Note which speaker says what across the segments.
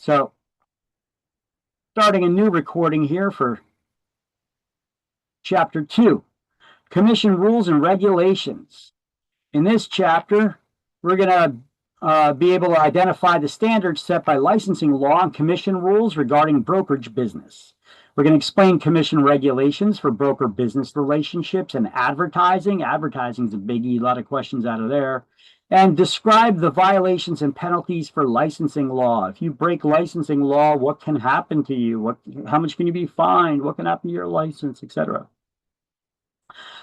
Speaker 1: So, starting a new recording here for Chapter 2, Commission Rules and Regulations. In this chapter, we're going to be able to identify the standards set by licensing law and commission rules regarding brokerage business. We're going to explain commission regulations for broker business relationships and advertising. Advertising is a biggie, a lot of questions out of there. And describe the violations and penalties for licensing law. If you break licensing law, what can happen to you? How much can you be fined? What can happen to your license, etc.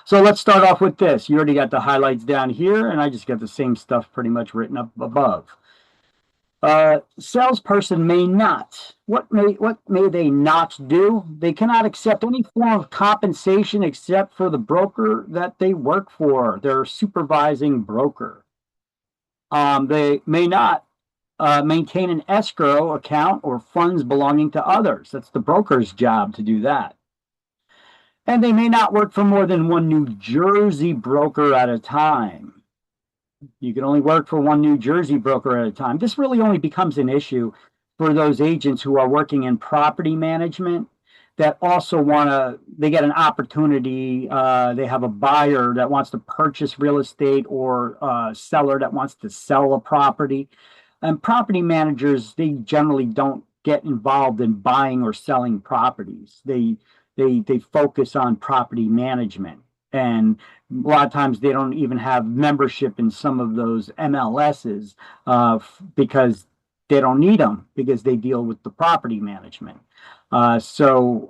Speaker 1: So let's start off with this. You already got the highlights down here, and I just got the same stuff pretty much written up above. Salesperson may not. What may they not do? They cannot accept any form of compensation except for the broker that they work for, their supervising broker. They may not maintain an escrow account or funds belonging to others. That's the broker's job to do that. And they may not work for more than one New Jersey broker at a time. You can only work for one New Jersey broker at a time. This really only becomes an issue for those agents who are working in property management that also they get an opportunity. They have a buyer that wants to purchase real estate or a seller that wants to sell a property. And property managers, they generally don't get involved in buying or selling properties. They focus on property management. And a lot of times they don't even have membership in some of those MLSs because they don't need them because they deal with the property management. So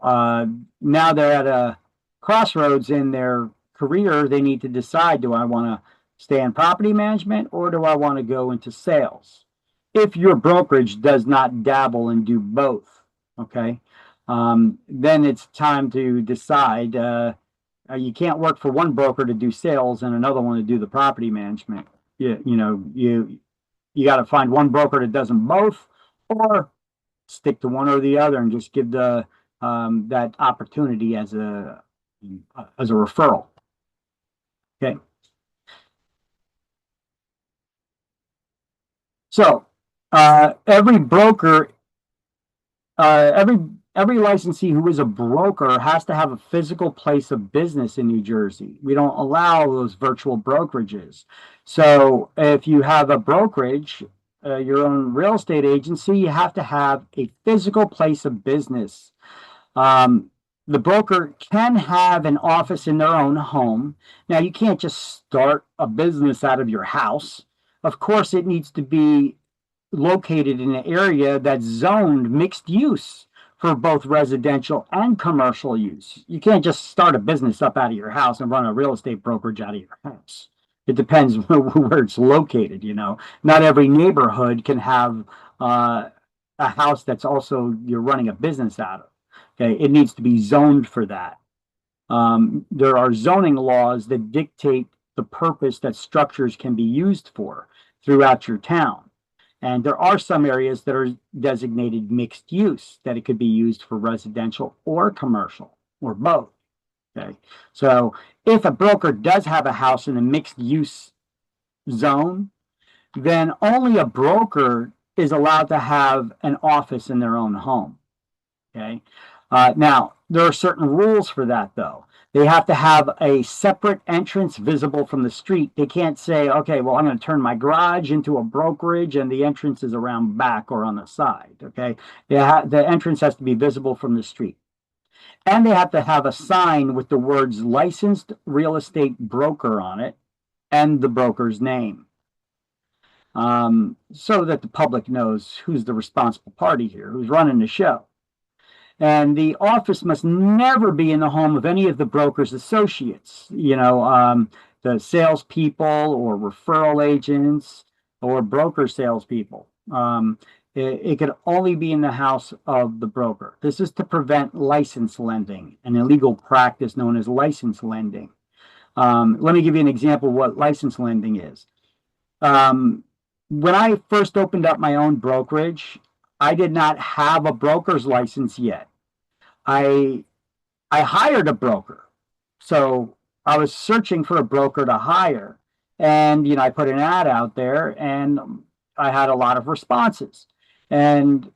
Speaker 1: now they're at a crossroads in their career. They need to decide, do I want to stay in property management or do I want to go into sales? If your brokerage does not dabble and do both, okay, then it's time to decide. You can't work for one broker to do sales and another one to do the property management. You got to find one broker that does them both, or stick to one or the other and just give the that opportunity as a referral. Okay. So every broker, every licensee who is a broker has to have a physical place of business in New Jersey. We don't allow those virtual brokerages. So if you have a brokerage, your own real estate agency, you have to have a physical place of business. The broker can have an office in their own home. Now, you can't just start a business out of your house. Of course, it needs to be located in an area that's zoned mixed use for both residential and commercial use. You can't just start a business up out of your house and run a real estate brokerage out of your house. It depends where it's located, Not every neighborhood can have a house that's also you're running a business out of. Okay, it needs to be zoned for that. There are zoning laws that dictate the purpose that structures can be used for throughout your town. And there are some areas that are designated mixed use, that it could be used for residential or commercial or both. Okay, so if a broker does have a house in a mixed use zone, then only a broker is allowed to have an office in their own home. Okay, now there are certain rules for that, though. They have to have a separate entrance visible from the street. They can't say, okay, well, I'm going to turn my garage into a brokerage and the entrance is around back or on the side. Okay, the entrance has to be visible from the street. And they have to have a sign with the words licensed real estate broker on it and the broker's name, so that the public knows who's the responsible party here, who's running the show. And the office must never be in the home of any of the broker's associates, the salespeople or referral agents or broker salespeople. It could only be in the house of the broker. This is to prevent license lending, an illegal practice known as license lending. Let me give you an example of what license lending is. When I first opened up my own brokerage, I did not have a broker's license yet. I hired a broker. So I was searching for a broker to hire. And, I put an ad out there and I had a lot of responses. And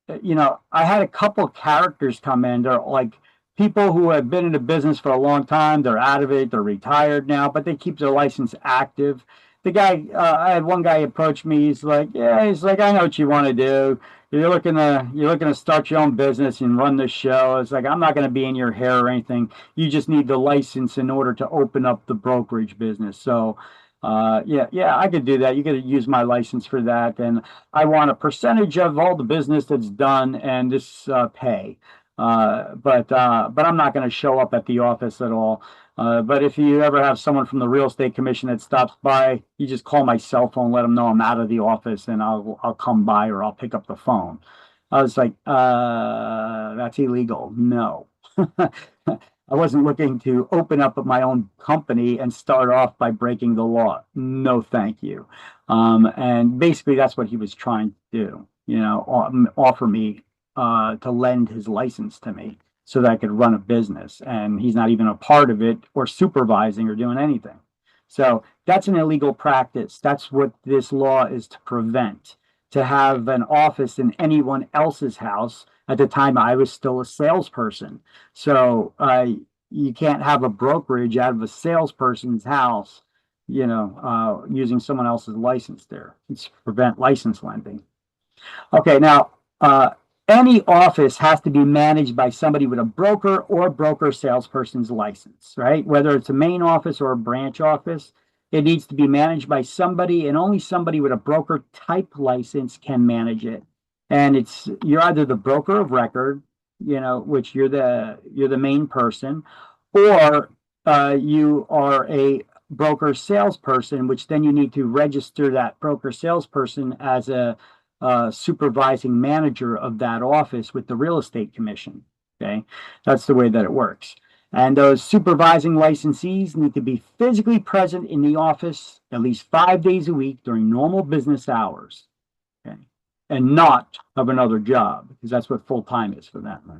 Speaker 1: I had a couple characters come in. They're like people who have been in the business for a long time. They're out of it. They're retired now, but they keep their license active. The guy, I had one guy approach me. He's like, "Yeah," he's like, "I know what you want to do. You're looking to start your own business and run the show." It's like, "I'm not going to be in your hair or anything. You just need the license in order to open up the brokerage business." So, yeah, yeah, I could do that. You could use my license for that, and I want a percentage of all the business that's done and this pay. But I'm not going to show up at the office at all. But if you ever have someone from the real estate commission that stops by, you just call my cell phone, let them know I'm out of the office, and I'll come by or I'll pick up the phone. I was like, that's illegal. No. I wasn't looking to open up my own company and start off by breaking the law. No, thank you. And basically, that's what he was trying to do, offer me to lend his license to me so that I could run a business. And he's not even a part of it or supervising or doing anything. So that's an illegal practice. That's what this law is to prevent. To have an office in anyone else's house. At the time, I was still a salesperson. So you can't have a brokerage out of a salesperson's house, using someone else's license there. It's to prevent license lending. Okay, now any office has to be managed by somebody with a broker or broker salesperson's license, right? Whether it's a main office or a branch office, it needs to be managed by somebody, and only somebody with a broker type license can manage it. And you're either the broker of record, which you're the main person, or you are a broker salesperson, which then you need to register that broker salesperson as a supervising manager of that office with the real estate commission. Okay, that's the way that it works. And those supervising licensees need to be physically present in the office at least 5 days a week during normal business hours. Okay, and not of another job, because that's what full time is for that. Right?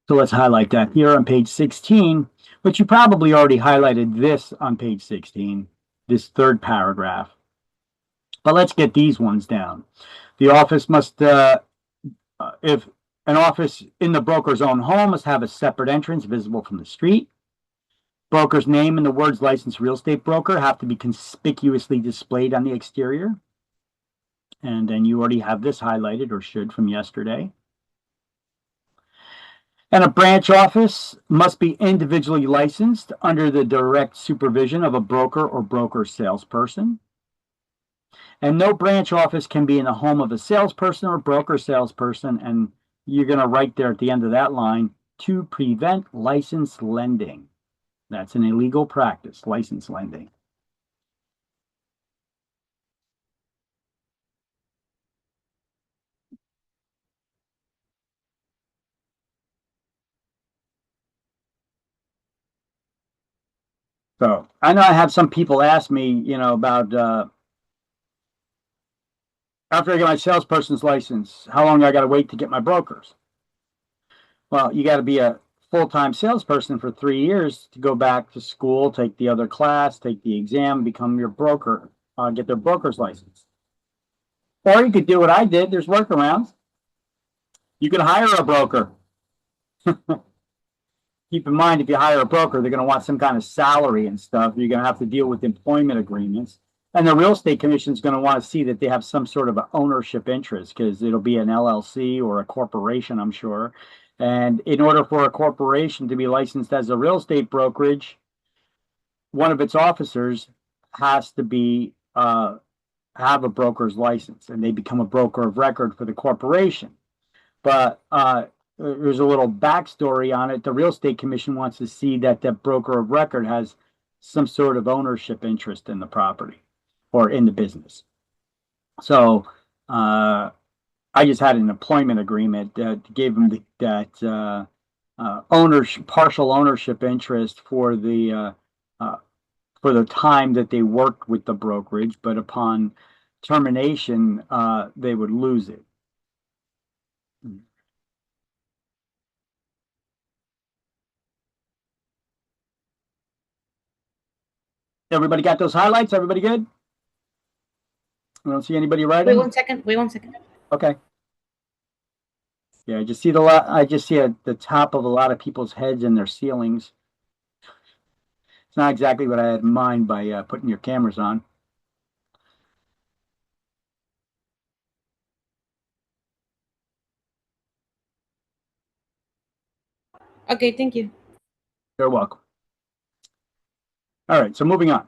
Speaker 1: So let's highlight that here on page 16, but you probably already highlighted this on page 16, this third paragraph. But let's get these ones down. The office must, if an office in the broker's own home, must have a separate entrance visible from the street. Broker's name and the words licensed real estate broker have to be conspicuously displayed on the exterior. And then you already have this highlighted, or should, from yesterday. And a branch office must be individually licensed under the direct supervision of a broker or broker salesperson. And no branch office can be in the home of a salesperson or broker salesperson. And you're going to write there at the end of that line, to prevent license lending. That's an illegal practice, license lending. So I know I have some people ask me, about after I get my salesperson's license, how long do I got to wait to get my broker's? Well, you got to be a full-time salesperson for 3 years to go back to school, take the other class, take the exam, become your broker, get their broker's license. Or you could do what I did. There's workarounds. You could hire a broker. Keep in mind, if you hire a broker, they're going to want some kind of salary and stuff. You're going to have to deal with employment agreements. And the real estate commission is going to want to see that they have some sort of ownership interest, because it'll be an LLC or a corporation, I'm sure. And in order for a corporation to be licensed as a real estate brokerage, one of its officers has to be have a broker's license, and they become a broker of record for the corporation. But there's a little backstory on it. The real estate commission wants to see that the broker of record has some sort of ownership interest in the property or in the business. So I just had an employment agreement that gave them that partial ownership interest for the time that they worked with the brokerage, but upon termination, they would lose it. Everybody got those highlights? Everybody good? I don't see anybody
Speaker 2: Wait
Speaker 1: writing.
Speaker 2: 1 second. Wait 1 second.
Speaker 1: Okay. Yeah, I just see the lot. I just see at the top of a lot of people's heads and their ceilings. It's not exactly what I had in mind by putting your cameras on.
Speaker 2: Okay, thank you.
Speaker 1: You're welcome. All right, so moving on.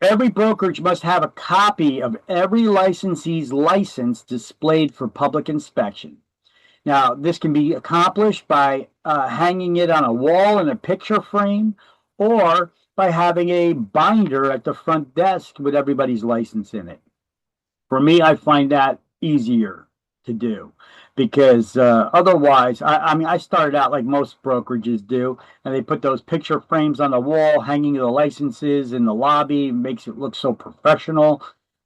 Speaker 1: Every brokerage must have a copy of every licensee's license displayed for public inspection. Now, this can be accomplished by hanging it on a wall in a picture frame or by having a binder at the front desk with everybody's license in it. For me, I find that easier to do because otherwise, I mean, I started out like most brokerages do, and they put those picture frames on the wall, hanging the licenses in the lobby, makes it look so professional,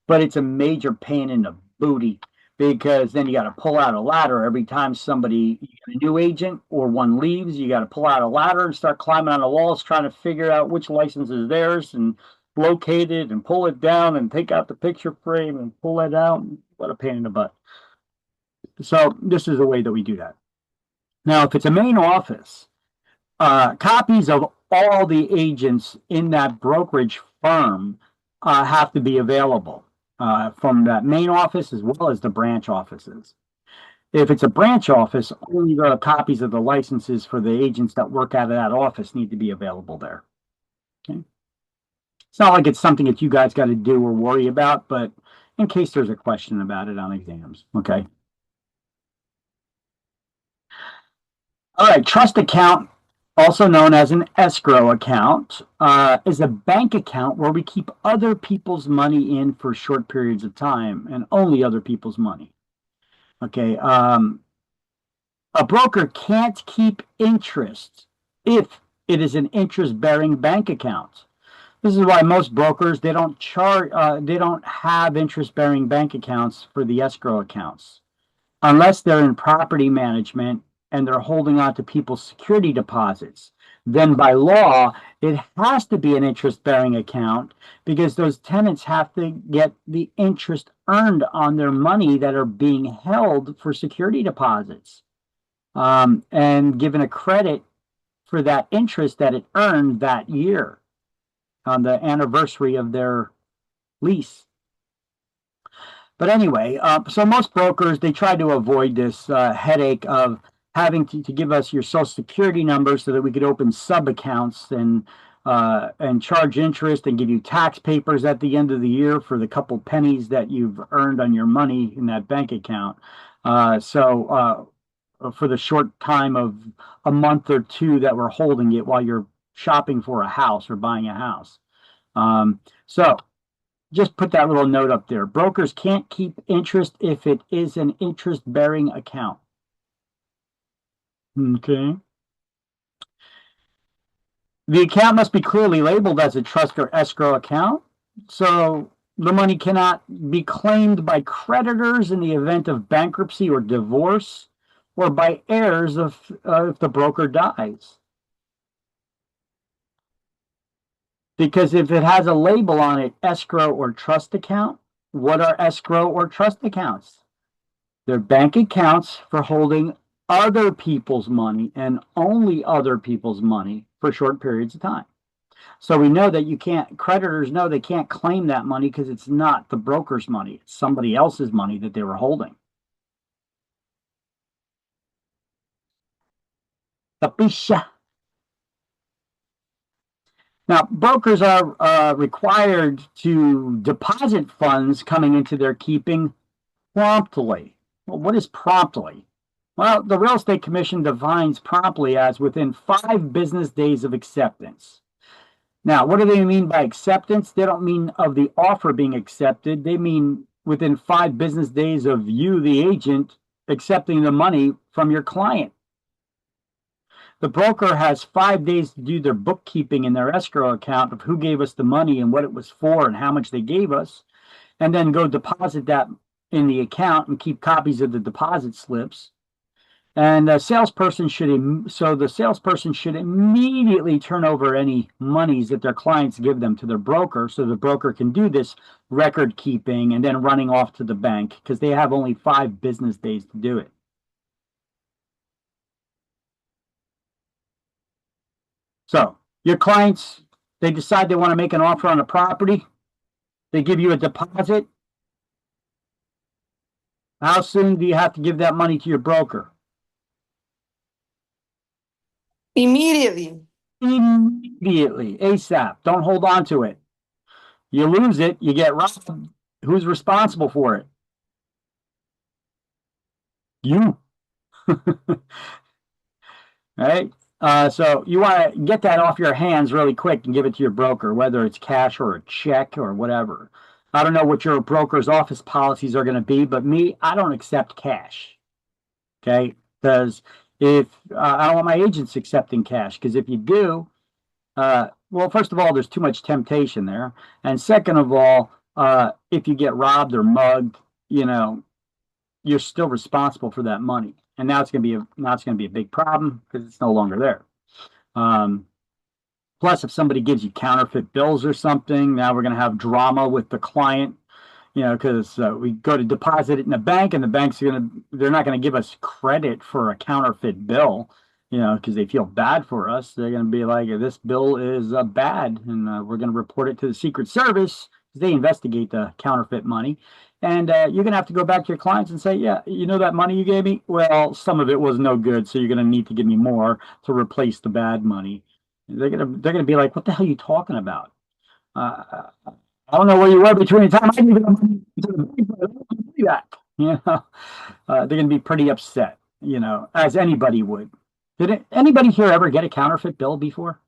Speaker 1: but it's a major pain in the booty because then you got to pull out a ladder every time somebody, a new agent or one leaves, you got to pull out a ladder and start climbing on the walls trying to figure out which license is theirs and locate it and pull it down and take out the picture frame and pull it out. What a pain in the butt. So this is the way that we do that. Now, if it's a main office, copies of all the agents in that brokerage firm have to be available from that main office as well as the branch offices. If it's a branch office, only the copies of the licenses for the agents that work out of that office need to be available there. Okay. It's not like it's something that you guys got to do or worry about, but in case there's a question about it on exams. Okay. All right. Trust account, also known as an escrow account, is a bank account where we keep other people's money in for short periods of time and only other people's money. Okay. A broker can't keep interest if it is an interest bearing bank account. This is why most brokers they don't have interest bearing bank accounts for the escrow accounts unless they're in property management and they're holding on to people's security deposits. Then by law, it has to be an interest bearing account because those tenants have to get the interest earned on their money that are being held for security deposits and given a credit for that interest that it earned that year on the anniversary of their lease. But anyway, so most brokers they try to avoid this headache of having to give us your social security number so that we could open sub accounts and charge interest and give you tax papers at the end of the year for the couple pennies that you've earned on your money in that bank account. For the short time of a month or two that we're holding it while you're shopping for a house or buying a house. So just put that little note up there. Brokers can't keep interest if it is an interest bearing account. Okay. The account must be clearly labeled as a trust or escrow account. So the money cannot be claimed by creditors in the event of bankruptcy or divorce or by heirs if the broker dies. Because if it has a label on it, escrow or trust account, what are escrow or trust accounts? They're bank accounts for holding other people's money and only other people's money for short periods of time. So we know that creditors know they can't claim that money because it's not the broker's money, it's somebody else's money that they were holding. Capisce? Now, brokers are required to deposit funds coming into their keeping promptly. Well, what is promptly? Well, the Real Estate Commission defines promptly as within 5 business days of acceptance. Now, what do they mean by acceptance? They don't mean of the offer being accepted. They mean within 5 business days of you, the agent, accepting the money from your client. The broker has 5 days to do their bookkeeping in their escrow account of who gave us the money and what it was for and how much they gave us, and then go deposit that in the account and keep copies of the deposit slips. And the salesperson should immediately turn over any monies that their clients give them to their broker, so the broker can do this record keeping and then running off to the bank, because they have only 5 business days to do it. So your clients, they decide they want to make an offer on a property. They give you a deposit. How soon do you have to give that money to your broker?
Speaker 3: Immediately.
Speaker 1: Immediately, ASAP. Don't hold on to it. You lose it, you get robbed. Who's responsible for it? You. Right? So you want to get that off your hands really quick and give it to your broker, whether it's cash or a check or whatever. I don't know what your broker's office policies are going to be, but me, I don't accept cash. Okay? Because if I don't want my agents accepting cash, because if you do, well, first of all, there's too much temptation there. And second of all, if you get robbed or mugged, you're still responsible for that money. And now it's going to be a big problem because it's no longer there. Plus, if somebody gives you counterfeit bills or something, now we're going to have drama with the client, because we go to deposit it in the bank, and the they're not going to give us credit for a counterfeit bill, because they feel bad for us. They're going to be like, this bill is bad, and we're going to report it to the Secret Service, because they investigate the counterfeit money. And you're going to have to go back to your clients and say, yeah, that money you gave me? Well, some of it was no good, so you're going to need to give me more to replace the bad money. They're gonna be like, what the hell are you talking about? I don't know where you were between the time I gave you the money to the bank, but I don't want to do that. They're gonna be pretty upset, as anybody would. Did anybody here ever get a counterfeit bill before?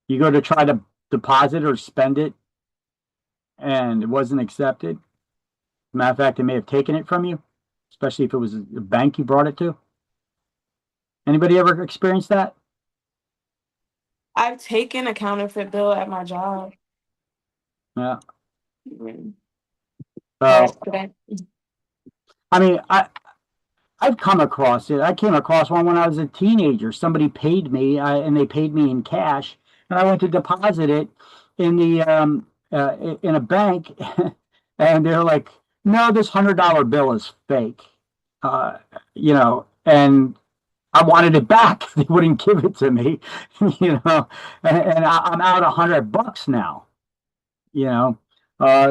Speaker 1: You go to try to deposit or spend it, and it wasn't accepted. Matter of fact, they may have taken it from you, especially if it was a bank you brought it to. Anybody ever experienced that?
Speaker 3: I've taken a counterfeit bill at my job.
Speaker 1: Yeah.
Speaker 3: By
Speaker 1: So,
Speaker 3: accident.
Speaker 1: I mean, I've come across it. I came across one when I was a teenager. Somebody paid me, and they paid me in cash, and I went to deposit it in in a bank, and they're like, "No, this $100 bill is fake," and I wanted it back. They wouldn't give it to me, and I'm out $100 now,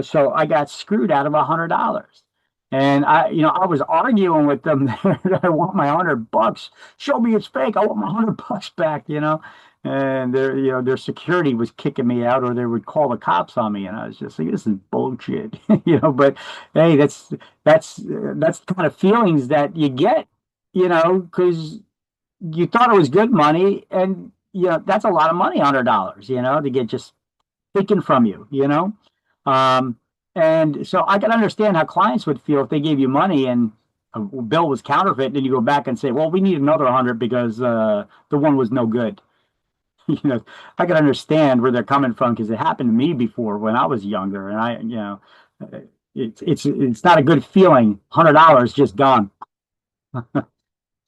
Speaker 1: so I got screwed out of $100. And I was arguing with them that I want my $100. Show me it's fake. I want my $100 back, And their security was kicking me out, or they would call the cops on me, and I was just like, this is bullshit, But hey, that's the kind of feelings that you get, because you thought it was good money, and that's a lot of money, $100, to get just taken from you, Um, and so I can understand how clients would feel if they gave you money and a bill was counterfeit, and then you go back and say, well, we need another 100 because the one was no good. I can understand where they're coming from, because it happened to me before when I was younger, and it's not a good feeling. $100 just gone.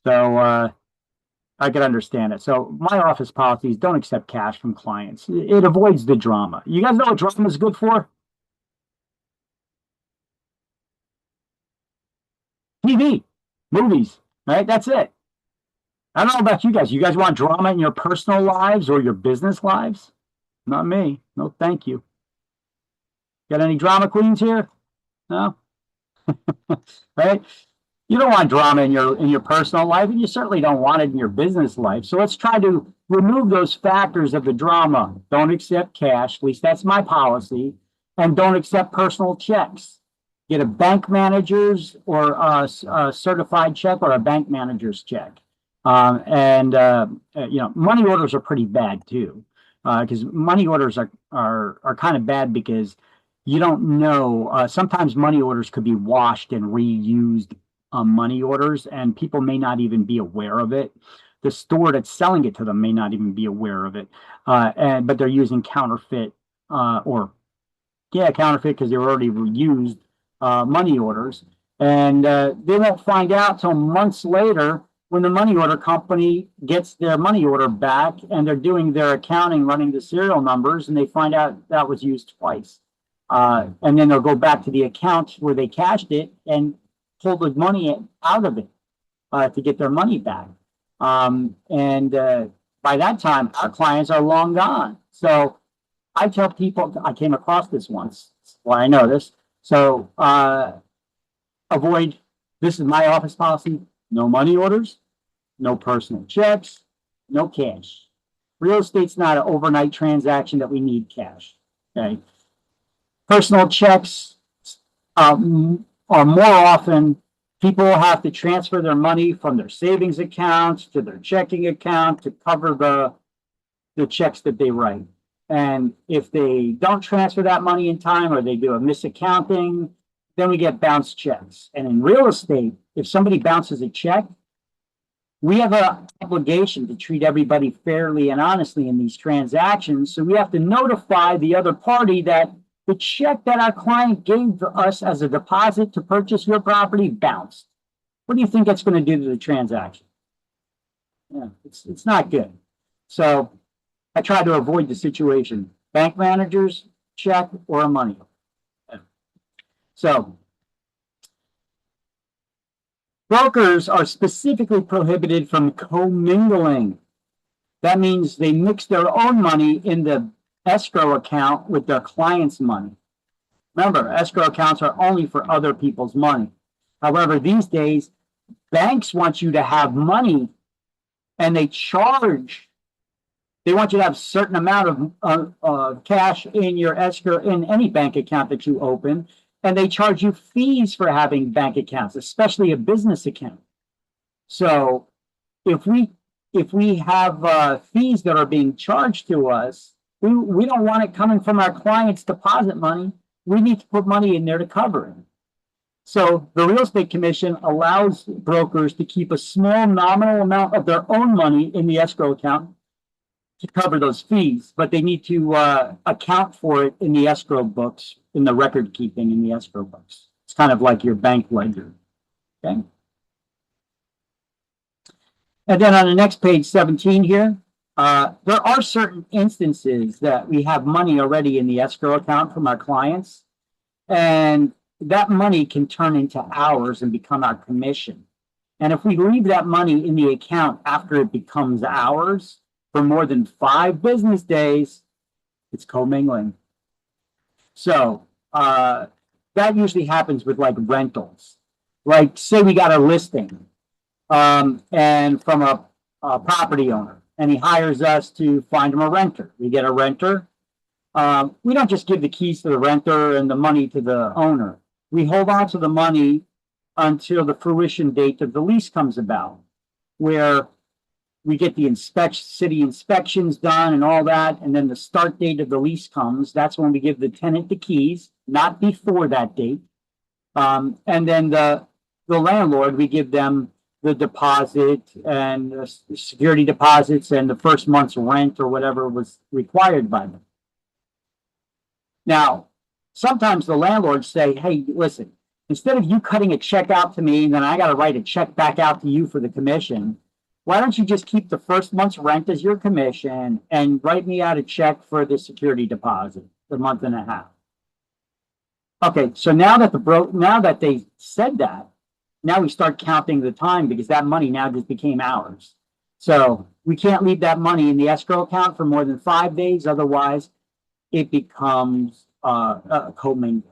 Speaker 1: So I can understand it. So my office policies don't accept cash from clients. It avoids the drama. You guys know what drama is good for? TV, movies, right? That's it. I don't know about you guys. You guys want drama in your personal lives or your business lives? Not me. No, thank you. Got any drama queens here? No? Right? You don't want drama in your personal life, and you certainly don't want it in your business life. So let's try to remove those factors of the drama. Don't accept cash, at least that's my policy, and don't accept personal checks. Get a bank manager's or a certified check or a bank manager's check. Money orders are pretty bad too, because money orders are kind of bad because you don't know. Sometimes money orders could be washed and reused money orders, and people may not even be aware of it. The store that's selling it to them may not even be aware of it, but they're using counterfeit counterfeit, because they were already reused money orders, And they won't find out till months later when the money order company gets their money order back and they're doing their accounting, running the serial numbers, and they find out that was used twice. And then they'll go back to the account where they cashed it and pull the money out of it to get their money back. And by that time, our clients are long gone. So I tell people, I came across this once. Well, I know this. So avoid, this is my office policy, no money orders, no personal checks, no cash. Real estate's not an overnight transaction that we need cash. Okay. Personal checks are more often people have to transfer their money from their savings accounts to their checking account to cover the checks that they write. And if they don't transfer that money in time or they do a misaccounting, then we get bounced checks. And in real estate, if somebody bounces a check, we have an obligation to treat everybody fairly and honestly in these transactions. So we have to notify the other party that the check that our client gave us as a deposit to purchase your property bounced. What do you think that's going to do to the transaction? Yeah, it's not good. So I try to avoid the situation. Bank managers, check, or a money. So brokers are specifically prohibited from commingling. That means they mix their own money in the escrow account with their client's money. Remember, escrow accounts are only for other people's money. However, these days, banks want you to have money and they want you to have a certain amount of cash in your escrow in any bank account that you open. And they charge you fees for having bank accounts, especially a business account. So if we have fees that are being charged to us, we don't want it coming from our client's deposit money. We need to put money in there to cover it. So the Real Estate Commission allows brokers to keep a small nominal amount of their own money in the escrow account to cover those fees, but they need to account for it in the escrow books, in the record keeping in the escrow books. It's kind of like your bank ledger. Okay. And then on the next page, 17 here, there are certain instances that we have money already in the escrow account from our clients, and that money can turn into ours and become our commission. And if we leave that money in the account after it becomes ours for more than 5 business days, it's commingling. So that usually happens with like rentals. Like say we got a listing and from a property owner, and he hires us to find him a renter. We get a renter. We don't just give the keys to the renter and the money to the owner. We hold on to the money until the fruition date of the lease comes about, where we get the city inspections done and all that, and then the start date of the lease comes. That's when we give the tenant the keys, not before that date. And then the landlord, we give them the deposit and the security deposits and the first month's rent or whatever was required by them. Now, sometimes the landlords say, hey, listen, instead of you cutting a check out to me and then I got to write a check back out to you for the commission, why don't you just keep the first month's rent as your commission and write me out a check for the security deposit, the month and a half? Okay, so now that they said that, now we start counting the time because that money now just became ours. So we can't leave that money in the escrow account for more than 5 days. Otherwise, it becomes commingling.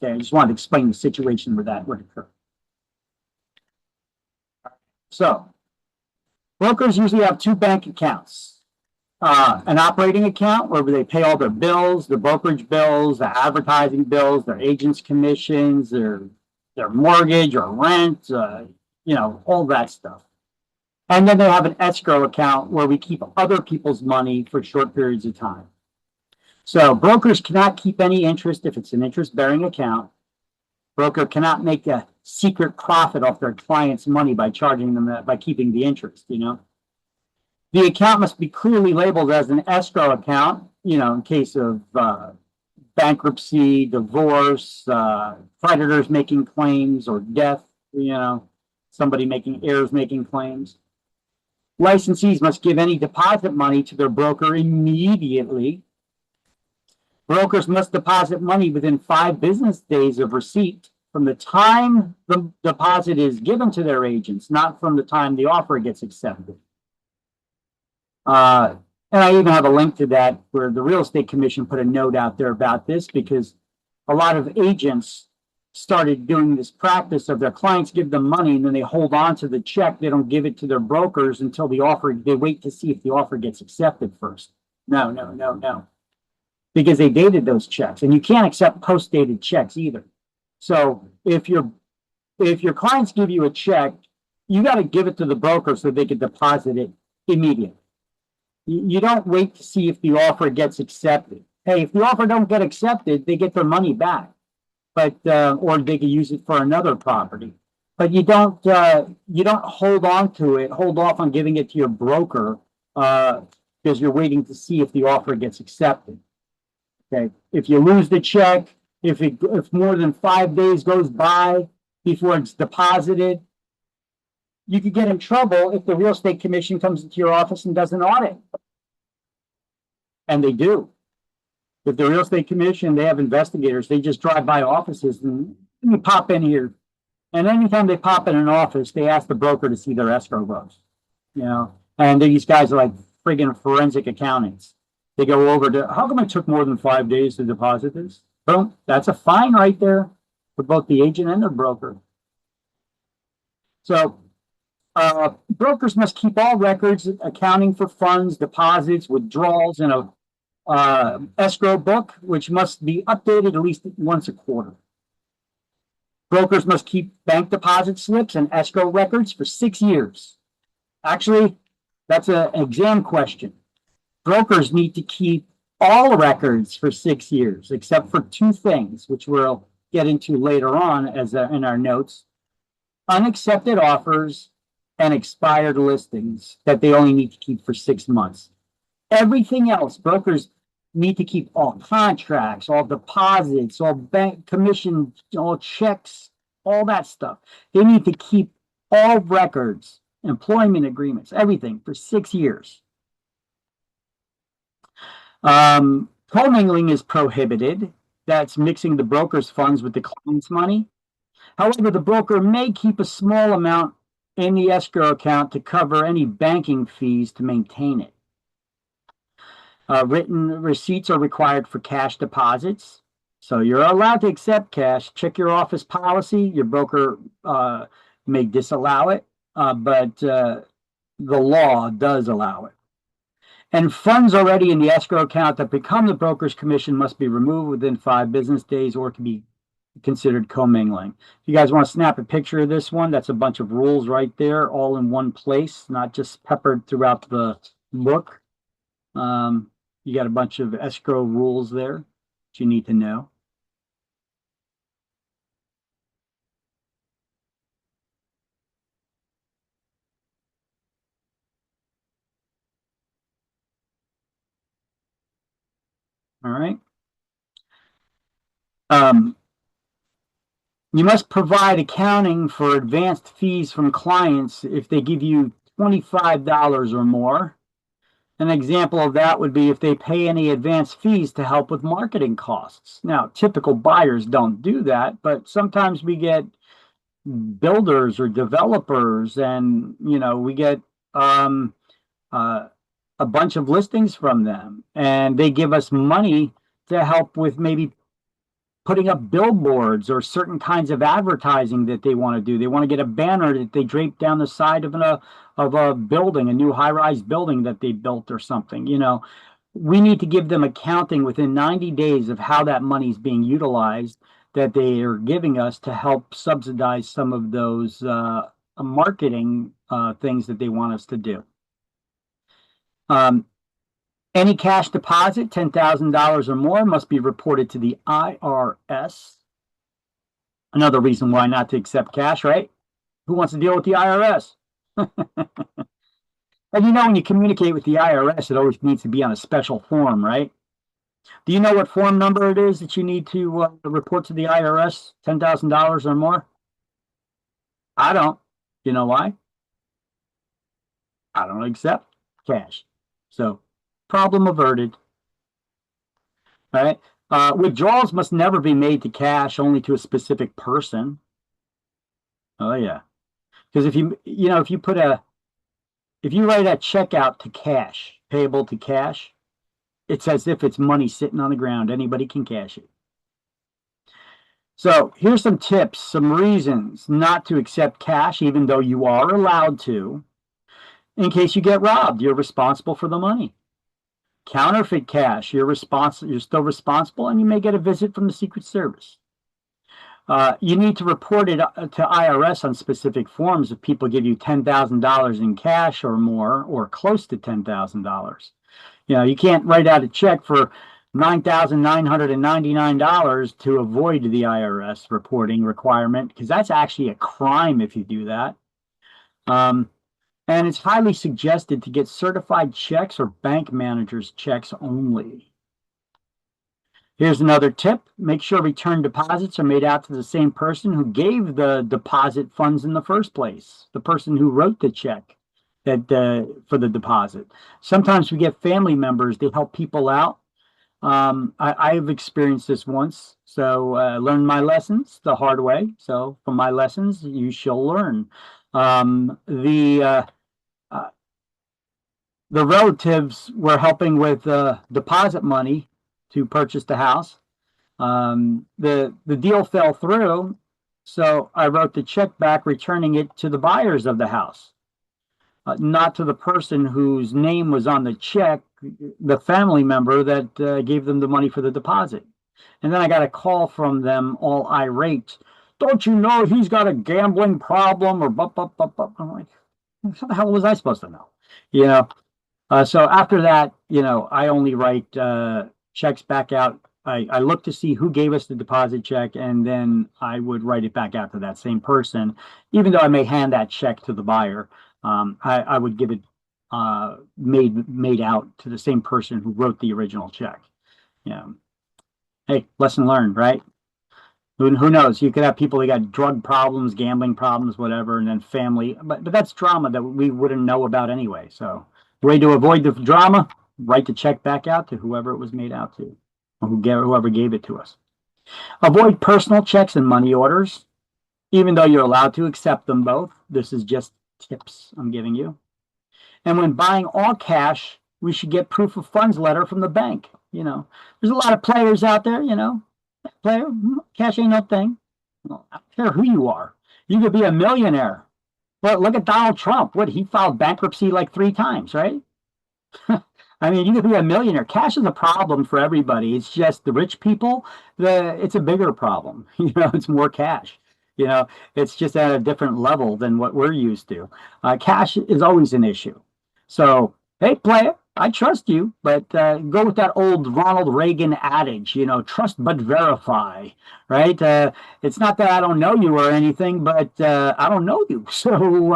Speaker 1: Okay, I just wanted to explain the situation where that would occur. So brokers usually have 2 bank accounts. An operating account where they pay all their bills, the brokerage bills, the advertising bills, their agents' commissions, their mortgage or rent, all that stuff. And then they have an escrow account where we keep other people's money for short periods of time. So brokers cannot keep any interest if it's an interest-bearing account. Broker cannot make a secret profit off their client's money by charging them by keeping the interest, The account must be clearly labeled as an escrow account, in case of bankruptcy, divorce, creditors making claims, or death, somebody heirs making claims. Licensees must give any deposit money to their broker immediately. Brokers must deposit money within 5 business days of receipt from the time the deposit is given to their agents, not from the time the offer gets accepted. And I even have a link to that where the Real Estate Commission put a note out there about this, because a lot of agents started doing this practice of their clients give them money and then they hold on to the check. They don't give it to their brokers until the offer, they wait to see if the offer gets accepted first. No. Because they dated those checks, and you can't accept post-dated checks either. So if your clients give you a check, you got to give it to the broker so they can deposit it immediately. You don't wait to see if the offer gets accepted. Hey, if the offer don't get accepted, they get their money back, but or they can use it for another property. But you don't hold on to it, hold off on giving it to your broker because you're waiting to see if the offer gets accepted. Okay, if you lose the check, if more than 5 days goes by before it's deposited, you could get in trouble if the Real Estate Commission comes into your office and does an audit. And they do. If the Real Estate Commission, they have investigators, they just drive by offices and you pop in here. And anytime they pop in an office, they ask the broker to see their escrow books. And these guys are like friggin' forensic accountants. They go over to, how come it took more than 5 days to deposit this? Boom, that's a fine right there for both the agent and the broker. So brokers must keep all records accounting for funds, deposits, withdrawals in a escrow book, which must be updated at least once a quarter. Brokers must keep bank deposit slips and escrow records for 6 years. Actually, that's an exam question. Brokers need to keep all records for 6 years, except for 2 things, which we'll get into later on as in our notes: unaccepted offers and expired listings that they only need to keep for 6 months. Everything else, brokers need to keep all contracts, all deposits, all bank commission, all checks, all that stuff. They need to keep all records, employment agreements, everything for 6 years. Commingling is prohibited. That's mixing the broker's funds with the client's money. However, the broker may keep a small amount in the escrow account to cover any banking fees to maintain it. Written receipts are required for cash deposits. So you're allowed to accept cash. Check your office policy. Your broker may disallow it, but the law does allow it. And funds already in the escrow account that become the broker's commission must be removed within 5 business days or can be considered commingling. If you guys want to snap a picture of this one, that's a bunch of rules right there, all in one place, not just peppered throughout the book. You got a bunch of escrow rules there that you need to know. All right. You must provide accounting for advanced fees from clients if they give you $25 or more. An example of that would be if they pay any advanced fees to help with marketing costs. Now, typical buyers don't do that, but sometimes we get builders or developers, and we get a bunch of listings from them, and they give us money to help with maybe putting up billboards or certain kinds of advertising that they want to do. They want to get a banner that they drape down the side of a building, a new high-rise building that they built or something. We need to give them accounting within 90 days of how that money is being utilized that they are giving us to help subsidize some of those marketing things that they want us to do. Any cash deposit, $10,000 or more, must be reported to the IRS. Another reason why not to accept cash, right? Who wants to deal with the IRS? And when you communicate with the IRS, it always needs to be on a special form, right? Do you know what form number it is that you need to report to the IRS? $10,000 or more? I don't. You know why? I don't accept cash. So, problem averted. All right. Withdrawals must never be made to cash, only to a specific person. Oh yeah. Because if you write a check out to cash, payable to cash, it's as if it's money sitting on the ground. Anybody can cash it. So here's some tips, some reasons not to accept cash, even though you are allowed to. In case you get robbed, you're responsible for the money. Counterfeit cash, you're still responsible, and you may get a visit from the Secret Service. You need to report it to IRS on specific forms if people give you $10,000 in cash or more, or close to $10,000. You can't write out a check for $9,999 to avoid the IRS reporting requirement, because that's actually a crime if you do that. And it's highly suggested to get certified checks or bank managers' checks only. Here's another tip. Make sure return deposits are made out to the same person who gave the deposit funds in the first place, the person who wrote the check for the deposit. Sometimes we get family members to help people out. I've experienced this once, so learn my lessons the hard way. So from my lessons, you shall learn. The relatives were helping with deposit money to purchase the house. The deal fell through, so I wrote the check back, returning it to the buyers of the house, not to the person whose name was on the check, the family member that gave them the money for the deposit. And then I got a call from them, all irate. Don't you know he's got a gambling problem? Or I'm like, how the hell was I supposed to know? So after that, I only write checks back out. I look to see who gave us the deposit check, and then I would write it back out to that same person. Even though I may hand that check to the buyer, I would give it made out to the same person who wrote the original check. Hey, lesson learned, right? Who knows? You could have people that got drug problems, gambling problems, whatever, and then family. But that's drama that we wouldn't know about anyway. So the way to avoid the drama, write the check back out to whoever it was made out to, or whoever gave it to us. Avoid personal checks and money orders, even though you're allowed to accept them both. This is just tips I'm giving you. And when buying all cash, we should get proof of funds letter from the bank. There's a lot of players out there, player, cash ain't no thing. Well, I don't care who you are. You could be a millionaire. But look at Donald Trump. He filed bankruptcy like 3 times, right? I mean, you could be a millionaire. Cash is a problem for everybody. It's just the rich people, it's a bigger problem. It's more cash. It's just at a different level than what we're used to. Cash is always an issue. So, hey, player, I trust you, but go with that old Ronald Reagan adage, trust but verify, right? It's not that I don't know you or anything, but I don't know you. So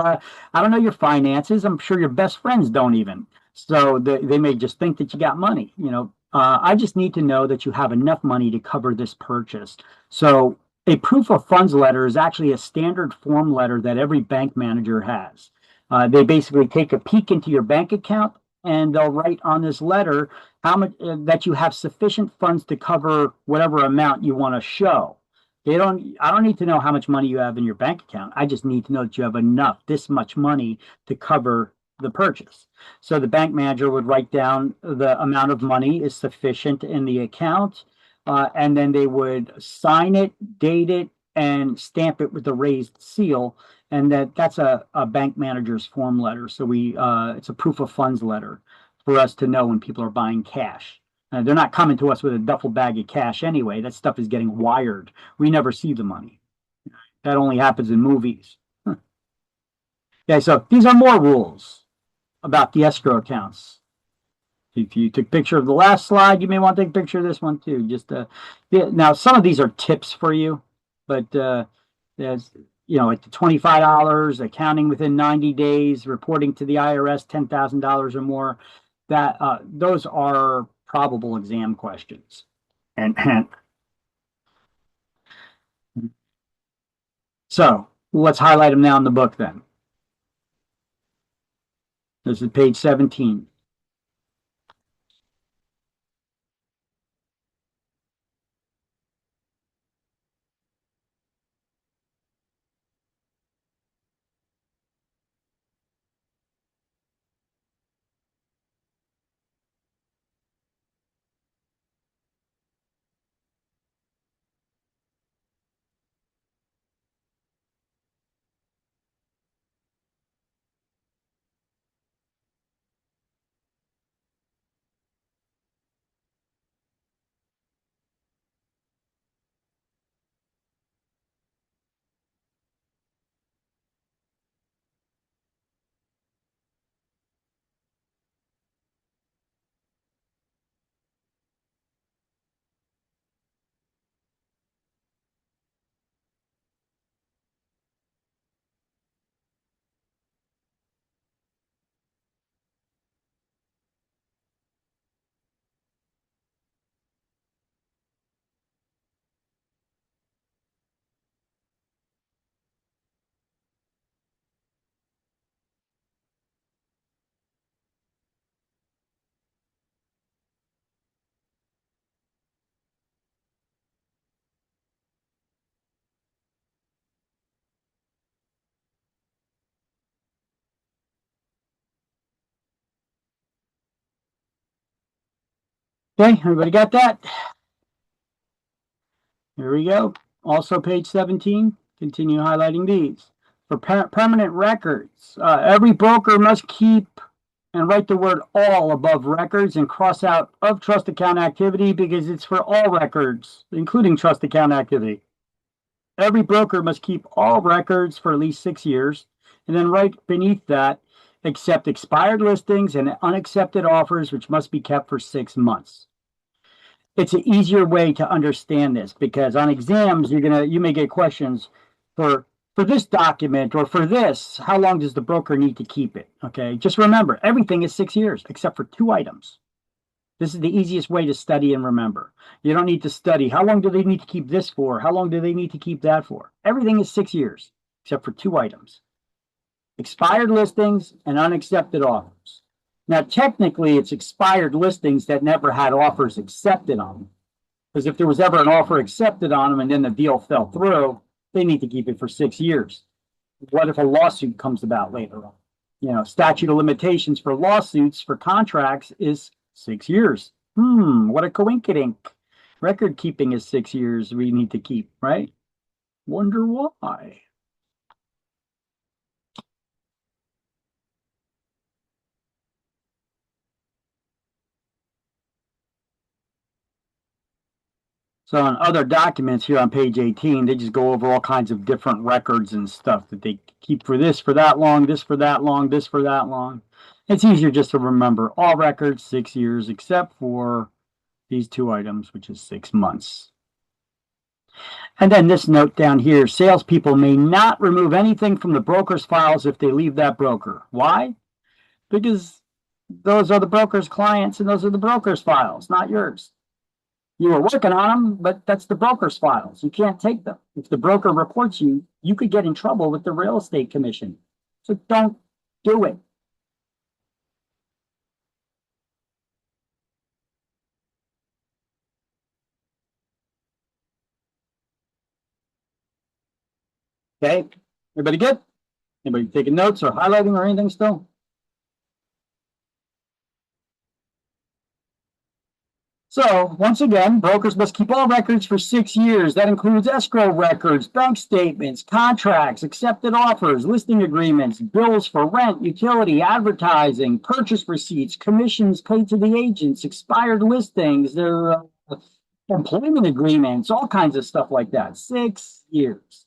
Speaker 1: I don't know your finances. I'm sure your best friends don't even. So they may just think that you got money. I just need to know that you have enough money to cover this purchase. So a proof of funds letter is actually a standard form letter that every bank manager has. They basically take a peek into your bank account, and they'll write on this letter how much that you have sufficient funds to cover whatever amount you want to show. I don't need to know how much money you have in your bank account. I just need to know that you have enough, this much money to cover the purchase. So the bank manager would write down the amount of money is sufficient in the account, and then they would sign it, date it, and stamp it with the raised seal. And that's a bank manager's form letter. So it's a proof of funds letter for us to know when people are buying cash. They're not coming to us with a duffel bag of cash anyway. That stuff is getting wired. We never see the money. That only happens in movies. Okay, so these are more rules about the escrow accounts. If you took a picture of the last slide, you may want to take a picture of this one too. Now, some of these are tips for you, but there's like the $25, accounting within 90 days, reporting to the IRS $10,000 or more. Those are probable exam questions. And so let's highlight them now in the book then. This is page 17. Okay, everybody got that? Here we go. Also page 17, continue highlighting these. For permanent records, every broker must keep and write the word all above records and cross out of trust account activity because it's for all records, including trust account activity. Every broker must keep all records for at least 6 years, and then right beneath that, accept expired listings and unaccepted offers, which must be kept for 6 months. It's an easier way to understand this because on exams you may get questions for this document or for this, how long does the broker need to keep it? Okay, just remember everything is 6 years except for 2 items. This is the easiest way to study and remember. You don't need to study how long do they need to keep this for, how long do they need to keep that for. Everything is 6 years except for 2 items: expired listings and unaccepted offers. Now, technically, it's expired listings that never had offers accepted on them. Because if there was ever an offer accepted on them and then the deal fell through, they need to keep it for 6 years. What if a lawsuit comes about later on? You know, statute of limitations for lawsuits for contracts is 6 years. What a coinkydink. Record keeping is 6 years we need to keep, right? Wonder why. So on other documents here on page 18, they just go over all kinds of different records and stuff that they keep for this for that long, this for that long, this for that long. It's easier just to remember all records, 6 years, except for these 2 items, which is 6 months. And then this note down here, salespeople may not remove anything from the broker's files if they leave that broker. Why? Because those are the broker's clients and those are the broker's files, not yours. You were working on them, but that's the broker's files. You can't take them. If the broker reports you, you could get in trouble with the real estate commission. So don't do it. Okay? Everybody good? Anybody taking notes or highlighting or anything still? So, once again, brokers must keep all records for 6 years. That includes escrow records, bank statements, contracts, accepted offers, listing agreements, bills for rent, utility, advertising, purchase receipts, commissions paid to the agents, expired listings, their employment agreements, all kinds of stuff like that. 6 years.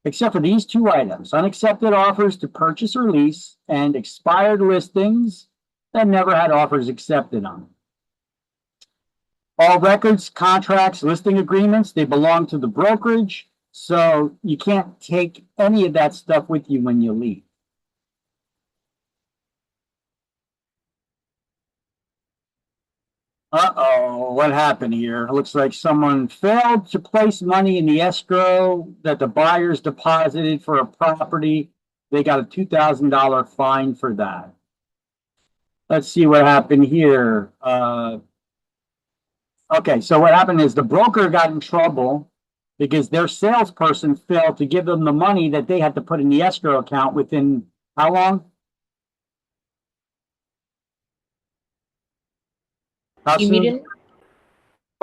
Speaker 1: Except for these 2 items: unaccepted offers to purchase or lease and expired listings that never had offers accepted on them. All records, contracts, listing agreements, they belong to the brokerage, so you can't take any of that stuff with you when you leave. Uh-oh, what happened here? It looks like someone failed to place money in the escrow that the buyers deposited for a property. They got a $2,000 fine for that. Let's see what happened here. Okay, so what happened is the broker got in trouble because their salesperson failed to give them the money that they had to put in the escrow account within how long? How soon?
Speaker 2: Immediately?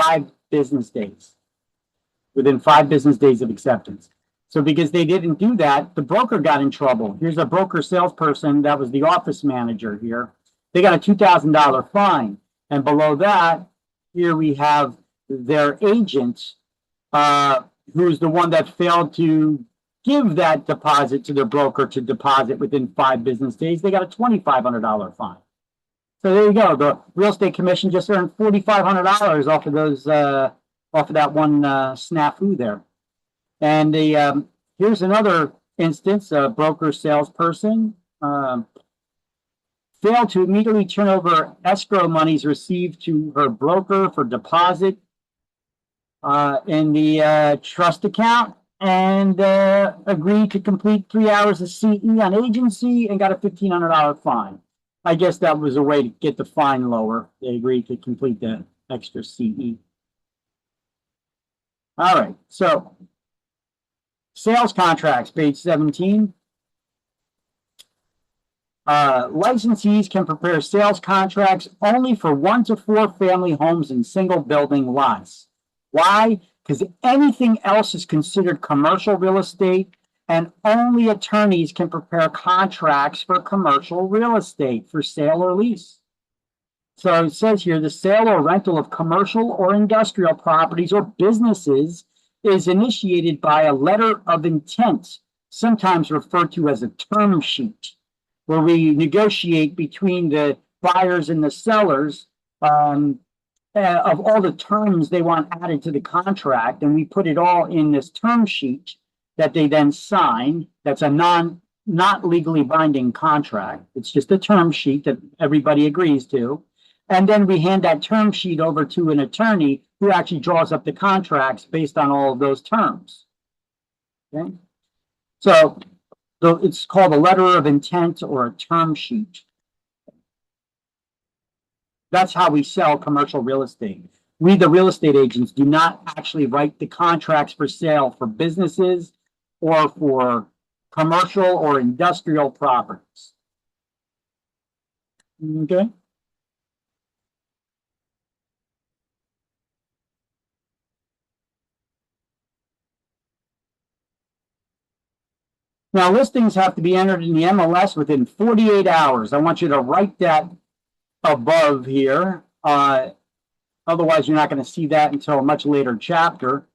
Speaker 1: 5 business days. Within 5 business days of acceptance. So because they didn't do that, the broker got in trouble. Here's a broker salesperson that was the office manager here. They got a $2,000 fine. And below that, here we have their agent, who's the one that failed to give that deposit to their broker to deposit within 5 business days. They got a $2,500 fine. So there you go. The real estate commission just earned $4,500 off of those, off of that one snafu there. And the here's another instance: a broker salesperson failed to immediately turn over escrow monies received to her broker for deposit in the trust account, and agreed to complete 3 hours of CE on agency and got a $1,500 fine. I guess that was a way to get the fine lower. They agreed to complete the extra CE. All right, so sales contracts, page 17. Licensees can prepare sales contracts only for 1 to 4 family homes in single building lots. Why? Because anything else is considered commercial real estate, and only attorneys can prepare contracts for commercial real estate for sale or lease. So it says here, the sale or rental of commercial or industrial properties or businesses is initiated by a letter of intent, sometimes referred to as a term sheet, where we negotiate between the buyers and the sellers of all the terms they want added to the contract, and we put it all in this term sheet that they then sign. That's a not legally binding contract. It's just a term sheet that everybody agrees to. And then we hand that term sheet over to an attorney who actually draws up the contracts based on all of those terms. Okay? So it's called a letter of intent or a term sheet. That's how we sell commercial real estate. We, the real estate agents, do not actually write the contracts for sale for businesses or for commercial or industrial properties. Okay. Now, listings have to be entered in the MLS within 48 hours. I want you to write that above here. Otherwise, you're not going to see that until a much later chapter.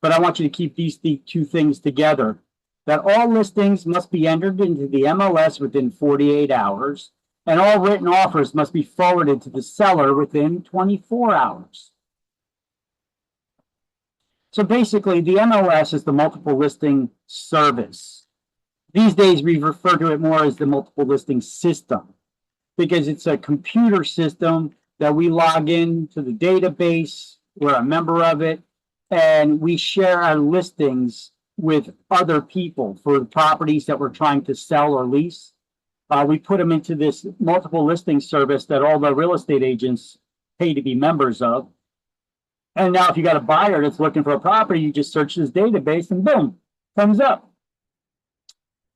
Speaker 1: But I want you to keep these two things together. That all listings must be entered into the MLS within 48 hours, and all written offers must be forwarded to the seller within 24 hours. So basically, the MLS is the multiple listing service. These days, we refer to it more as the multiple listing system, because it's a computer system that we log in to the database. We're a member of it, and we share our listings with other people for the properties that we're trying to sell or lease. We put them into this multiple listing service that all the real estate agents pay to be members of. And now if you got a buyer that's looking for a property, you just search this database and boom, comes up.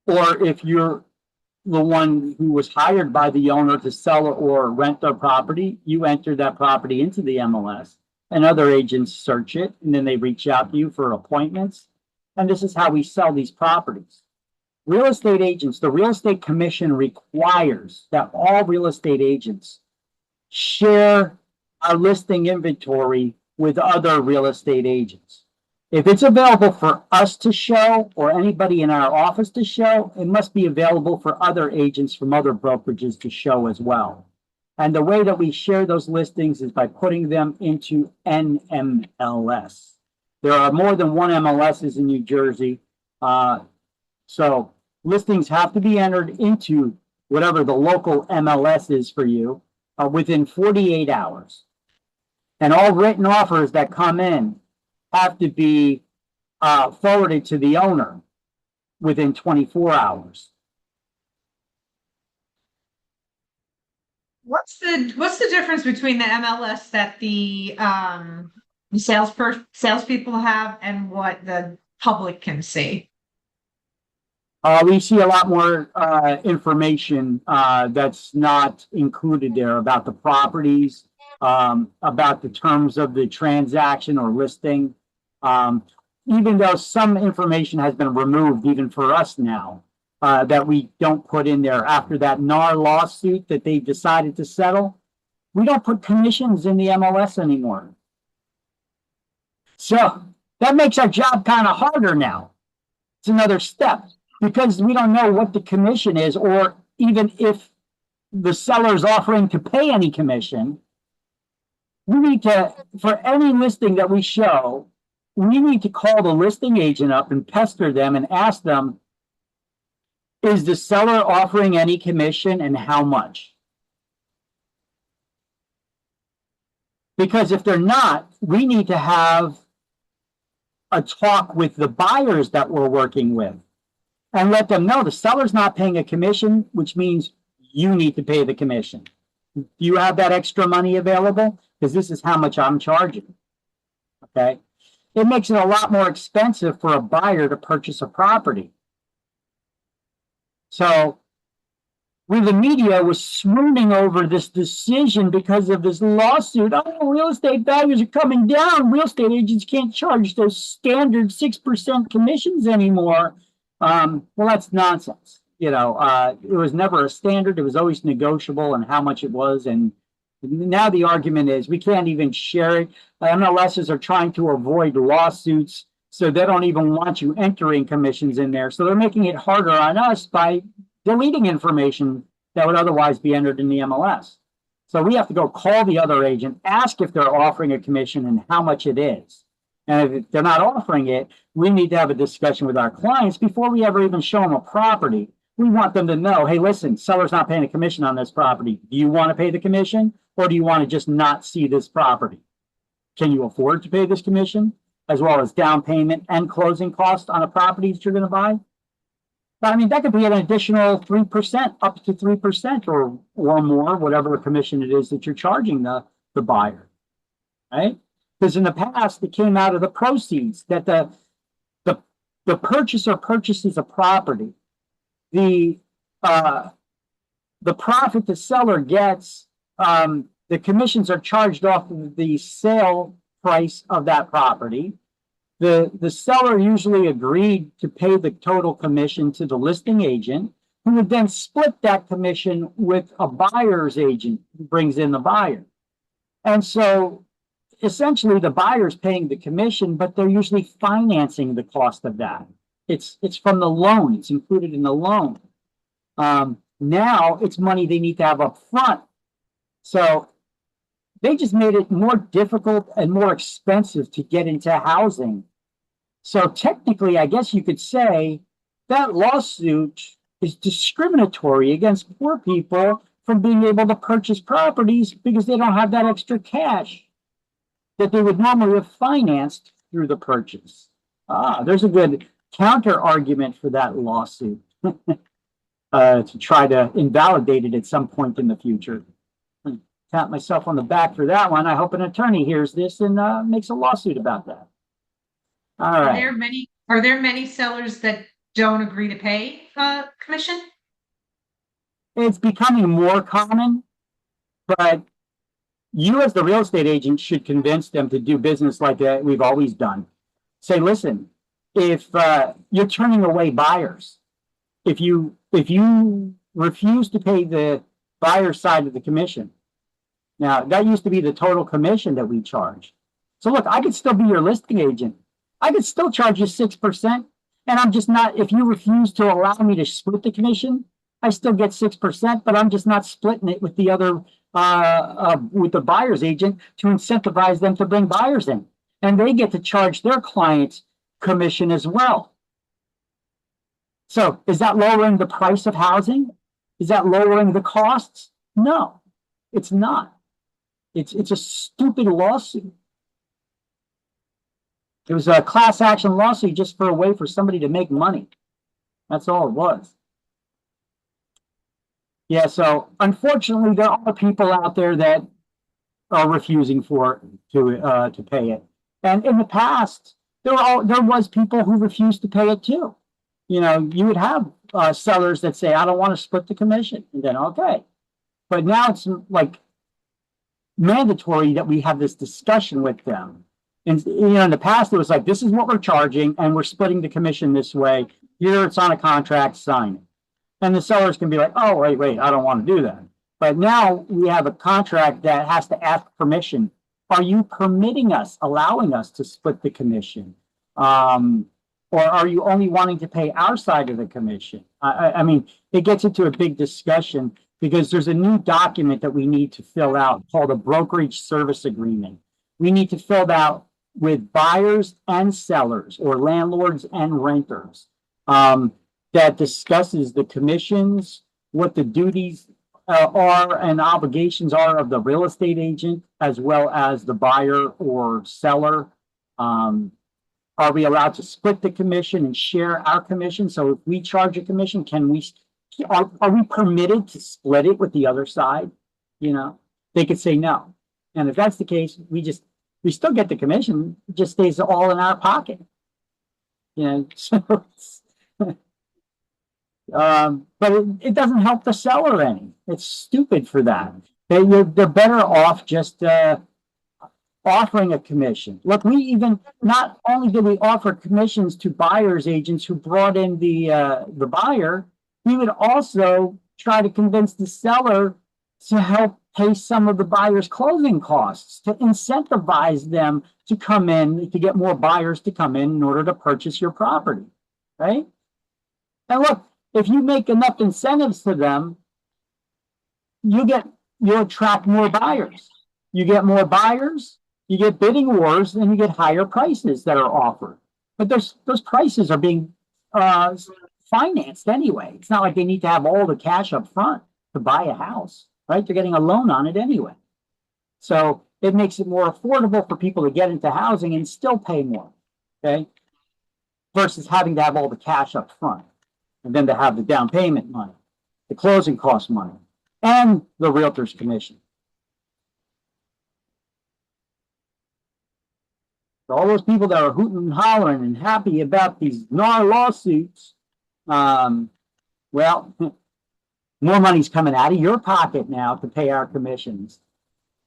Speaker 1: Or if you're the one who was hired by the owner to sell or rent their property, you enter that property into the MLS, and other agents search it, and then they reach out to you for appointments. And this is how we sell these properties. Real estate agents, the Real Estate Commission requires that all real estate agents share our listing inventory with other real estate agents. If it's available for us to show or anybody in our office to show, it must be available for other agents from other brokerages to show as well. And the way that we share those listings is by putting them into NMLS. There are more than one MLSs in New Jersey. So listings have to be entered into whatever the local MLS is for you within 48 hours. And all written offers that come in have to be forwarded to the owner within 24 hours.
Speaker 4: What's the difference between the MLS that the salespeople have and what the public can see?
Speaker 1: We see a lot more information that's not included there about the properties, about the terms of the transaction or listing. Even though some information has been removed, even for us now, that we don't put in there after that NAR lawsuit that they decided to settle, we don't put commissions in the MLS anymore. So that makes our job kind of harder now. It's another step because we don't know what the commission is, or even if the seller's offering to pay any commission. We need to, for any listing that we show, we need to call the listing agent up and pester them and ask them, is the seller offering any commission and how much? Because if they're not, we need to have a talk with the buyers that we're working with and let them know the seller's not paying a commission, which means you need to pay the commission. Do you have that extra money available? Because this is how much I'm charging. Okay. It makes it a lot more expensive for a buyer to purchase a property. So the media was swooning over this decision because of this lawsuit. Oh, real estate values are coming down. Real estate agents can't charge those standard 6% commissions anymore. Well, that's nonsense. It was never a standard. It was always negotiable and how much it was. And now the argument is we can't even share it. MLSs are trying to avoid lawsuits, so they don't even want you entering commissions in there. So they're making it harder on us by deleting information that would otherwise be entered in the MLS. So we have to go call the other agent, ask if they're offering a commission and how much it is. And if they're not offering it, we need to have a discussion with our clients before we ever even show them a property. We want them to know, hey, listen, seller's not paying a commission on this property. Do you want to pay the commission, or do you want to just not see this property? Can you afford to pay this commission, as well as down payment and closing costs on a property that you're going to buy? But I mean, that could be an additional 3%, up to 3% or more, whatever commission it is that you're charging the buyer, right? Because in the past, it came out of the proceeds that the purchaser purchases a property. The profit the seller gets, the commissions are charged off of the sale price of that property. The seller usually agreed to pay the total commission to the listing agent, who would then split that commission with a buyer's agent who brings in the buyer. And so essentially the buyer's paying the commission, but they're usually financing the cost of that. It's from the loan. It's included in the loan. Now it's money they need to have up front. So they just made it more difficult and more expensive to get into housing. So technically, I guess you could say that lawsuit is discriminatory against poor people from being able to purchase properties because they don't have that extra cash that they would normally have financed through the purchase. There's a good counter argument for that lawsuit to try to invalidate it at some point in the future. Pat myself on the back for that one. I hope an attorney hears this and makes a lawsuit about that. All right.
Speaker 4: Are there many sellers that don't agree to pay commission?
Speaker 1: It's becoming more common, but you as the real estate agent should convince them to do business like that we've always done. Say, listen, if you're turning away buyers, if you refuse to pay the buyer side of the commission, now that used to be the total commission that we charge. So look, I could still be your listing agent. I could still charge you 6%, and I'm just not, if you refuse to allow me to split the commission, I still get 6%, but I'm just not splitting it with the other, with the buyer's agent to incentivize them to bring buyers in. And they get to charge their clients commission as well. So is that lowering the price of housing? Is that lowering the costs? No, it's not. It's a stupid lawsuit. It was a class action lawsuit just for a way for somebody to make money. That's all it was. Yeah, so unfortunately, there are people out there that are refusing to pay it. And in the past, there was people who refused to pay it too. You know, you would have sellers that say, "I don't want to split the commission," and then okay. But now it's like mandatory that we have this discussion with them. And you know, in the past, it was like, "This is what we're charging, and we're splitting the commission this way. Here, it's on a contract, sign it." And the sellers can be like, "Oh, wait, I don't want to do that." But now we have a contract that has to ask permission. Are you permitting us, allowing us to split the commission? Or are you only wanting to pay our side of the commission? I mean, it gets into a big discussion because there's a new document that we need to fill out called a brokerage service agreement. We need to fill that out with buyers and sellers, or landlords and renters, that discusses the commissions, what the duties are and obligations are of the real estate agent, as well as the buyer or seller. Are we allowed to split the commission and share our commission? So if we charge a commission, are we permitted to split it with the other side? You know, they could say no. And if that's the case, we still get the commission, it just stays all in our pocket. You know, so but it doesn't help the seller any. It's stupid for that. They're better off just offering a commission. Look, not only did we offer commissions to buyers agents who brought in the buyer, we would also try to convince the seller to help pay some of the buyer's closing costs, to incentivize them to come in, to get more buyers to come in order to purchase your property, right? And look, if you make enough incentives to them, you'll attract more buyers. You get more buyers, you get bidding wars, and you get higher prices that are offered. But those prices are being financed anyway. It's not like they need to have all the cash up front to buy a house, right? They're getting a loan on it anyway. So it makes it more affordable for people to get into housing and still pay more, okay? Versus having to have all the cash up front, and then to have the down payment money, the closing cost money, and the realtor's commission. So all those people that are hooting and hollering and happy about these NAR lawsuits, well, more money's coming out of your pocket now to pay our commissions.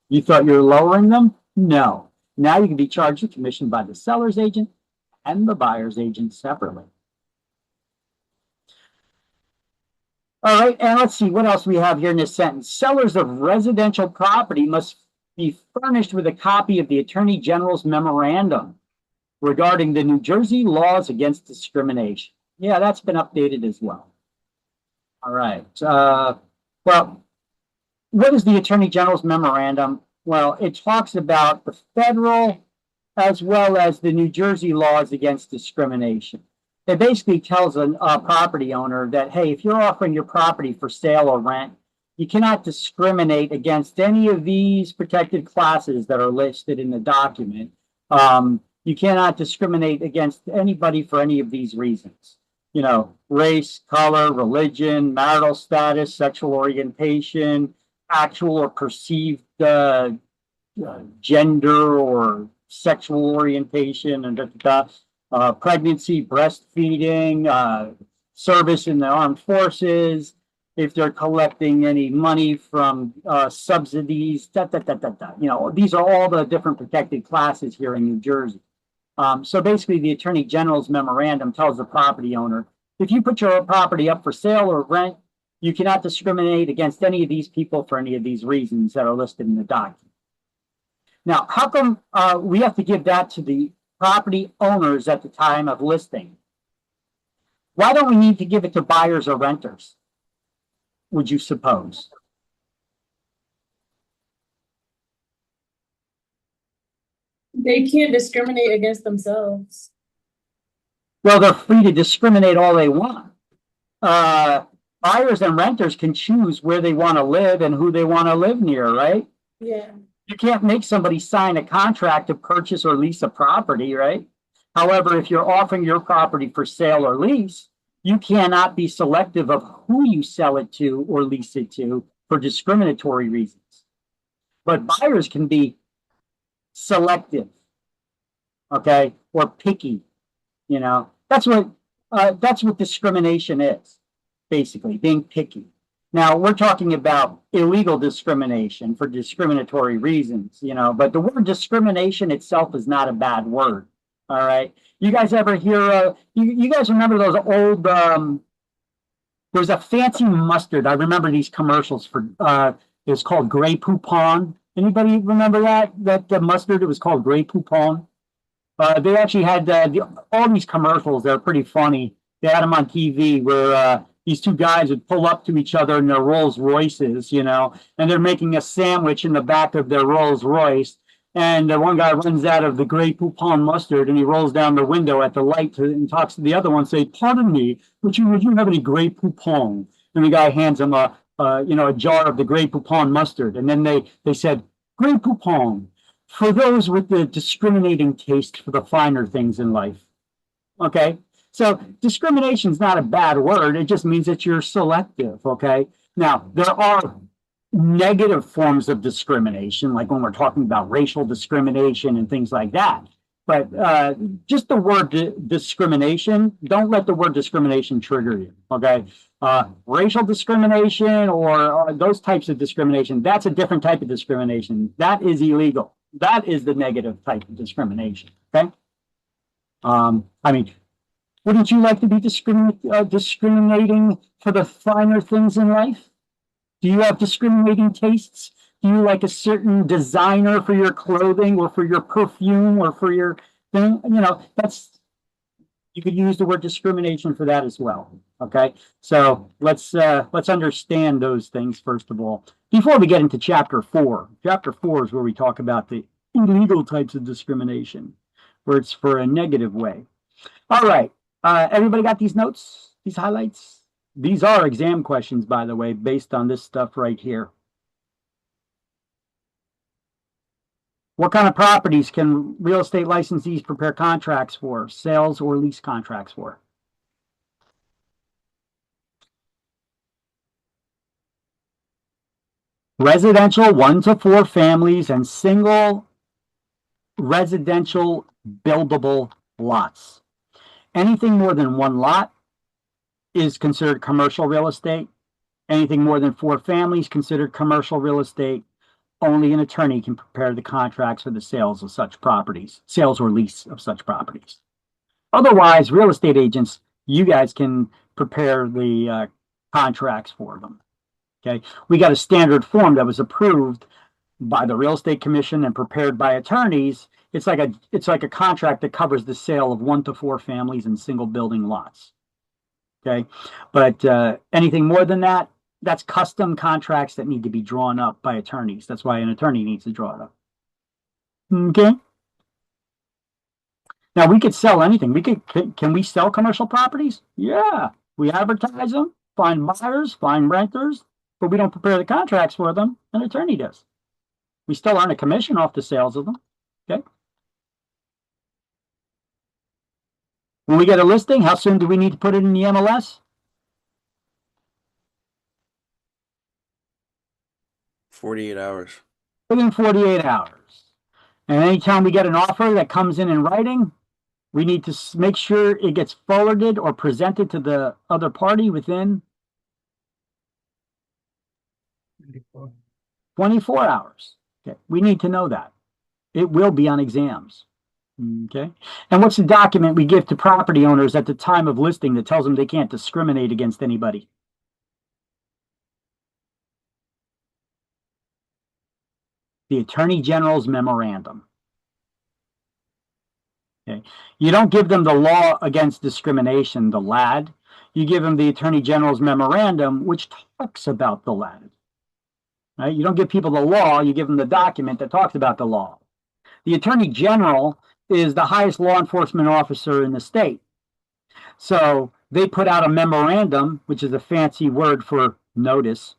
Speaker 1: You thought you were lowering them? No. Now you can be charged a commission by the seller's agent and the buyer's agent separately. All right, and let's see what else we have here in this sentence. Sellers of residential property must be furnished with a copy of the Attorney General's memorandum regarding the New Jersey laws against discrimination. Yeah, that's been updated as well. All right. Well, what is the Attorney General's memorandum? Well, it talks about the federal as well as the New Jersey laws against discrimination. It basically tells a property owner that, hey, if you're offering your property for sale or rent, you cannot discriminate against any of these protected classes that are listed in the document. You cannot discriminate against anybody for any of these reasons. You know, race, color, religion, marital status, sexual orientation, actual or perceived gender or sexual orientation, and pregnancy, breastfeeding, service in the armed forces, if they're collecting any money from subsidies, You know, these are all the different protected classes here in New Jersey. So basically, the Attorney General's memorandum tells the property owner, if you put your property up for sale or rent, you cannot discriminate against any of these people for any of these reasons that are listed in the document. Now, how come we have to give that to the property owners at the time of listing? Why don't we need to give it to buyers or renters, would you suppose?
Speaker 3: They can't discriminate against themselves.
Speaker 1: Well, they're free to discriminate all they want. Buyers and renters can choose where they want to live and who they want to live near, right?
Speaker 3: Yeah.
Speaker 1: You can't make somebody sign a contract to purchase or lease a property, right? However, if you're offering your property for sale or lease, you cannot be selective of who you sell it to or lease it to for discriminatory reasons. But buyers can be selective, okay, or picky. You know, that's what discrimination is, basically, being picky. Now, we're talking about illegal discrimination for discriminatory reasons, you know, but the word discrimination itself is not a bad word. All right. You guys ever hear, you guys remember those old, there's a fancy mustard. I remember these commercials for, it was called Grey Poupon. Anybody remember that? That mustard, it was called Grey Poupon. They actually had all these commercials. They're pretty funny. They had them on TV where these two guys would pull up to each other in their Rolls Royces, you know, and they're making a sandwich in the back of their Rolls Royce. And one guy runs out of the Grey Poupon mustard and he rolls down the window at the light and talks to the other one, say, "Pardon me, would you have any Grey Poupon?" And the guy hands him a jar of the Grey Poupon mustard. And then they said, "Grey Poupon, for those with the discriminating taste for the finer things in life." Okay, so discrimination is not a bad word. It just means that you're selective. Okay, now there are negative forms of discrimination, like when we're talking about racial discrimination and things like that. But just the word discrimination, don't let the word discrimination trigger you. Okay, racial discrimination or those types of discrimination, that's a different type of discrimination. That is illegal. That is the negative type of discrimination. Okay. I mean, wouldn't you like to be discriminating for the finer things in life? Do you have discriminating tastes? Do you like a certain designer for your clothing or for your perfume or for your thing? You know, you could use the word discrimination for that as well. Okay. So let's understand those things first of all. Before we get into chapter 4, chapter 4 is where we talk about the illegal types of discrimination, where it's for a negative way. All right. Everybody got these notes, these highlights? These are exam questions, by the way, based on this stuff right here. What kind of properties can real estate licensees prepare contracts for, sales or lease contracts for? Residential 1 to 4 families and single residential buildable lots. Anything more than 1 lot is considered commercial real estate. Anything more than 4 families considered commercial real estate. Only an attorney can prepare the contracts for the sales of such properties, sales or lease of such properties. Otherwise, real estate agents, you guys can prepare the contracts for them. Okay, we got a standard form that was approved by the Real Estate Commission and prepared by attorneys. It's like a contract that covers the sale of 1 to 4 families and single building lots. Okay, but anything more than that, that's custom contracts that need to be drawn up by attorneys. That's why an attorney needs to draw it up. Okay. Now we could sell anything. Can we sell commercial properties? Yeah, we advertise them, find buyers, find renters, but we don't prepare the contracts for them. An attorney does. We still earn a commission off the sales of them. Okay. When we get a listing, how soon do we need to put it in the MLS?
Speaker 5: 48 hours.
Speaker 1: Within 48 hours. And anytime we get an offer that comes in writing, we need to make sure it gets forwarded or presented to the other party within 24 hours. Okay, we need to know that. It will be on exams. Okay, and what's the document we give to property owners at the time of listing that tells them they can't discriminate against anybody? The Attorney General's memorandum. Okay, you don't give them the law against discrimination, the LAD. You give them the Attorney General's memorandum, which talks about the LAD. Right? You don't give people the law, you give them the document that talks about the law. The Attorney General is the highest law enforcement officer in the state. So they put out a memorandum, which is a fancy word for notice,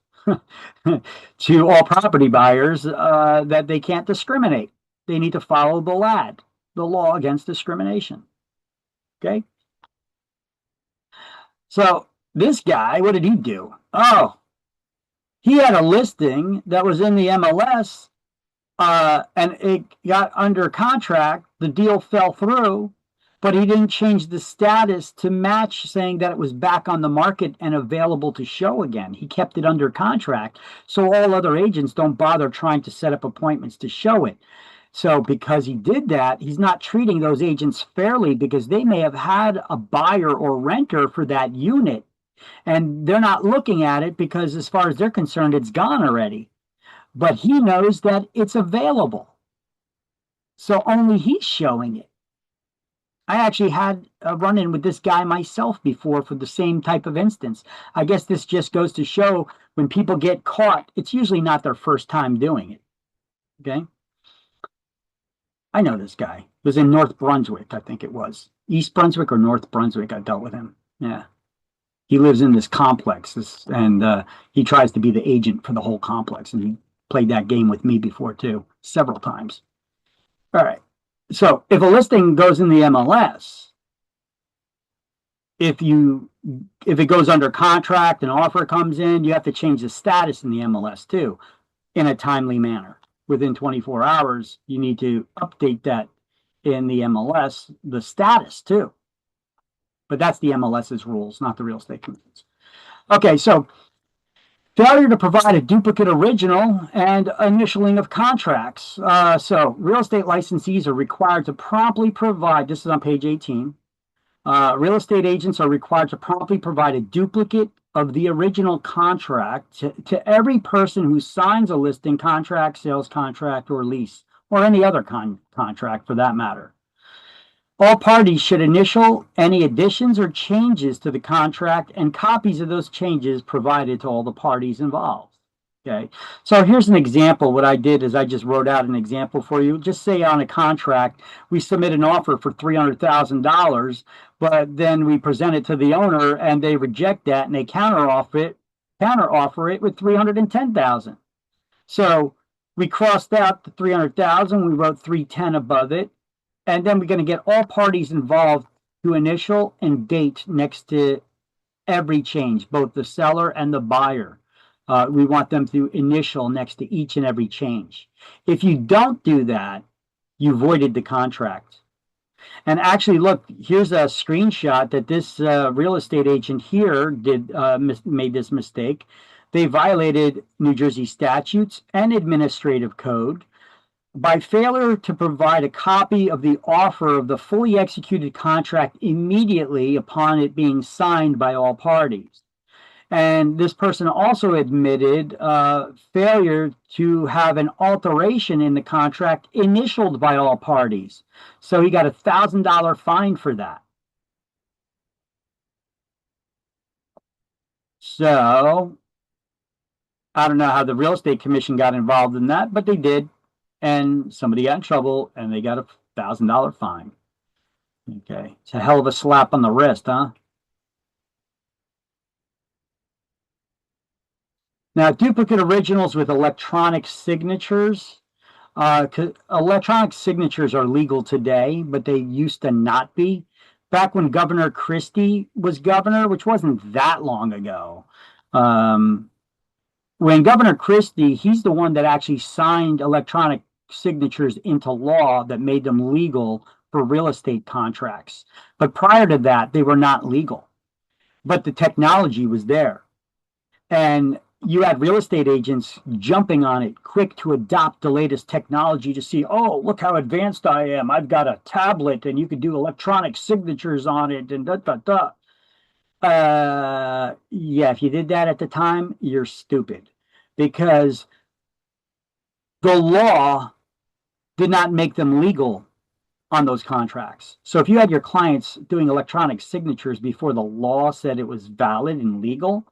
Speaker 1: to all property buyers that they can't discriminate. They need to follow the LAD, the law against discrimination. Okay. So this guy, what did he do? Oh, he had a listing that was in the MLS, and it got under contract. The deal fell through, but he didn't change the status to match, saying that it was back on the market and available to show again. He kept it under contract, so all other agents don't bother trying to set up appointments to show it. So because he did that, he's not treating those agents fairly, because they may have had a buyer or renter for that unit, and they're not looking at it because, as far as they're concerned, it's gone already. But he knows that it's available, so only he's showing it. I actually had a run-in with this guy myself before for the same type of instance. I guess this just goes to show, when people get caught, it's usually not their first time doing it. Okay. I know this guy. It was in North Brunswick, I think it was. East Brunswick or North Brunswick, I dealt with him. Yeah. He lives in this complex, and he tries to be the agent for the whole complex. And he played that game with me before, too, several times. All right. So if a listing goes in the MLS, if it goes under contract, an offer comes in, you have to change the status in the MLS, too, in a timely manner. Within 24 hours, you need to update that in the MLS, the status too. But that's the MLS's rules, not the real estate commission's. Okay, so failure to provide a duplicate original and initialing of contracts. So real estate licensees are required to promptly provide, this is on page 18, real estate agents are required to promptly provide a duplicate of the original contract to every person who signs a listing contract, sales contract, or lease, or any other contract for that matter. All parties should initial any additions or changes to the contract, and copies of those changes provided to all the parties involved. Okay, so here's an example. What I did is I just wrote out an example for you. Just say on a contract, we submit an offer for $300,000, but then we present it to the owner and they reject that and they counter offer it with $310,000. So we crossed out the $300,000. We wrote $310 above it, and then we're going to get all parties involved to initial and date next to every change, both the seller and the buyer. We want them to initial next to each and every change. If you don't do that, you voided the contract. And actually, look, here's a screenshot that this real estate agent here made this mistake. They violated New Jersey statutes and administrative code by failure to provide a copy of the offer of the fully executed contract immediately upon it being signed by all parties. And this person also admitted failure to have an alteration in the contract initialed by all parties. So he got a $1,000 fine for that. So I don't know how the real estate commission got involved in that, but they did. And somebody got in trouble and they got a $1,000 fine. Okay. It's a hell of a slap on the wrist, huh? Now, duplicate originals with electronic signatures. Electronic signatures are legal today, but they used to not be. Back when Governor Christie was governor, which wasn't that long ago, when Governor Christie, he's the one that actually signed electronic signatures into law that made them legal for real estate contracts. But prior to that, they were not legal. But the technology was there. And you had real estate agents jumping on it quick to adopt the latest technology to see, oh, look how advanced I am. I've got a tablet and you could do electronic signatures on it and da. Yeah, if you did that at the time, you're stupid, because the law did not make them legal on those contracts. So if you had your clients doing electronic signatures before the law said it was valid and legal,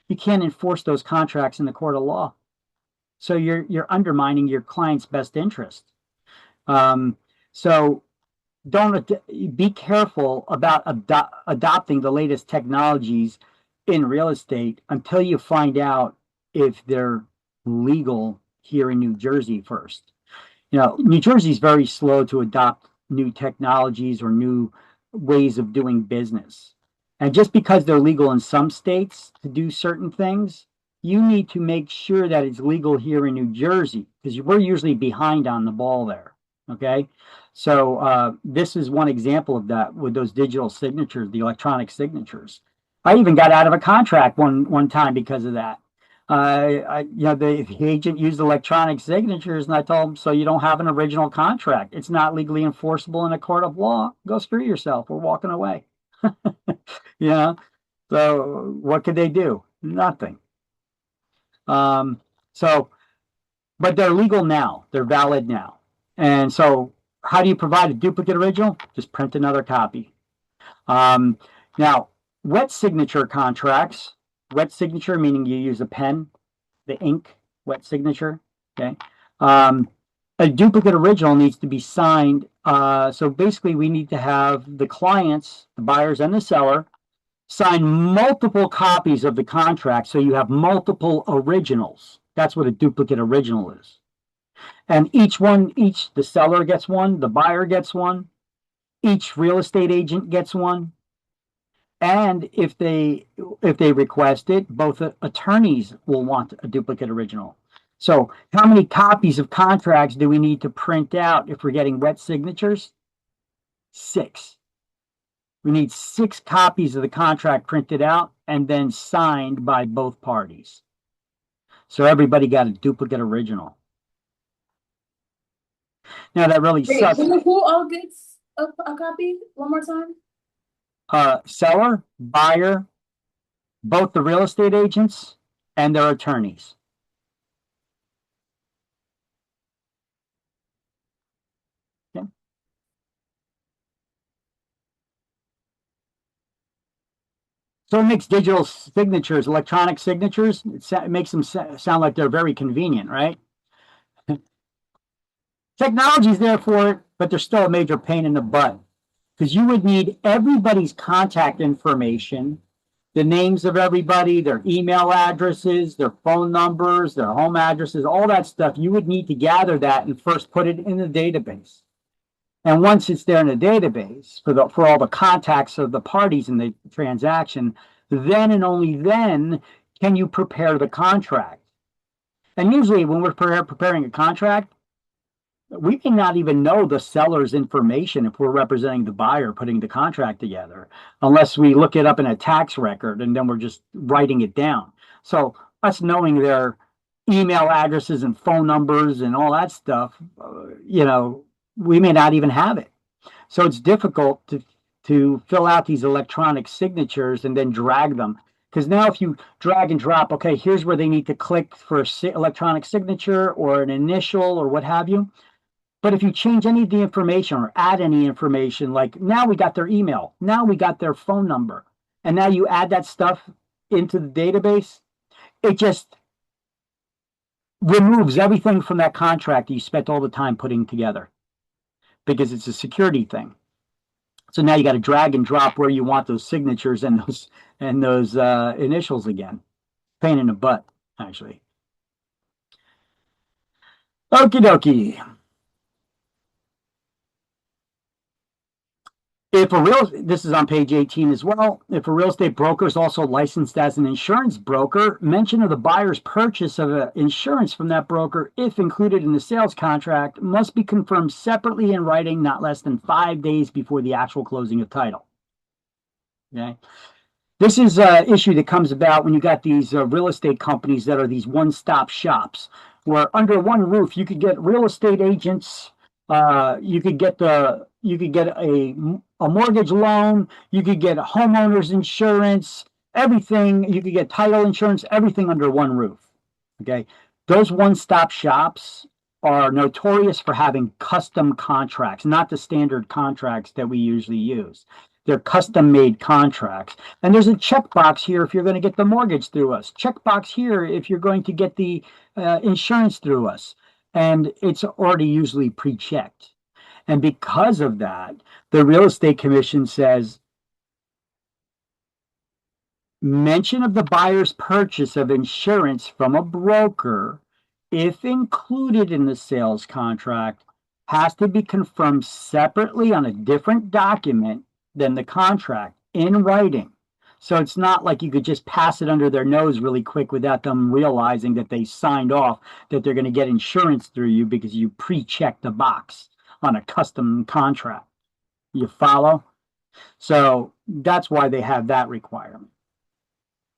Speaker 1: you can't enforce those contracts in the court of law. So you're undermining your client's best interest. So be careful about adopting the latest technologies in real estate until you find out if they're legal here in New Jersey first. You know, New Jersey is very slow to adopt new technologies or new ways of doing business. And just because they're legal in some states to do certain things, you need to make sure that it's legal here in New Jersey because we're usually behind on the ball there. Okay. So this is one example of that with those digital signatures, the electronic signatures. I even got out of a contract one time because of that. The agent used electronic signatures, and I told him, so you don't have an original contract. It's not legally enforceable in a court of law. Go screw yourself. We're walking away. You know, so what could they do? Nothing. So, but they're legal now. They're valid now. And so, how do you provide a duplicate original? Just print another copy. Now, wet signature contracts. Wet signature meaning you use a pen, the ink, wet signature. Okay. A duplicate original needs to be signed. So basically, we need to have the clients, the buyers and the seller, sign multiple copies of the contract so you have multiple originals. That's what a duplicate original is. And the seller gets one, the buyer gets one, each real estate agent gets one. And if they request it, both attorneys will want a duplicate original. So how many copies of contracts do we need to print out if we're getting wet signatures? 6. We need 6 copies of the contract printed out and then signed by both parties. So everybody got a duplicate original. Now that really
Speaker 3: Wait,
Speaker 1: sucks.
Speaker 3: who all gets a copy? One more time.
Speaker 1: Seller, buyer, both the real estate agents and their attorneys. Okay. So it makes digital signatures, electronic signatures, it makes them sound like they're very convenient, right? Technology's there for it, but there's still a major pain in the butt because you would need everybody's contact information, the names of everybody, their email addresses, their phone numbers, their home addresses, all that stuff. You would need to gather that and first put it in the database. And once it's there in the database for all the contacts of the parties in the transaction, then and only then can you prepare the contract. And usually when we're preparing a contract, we may not even know the seller's information if we're representing the buyer putting the contract together, unless we look it up in a tax record and then we're just writing it down. So us knowing their email addresses and phone numbers and all that stuff, we may not even have it. So it's difficult to fill out these electronic signatures and then drag them. Because now if you drag and drop, okay, here's where they need to click for an electronic signature or an initial or what have you. But if you change any of the information or add any information, like now we got their email, now we got their phone number, and now you add that stuff into the database, it just removes everything from that contract that you spent all the time putting together because it's a security thing. So now you got to drag and drop where you want those signatures and those initials again. Pain in the butt, actually. Okie dokie. This is on page 18 as well. If a real estate broker is also licensed as an insurance broker, mention of the buyer's purchase of insurance from that broker, if included in the sales contract, must be confirmed separately in writing not less than 5 days before the actual closing of title. Okay. This is an issue that comes about when you got these real estate companies that are these one-stop shops, where under one roof you could get real estate agents. You could get a mortgage loan. You could get homeowners insurance, everything. You could get title insurance, everything under one roof. Okay. Those one-stop shops are notorious for having custom contracts, not the standard contracts that we usually use. They're custom-made contracts. And there's a checkbox here if you're going to get the mortgage through us. Checkbox here if you're going to get the insurance through us. And it's already usually pre-checked. And because of that, the real estate commission says Mention of the buyer's purchase of insurance from a broker, if included in the sales contract, has to be confirmed separately on a different document than the contract in writing. So it's not like you could just pass it under their nose really quick without them realizing that they signed off that they're going to get insurance through you because you pre-checked the box on a custom contract. You follow? So that's why they have that requirement.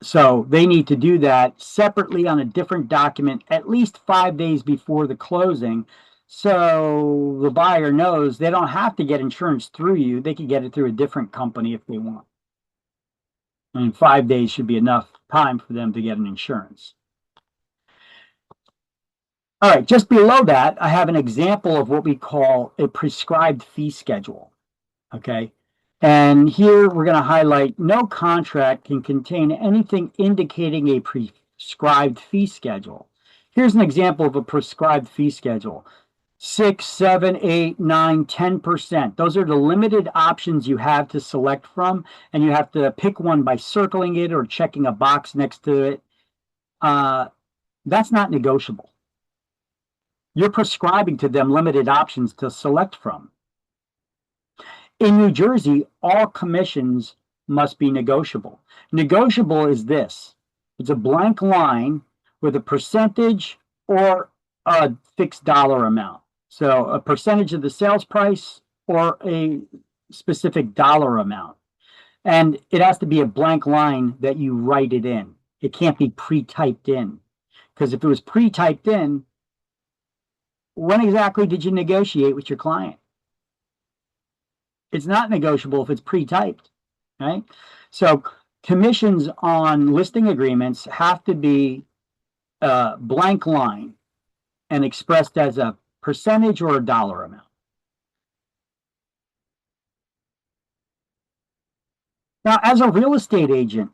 Speaker 1: So they need to do that separately on a different document at least 5 days before the closing. So the buyer knows they don't have to get insurance through you. They can get it through a different company if they want. And 5 days should be enough time for them to get an insurance. All right, just below that, I have an example of what we call a prescribed fee schedule. Okay. And here we're going to highlight no contract can contain anything indicating a prescribed fee schedule. Here's an example of a prescribed fee schedule. 6, 7, 8, 9, 10%. Those are the limited options you have to select from, and you have to pick one by circling it or checking a box next to it. That's not negotiable. You're prescribing to them limited options to select from. In New Jersey, all commissions must be negotiable. Negotiable is this. It's a blank line with a percentage or a fixed dollar amount. So a percentage of the sales price or a specific dollar amount. And it has to be a blank line that you write it in. It can't be pre-typed in. Because if it was pre-typed in, when exactly did you negotiate with your client? It's not negotiable if it's pre-typed, right? So commissions on listing agreements have to be a blank line and expressed as a percentage or a dollar amount. Now, as a real estate agent,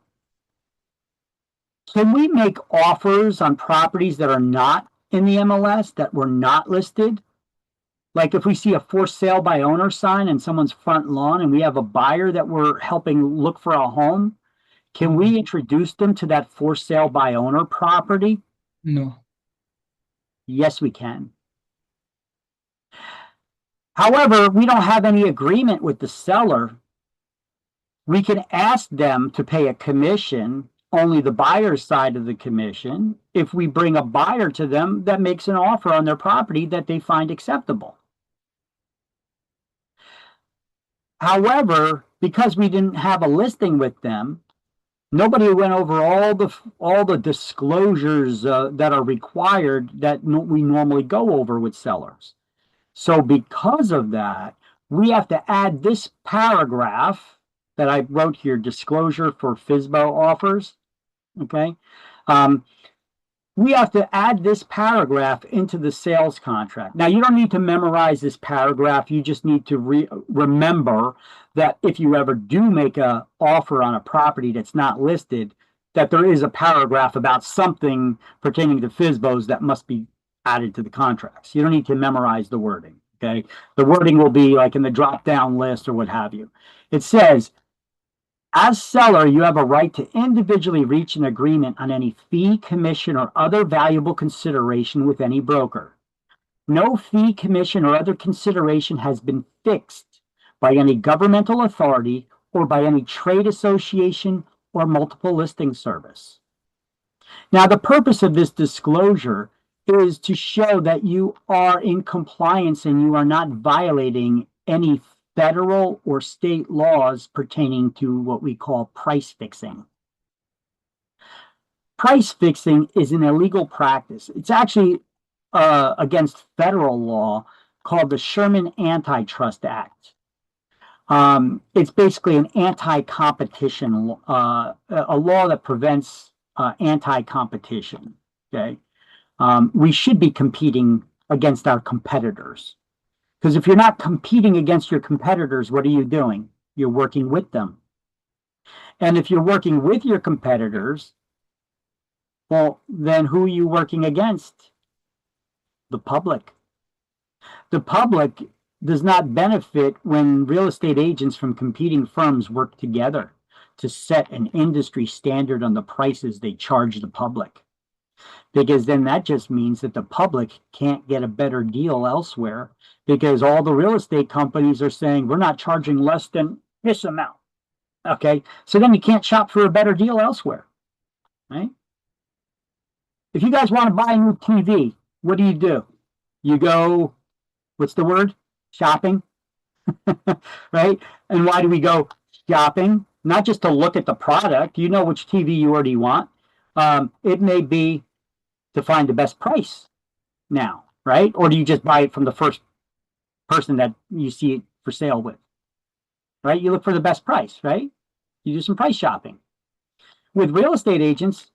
Speaker 1: can we make offers on properties that are not in the MLS, that were not listed? Like if we see a for sale by owner sign in someone's front lawn and we have a buyer that we're helping look for a home, can we introduce them to that for sale by owner property?
Speaker 6: No.
Speaker 1: Yes, we can. However, we don't have any agreement with the seller. We can ask them to pay a commission, only the buyer's side of the commission, if we bring a buyer to them that makes an offer on their property that they find acceptable. However, because we didn't have a listing with them, nobody went over all the disclosures that are required that we normally go over with sellers. So because of that, we have to add this paragraph that I wrote here, disclosure for FSBO offers. Okay. We have to add this paragraph into the sales contract. Now, you don't need to memorize this paragraph. You just need to remember that if you ever do make an offer on a property that's not listed, that there is a paragraph about something pertaining to FSBOs that must be added to the contracts. You don't need to memorize the wording, okay? The wording will be like in the drop-down list or what have you. It says, as seller, you have a right to individually reach an agreement on any fee, commission, or other valuable consideration with any broker. No fee, commission, or other consideration has been fixed by any governmental authority or by any trade association or multiple listing service. Now, the purpose of this disclosure is to show that you are in compliance and you are not violating any federal or state laws pertaining to what we call price fixing. Price fixing is an illegal practice. It's actually against federal law called the Sherman Antitrust Act. It's basically an anti-competition, a law that prevents anti-competition. Okay, we should be competing against our competitors. Because if you're not competing against your competitors, what are you doing? You're working with them. And if you're working with your competitors, well, then who are you working against? The public. The public does not benefit when real estate agents from competing firms work together. to set an industry standard on the prices they charge the public. Because then that just means that the public can't get a better deal elsewhere, because all the real estate companies are saying we're not charging less than this amount. Okay, so then you can't shop for a better deal elsewhere, right? If you guys want to buy a new TV, what do? You go, what's the word? Shopping, right? And why do we go shopping? Not just to look at the product. You know which TV you already want. It may be to find the best price now, right? Or do you just buy it from the first person that you see it for sale with, right? You look for the best price, right? You do some price shopping. With real estate agents,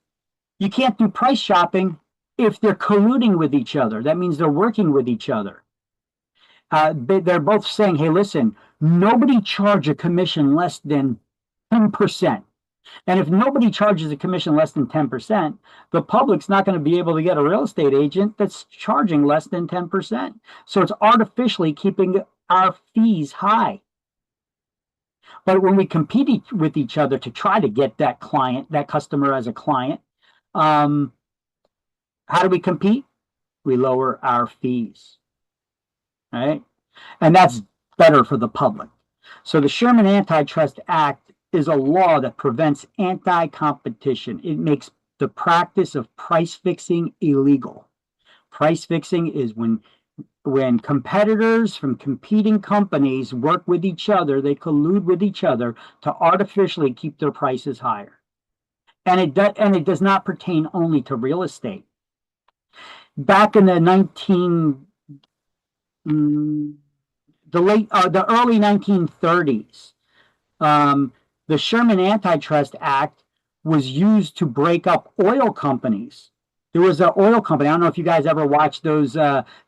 Speaker 1: you can't do price shopping if they're colluding with each other. That means they're working with each other. They're both saying, hey, listen, nobody charge a commission less than 10%. And if nobody charges a commission less than 10%, the public's not going to be able to get a real estate agent that's charging less than 10%. So it's artificially keeping our fees high. But when we compete with each other to try to get that client, that customer as a client, how do we compete? We lower our fees, right? And that's better for the public. So the Sherman Antitrust Act is a law that prevents anti-competition. It makes the practice of price fixing illegal. Price fixing is when competitors from competing companies work with each other, they collude with each other to artificially keep their prices higher. And it does not pertain only to real estate. Back in the early 1930s, the Sherman Antitrust Act was used to break up oil companies. There was an oil company. I don't know if you guys ever watched those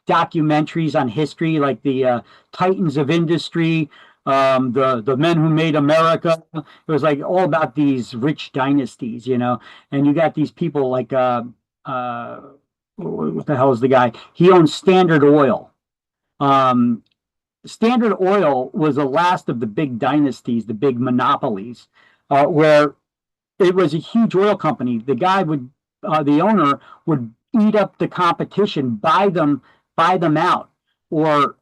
Speaker 1: documentaries on history, like the Titans of Industry, the Men Who Made America. It was like all about these rich dynasties, you know. And you got these people like what the hell is the guy? He owns Standard Oil. Standard Oil was the last of the big dynasties, the big monopolies, where it was a huge oil company. The guy the owner would eat up the competition, buy them out, or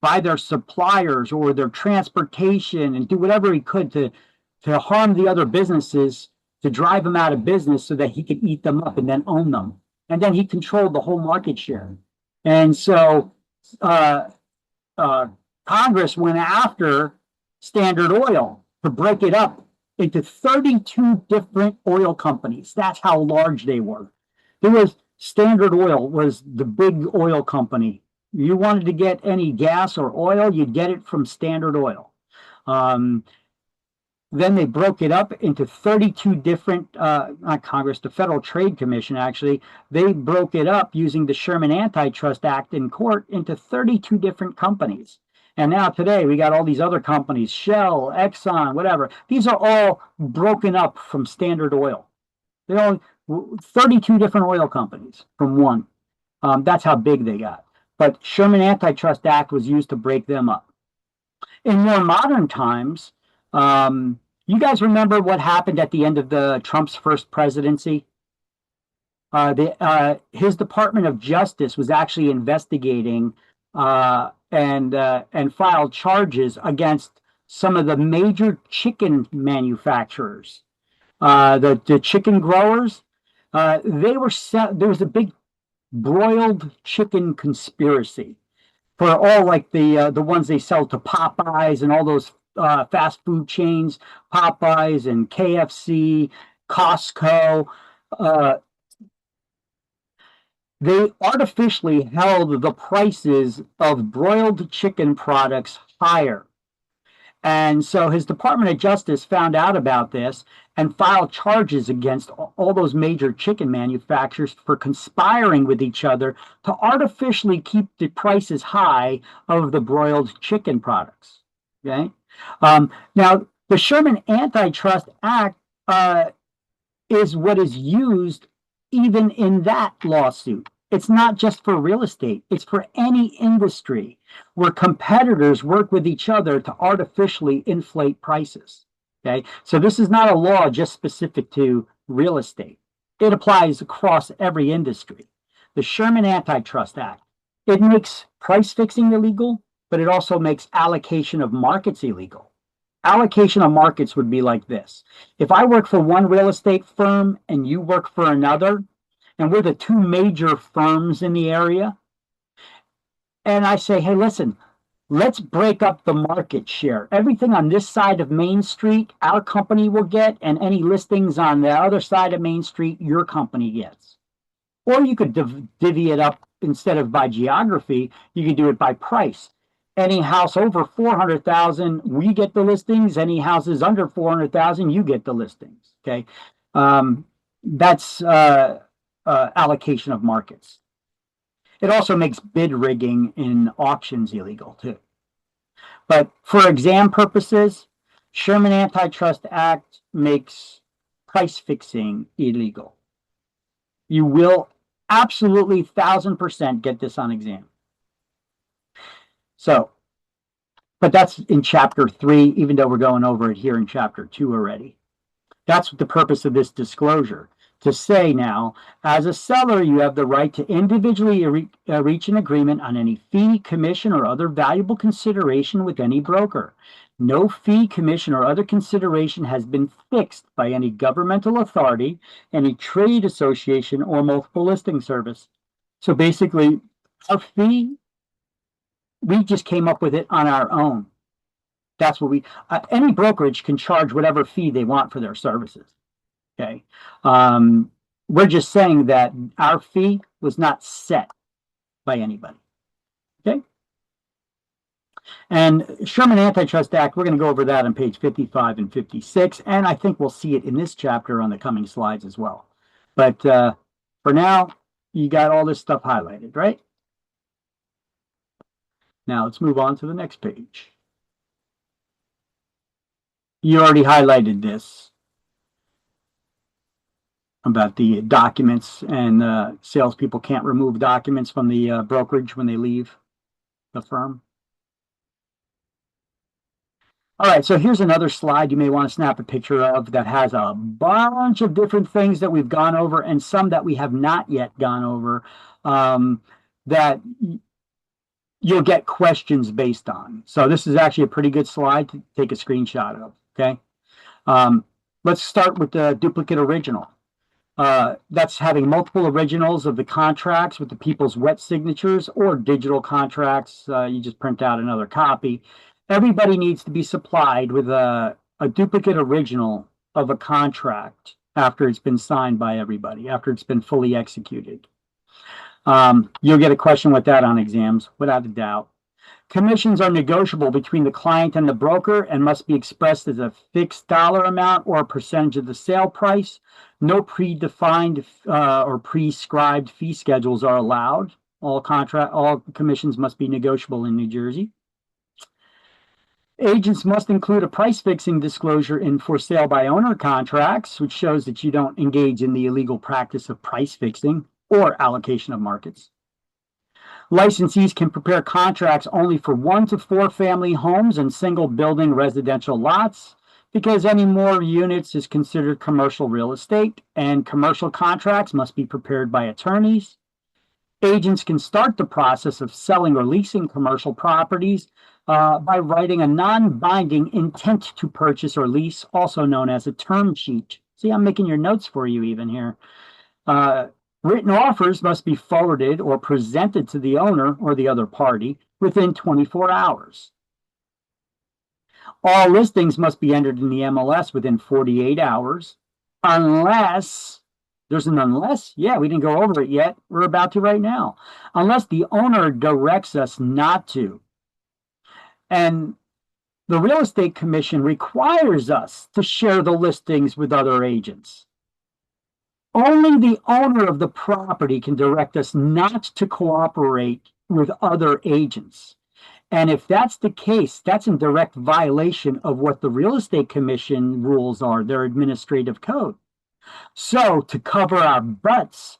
Speaker 1: buy their suppliers or their transportation, and do whatever he could to harm the other businesses, to drive them out of business so that he could eat them up and then own them. And then he controlled the whole market share. And so Congress went after Standard Oil to break it up into 32 different oil companies. That's how large they were. Standard Oil was the big oil company. You wanted to get any gas or oil, you'd get it from Standard Oil. Then they broke it up into 32 different, not Congress, the Federal Trade Commission, actually. They broke it up using the Sherman Antitrust Act in court into 32 different companies. And now today we got all these other companies, Shell, Exxon, whatever. These are all broken up from Standard Oil. They're all 32 different oil companies from one. That's how big they got. But Sherman Antitrust Act was used to break them up. In more modern times, you guys remember what happened at the end of Trump's first presidency? His Department of Justice was actually investigating and filed charges against some of the major chicken manufacturers, the chicken growers. There was a big broiled chicken conspiracy for all like the ones they sell to Popeyes and all those fast food chains, Popeyes and KFC, Costco. They artificially held the prices of broiled chicken products higher. And so his Department of Justice found out about this and filed charges against all those major chicken manufacturers for conspiring with each other to artificially keep the prices high of the broiled chicken products. Okay. Now, the Sherman Antitrust Act is what is used even in that lawsuit. It's not just for real estate. It's for any industry where competitors work with each other to artificially inflate prices. Okay, so this is not a law just specific to real estate. It applies across every industry. The Sherman Antitrust Act, it makes price fixing illegal, but it also makes allocation of markets illegal. Allocation of markets would be like this. If I work for one real estate firm and you work for another, and we're the two major firms in the area, and I say, hey, listen, let's break up the market share. Everything on this side of Main Street, our company will get, and any listings on the other side of Main Street, your company gets. Or you could divvy it up instead of by geography, you could do it by price. Any house over 400,000, we get the listings. Any houses under 400,000, you get the listings. Okay, that's allocation of markets. It also makes bid rigging in auctions illegal too. But for exam purposes, Sherman Antitrust Act makes price fixing illegal. You will absolutely 1000% get this on exam. So, but that's in chapter 3, even though we're going over it here in chapter 2 already. That's the purpose of this disclosure. To say now, as a seller, you have the right to individually reach an agreement on any fee, commission, or other valuable consideration with any broker. No fee, commission, or other consideration has been fixed by any governmental authority, any trade association, or multiple listing service. So basically, our fee, we just came up with it on our own. That's what any brokerage can charge whatever fee they want for their services. Okay. We're just saying that our fee was not set by anybody. Okay. And Sherman Antitrust Act, we're going to go over that on page 55 and 56. And I think we'll see it in this chapter on the coming slides as well. But for now, you got all this stuff highlighted, right? Now let's move on to the next page. You already highlighted this about the documents, and salespeople can't remove documents from the brokerage when they leave the firm. All right, so here's another slide you may want to snap a picture of that has a bunch of different things that we've gone over and some that we have not yet gone over that you'll get questions based on. So this is actually a pretty good slide to take a screenshot of, okay? Let's start with the duplicate original. That's having multiple originals of the contracts with the people's wet signatures, or digital contracts. You just print out another copy. Everybody needs to be supplied with a duplicate original of a contract after it's been signed by everybody, after it's been fully executed. You'll get a question with that on exams, without a doubt. Commissions are negotiable between the client and the broker and must be expressed as a fixed dollar amount or a percentage of the sale price. No predefined or prescribed fee schedules are allowed. All commissions must be negotiable in New Jersey. Agents must include a price fixing disclosure in for sale by owner contracts, which shows that you don't engage in the illegal practice of price fixing or allocation of markets. Licensees can prepare contracts only for 1 to 4 family homes and single building residential lots, because any more units is considered commercial real estate, and commercial contracts must be prepared by attorneys. Agents can start the process of selling or leasing commercial properties by writing a non-binding intent to purchase or lease, also known as a term sheet. See, I'm making your notes for you even here. Written offers must be forwarded or presented to the owner or the other party within 24 hours. All listings must be entered in the MLS within 48 hours, unless, there's an unless? Yeah, we didn't go over it yet. We're about to right now. Unless the owner directs us not to. And the Real Estate Commission requires us to share the listings with other agents. Only the owner of the property can direct us not to cooperate with other agents. And if that's the case, that's in direct violation of what the Real Estate Commission rules are, their administrative code. So to cover our butts,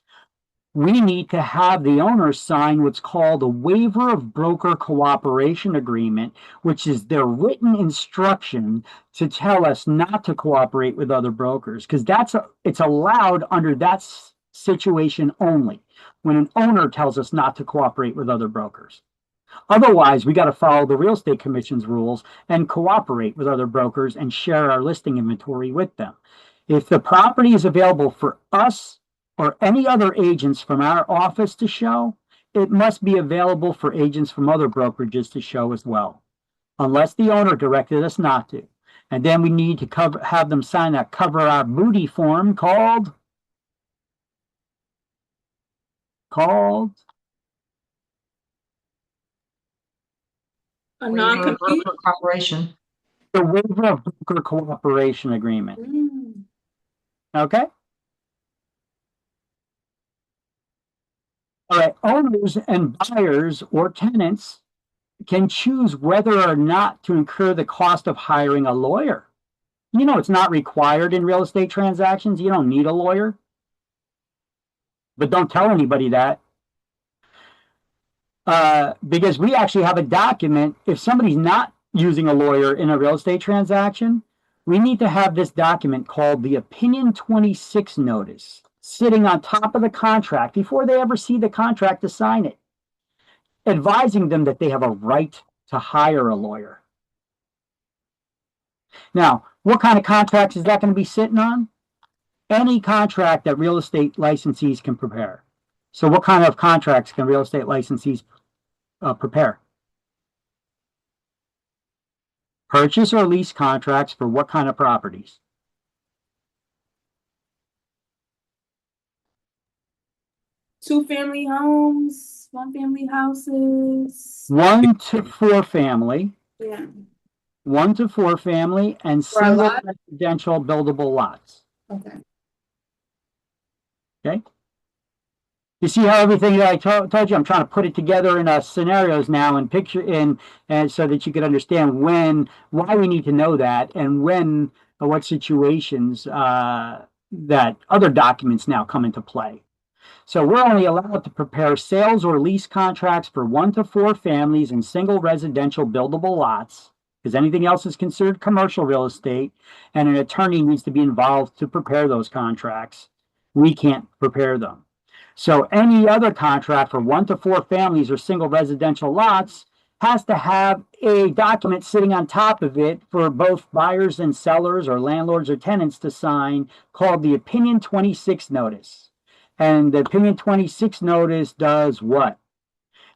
Speaker 1: we need to have the owner sign what's called a waiver of broker cooperation agreement, which is their written instruction to tell us not to cooperate with other brokers, because it's allowed under that situation only, when an owner tells us not to cooperate with other brokers. Otherwise, we got to follow the real estate commission's rules and cooperate with other brokers and share our listing inventory with them. If the property is available for us or any other agents from our office to show, it must be available for agents from other brokerages to show as well, unless the owner directed us not to. And then we need to have them sign that cover our booty form called
Speaker 3: A
Speaker 4: Waiver of
Speaker 3: non-compete?
Speaker 4: broker cooperation.
Speaker 1: the waiver of broker cooperation agreement.
Speaker 3: Mm.
Speaker 1: Okay? All right, owners and buyers or tenants can choose whether or not to incur the cost of hiring a lawyer. You know, it's not required in real estate transactions. You don't need a lawyer. But don't tell anybody that. Because we actually have a document. If somebody's not using a lawyer in a real estate transaction, we need to have this document called the Opinion 26 notice sitting on top of the contract before they ever see the contract to sign it, advising them that they have a right to hire a lawyer. Now, what kind of contracts is that going to be sitting on? Any contract that real estate licensees can prepare. So what kind of contracts can real estate licensees prepare? Purchase or lease contracts for what kind of properties?
Speaker 3: Two-family homes, one-family houses.
Speaker 1: 1 to 4 family,
Speaker 3: Yeah.
Speaker 1: 1 to 4 family, and
Speaker 3: For a
Speaker 1: single
Speaker 3: lot?
Speaker 1: residential buildable lots.
Speaker 3: Okay.
Speaker 1: Okay. You see how everything that I told you, I'm trying to put it together in scenarios now and picture and so that you can understand why we need to know that, and when, what situations that other documents now come into play. So we're only allowed to prepare sales or lease contracts for 1 to 4 families and single residential buildable lots, because anything else is considered commercial real estate, and an attorney needs to be involved to prepare those contracts. We can't prepare them. So any other contract for 1 to 4 families or single residential lots has to have a document sitting on top of it for both buyers and sellers or landlords or tenants to sign, called the Opinion 26 notice. And the Opinion 26 notice does what?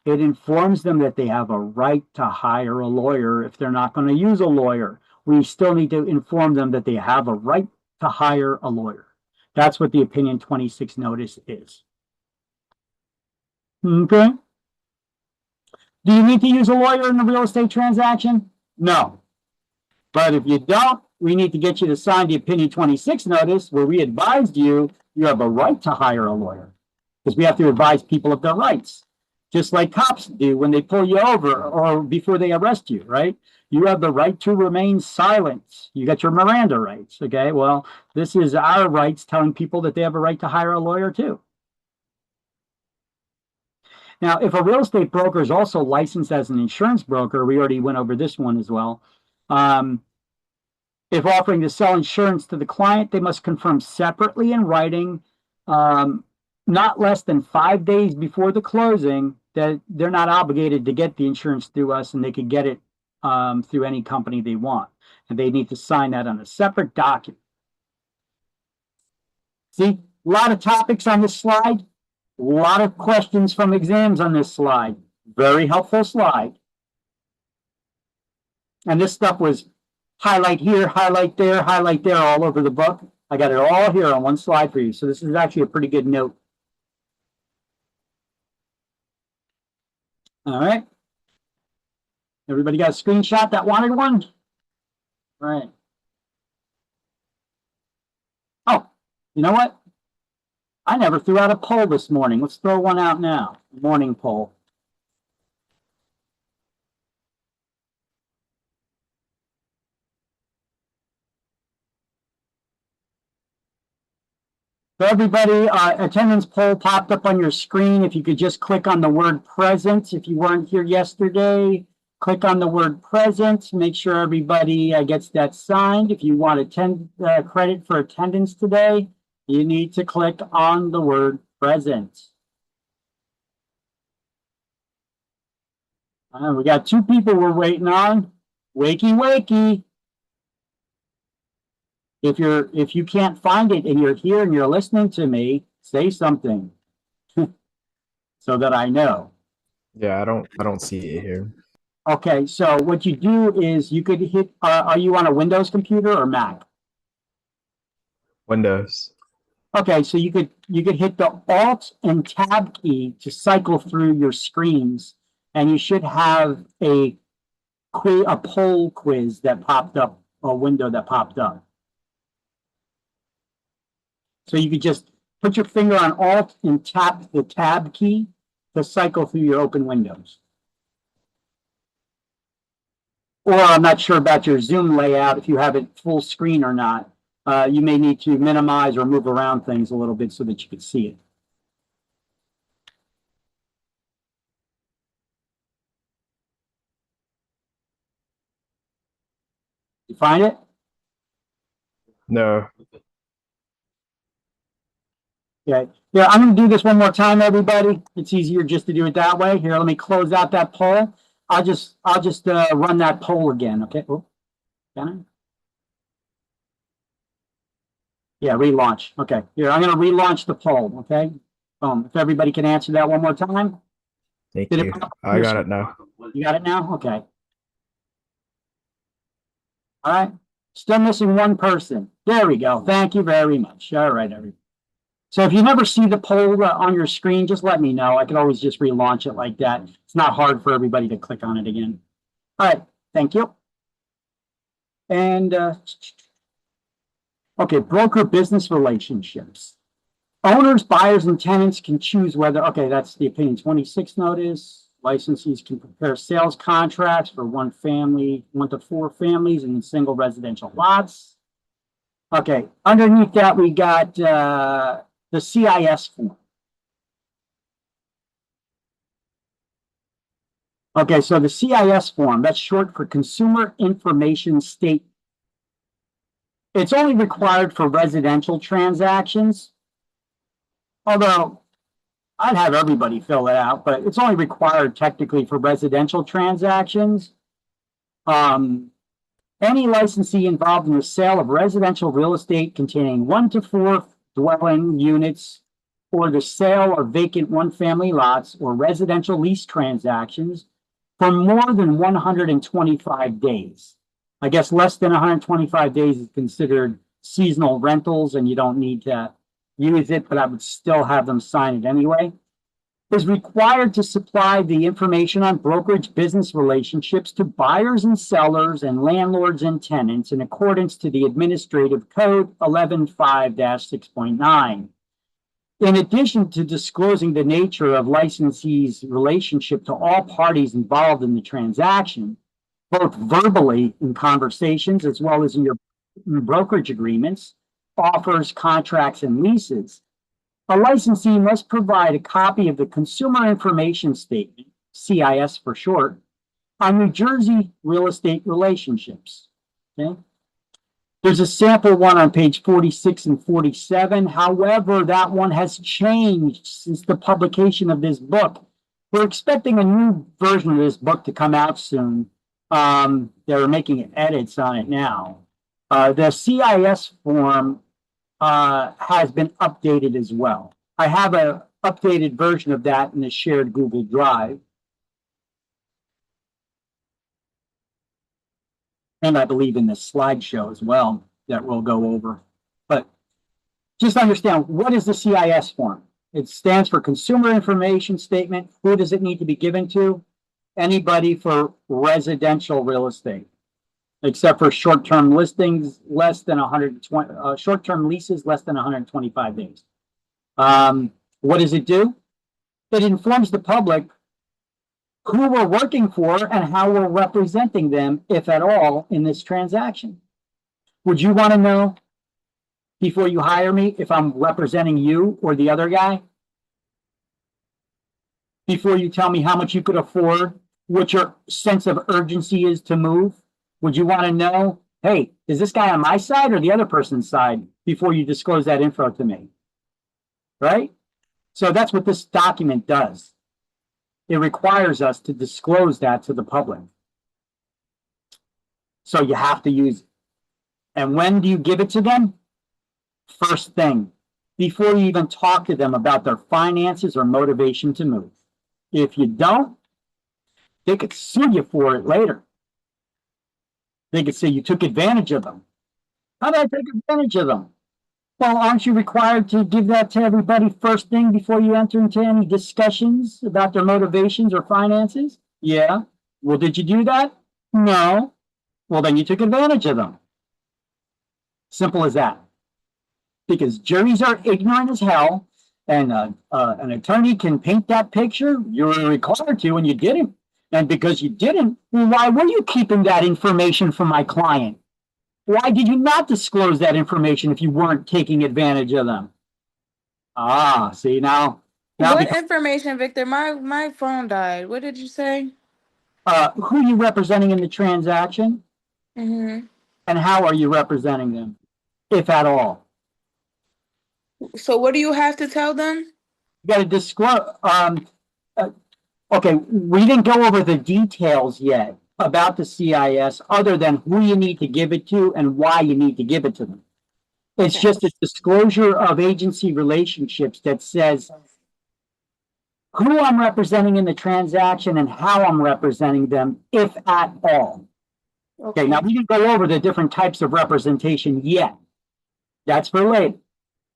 Speaker 1: It informs them that they have a right to hire a lawyer if they're not going to use a lawyer. We still need to inform them that they have a right to hire a lawyer. That's what the Opinion 26 notice is. Okay. Do you need to use a lawyer in a real estate transaction? No. But if you don't, we need to get you to sign the Opinion 26 notice where we advised you have a right to hire a lawyer, because we have to advise people of their rights, just like cops do when they pull you over or before they arrest you, right? You have the right to remain silent. You got your Miranda rights, okay? Well, this is our rights telling people that they have a right to hire a lawyer too. Now, if a real estate broker is also licensed as an insurance broker, we already went over this one as well. If offering to sell insurance to the client, they must confirm separately in writing, not less than 5 days before the closing, that they're not obligated to get the insurance through us, and they could get it through any company they want. And they need to sign that on a separate document. See, a lot of topics on this slide. A lot of questions from exams on this slide. Very helpful slide. And this stuff was highlight here, highlight there, all over the book. I got it all here on one slide for you. So this is actually a pretty good note. All right. Everybody got a screenshot that wanted one? All right. Oh, you know what? I never threw out a poll this morning. Let's throw one out now. Morning poll. So everybody, attendance poll popped up on your screen. If you could just click on the word present. If you weren't here yesterday, click on the word present. Make sure everybody gets that signed. If you want credit for attendance today, you need to click on the word present. We got 2 people we're waiting on. Wakey, wakey. If you can't find it and you're here and you're listening to me, say something so that I know.
Speaker 6: Yeah, I don't see it here.
Speaker 1: Okay, so what you do is you could hit, are you on a Windows computer or Mac?
Speaker 6: Windows.
Speaker 1: Okay, so you could hit the Alt and Tab key to cycle through your screens, and you should have a poll quiz that popped up, a window that popped up. So you could just put your finger on Alt and tap the Tab key to cycle through your open windows. Or I'm not sure about your Zoom layout, if you have it full screen or not. You may need to minimize or move around things a little bit so that you can see it. You find it?
Speaker 6: No.
Speaker 1: Okay. Yeah, I'm going to do this one more time, everybody. It's easier just to do it that way. Here, let me close out that poll. I'll just run that poll again. Okay. Oh, can I? Yeah, relaunch. Okay. Here, I'm going to relaunch the poll. Okay. If everybody can answer that one more time.
Speaker 6: Thank
Speaker 1: Did it
Speaker 6: you.
Speaker 1: pop up?
Speaker 6: I got it now.
Speaker 1: You got it now? Okay. All right. Still missing one person. There we go. Thank you very much. All right, everybody. So if you never see the poll on your screen, just let me know. I can always just relaunch it like that. It's not hard for everybody to click on it again. All right. Thank you. And okay, broker business relationships. Owners, buyers, and tenants can choose whether, okay, that's the opinion 26 notice. Licensees can prepare sales contracts for 1 to 4 families in single residential lots. Okay, underneath that, we got the CIS form. Okay, so the CIS form, that's short for Consumer Information Statement. It's only required for residential transactions, although I'd have everybody fill it out, but it's only required technically for residential transactions. Any licensee involved in the sale of residential real estate containing 1 to 4 dwelling units or the sale of vacant 1-family lots or residential lease transactions for more than 125 days. I guess less than 125 days is considered seasonal rentals and you don't need to use it, but I would still have them sign it anyway. Is required to supply the information on brokerage business relationships to buyers and sellers and landlords and tenants in accordance to the Administrative Code 11.5-6.9. In addition to disclosing the nature of licensee's relationship to all parties involved in the transaction, both verbally in conversations as well as in your brokerage agreements, offers, contracts, and leases, a licensee must provide a copy of the Consumer Information Statement, CIS for short, on New Jersey real estate relationships. Okay? There's a sample one on page 46 and 47. However, that one has changed since the publication of this book. We're expecting a new version of this book to come out soon. They're making edits on it now. The CIS form has been updated as well. I have an updated version of that in the shared Google Drive. And I believe in the slideshow as well that we'll go over. But just understand, what is the CIS form? It stands for Consumer Information Statement. Who does it need to be given to? Anybody for residential real estate, except for short-term listings less than 120, short-term leases less than 125 days. What does it do? It informs the public who we're working for and how we're representing them, if at all, in this transaction. Would you want to know before you hire me if I'm representing you or the other guy? Before you tell me how much you could afford, what your sense of urgency is to move? Would you want to know, hey, is this guy on my side or the other person's side before you disclose that info to me? Right? So that's what this document does. It requires us to disclose that to the public. So you have to use it. And when do you give it to them? First thing, before you even talk to them about their finances or motivation to move. If you don't, they could sue you for it later. They could say you took advantage of them. How did I take advantage of them? Well, aren't you required to give that to everybody first thing before you enter into any discussions about their motivations or finances? Yeah. Well, did you do that? No. Well, then you took advantage of them. Simple as that. Because juries are ignorant as hell, and an attorney can paint that picture. You're required to, and you didn't. And because you didn't, well, why were you keeping that information from my client? Why did you not disclose that information if you weren't taking advantage of them? Ah, see now.
Speaker 7: What information, Victor? My phone died. What did you say?
Speaker 1: Who are you representing in the transaction?
Speaker 7: Mm-hmm.
Speaker 1: And how are you representing them, if at all?
Speaker 7: So what do you have to tell them?
Speaker 1: You got to disclose. Okay, we didn't go over the details yet about the CIS other than who you need to give it to and why you need to give it to them. It's just a disclosure of agency relationships that says who I'm representing in the transaction and how I'm representing them, if at all. Okay, now we didn't go over the different types of representation yet. That's for later.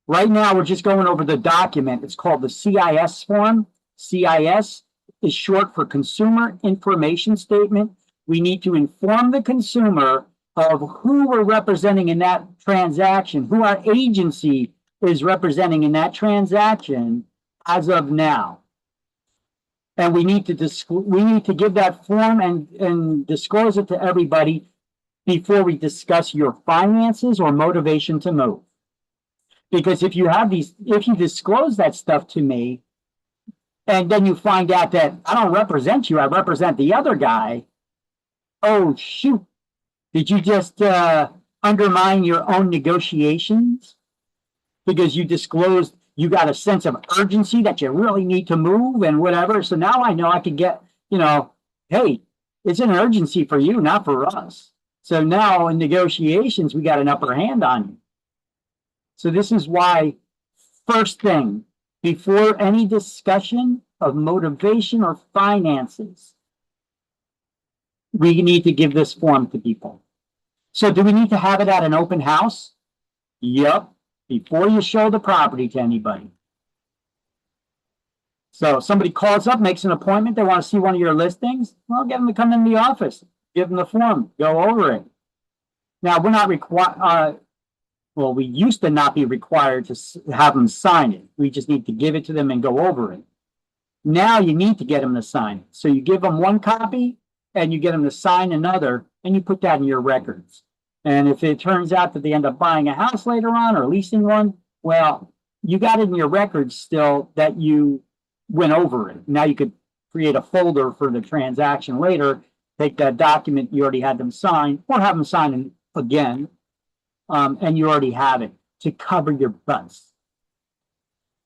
Speaker 1: Right now, we're just going over the document. It's called the CIS form. CIS is short for Consumer Information Statement. We need to inform the consumer of who we're representing in that transaction, who our agency is representing in that transaction as of now. And we need to give that form and disclose it to everybody before we discuss your finances or motivation to move. Because if you disclose that stuff to me, and then you find out that I don't represent you, I represent the other guy, oh, shoot. Did you just undermine your own negotiations? Because you disclosed you got a sense of urgency that you really need to move and whatever. So now I know I could get, hey, it's an urgency for you, not for us. So now in negotiations, we got an upper hand on you. So this is why, first thing, before any discussion of motivation or finances, we need to give this form to people. So do we need to have it at an open house? Yep. Before you show the property to anybody. So somebody calls up, makes an appointment, they want to see one of your listings, well, get them to come in the office, give them the form, go over it. Now, we're not required, well, we used to not be required to have them sign it. We just need to give it to them and go over it. Now you need to get them to sign it. So you give them one copy and you get them to sign another, and you put that in your records. And if it turns out that they end up buying a house later on or leasing one, well, you got it in your records still that you went over it. Now you could create a folder for the transaction later, take that document you already had them sign, or have them sign it again, and you already have it to cover your butts.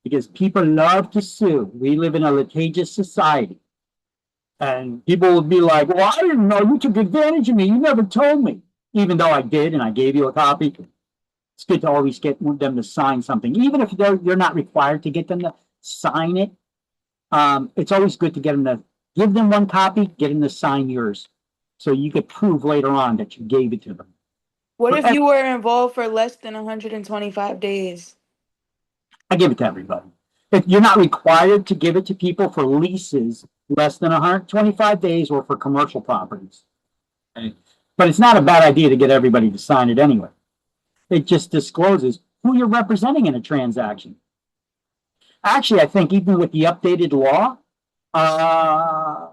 Speaker 1: Because people love to sue. We live in a litigious society. And people will be like, well, I didn't know, you took advantage of me, you never told me. Even though I did, and I gave you a copy. It's good to always get them to sign something. Even if you're not required to get them to sign it, it's always good to get them to give them one copy, get them to sign yours. So you could prove later on that you gave it to them.
Speaker 7: What if you were involved for less than 125 days?
Speaker 1: I give it to everybody. If you're not required to give it to people for leases less than 125 days or for commercial properties. Okay. But it's not a bad idea to get everybody to sign it anyway. It just discloses who you're representing in a transaction. Actually, I think even with the updated law, I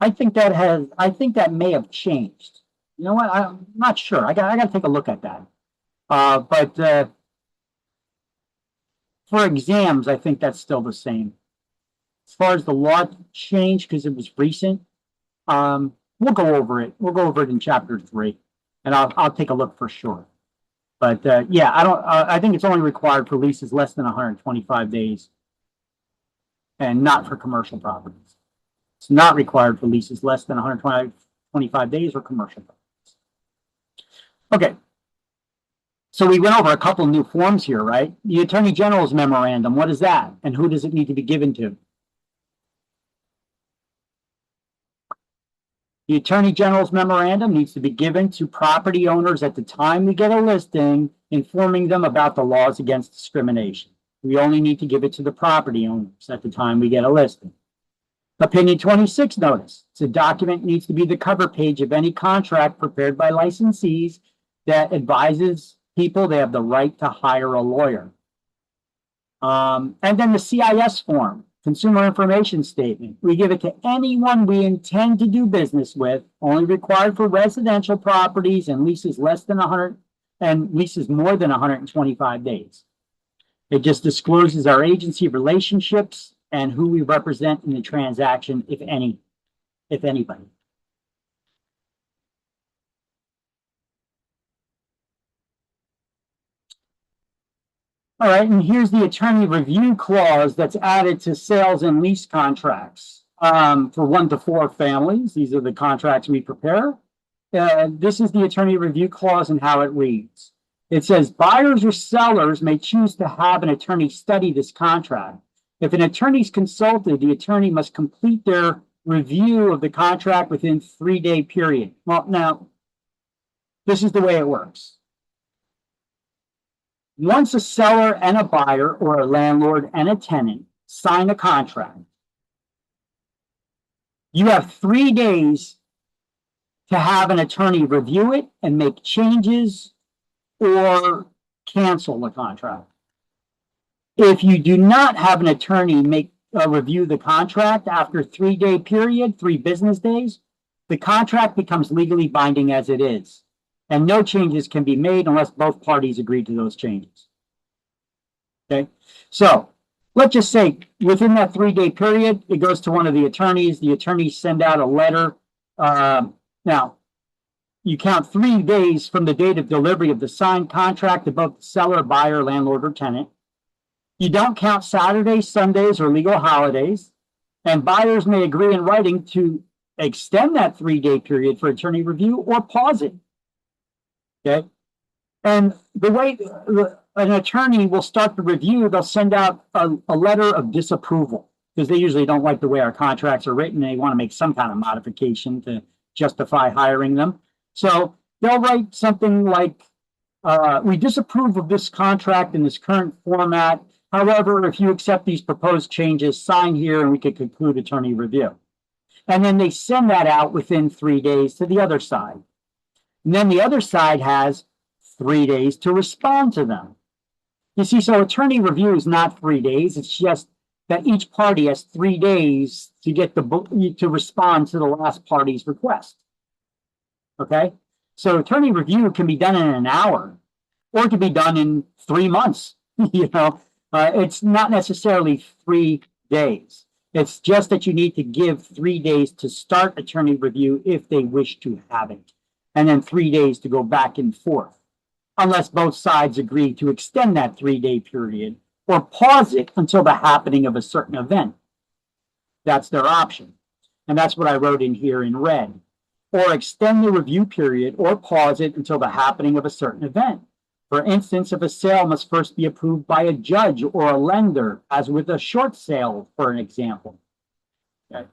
Speaker 1: think that may have changed. You know what? I'm not sure. I got to take a look at that. But for exams, I think that's still the same. As far as the law change, because it was recent, we'll go over it. We'll go over it in chapter 3, and I'll take a look for sure. But yeah, I think it's only required for leases less than 125 days, and not for commercial properties. It's not required for leases less than 125 days or commercial properties. Okay. So we went over a couple new forms here, right? The Attorney General's memorandum, what is that? And who does it need to be given to? The Attorney General's memorandum needs to be given to property owners at the time we get a listing, informing them about the laws against discrimination. We only need to give it to the property owners at the time we get a listing. Opinion 26 notice. It's a document needs to be the cover page of any contract prepared by licensees that advises people they have the right to hire a lawyer. And then the CIS form, Consumer Information Statement. We give it to anyone we intend to do business with, only required for residential properties and leases less than 100 and leases more than 125 days. It just discloses our agency relationships and who we represent in the transaction, if anybody. All right, and here's the attorney review clause that's added to sales and lease contracts for 1 to 4 families. These are the contracts we prepare. This is the attorney review clause and how it reads. It says buyers or sellers may choose to have an attorney study this contract. If an attorney is consulted, the attorney must complete their review of the contract within 3-day period. Well, now, this is the way it works. Once a seller and a buyer, or a landlord and a tenant, sign a contract, you have 3 days to have an attorney review it and make changes or cancel the contract. If you do not have an attorney review the contract after 3-day period, 3 business days, the contract becomes legally binding as it is. And no changes can be made unless both parties agree to those changes. Okay, so let's just say within that 3-day period, it goes to one of the attorneys. The attorneys send out a letter. Now, you count 3 days from the date of delivery of the signed contract to both the seller, buyer, landlord, or tenant. You don't count Saturdays, Sundays, or legal holidays. And buyers may agree in writing to extend that 3-day period for attorney review or pause it. Okay, and the way an attorney will start the review, they'll send out a letter of disapproval because they usually don't like the way our contracts are written. They want to make some kind of modification to justify hiring them. So they'll write something like, we disapprove of this contract in this current format. However, if you accept these proposed changes, sign here and we can conclude attorney review. And then they send that out within 3 days to the other side. And then the other side has 3 days to respond to them. You see, so attorney review is not 3 days. It's just that each party has 3 days to get to respond to the last party's request. Okay, so attorney review can be done in an hour, or it can be done in 3 months. You know, it's not necessarily 3 days. It's just that you need to give 3 days to start attorney review if they wish to have it, and then 3 days to go back and forth, unless both sides agree to extend that 3-day period or pause it until the happening of a certain event. That's their option. And that's what I wrote in here in red. Or extend the review period or pause it until the happening of a certain event. For instance, if a sale must first be approved by a judge or a lender, as with a short sale, for an example. Okay.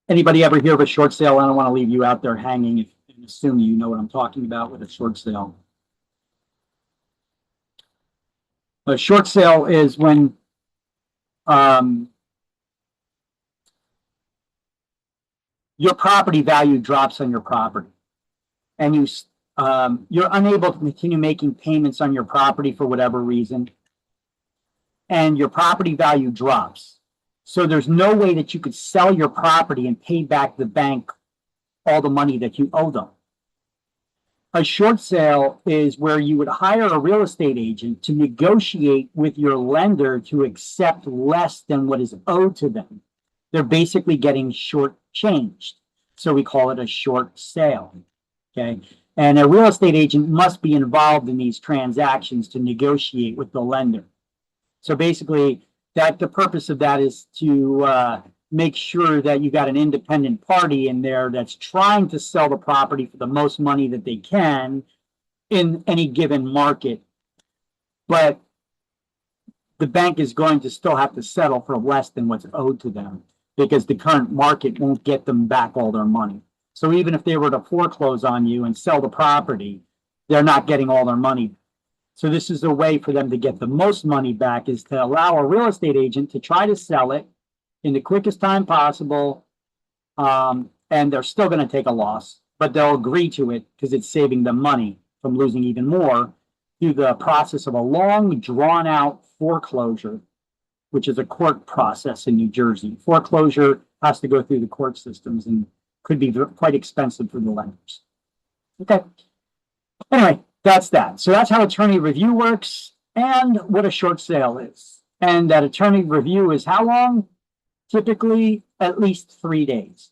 Speaker 1: Anybody ever hear of a short sale? I don't want to leave you out there hanging and assume you know what I'm talking about with a short sale. A short sale is when your property value drops on your property, and you're unable to continue making payments on your property for whatever reason, and your property value drops. So there's no way that you could sell your property and pay back the bank all the money that you owe them. A short sale is where you would hire a real estate agent to negotiate with your lender to accept less than what is owed to them. They're basically getting shortchanged. So we call it a short sale. Okay. And a real estate agent must be involved in these transactions to negotiate with the lender. So basically, that the purpose of that is to make sure that you got an independent party in there that's trying to sell the property for the most money that they can in any given market. But the bank is going to still have to settle for less than what's owed to them because the current market won't get them back all their money. So even if they were to foreclose on you and sell the property, they're not getting all their money. So this is a way for them to get the most money back, is to allow a real estate agent to try to sell it in the quickest time possible. And they're still going to take a loss, but they'll agree to it because it's saving them money from losing even more through the process of a long, drawn-out foreclosure, which is a court process in New Jersey. Foreclosure has to go through the court systems and could be quite expensive for the lenders. Okay. Anyway, that's that. So that's how attorney review works and what a short sale is. And that attorney review is how long? Typically at least 3 days.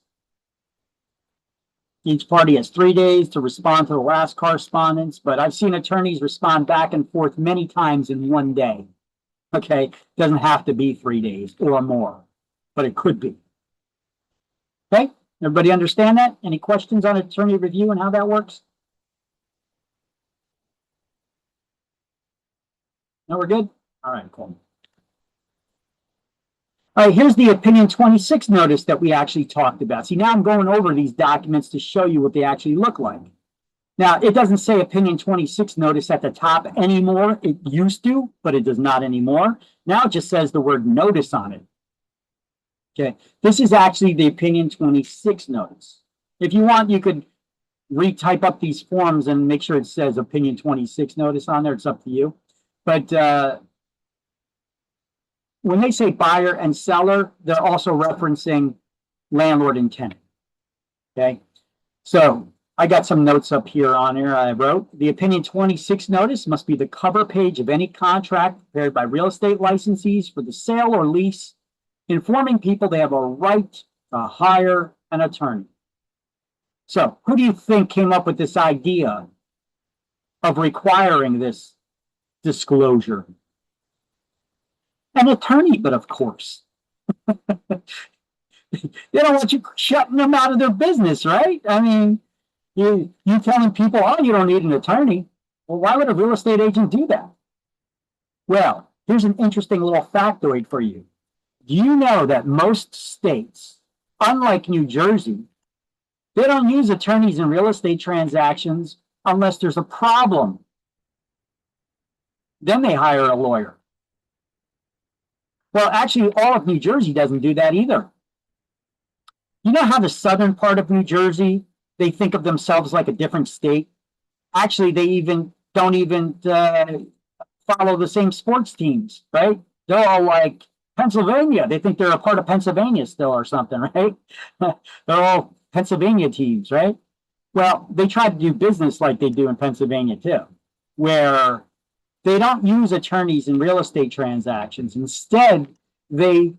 Speaker 1: Each party has 3 days to respond to the last correspondence, but I've seen attorneys respond back and forth many times in 1 day. Okay, doesn't have to be 3 days or more, but it could be. Okay, everybody understand that? Any questions on attorney review and how that works? No, we're good? All right, cool. All right, here's the opinion 26 notice that we actually talked about. See, now I'm going over these documents to show you what they actually look like. Now, it doesn't say opinion 26 notice at the top anymore. It used to, but it does not anymore. Now it just says the word notice on it. Okay, this is actually the opinion 26 notice. If you want, you could retype up these forms and make sure it says opinion 26 notice on there. It's up to you. But when they say buyer and seller, they're also referencing landlord and tenant. Okay, so I got some notes up here on here. I wrote the opinion 26 notice must be the cover page of any contract prepared by real estate licensees for the sale or lease, informing people they have a right to hire an attorney. So who do you think came up with this idea of requiring this disclosure? An attorney, but of course. They don't want you shutting them out of their business, right? I mean, you telling people, oh, you don't need an attorney. Well, why would a real estate agent do that? Well, here's an interesting little factoid for you. Do you know that most states, unlike New Jersey, they don't use attorneys in real estate transactions unless there's a problem? Then they hire a lawyer. Well, actually, all of New Jersey doesn't do that either. You know how the southern part of New Jersey, they think of themselves like a different state? Actually, they don't even follow the same sports teams, right? They're all like Pennsylvania. They think they're a part of Pennsylvania still or something, right? They're all Pennsylvania teams, right? Well, they try to do business like they do in Pennsylvania too, where they don't use attorneys in real estate transactions. Instead, they,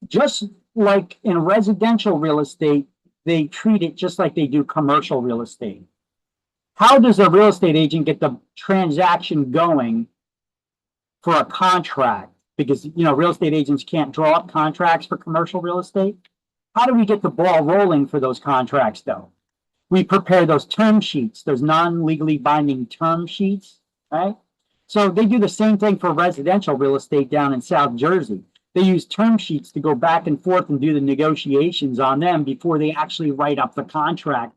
Speaker 1: just like in residential real estate, they treat it just like they do commercial real estate. How does a real estate agent get the transaction going for a contract? Because, you know, real estate agents can't draw up contracts for commercial real estate. How do we get the ball rolling for those contracts, though? We prepare those term sheets, those non-legally binding term sheets, right? So they do the same thing for residential real estate down in South Jersey. They use term sheets to go back and forth and do the negotiations on them before they actually write up the contract.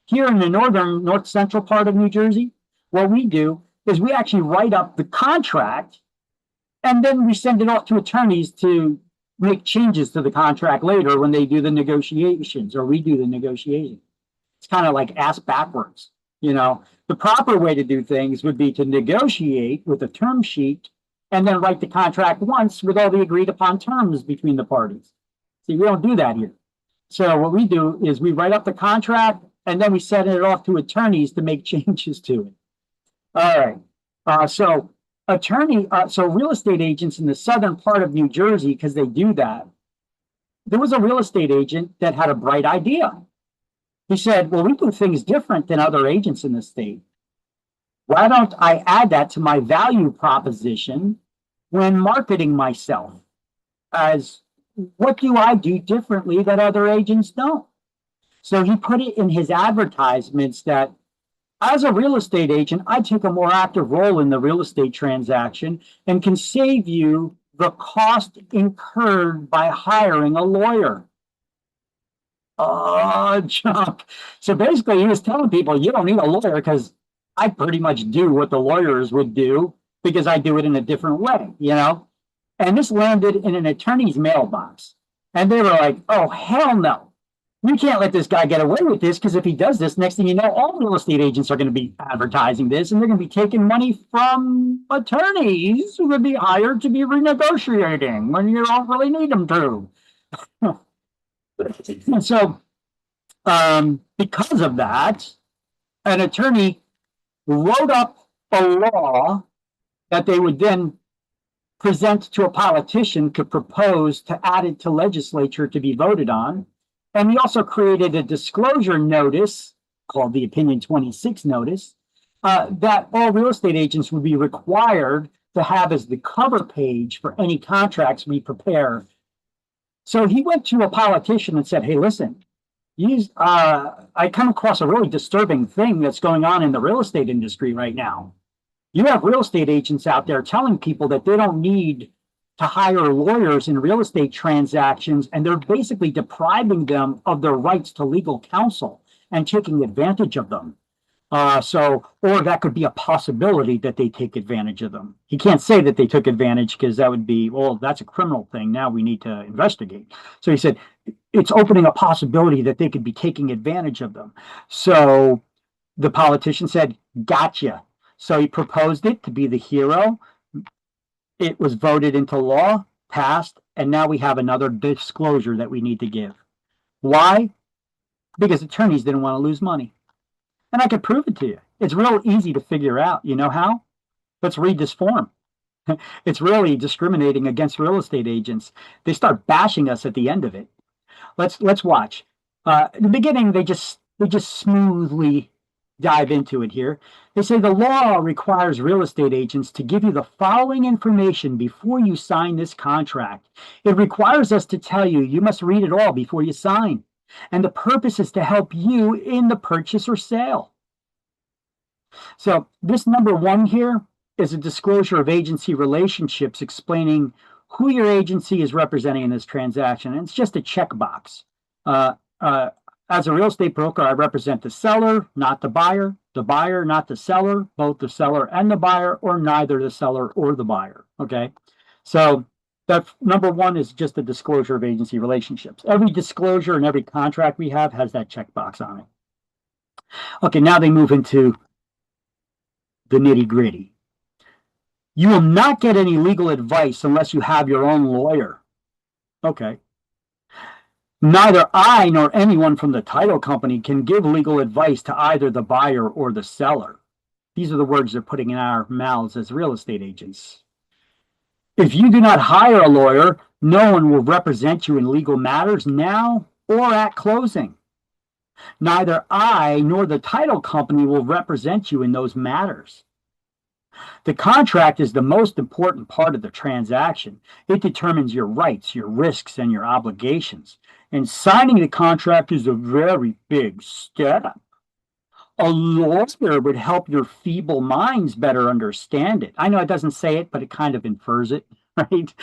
Speaker 1: Here in the north central part of New Jersey, what we do is we actually write up the contract and then we send it off to attorneys to make changes to the contract later when they do the negotiations or we do the negotiations. It's kind of like ass backwards. You know, the proper way to do things would be to negotiate with a term sheet and then write the contract once with all the agreed upon terms between the parties. See, we don't do that here. So what we do is we write up the contract, and then we sent it off to attorneys to make changes to it. All right. So real estate agents in the southern part of New Jersey, because they do that, there was a real estate agent that had a bright idea. He said, well, we do things different than other agents in the state. Why don't I add that to my value proposition when marketing myself as what do I do differently that other agents don't? So he put it in his advertisements that as a real estate agent, I take a more active role in the real estate transaction and can save you the cost incurred by hiring a lawyer. Oh, junk. So basically, he was telling people, you don't need a lawyer because I pretty much do what the lawyers would do because I do it in a different way, you know? And this landed in an attorney's mailbox. And they were like, oh, hell no. We can't let this guy get away with this because if he does this, next thing you know, all real estate agents are going to be advertising this and they're going to be taking money from attorneys who would be hired to be renegotiating when you don't really need them to. And so, because of that, an attorney wrote up a law that they would then present to a politician to propose to add it to legislature to be voted on. And he also created a disclosure notice called the Opinion 26 notice that all real estate agents would be required to have as the cover page for any contracts we prepare. So he went to a politician and said, hey, listen, I come across a really disturbing thing that's going on in the real estate industry right now. You have real estate agents out there telling people that they don't need to hire lawyers in real estate transactions, and they're basically depriving them of their rights to legal counsel and taking advantage of them. Or that could be a possibility that they take advantage of them. He can't say that they took advantage because that would be, well, that's a criminal thing. Now we need to investigate. So he said, it's opening a possibility that they could be taking advantage of them. So the politician said, gotcha. So he proposed it to be the hero. It was voted into law, passed, and now we have another disclosure that we need to give. Why? Because attorneys didn't want to lose money. And I could prove it to you. It's real easy to figure out. You know how? Let's read this form. It's really discriminating against real estate agents. They start bashing us at the end of it. Let's watch. In the beginning, they just smoothly dive into it here. They say the law requires real estate agents to give you the following information before you sign this contract. It requires us to tell you you must read it all before you sign. And the purpose is to help you in the purchase or sale. So this number one here is a disclosure of agency relationships explaining who your agency is representing in this transaction. And it's just a checkbox. As a real estate broker, I represent the seller, not the buyer, not the seller, both the seller and the buyer, or neither the seller or the buyer. Okay. So that number one is just a disclosure of agency relationships. Every disclosure and every contract we have has that checkbox on it. Okay, now they move into the nitty gritty. You will not get any legal advice unless you have your own lawyer. Okay. Neither I nor anyone from the title company can give legal advice to either the buyer or the seller. These are the words they're putting in our mouths as real estate agents. If you do not hire a lawyer, no one will represent you in legal matters now or at closing. Neither I nor the title company will represent you in those matters. The contract is the most important part of the transaction. It determines your rights, your risks, and your obligations. And signing the contract is a very big step. A lawyer would help your feeble minds better understand it. I know it doesn't say it, but it kind of infers it, right?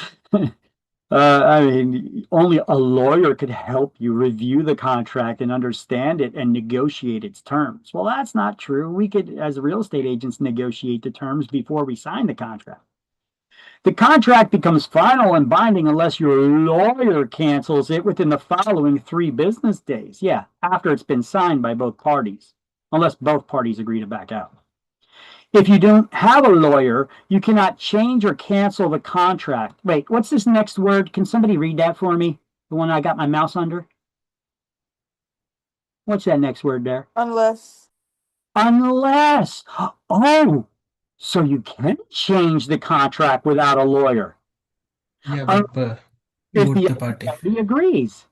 Speaker 1: I mean, only a lawyer could help you review the contract and understand it and negotiate its terms. Well, that's not true. We could, as real estate agents, negotiate the terms before we sign the contract. The contract becomes final and binding unless your lawyer cancels it within the following 3 business days. Yeah, after it's been signed by both parties, unless both parties agree to back out. If you don't have a lawyer, you cannot change or cancel the contract. Wait, what's this next word? Can somebody read that for me? The one I got my mouse under? What's that next word there?
Speaker 7: Unless.
Speaker 1: Unless. Oh, so you can change the contract without a lawyer
Speaker 8: Yeah,
Speaker 1: Un-
Speaker 8: but
Speaker 1: if
Speaker 8: both
Speaker 1: the
Speaker 8: the
Speaker 1: other
Speaker 8: party.
Speaker 1: party agrees.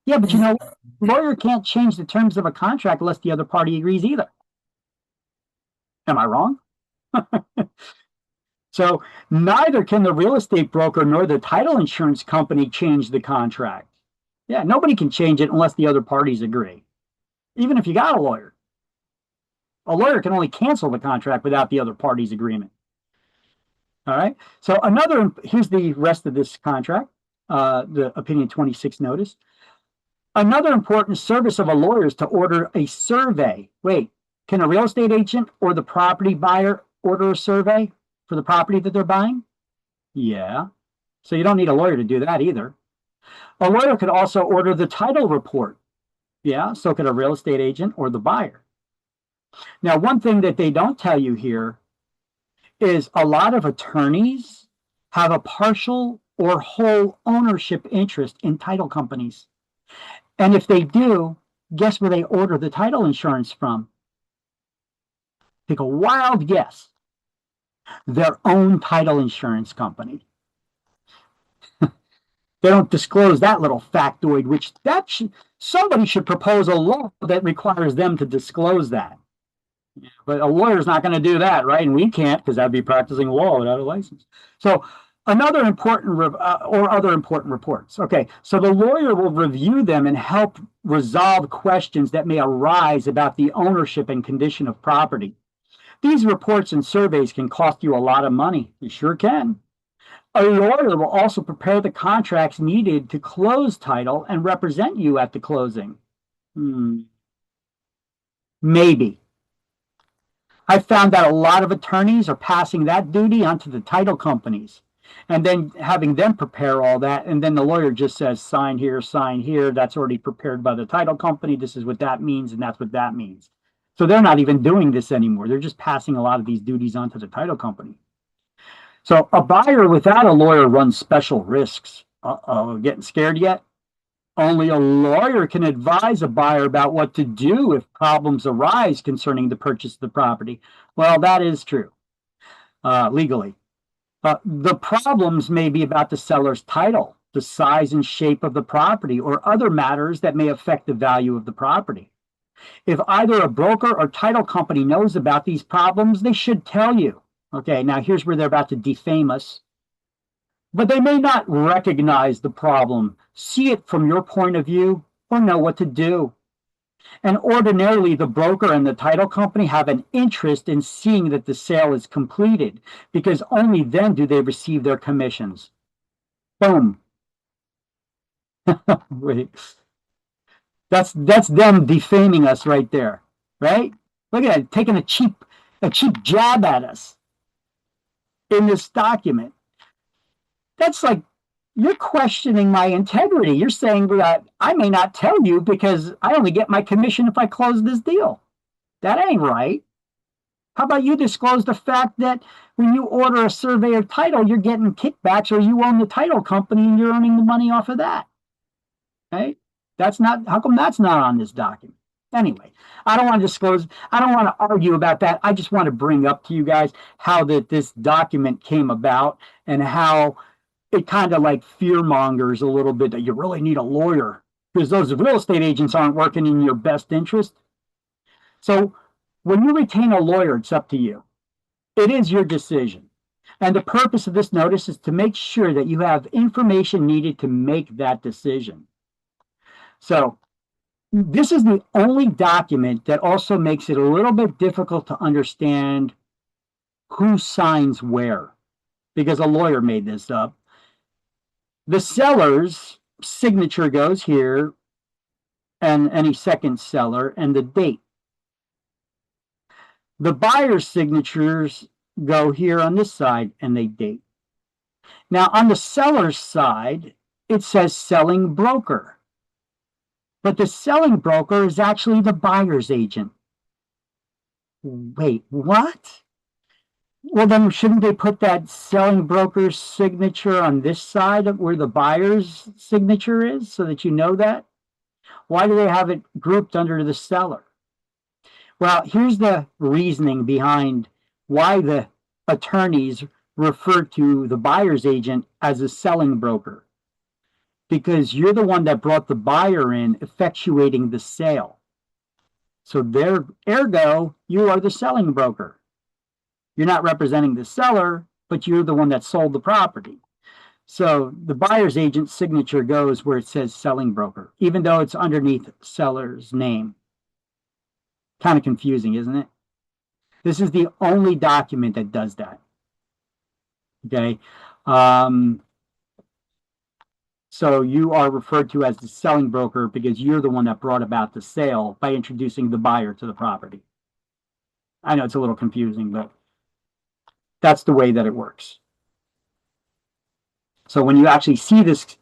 Speaker 1: Yeah, but you know, lawyer can't change the terms of a contract unless the other party agrees either. Am I wrong? So neither can the real estate broker nor the title insurance company change the contract. Yeah, nobody can change it unless the other parties agree. Even if you got a lawyer can only cancel the contract without the other party's agreement. All right. So here's the rest of this contract, the opinion 26 notice. Another important service of a lawyer is to order a survey. Wait, can a real estate agent or the property buyer order a survey for the property that they're buying? Yeah. So you don't need a lawyer to do that either. A lawyer could also order the title report. Yeah. So could a real estate agent or the buyer. Now, one thing that they don't tell you here is a lot of attorneys have a partial or whole ownership interest in title companies. And if they do, guess where they order the title insurance from? Take a wild guess. Their own title insurance company. They don't disclose that little factoid, somebody should propose a law that requires them to disclose that. But a lawyer's not going to do that, right? And we can't, because that'd be practicing law without a license. So other important reports. Okay, so the lawyer will review them and help resolve questions that may arise about the ownership and condition of property. These reports and surveys can cost you a lot of money. You sure can. A lawyer will also prepare the contracts needed to close title and represent you at the closing. Maybe. I found that a lot of attorneys are passing that duty onto the title companies and then having them prepare all that. And then the lawyer just says, sign here, sign here. That's already prepared by the title company. This is what that means. And that's what that means. So they're not even doing this anymore. They're just passing a lot of these duties onto the title company. So a buyer without a lawyer runs special risks. Getting scared yet? Only a lawyer can advise a buyer about what to do if problems arise concerning the purchase of the property. Well, that is true, legally. The problems may be about the seller's title, the size and shape of the property, or other matters that may affect the value of the property. If either a broker or title company knows about these problems, they should tell you. Okay, now here's where they're about to defame us. But they may not recognize the problem, see it from your point of view, or know what to do. And ordinarily, the broker and the title company have an interest in seeing that the sale is completed, because only then do they receive their commissions. Boom. Wait. That's them defaming us right there, right? Look at it, taking a cheap jab at us in this document. That's like, you're questioning my integrity. You're saying that I may not tell you because I only get my commission if I close this deal. That ain't right. How about you disclose the fact that when you order a survey of title, you're getting kickbacks, or you own the title company and you're earning the money off of that? Right? How come that's not on this document? Anyway, I don't want to disclose, I don't want to argue about that. I just want to bring up to you guys how this document came about and how it kind of like fear mongers a little bit that you really need a lawyer because those real estate agents aren't working in your best interest. So when you retain a lawyer, it's up to you. It is your decision. And the purpose of this notice is to make sure that you have information needed to make that decision. So this is the only document that also makes it a little bit difficult to understand who signs where, because a lawyer made this up. The seller's signature goes here, and any second seller, and the date. The buyer's signatures go here on this side, and they date. Now, on the seller's side, it says selling broker. But the selling broker is actually the buyer's agent. Wait, what? Well, then shouldn't they put that selling broker's signature on this side of where the buyer's signature is so that you know that? Why do they have it grouped under the seller? Well, here's the reasoning behind why the attorneys refer to the buyer's agent as a selling broker. Because you're the one that brought the buyer in, effectuating the sale. So ergo, you are the selling broker. You're not representing the seller, but you're the one that sold the property. So the buyer's agent signature goes where it says selling broker, even though it's underneath seller's name. Kind of confusing, isn't it? This is the only document that does that. Okay. So you are referred to as the selling broker because you're the one that brought about the sale by introducing the buyer to the property. I know it's a little confusing, but that's the way that it works. So when you actually see this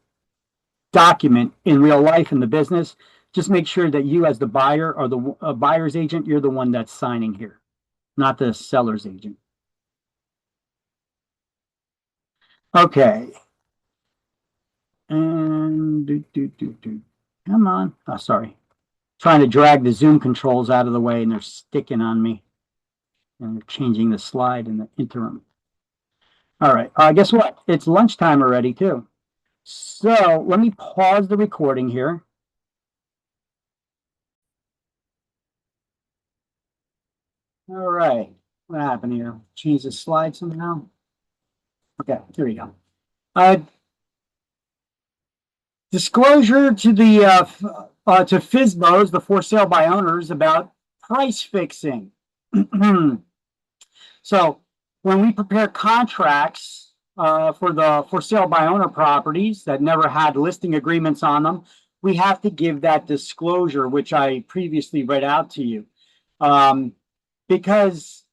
Speaker 1: document in real life in the business, just make sure that you as the buyer or the buyer's agent, you're the one that's signing here, not the seller's agent. Okay. And come on. Oh, sorry. Trying to drag the Zoom controls out of the way and they're sticking on me. And they're changing the slide in the interim. All right. Guess what? It's lunchtime already, too. So let me pause the recording here. All right. What happened here? Change the slide somehow? Okay, here we go. Disclosure to the to FSBOs, the for sale by owners, about price fixing. So when we prepare contracts for the for sale by owner properties that never had listing agreements on them, we have to give that disclosure, which I previously read out to you, because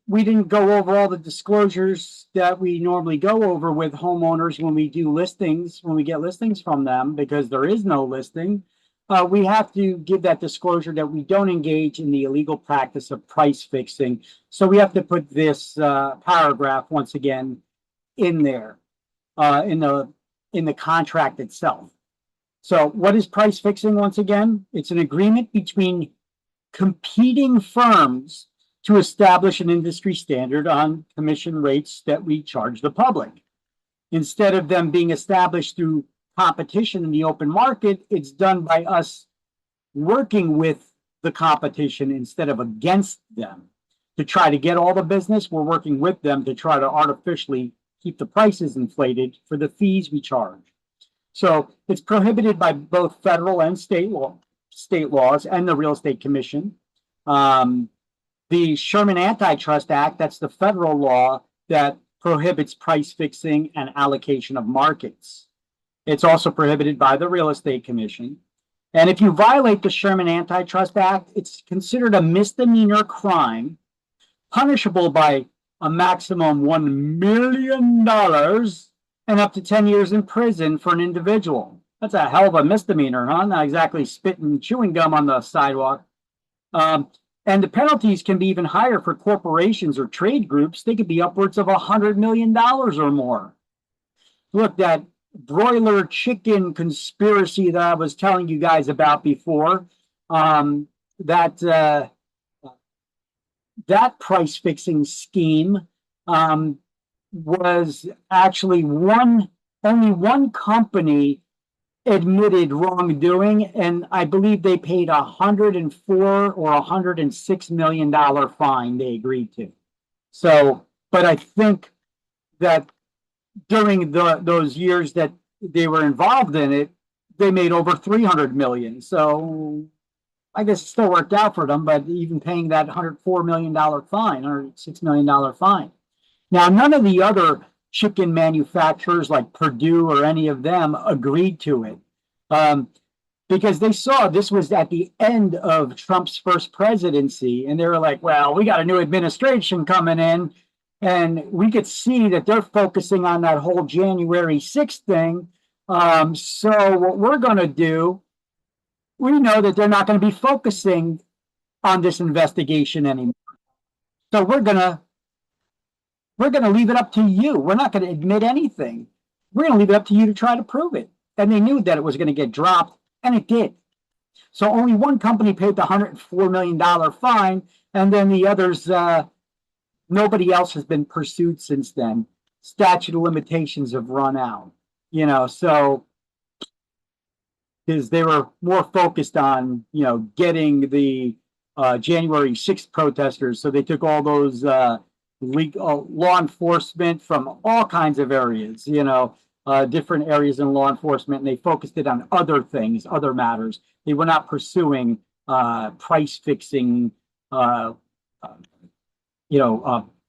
Speaker 1: we didn't go over all the disclosures that we normally go over with homeowners when we do listings, when we get listings from them, because there is no listing. We have to give that disclosure that we don't engage in the illegal practice of price fixing. So we have to put this paragraph once again in there, in the contract itself. So what is price fixing once again? It's an agreement between competing firms to establish an industry standard on commission rates that we charge the public. Instead of them being established through competition in the open market, it's done by us working with the competition instead of against them. To try to get all the business, we're working with them to try to artificially keep the prices inflated for the fees we charge. So it's prohibited by both federal and state laws and the Real Estate Commission. The Sherman Antitrust Act, that's the federal law that prohibits price fixing and allocation of markets. It's also prohibited by the Real Estate Commission. And if you violate the Sherman Antitrust Act, it's considered a misdemeanor crime, punishable by a maximum $1 million and up to 10 years in prison for an individual. That's a hell of a misdemeanor, huh? Not exactly spitting chewing gum on the sidewalk. And the penalties can be even higher for corporations or trade groups. They could be upwards of $100 million or more. Look, that broiler chicken conspiracy that I was telling you guys about before, that price fixing scheme was actually only one company admitted wrongdoing, and I believe they paid $104 or $106 million fine they agreed to. So, but I think that during those years that they were involved in it, they made over 300 million. So I guess it still worked out for them, but even paying that $104 million fine or $6 million fine. Now, none of the other chicken manufacturers like Purdue or any of them agreed to it because they saw this was at the end of Trump's first presidency. And they were like, well, we got a new administration coming in. And we could see that they're focusing on that whole January 6th thing. So what we're going to do, we know that they're not going to be focusing on this investigation anymore. So we're going to leave it up to you. We're not going to admit anything. We're going to leave it up to you to try to prove it. And they knew that it was going to get dropped, and it did. So only one company paid the $104 million fine, and then the others, nobody else has been pursued since then. Statute of limitations have run out, so because they were more focused on, getting the January 6th protesters. So they took all those law enforcement from all kinds of areas, different areas in law enforcement, and they focused it on other things, other matters. They were not pursuing price fixing,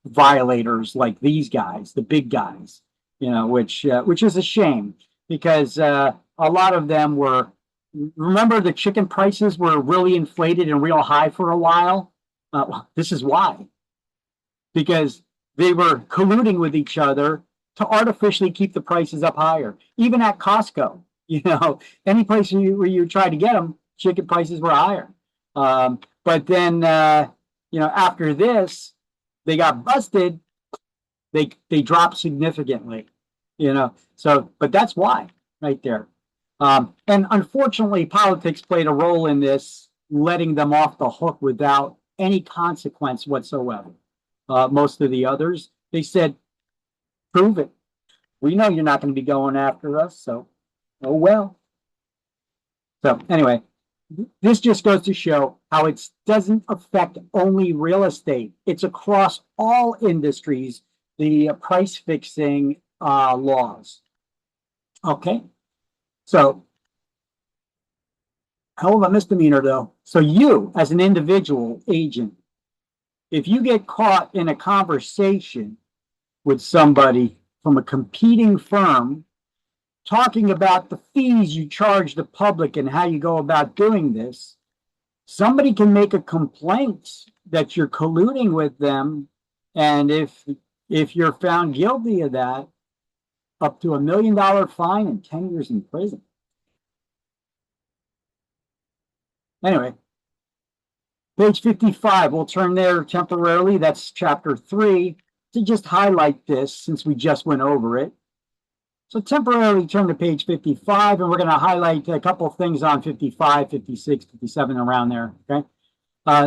Speaker 1: violators like these guys, the big guys, which is a shame because a lot of them were. Remember, the chicken prices were really inflated and real high for a while. This is why, because they were colluding with each other to artificially keep the prices up higher. Even at Costco, any place where you try to get them, chicken prices were higher. But then, after this, they got busted. They dropped significantly, So, but that's why, right there. And unfortunately, politics played a role in this, letting them off the hook without any consequence whatsoever. Most of the others, they said, prove it. We know you're not going to be going after us, so, oh well. So anyway, this just goes to show how it doesn't affect only real estate. It's across all industries, the price fixing laws. Okay. So, hell of a misdemeanor, though. So you, as an individual agent, if you get caught in a conversation with somebody from a competing firm talking about the fees you charge the public and how you go about doing this, somebody can make a complaint that you're colluding with them. And if you're found guilty of that, up to $1 million fine and 10 years in prison. Anyway, page 55, we'll turn there temporarily. That's chapter 3 to just highlight this since we just went over it. So temporarily turn to page 55, and we're going to highlight a couple of things on 55, 56, 57, around there. Okay.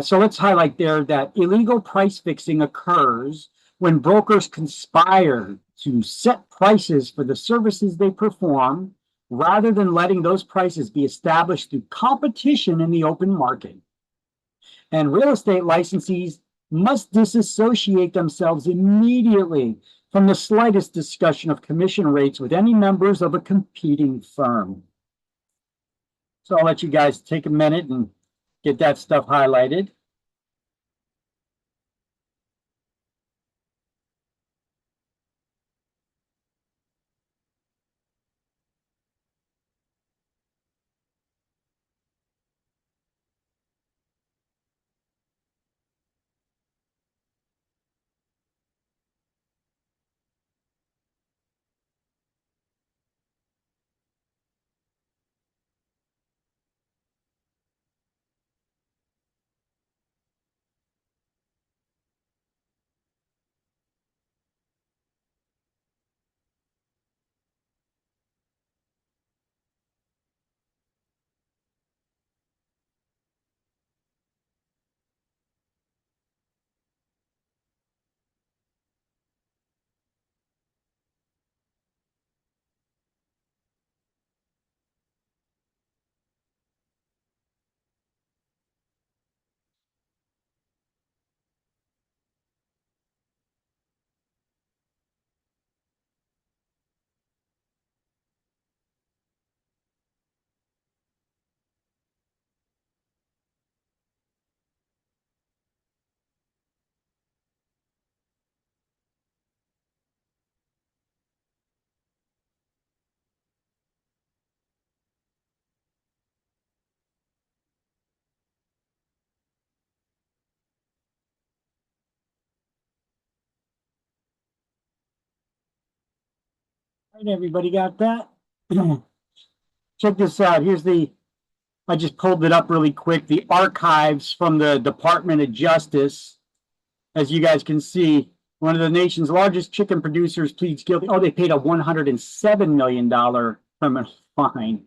Speaker 1: So let's highlight there that illegal price fixing occurs when brokers conspire to set prices for the services they perform rather than letting those prices be established through competition in the open market. And real estate licensees must disassociate themselves immediately from the slightest discussion of commission rates with any members of a competing firm. So I'll let you guys take a minute and get that stuff highlighted. All right, everybody got that? Check this out. I just pulled it up really quick. The archives from the Department of Justice. As you guys can see, one of the nation's largest chicken producers pleads guilty. Oh, they paid a $107 million criminal fine.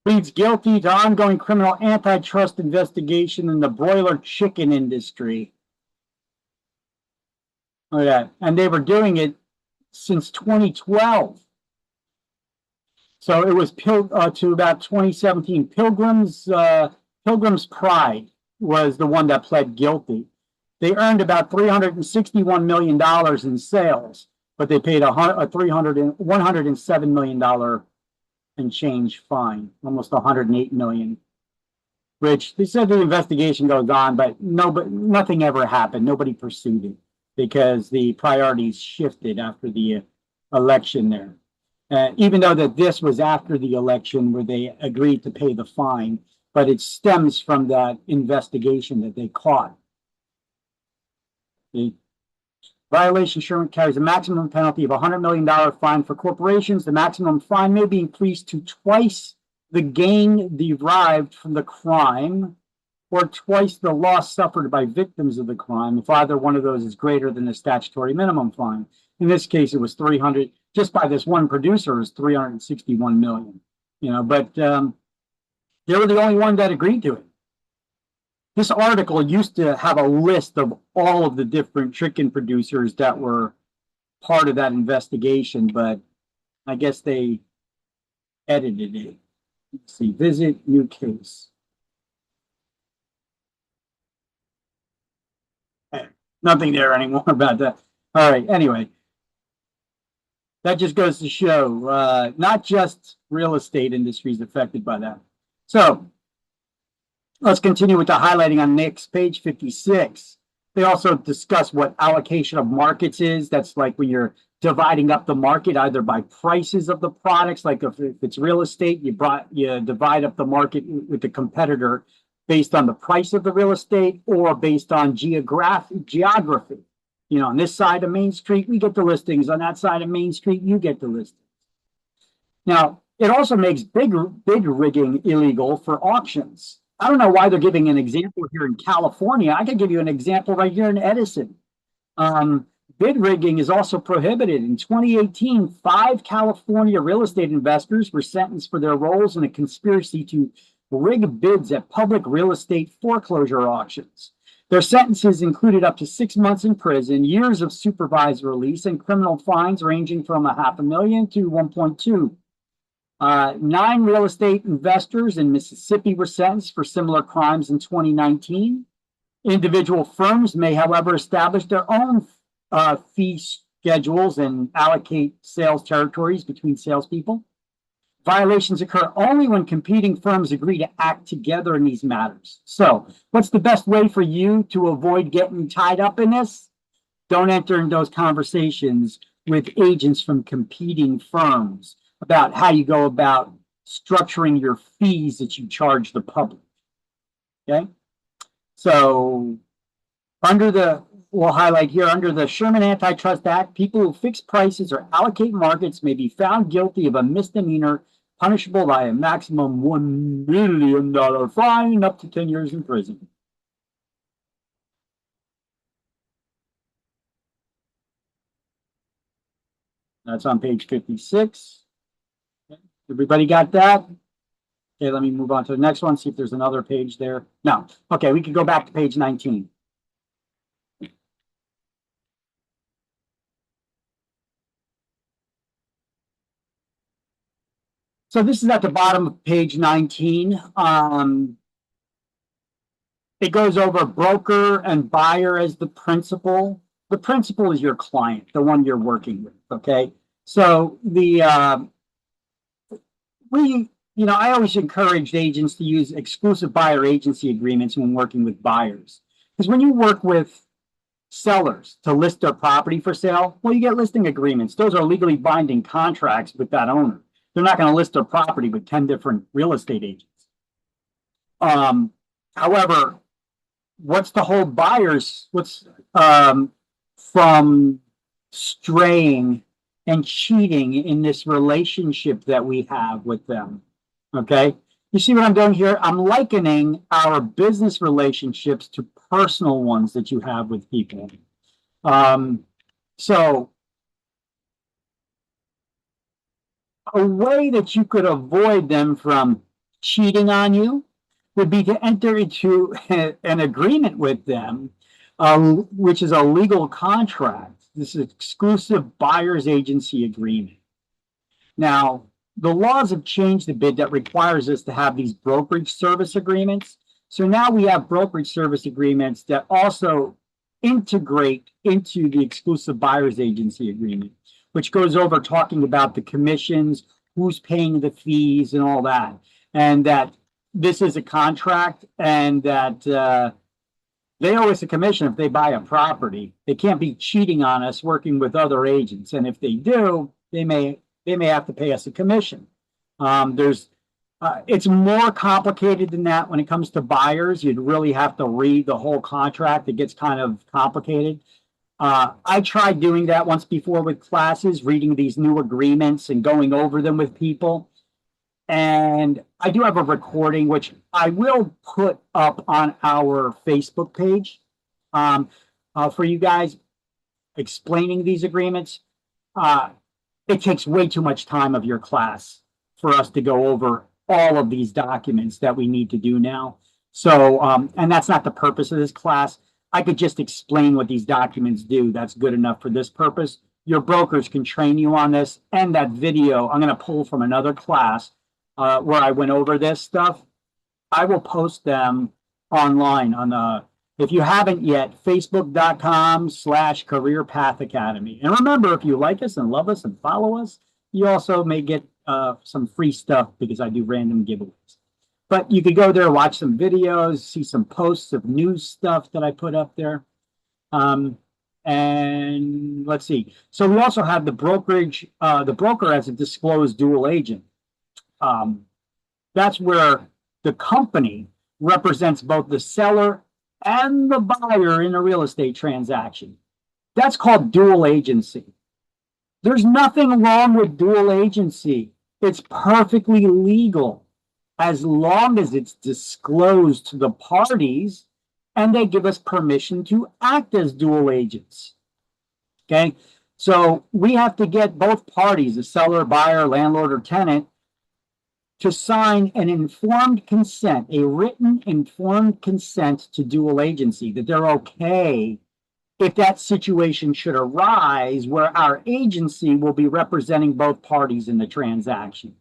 Speaker 1: Pleads guilty to ongoing criminal antitrust investigation in the broiler chicken industry. Okay, and they were doing it since 2012. So it was to about 2017. Pilgrim's Pride was the one that pled guilty. They earned about $361 million in sales, but they paid $107 million and change fine, almost $108 million. Which they said the investigation goes on, but nothing ever happened. Nobody pursued it because the priorities shifted after the election there. Even though that this was after the election where they agreed to pay the fine, but it stems from that investigation that they caught. The violation Sherman carries a maximum penalty of $100 million fine for corporations. The maximum fine may be increased to twice the gain derived from the crime or twice the loss suffered by victims of the crime if either one of those is greater than the statutory minimum fine. In this case, it was 300. Just by this one producer is 361 million. But they were the only one that agreed to it. This article used to have a list of all of the different chicken producers that were part of that investigation, but I guess they edited it. Let's see, visit new case. Nothing there anymore about that. All right, anyway. That just goes to show not just real estate industry is affected by that. So let's continue with the highlighting on next page 56. They also discuss what allocation of markets is. That's like when you're dividing up the market either by prices of the products, like if it's real estate, you divide up the market with the competitor based on the price of the real estate or based on geography. On this side of Main Street, we get the listings. On that side of Main Street, you get the listings. Now, it also makes bid rigging illegal for auctions. I don't know why they're giving an example here in California. I could give you an example right here in Edison. Bid rigging is also prohibited. In 2018, 5 California real estate investors were sentenced for their roles in a conspiracy to rig bids at public real estate foreclosure auctions. Their sentences included up to 6 months in prison, years of supervised release, and criminal fines ranging from $500,000 to $1.2 million. 9 real estate investors in Mississippi were sentenced for similar crimes in 2019. Individual firms may, however, establish their own fee schedules and allocate sales territories between salespeople. Violations occur only when competing firms agree to act together in these matters. So, what's the best way for you to avoid getting tied up in this? Don't enter in those conversations with agents from competing firms about how you go about structuring your fees that you charge the public. Okay? So, we'll highlight here, under the Sherman Antitrust Act, people who fix prices or allocate markets may be found guilty of a misdemeanor punishable by a maximum $1 million fine up to 10 years in prison. That's on page 56. Everybody got that? Okay, let me move on to the next one, see if there's another page there. No. Okay, we can go back to page 19. So this is at the bottom of page 19. It goes over broker and buyer as the principal. The principal is your client, the one you're working with, okay? So I always encouraged agents to use exclusive buyer agency agreements when working with buyers. Because when you work with sellers to list their property for sale, well, you get listing agreements. Those are legally binding contracts with that owner. They're not going to list their property with 10 different real estate agents. However, what's to hold buyers from straying and cheating in this relationship that we have with them? Okay, you see what I'm doing here? I'm likening our business relationships to personal ones that you have with people. So a way that you could avoid them from cheating on you would be to enter into an agreement with them, which is a legal contract. This is exclusive buyer's agency agreement. Now, the laws have changed a bit that requires us to have these brokerage service agreements. So now we have brokerage service agreements that also integrate into the exclusive buyer's agency agreement, which goes over talking about the commissions, who's paying the fees and all that. And that this is a contract and that they owe us a commission if they buy a property. They can't be cheating on us working with other agents. And if they do, they may have to pay us a commission. It's more complicated than that when it comes to buyers. You'd really have to read the whole contract. It gets kind of complicated. I tried doing that once before with classes, reading these new agreements and going over them with people. And I do have a recording, which I will put up on our Facebook page for you guys explaining these agreements. It takes way too much time of your class for us to go over all of these documents that we need to do now. So, and that's not the purpose of this class. I could just explain what these documents do. That's good enough for this purpose. Your brokers can train you on this, and that video I'm going to pull from another class where I went over this stuff. I will post them online on if you haven't yet, facebook.com/Career Path Academy. And remember, if you like us and love us and follow us, you also may get some free stuff because I do random giveaways. But you could go there, watch some videos, see some posts of news stuff that I put up there. And let's see. So we also have the brokerage, the broker as a disclosed dual agent. That's where the company represents both the seller and the buyer in a real estate transaction. That's called dual agency. There's nothing wrong with dual agency. It's perfectly legal as long as it's disclosed to the parties and they give us permission to act as dual agents. Okay, so we have to get both parties, the seller, buyer, landlord, or tenant, to sign an informed consent, a written informed consent to dual agency, that they're okay if that situation should arise where our agency will be representing both parties in the transaction.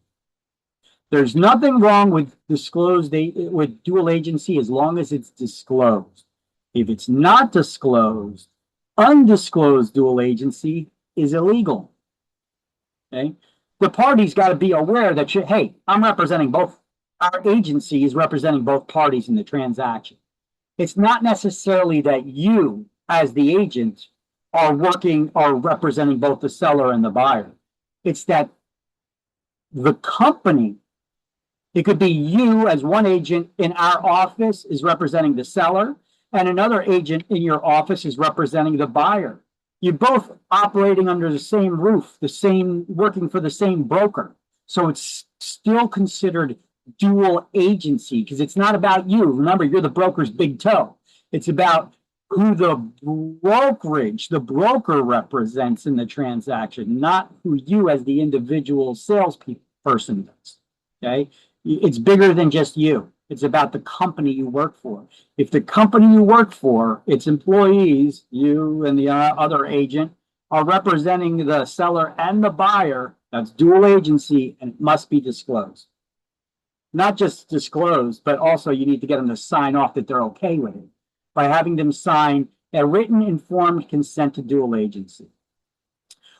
Speaker 1: There's nothing wrong with with dual agency as long as it's disclosed. If it's not disclosed, undisclosed dual agency is illegal. Okay? The party's got to be aware that, hey, I'm representing both. Our agency is representing both parties in the transaction. It's not necessarily that you, as the agent, are working or representing both the seller and the buyer. It's that the company, it could be you as one agent in our office is representing the seller, and another agent in your office is representing the buyer. You're both operating under the same roof, working for the same broker. So it's still considered dual agency because it's not about you. Remember, you're the broker's big toe. It's about who the broker represents in the transaction, not who you as the individual salesperson does. Okay? It's bigger than just you. It's about the company you work for. If the company you work for, its employees, you and the other agent, are representing the seller and the buyer, that's dual agency and it must be disclosed. Not just disclosed, but also you need to get them to sign off that they're okay with it by having them sign a written informed consent to dual agency.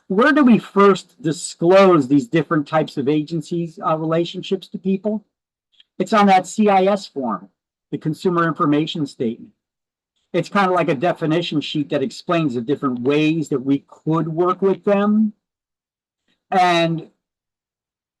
Speaker 1: Where do we first disclose these different types of agencies, relationships to people? It's on that CIS form, the Consumer Information Statement. It's kind of like a definition sheet that explains the different ways that we could work with them. And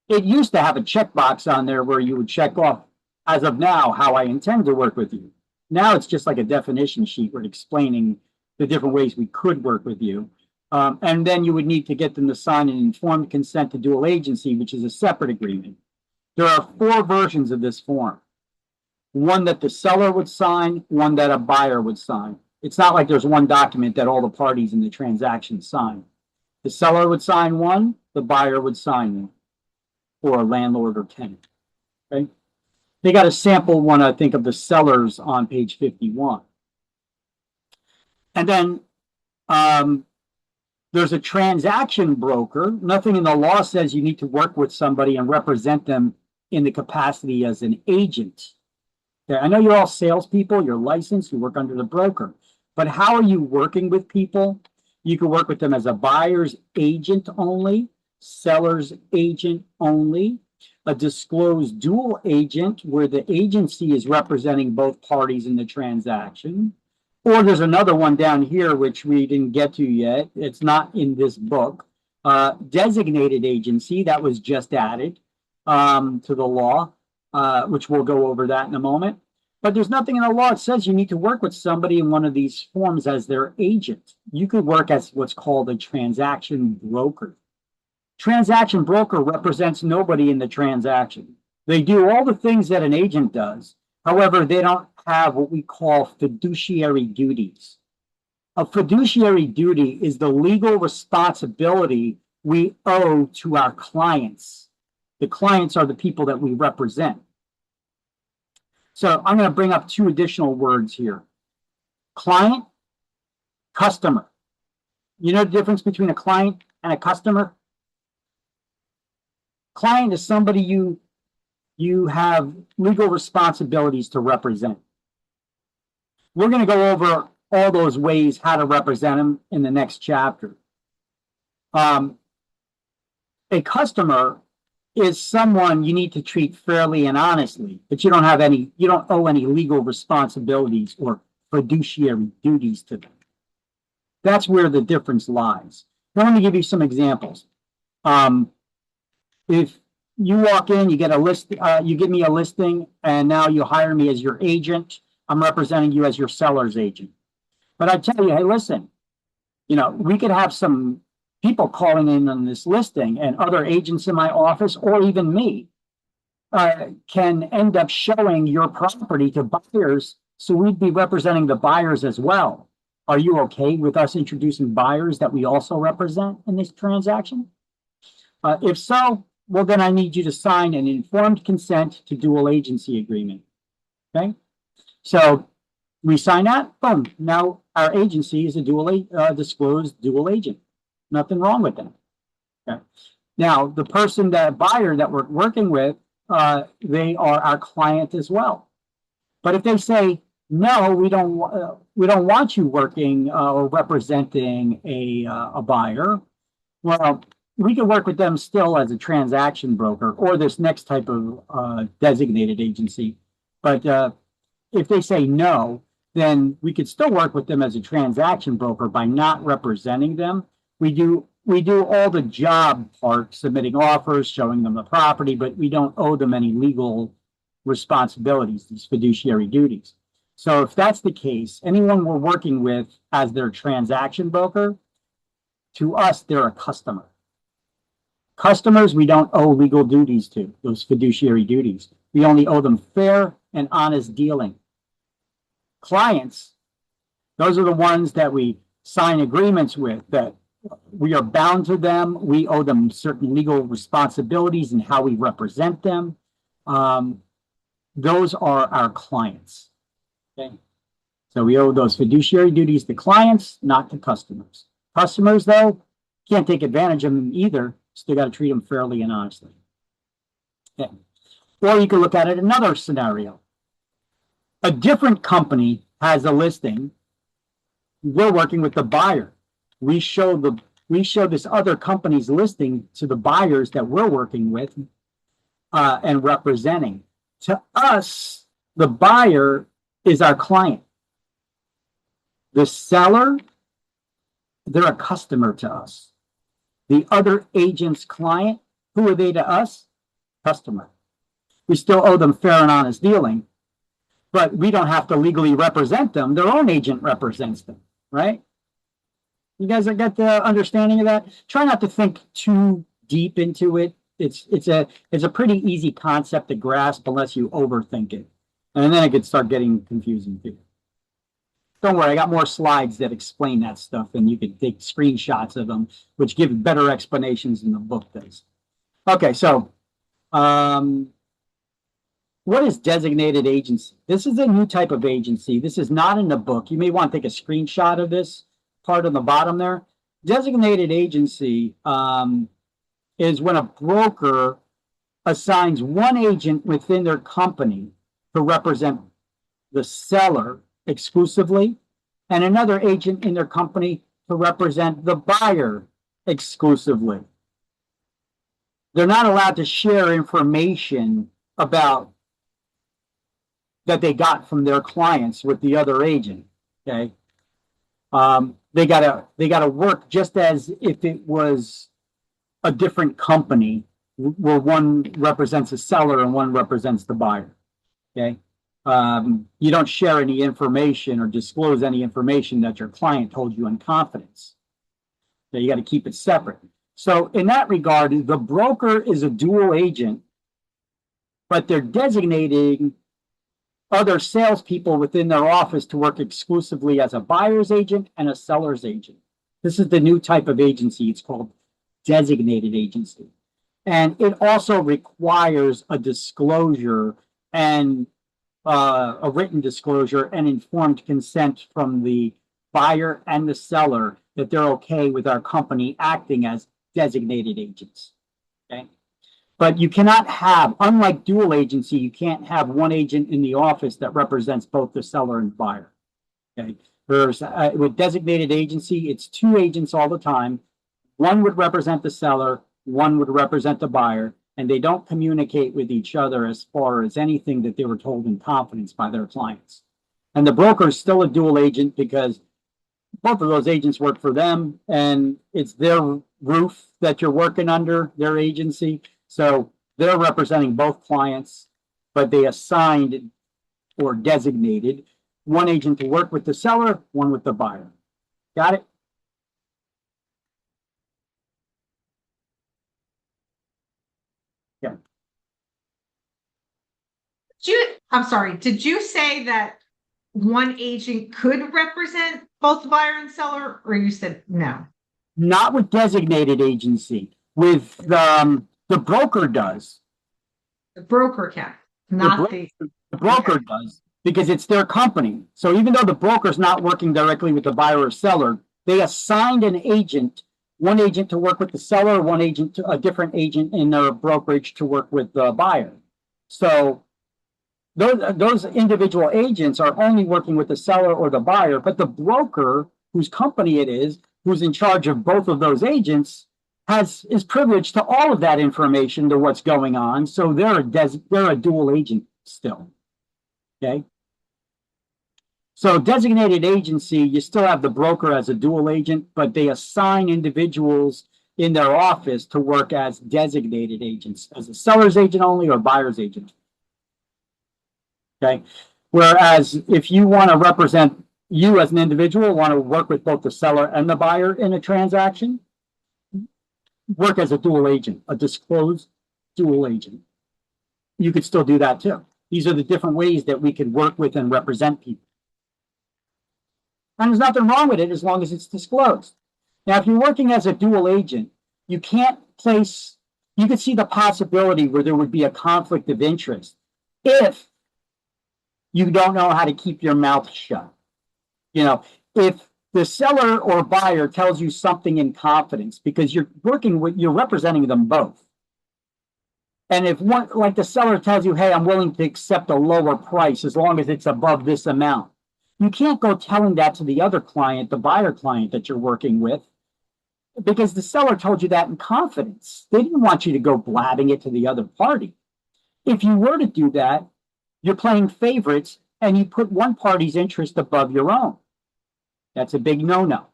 Speaker 1: it used to have a checkbox on there where you would check off, as of now, how I intend to work with you. Now it's just like a definition sheet where it's explaining the different ways we could work with you. And then you would need to get them to sign an informed consent to dual agency, which is a separate agreement. There are 4 versions of this form. One that the seller would sign, one that a buyer would sign. It's not like there's one document that all the parties in the transaction sign. The seller would sign one, the buyer would sign one, or a landlord or tenant. Okay? They got a sample one, I think, of the sellers on page 51. And then there's a transaction broker. Nothing in the law says you need to work with somebody and represent them in the capacity as an agent. Okay, I know you're all salespeople, you're licensed, you work under the broker, but how are you working with people? You can work with them as a buyer's agent only, seller's agent only, a disclosed dual agent where the agency is representing both parties in the transaction. Or there's another one down here, which we didn't get to yet. It's not in this book. Designated agency, that was just added to the law, which we'll go over that in a moment. But there's nothing in the law that says you need to work with somebody in one of these forms as their agent. You could work as what's called a transaction broker. Transaction broker represents nobody in the transaction. They do all the things that an agent does. However, they don't have what we call fiduciary duties. A fiduciary duty is the legal responsibility we owe to our clients. The clients are the people that we represent. So I'm going to bring up two additional words here. Client, customer. You know the difference between a client and a customer? Client is somebody you have legal responsibilities to represent. We're going to go over all those ways how to represent them in the next chapter. A customer is someone you need to treat fairly and honestly, but you don't owe any legal responsibilities or fiduciary duties to them. That's where the difference lies. Now, let me give you some examples. If you walk in, you get a list, you give me a listing, and now you hire me as your agent. I'm representing you as your seller's agent. But I tell you, hey, listen, we could have some people calling in on this listing, and other agents in my office, or even me, can end up showing your property to buyers. So we'd be representing the buyers as well. Are you okay with us introducing buyers that we also represent in this transaction? If so, well, then I need you to sign an informed consent to dual agency agreement. Okay, so we sign that. Boom. Now our agency is a disclosed dual agent. Nothing wrong with that. Okay. Now the buyer that we're working with, they are our client as well. But if they say no, we don't want you working or representing a buyer, well, we can work with them still as a transaction broker or this next type of designated agency. But if they say no, then we could still work with them as a transaction broker by not representing them. We do all the job part, submitting offers, showing them the property, but we don't owe them any legal responsibilities, these fiduciary duties. So if that's the case, anyone we're working with as their transaction broker, to us, they're a customer. Customers, we don't owe legal duties to, those fiduciary duties. We only owe them fair and honest dealing. Clients, those are the ones that we sign agreements with, that we are bound to them. We owe them certain legal responsibilities in how we represent them. Those are our clients. Okay, so we owe those fiduciary duties to clients, not to customers. Customers, though, can't take advantage of them either. Still got to treat them fairly and honestly. Okay. Or you can look at it another scenario. A different company has a listing. We're working with the buyer. We show this other company's listing to the buyers that we're working with and representing. To us, the buyer is our client. The seller, they're a customer to us. The other agent's client, who are they to us? Customer. We still owe them fair and honest dealing, but we don't have to legally represent them. Their own agent represents them, right? You guys got the understanding of that? Try not to think too deep into it. It's a pretty easy concept to grasp unless you overthink it. And then it could start getting confusing too. Don't worry, I got more slides that explain that stuff, and you can take screenshots of them, which give better explanations than the book does. Okay, so what is designated agency? This is a new type of agency. This is not in the book. You may want to take a screenshot of this part on the bottom there. Designated agency is when a broker assigns one agent within their company to represent the seller exclusively and another agent in their company to represent the buyer exclusively. They're not allowed to share information about that they got from their clients with the other agent. Okay. They gotta work just as if it was a different company where one represents a seller and one represents the buyer. Okay. You don't share any information or disclose any information that your client told you in confidence. So you got to keep it separate. So in that regard, the broker is a dual agent, but they're designating other salespeople within their office to work exclusively as a buyer's agent and a seller's agent. This is the new type of agency. It's called designated agency. And it also requires a disclosure and a written disclosure and informed consent from the buyer and the seller that they're okay with our company acting as designated agents. Okay. But you cannot have, unlike dual agency, you can't have one agent in the office that represents both the seller and buyer. Okay. Whereas with designated agency, it's two agents all the time. One would represent the seller, one would represent the buyer, and they don't communicate with each other as far as anything that they were told in confidence by their clients. And the broker is still a dual agent because both of those agents work for them and it's their roof that you're working under, their agency. So they're representing both clients, but they assigned or designated one agent to work with the seller, one with the buyer. Got it? Yeah.
Speaker 4: I'm sorry, did you say that one agent could represent both the buyer and seller, or you said no?
Speaker 1: Not with designated agency. With the broker does.
Speaker 4: The broker can, not the.
Speaker 1: The broker does because it's their company. So even though the broker's not working directly with the buyer or seller, they assigned an agent, one agent to work with the seller, one agent to a different agent in their brokerage to work with the buyer. So those individual agents are only working with the seller or the buyer, but the broker, whose company it is, who's in charge of both of those agents, is privileged to all of that information to what's going on. So they're a dual agent still. Okay. So designated agency, you still have the broker as a dual agent, but they assign individuals in their office to work as designated agents, as a seller's agent only or buyer's agent. Okay. Whereas if you want to represent, you as an individual want to work with both the seller and the buyer in a transaction, work as a dual agent, a disclosed dual agent. You could still do that too. These are the different ways that we could work with and represent people. And there's nothing wrong with it as long as it's disclosed. Now, if you're working as a dual agent, you can't place, you could see the possibility where there would be a conflict of interest if you don't know how to keep your mouth shut. You know, if the seller or buyer tells you something in confidence because you're representing them both. And if one, like the seller tells you, hey, I'm willing to accept a lower price as long as it's above this amount. You can't go telling that to the other client, the buyer client that you're working with, because the seller told you that in confidence. They didn't want you to go blabbing it to the other party. If you were to do that, you're playing favorites and you put one party's interest above your own. That's a big no-no.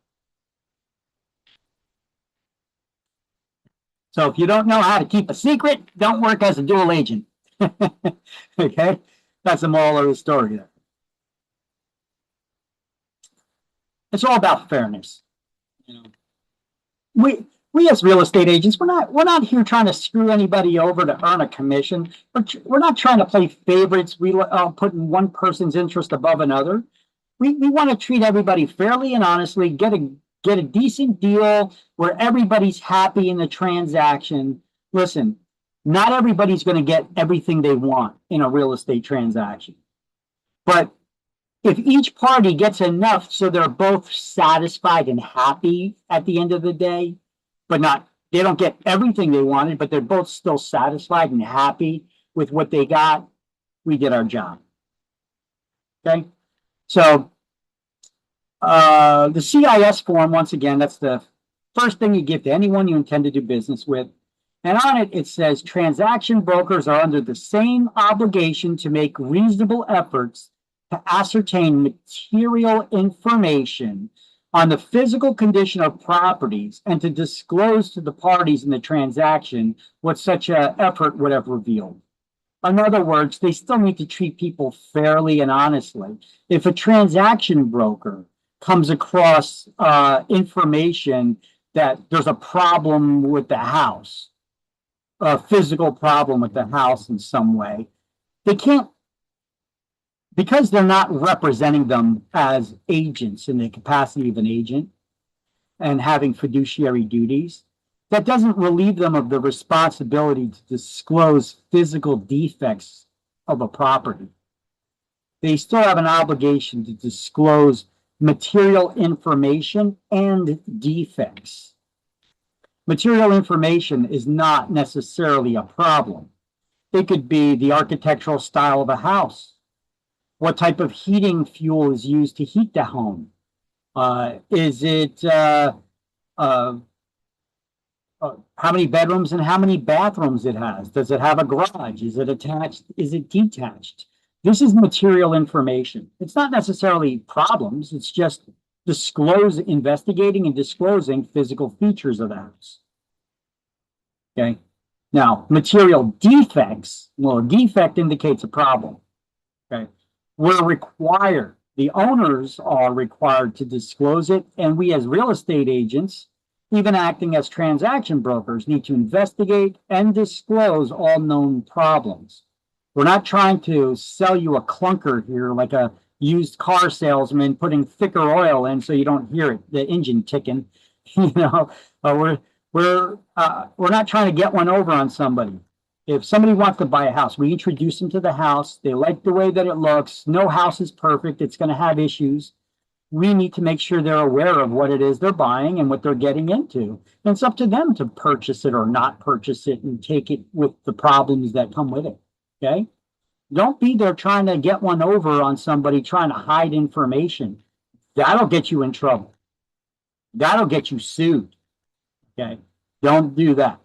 Speaker 1: So if you don't know how to keep a secret, don't work as a dual agent. Okay? That's the moral of the story there. It's all about fairness. You know, we as real estate agents, we're not here trying to screw anybody over to earn a commission. We're not trying to play favorites. We putting one person's interest above another. We want to treat everybody fairly and honestly, get a decent deal where everybody's happy in the transaction. Listen, Not everybody's going to get everything they want in a real estate transaction. But if each party gets enough so they're both satisfied and happy at the end of the day, but they don't get everything they wanted, but they're both still satisfied and happy with what they got, we did our job. Okay? So the CIS form, once again, that's the first thing you give to anyone you intend to do business with. And on it, it says transaction brokers are under the same obligation to make reasonable efforts to ascertain material information on the physical condition of properties and to disclose to the parties in the transaction what such an effort would have revealed. In other words, they still need to treat people fairly and honestly. If a transaction broker comes across information that there's a problem with the house, a physical problem with the house in some way, they can't, because they're not representing them as agents in the capacity of an agent and having fiduciary duties, that doesn't relieve them of the responsibility to disclose physical defects of a property. They still have an obligation to disclose material information and defects. Material information is not necessarily a problem. It could be the architectural style of a house. What type of heating fuel is used to heat the home? Is it how many bedrooms and how many bathrooms it has? Does it have a garage? Is it attached? Is it detached? This is material information. It's not necessarily problems. It's just investigating and disclosing physical features of the house. Okay. Now, material defects, well, a defect indicates a problem. Okay. We're required, the owners are required to disclose it, and we as real estate agents, even acting as transaction brokers, need to investigate and disclose all known problems. We're not trying to sell you a clunker here, like a used car salesman putting thicker oil in so you don't hear it, the engine ticking. You know, we're not trying to get one over on somebody. If somebody wants to buy a house, we introduce them to the house. They like the way that it looks. No house is perfect. It's going to have issues. We need to make sure they're aware of what it is they're buying and what they're getting into. And it's up to them to purchase it or not purchase it and take it with the problems that come with it. Okay? Don't be there trying to get one over on somebody, trying to hide information. That'll get you in trouble. That'll get you sued. Okay? Don't do that.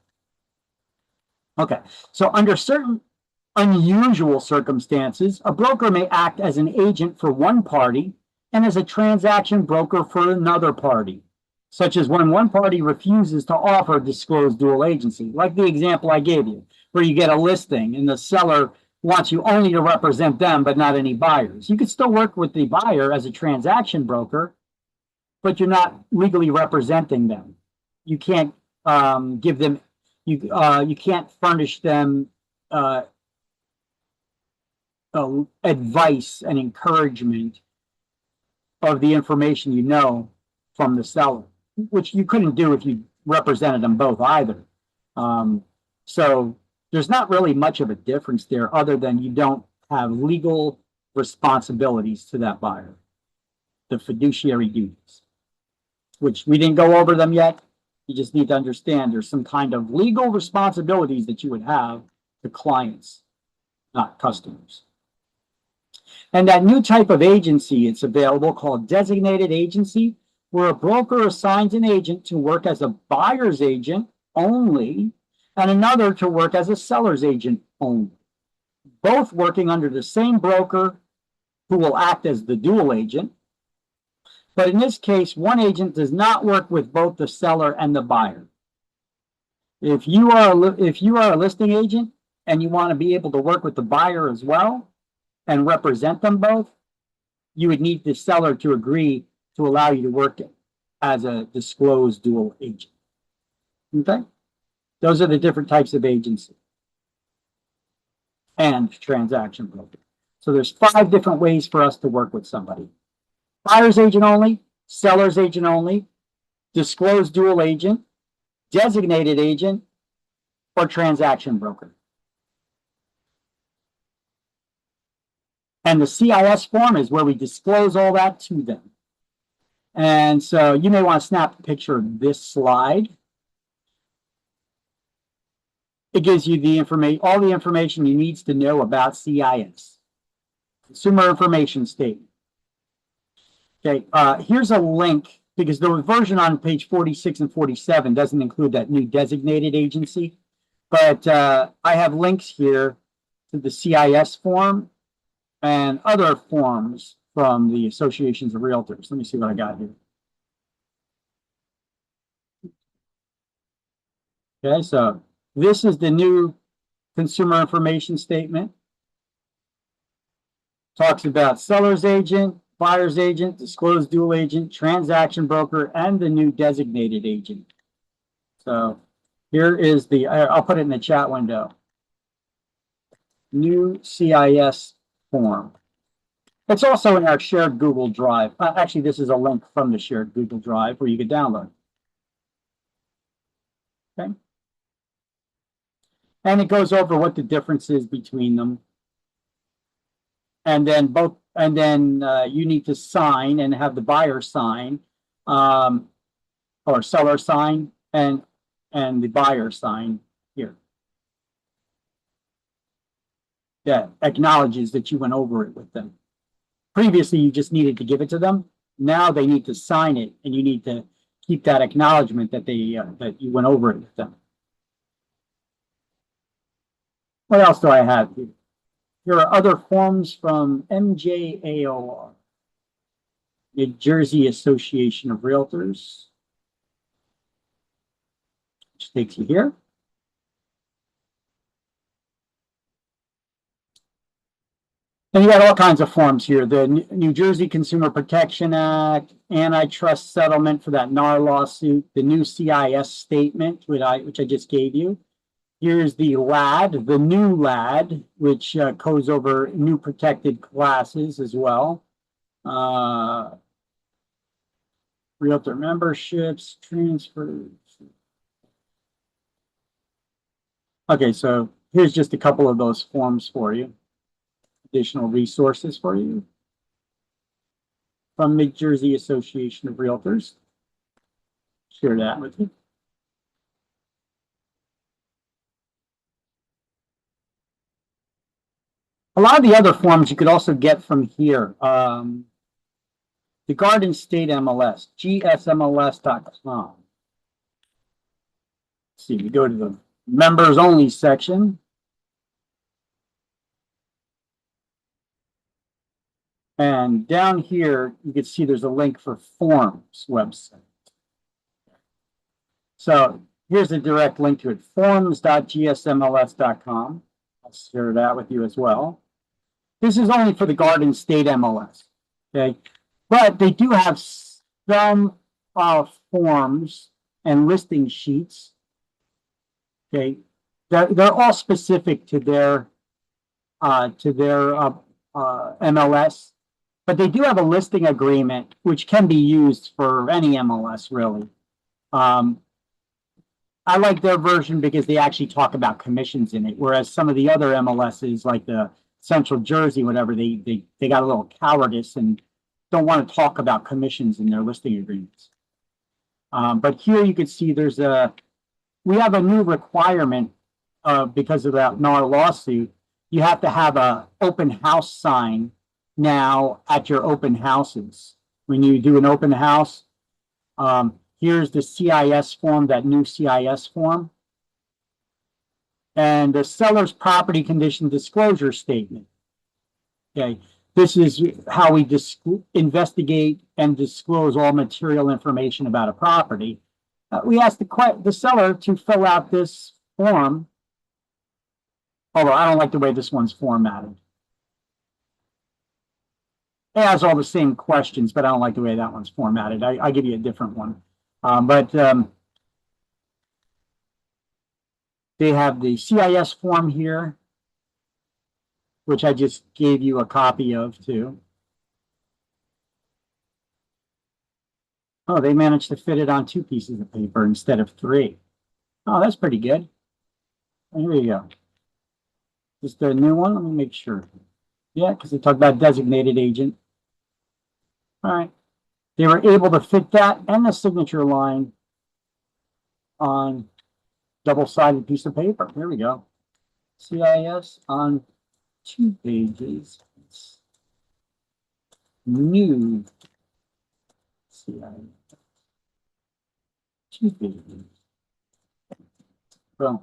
Speaker 1: Okay, so under certain unusual circumstances, a broker may act as an agent for one party and as a transaction broker for another party, such as when one party refuses to offer disclosed dual agency, like the example I gave you, where you get a listing and the seller wants you only to represent them, but not any buyers. You could still work with the buyer as a transaction broker, but you're not legally representing them. You can't give them. You can't furnish them advice and encouragement of the information you know from the seller, which you couldn't do if you represented them both either. So there's not really much of a difference there other than you don't have legal responsibilities to that buyer, the fiduciary duties, which we didn't go over them yet. You just need to understand there's some kind of legal responsibilities that you would have to clients, not customers. And that new type of agency, it's available, called designated agency, where a broker assigns an agent to work as a buyer's agent only and another to work as a seller's agent only, both working under the same broker who will act as the dual agent. But in this case, one agent does not work with both the seller and the buyer. If you are a listing agent and you want to be able to work with the buyer as well and represent them both, you would need the seller to agree to allow you to work as a disclosed dual agent. Okay? Those are the different types of agency and transaction broker. So there's 5 different ways for us to work with somebody. Buyer's agent only, seller's agent only, disclosed dual agent, designated agent, or transaction broker. And the CIS form is where we disclose all that to them. And so you may want to snap a picture of this slide. It gives you the information, all the information you need to know about CIS. Consumer Information Statement. Okay, here's a link because the version on page 46 and 47 doesn't include that new designated agency. But I have links here to the CIS form and other forms from the associations of realtors. Let me see what I got here. Okay, so this is the new consumer information statement. Talks about seller's agent, buyer's agent, disclosed dual agent, transaction broker, and the new designated agent. So here is the, I'll put it in the chat window. New CIS form. It's also in our shared Google Drive. Actually, this is a link from the shared Google Drive where you can download. Okay. And it goes over what the difference is between them. And then you need to sign and have the buyer sign, or seller sign, and the buyer sign here. That acknowledges that you went over it with them. Previously, you just needed to give it to them. Now they need to sign it, and you need to keep that acknowledgement that they that you went over it with them. What else do I have here? There are other forms from MJAOR, New Jersey Association of Realtors, which takes you here. And you got all kinds of forms here. The New Jersey Consumer Protection Act, antitrust settlement for that NAR lawsuit, the new CIS statement, which I just gave you. Here's the LAD, the new LAD, which goes over new protected classes as well. Realtor memberships, transfers. Okay, so here's just a couple of those forms for you. Additional resources for you from New Jersey Association of Realtors. Share that with you. A lot of the other forms you could also get from here. The Garden State MLS, gsmls.com. See, we go to the members only section. And down here, you can see there's a link for forms website. So here's a direct link to it, forms.gsmls.com. I'll share that with you as well. This is only for the Garden State MLS, okay? But they do have some forms and listing sheets, okay? They're all specific to their MLS. But they do have a listing agreement, which can be used for any MLS, really. I like their version because they actually talk about commissions in it, whereas some of the other MLSs, like the Central Jersey, whatever, they got a little cowardice and don't want to talk about commissions in their listing agreements. But here you can see we have a new requirement because of that NAR lawsuit. You have to have an open house sign now at your open houses. When you do an open house, here's the CIS form, that new CIS form. And the seller's property condition disclosure statement. Okay, this is how we investigate and disclose all material information about a property. We asked the seller to fill out this form, although I don't like the way this one's formatted. It has all the same questions, but I don't like the way that one's formatted. I give you a different one. They have the CIS form here, which I just gave you a copy of too. Oh, they managed to fit it on 2 pieces of paper instead of 3. Oh, that's pretty good. Here you go. Just a new one. Let me make sure. Yeah, because they talked about designated agent. All right. They were able to fit that and the signature line on double-sided piece of paper. Here we go. CIS on 2 pages. New CIS. 2 pages. Boom.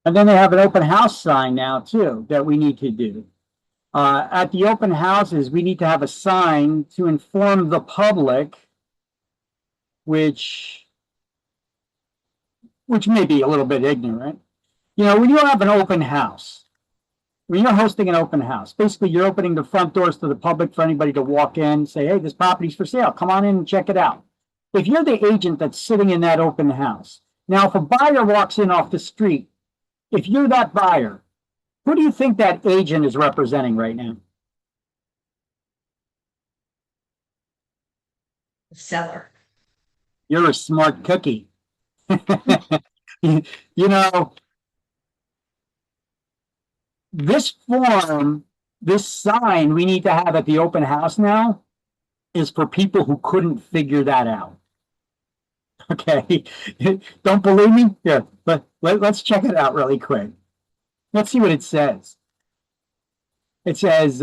Speaker 1: And then they have an open house sign now too that we need to do. At the open houses, we need to have a sign to inform the public, which may be a little bit ignorant. You know, when you have an open house, when you're hosting an open house, basically you're opening the front doors to the public for anybody to walk in, say, hey, this property's for sale. Come on in and check it out. If you're the agent that's sitting in that open house, now if a buyer walks in off the street, if you're that buyer, who do you think that agent is representing right now?
Speaker 4: Seller.
Speaker 1: You're a smart cookie. You know, this form, this sign we need to have at the open house now is for people who couldn't figure that out. Okay, don't believe me? Yeah, but let's check it out really quick. Let's see what it says. It says,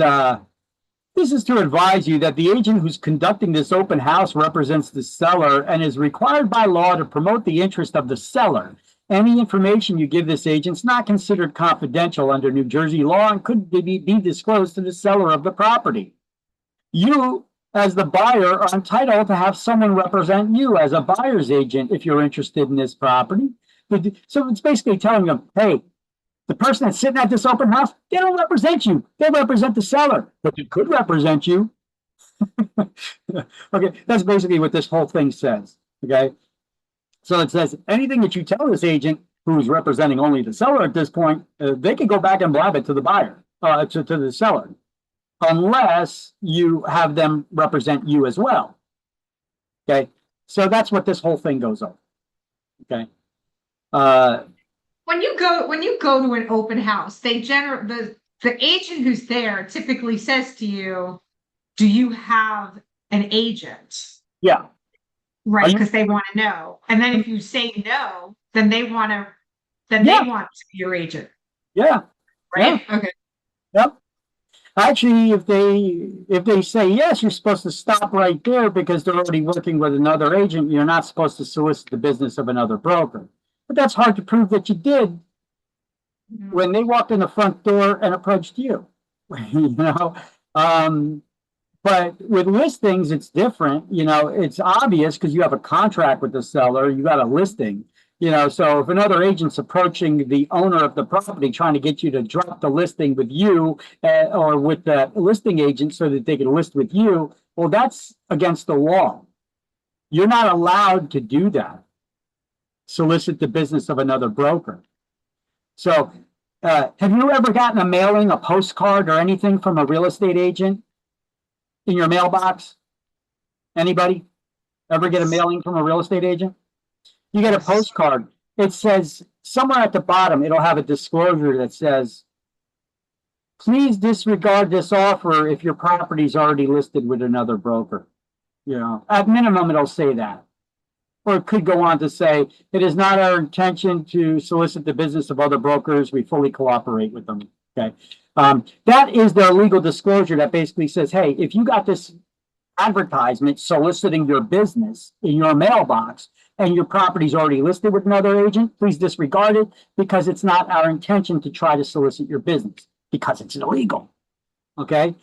Speaker 1: this is to advise you that the agent who's conducting this open house represents the seller and is required by law to promote the interest of the seller. Any information you give this agent is not considered confidential under New Jersey law and could be disclosed to the seller of the property. You, as the buyer, are entitled to have someone represent you as a buyer's agent if you're interested in this property. So it's basically telling them, hey, the person that's sitting at this open house, they don't represent you. They represent the seller, but they could represent you. Okay, that's basically what this whole thing says. Okay, so it says anything that you tell this agent who's representing only the seller at this point, they can go back and blab it to the buyer, to the seller, unless you have them represent you as well. Okay, so that's what this whole thing goes on. Okay.
Speaker 4: When you go to an open house, the agent who's there typically says to you, do you have an agent?
Speaker 1: Yeah.
Speaker 4: Right, because they want to know. And then if you say no, then they want to be your agent.
Speaker 1: Yeah.
Speaker 4: Right? Yeah. Okay.
Speaker 1: Yep. Actually, if they say yes, you're supposed to stop right there because they're already working with another agent. You're not supposed to solicit the business of another broker. But that's hard to prove that you did when they walked in the front door and approached you. You know, but with listings, it's different. You know, it's obvious because you have a contract with the seller. You got a listing. You know, so if another agent's approaching the owner of the property trying to get you to drop the listing with you or with the listing agent so that they can list with you, well, that's against the law. You're not allowed to do that. Solicit the business of another broker. So have you ever gotten a mailing, a postcard or anything from a real estate agent in your mailbox? Anybody ever get a mailing from a real estate agent? You get a postcard. It says somewhere at the bottom, it'll have a disclosure that says, please disregard this offer if your property is already listed with another broker. You know, at minimum, it'll say that. Or it could go on to say, it is not our intention to solicit the business of other brokers. We fully cooperate with them. Okay. That is their legal disclosure that basically says, hey, if you got this advertisement soliciting your business in your mailbox and your property's already listed with another agent, please disregard it because it's not our intention to try to solicit your business because it's illegal. Okay.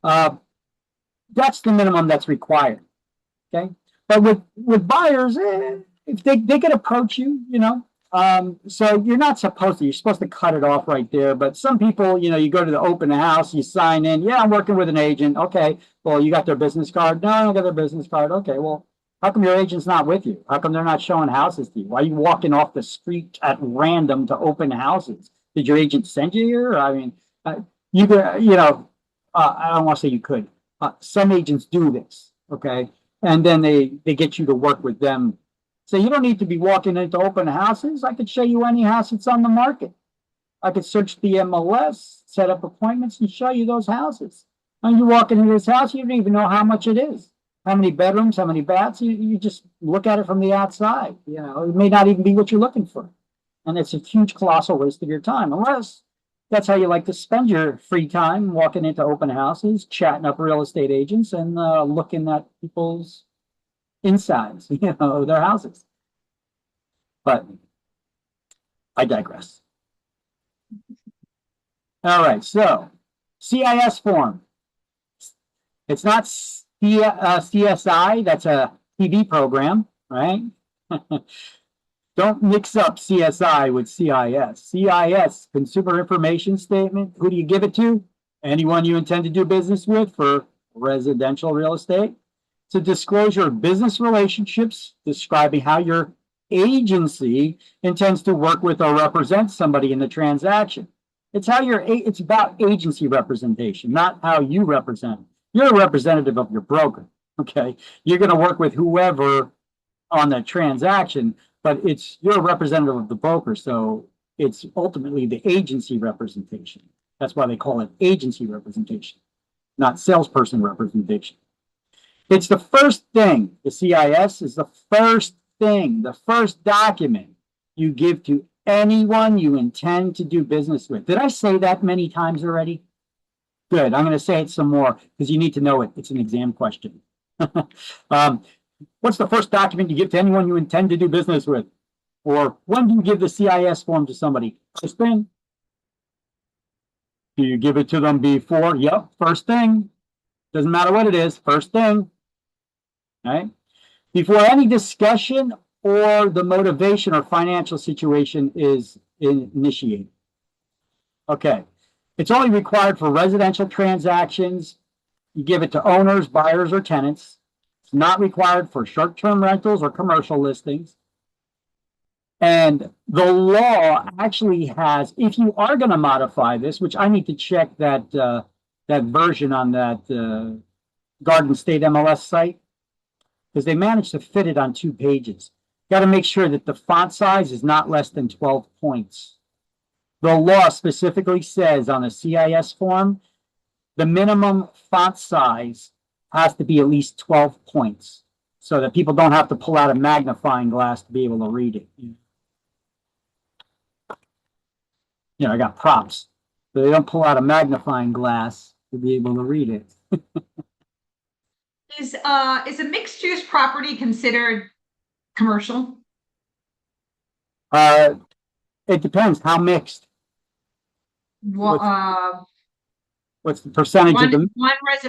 Speaker 1: That's the minimum that's required. Okay. But with buyers, if they can approach you, you know, so you're not supposed to. You're supposed to cut it off right there. But some people, you know, you go to the open house, you sign in. Yeah, I'm working with an agent. Okay, well, you got their business card? No, I don't got their business card. Okay, well, How come your agent's not with you? How come they're not showing houses to you? Why are you walking off the street at random to open houses? Did your agent send you here? I mean, you could, I don't want to say you could. Some agents do this, okay? And then they get you to work with them. So you don't need to be walking into open houses. I could show you any house that's on the market. I could search the MLS, set up appointments, and show you those houses. And you walk into this house, you don't even know how much it is, how many bedrooms, how many baths. You just look at it from the outside. It may not even be what you're looking for, and it's a huge, colossal waste of your time. Unless that's how you like to spend your free time, walking into open houses, chatting up real estate agents, and looking at people's insides, their houses. But I digress. All right, so CIS form. It's not CSI, that's a TV program, right? Don't mix up CSI with CIS. CIS, Consumer Information Statement. Who do you give it to? Anyone you intend to do business with for residential real estate. It's a disclosure of business relationships describing how your agency intends to work with or represent somebody in the transaction. It's about agency representation, not how you represent. You're a representative of your broker, okay? You're going to work with whoever on the transaction, but you're a representative of the broker, so it's ultimately the agency representation. That's why they call it agency representation, not salesperson representation. It's the first thing. The CIS is the first thing, the first document you give to anyone you intend to do business with. Did I say that many times already? Good. I'm going to say it some more because you need to know it. It's an exam question. What's the first document you give to anyone you intend to do business with? Or when do you give the CIS form to somebody? First thing. Do you give it to them before? Yep, first thing. Doesn't matter what it is, first thing. Right? Before any discussion or the motivation or financial situation is initiated. Okay. It's only required for residential transactions. You give it to owners, buyers, or tenants. It's not required for short-term rentals or commercial listings. And the law actually has, if you are going to modify this, which I need to check that version on that Garden State MLS site, because they managed to fit it on 2 pages. Got to make sure that the font size is not less than 12 points. The law specifically says on a CIS form, the minimum font size has to be at least 12 points so that people don't have to pull out a magnifying glass to be able to read it. I got props, so they don't pull out a magnifying glass to be able to read it.
Speaker 4: Is a mixed use property considered commercial?
Speaker 1: It depends how mixed.
Speaker 4: Well,
Speaker 1: What's the percentage of them?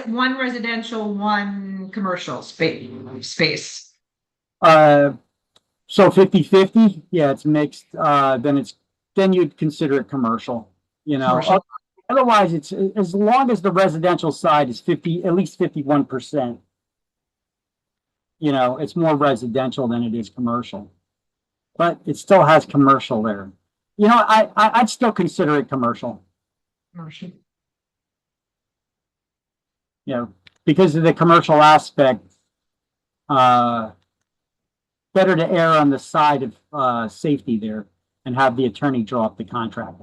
Speaker 4: one residential, one commercial space.
Speaker 1: So 50-50, yeah, it's mixed. Then you'd consider it commercial.
Speaker 4: Commercial.
Speaker 1: Otherwise, it's as long as the residential side is at least 51%. It's more residential than it is commercial, but it still has commercial there. I'd still consider it commercial.
Speaker 4: Commercial.
Speaker 1: Because of the commercial aspect. Better to err on the side of safety there and have the attorney draw up the contract.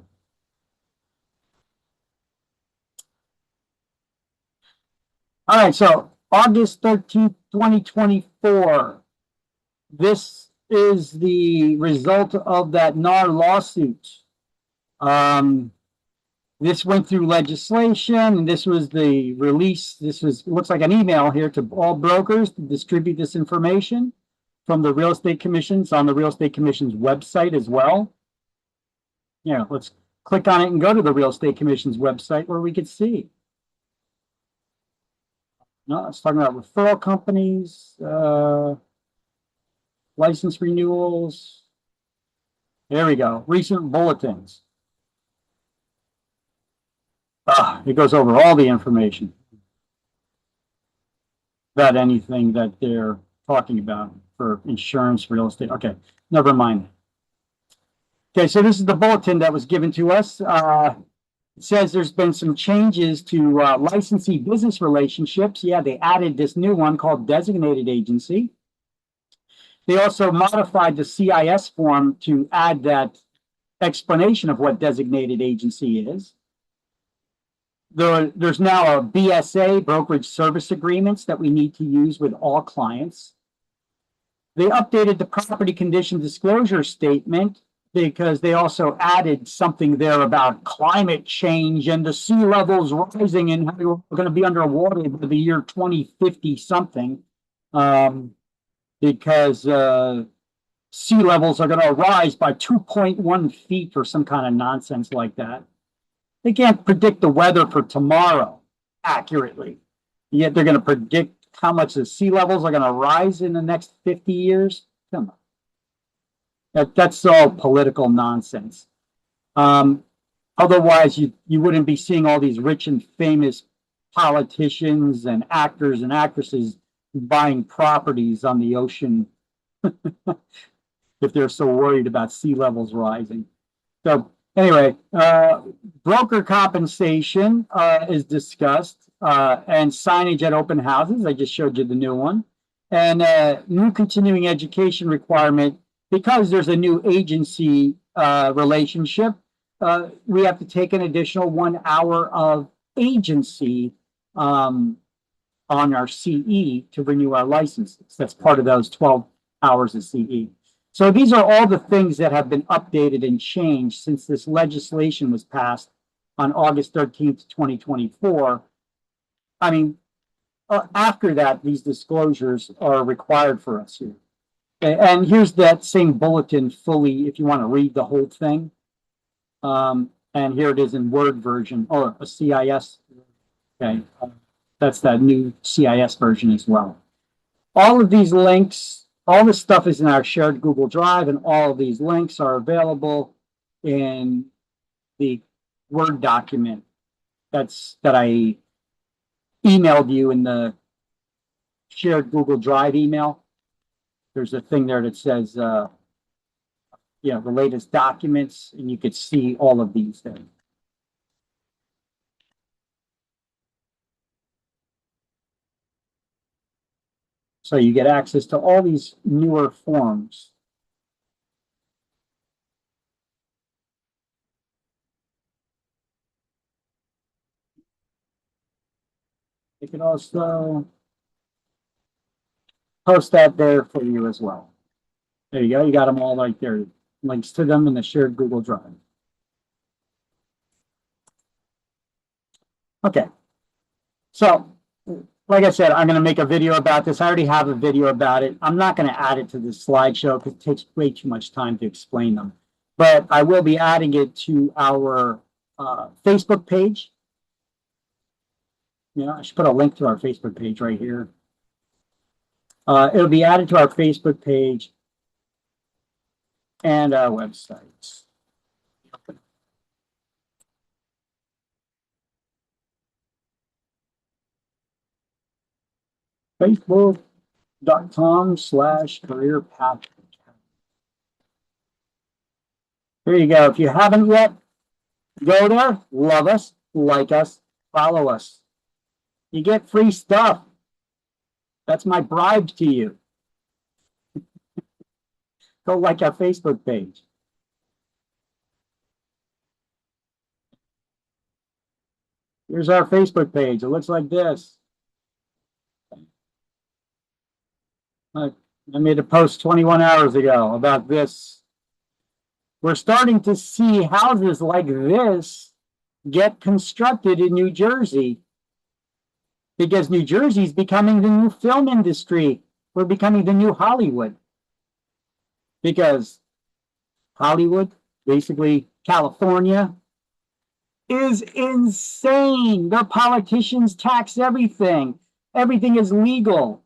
Speaker 1: All right, so August 13th, 2024. This is the result of that NAR lawsuit. This went through legislation, and this was the release. Looks like an email here to all brokers to distribute this information from the Real Estate Commission. It's on the Real Estate Commission's website as well. Let's click on it and go to the Real Estate Commission's website where we could see. No, it's talking about referral companies, license renewals. There we go. Recent bulletins. It goes over all the information about anything that they're talking about for insurance, real estate. Okay, never mind. Okay, so this is the bulletin that was given to us. It says there's been some changes to licensee business relationships. Yeah, they added this new one called designated agency. They also modified the CIS form to add that explanation of what designated agency is. There's now a BSA, brokerage service agreements, that we need to use with all clients. They updated the property condition disclosure statement because they also added something there about climate change and the sea levels rising and how we're going to be underwater by the year 2050 something. Because sea levels are going to rise by 2.1 feet or some kind of nonsense like that. They can't predict the weather for tomorrow accurately. Yet they're going to predict how much the sea levels are going to rise in the next 50 years. Come on. That's all political nonsense. Otherwise, you wouldn't be seeing all these rich and famous politicians and actors and actresses buying properties on the ocean if they're so worried about sea levels rising. So anyway, broker compensation is discussed, and signage at open houses. I just showed you the new one. And new continuing education requirement, because there's a new agency relationship, we have to take an additional 1 hour of agency on our CE to renew our licenses. That's part of those 12 hours of CE. So these are all the things that have been updated and changed since this legislation was passed on August 13th, 2024. I mean, after that, these disclosures are required for us here. And here's that same bulletin fully, if you want to read the whole thing. And here it is in Word version, or a CIS. Okay. That's that new CIS version as well. All of these links, all this stuff is in our shared Google Drive, and all of these links are available in the Word document that I emailed you in the shared Google Drive email. There's a thing there that says, the latest documents, and you could see all of these there. So you get access to all these newer forms. You can also post that there for you as well. There you go. You got them all right there. Links to them in the shared Google Drive. Okay. So, like I said, I'm going to make a video about this. I already have a video about it. I'm not going to add it to this slideshow because it takes way too much time to explain them. But I will be adding it to our Facebook page. I should put a link to our Facebook page right here. It'll be added to our Facebook page and our website. Facebook.com/career path. There you go. If you haven't yet, go there, love us, like us, follow us. You get free stuff. That's my bribe to you. Go like our Facebook page. Here's our Facebook page. It looks like this. I made a post 21 hours ago about this. We're starting to see houses like this get constructed in New Jersey because New Jersey is becoming the new film industry. We're becoming the new Hollywood. Because Hollywood, basically California, is insane. Their politicians tax everything. Everything is legal.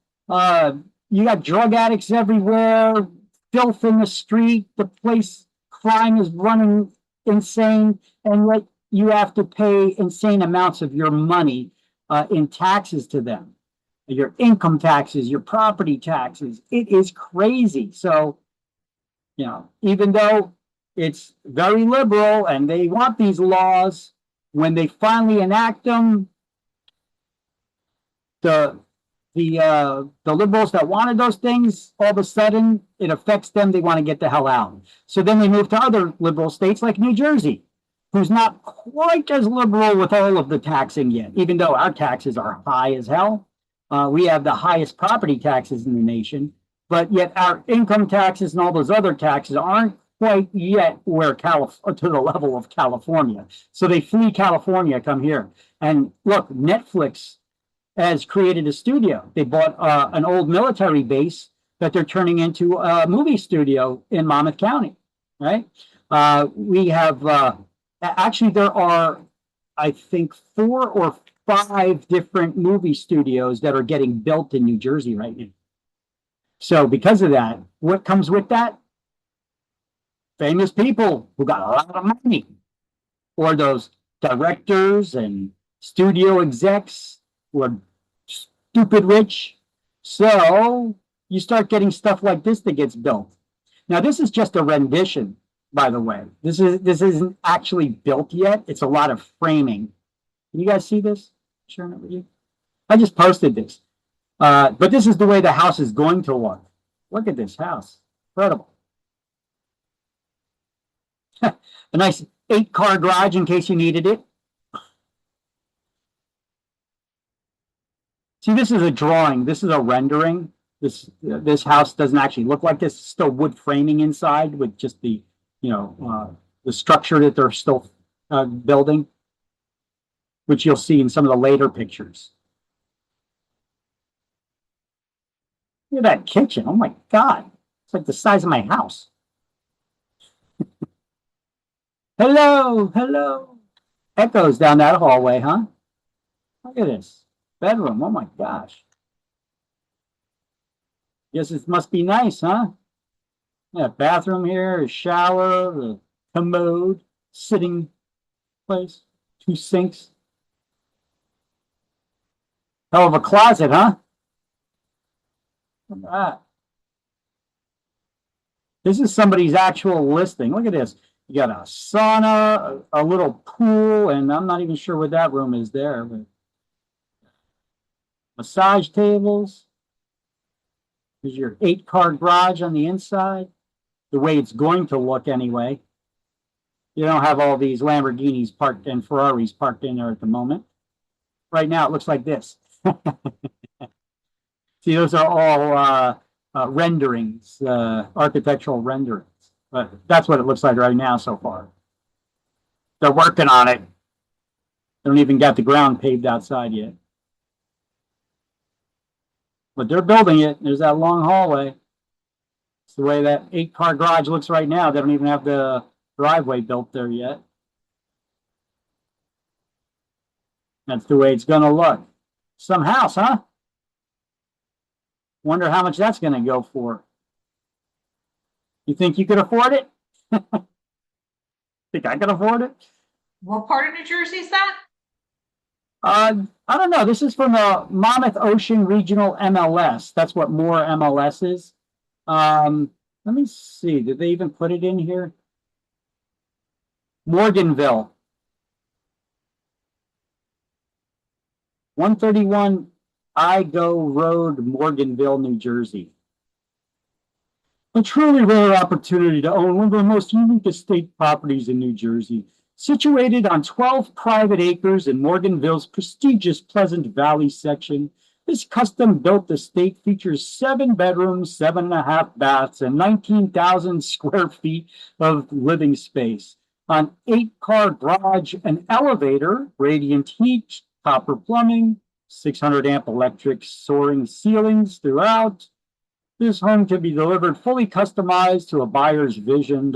Speaker 1: You got drug addicts everywhere, filth in the street, the place, crime is running insane, and yet you have to pay insane amounts of your money in taxes to them. your income taxes, your property taxes. It is crazy. So, you know, even though it's very liberal and they want these laws, when they finally enact them, the liberals that wanted those things, all of a sudden it affects them. They want to get the hell out. So then they move to other liberal states like New Jersey, who's not quite as liberal with all of the taxing yet, even though our taxes are high as hell. We have the highest property taxes in the nation, but yet our income taxes and all those other taxes aren't quite yet where to the level of California. So they flee California, come here. And look, Netflix has created a studio. They bought an old military base that they're turning into a movie studio in Monmouth County, right? We have, actually there are, I think, 4 or 5 different movie studios that are getting built in New Jersey right now. So because of that, what comes with that? Famous people who got a lot of money, or those directors and studio execs who are stupid rich. So you start getting stuff like this that gets built. Now, this is just a rendition, by the way. This isn't actually built yet. It's a lot of framing. Can you guys see this? Sharing it with you. I just posted this. But this is the way the house is going to look. Look at this house. Incredible. A nice 8-car garage in case you needed it. See, this is a drawing. This is a rendering. This house doesn't actually look like this. It's still wood framing inside with just the, the structure that they're still building, which you'll see in some of the later pictures. Look at that kitchen. Oh my God. It's like the size of my house. Hello, hello. Echoes down that hallway, huh? Look at this. Bedroom. Oh my gosh. Guess it must be nice, huh? Yeah, bathroom here, a shower, a commode, sitting place, 2 sinks. Hell of a closet, huh? Look at that. This is somebody's actual listing. Look at this. You got a sauna, a little pool, and I'm not even sure what that room is there. But massage tables. There's your 8-car garage on the inside. The way it's going to look anyway. You don't have all these Lamborghinis parked and Ferraris parked in there at the moment. Right now it looks like this. See, those are all renderings, architectural renderings. But that's what it looks like right now so far. They're working on it. They don't even got the ground paved outside yet. But they're building it. There's that long hallway. It's the way that 8-car garage looks right now. They don't even have the driveway built there yet. That's the way it's going to look. Some house, huh? Wonder how much that's going to go for. You think you could afford it? Think I can afford it?
Speaker 4: What part of New Jersey is that?
Speaker 1: I don't know. This is from the Monmouth Ocean Regional MLS. That's what Moore MLS is. Let me see. Did they even put it in here? Morganville. 131 Igo Road, Morganville, New Jersey. A truly rare opportunity to own one of the most unique estate properties in New Jersey. Situated on 12 private acres in Morganville's prestigious Pleasant Valley section, this custom-built estate features 7 bedrooms, 7.5 baths, and 19,000 square feet of living space. An 8-car garage, an elevator, radiant heat, copper plumbing, 600-amp electric soaring ceilings throughout. This home can be delivered fully customized to a buyer's vision.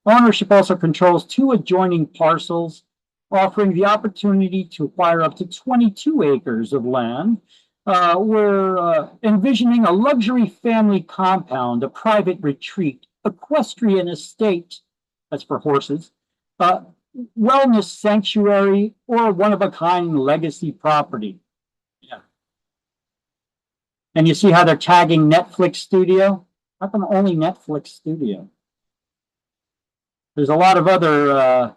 Speaker 1: Ownership also controls 2 adjoining parcels, offering the opportunity to acquire up to 22 acres of land. We're envisioning a luxury family compound, a private retreat, equestrian estate, that's for horses, wellness sanctuary, or one-of-a-kind legacy property. Yeah. And you see how they're tagging Netflix Studio? How come only Netflix Studio? There's a lot of other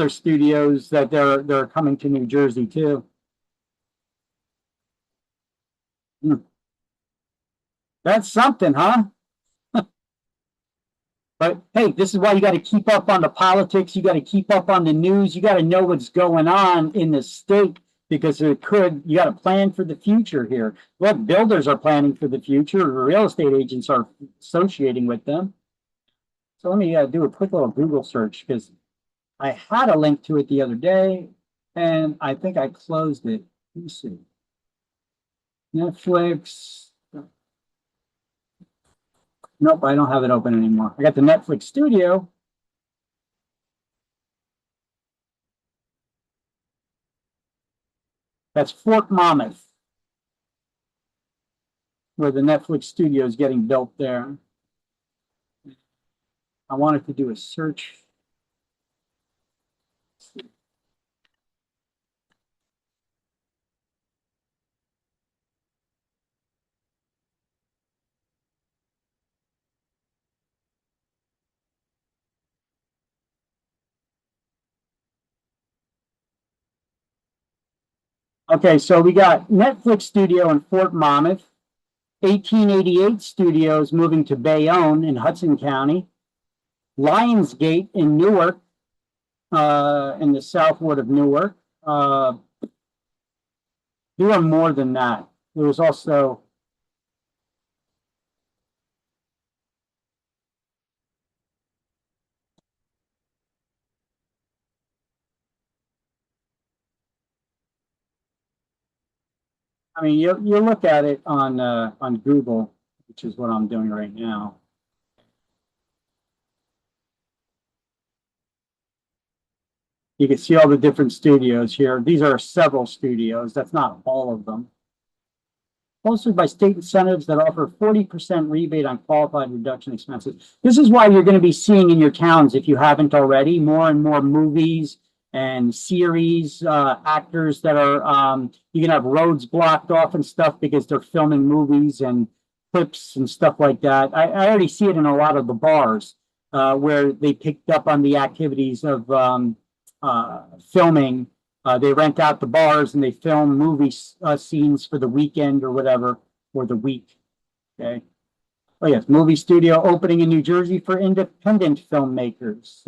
Speaker 1: studios that they're coming to New Jersey too. That's something, huh? But hey, this is why you got to keep up on the politics. You got to keep up on the news. You got to know what's going on in the state because you got to plan for the future here. Well, builders are planning for the future. Real estate agents are associating with them. So let me do a quick little Google search because I had a link to it the other day and I think I closed it. Let me see. Netflix. Nope, I don't have it open anymore. I got the Netflix Studio. That's Fort Monmouth, where the Netflix Studio is getting built there. I wanted to do a search. Okay, so we got Netflix Studio in Fort Monmouth, 1888 Studios moving to Bayonne in Hudson County, Lionsgate in Newark, in the southward of Newark. There are more than that. There was also I mean, you look at it on Google, which is what I'm doing right now. You can see all the different studios here. These are several studios. That's not all of them. Sponsored by state incentives that offer 40% rebate on qualified reduction expenses. This is why you're going to be seeing in your towns, if you haven't already, more and more movies and series, actors that are, you can have roads blocked off and stuff because they're filming movies and clips and stuff like that. I already see it in a lot of the bars where they picked up on the activities of filming. They rent out the bars and they film movie scenes for the weekend or whatever, or the week. Okay. Oh yes, movie studio opening in New Jersey for independent filmmakers.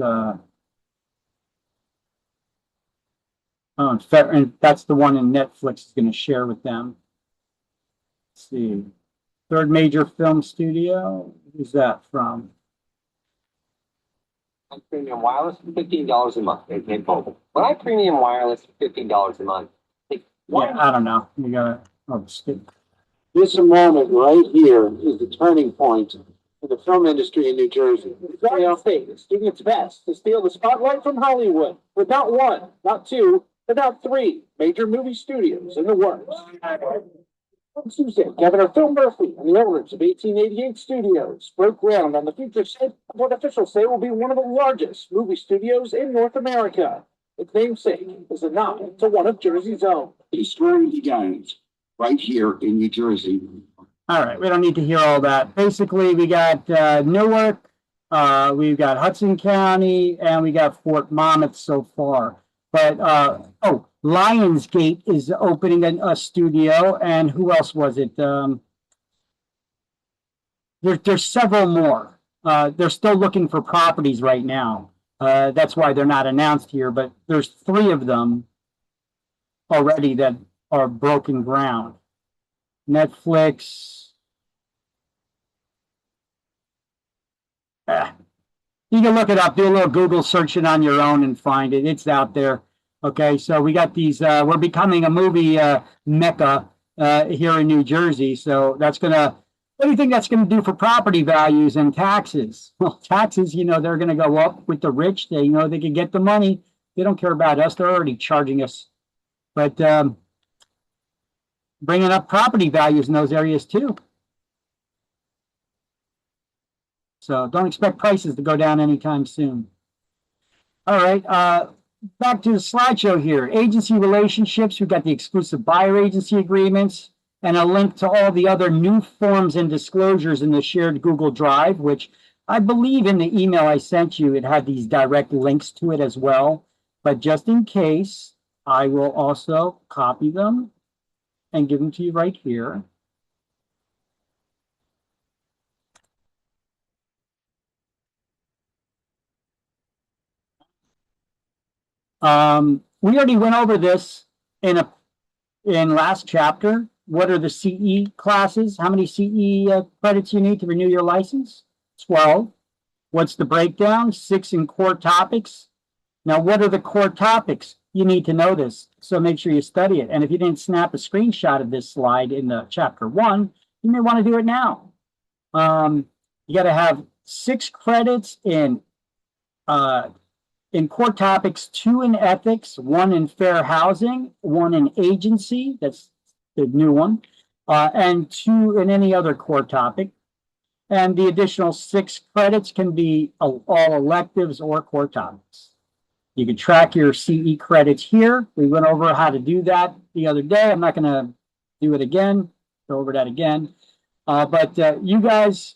Speaker 1: And that's the one in Netflix is going to share with them. Let's see. Third major film studio. Who's that from?
Speaker 8: Premium wireless for $15 a month. They pay both. When I premium wireless for $15 a month,
Speaker 1: Yeah, I don't know. You gotta. Oh, skip.
Speaker 9: This moment right here is the turning point in the film industry in New Jersey. The United States is doing its best to steal the spotlight from Hollywood with not one, not two, but not three major movie studios in the works. On Tuesday, Governor Phil Murphy and the owners of 1888 Studios broke ground on the future site of what officials say will be one of the largest movie studios in North America. Its namesake is a nod to one of Jersey's own.
Speaker 10: The story begins right here in New Jersey.
Speaker 1: All right, we don't need to hear all that. Basically, we got Newark, we've got Hudson County, and we got Fort Monmouth so far. But Lionsgate is opening a studio, and who else was it? There's several more. They're still looking for properties right now. That's why they're not announced here, but there's 3 of them already that are broken ground. Netflix. You can look it up, do a little Google searching on your own and find it. It's out there. Okay, so we got these, we're becoming a movie mecca here in New Jersey. So that's gonna, what do you think that's gonna do for property values and taxes? Well, taxes, they're gonna go up with the rich. They, they can get the money. They don't care about us. They're already charging us. But bringing up property values in those areas too. So don't expect prices to go down anytime soon. All right. back to the slideshow here. Agency relationships, we've got the exclusive buyer agency agreements and a link to all the other new forms and disclosures in the shared Google Drive, which I believe in the email I sent you, it had these direct links to it as well. But just in case, I will also copy them and give them to you right here. We already went over this in last chapter. What are the CE classes? How many CE credits you need to renew your license? 12. What's the breakdown? 6 in core topics. Now, what are the core topics? You need to know this, so make sure you study it. And if you didn't snap a screenshot of this slide in the chapter 1, you may want to do it now. You got to have 6 credits in core topics, 2 in ethics, 1 in fair housing, 1 in agency, that's the new one, and 2 in any other core topic. And the additional 6 credits can be all electives or core topics. You can track your CE credits here. We went over how to do that the other day. I'm not going to do it again, go over that again. But you guys,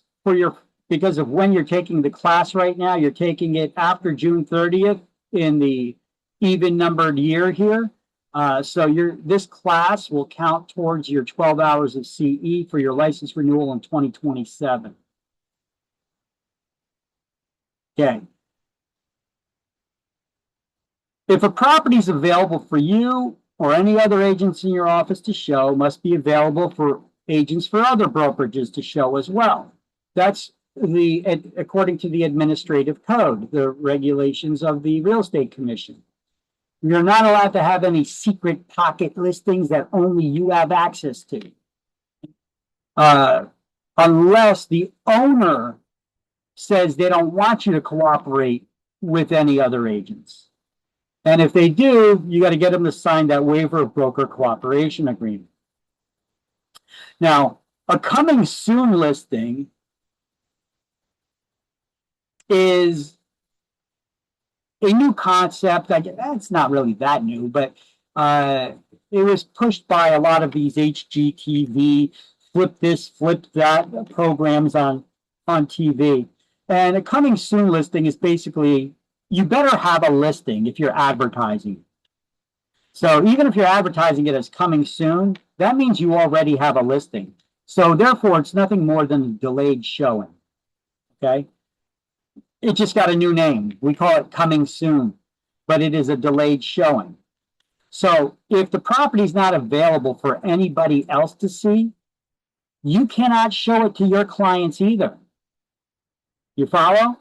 Speaker 1: because of when you're taking the class right now, you're taking it after June 30th in the even numbered year here. So this class will count towards your 12 hours of CE for your license renewal in 2027. Okay. If a property is available for you or any other agents in your office to show, must be available for agents for other brokerages to show as well. That's according to the administrative code, the regulations of the Real Estate Commission. You're not allowed to have any secret pocket listings that only you have access to. Unless the owner says they don't want you to cooperate with any other agents. And if they do, you got to get them to sign that waiver of broker cooperation agreement. Now, a coming soon listing is a new concept. It's not really that new, but it was pushed by a lot of these HGTV, flip this, flip that programs on TV. And a coming soon listing is basically, you better have a listing if you're advertising. So even if you're advertising it as coming soon, that means you already have a listing. So therefore, it's nothing more than a delayed showing. Okay? It just got a new name. We call it coming soon, but it is a delayed showing. So if the property is not available for anybody else to see, you cannot show it to your clients either. You follow?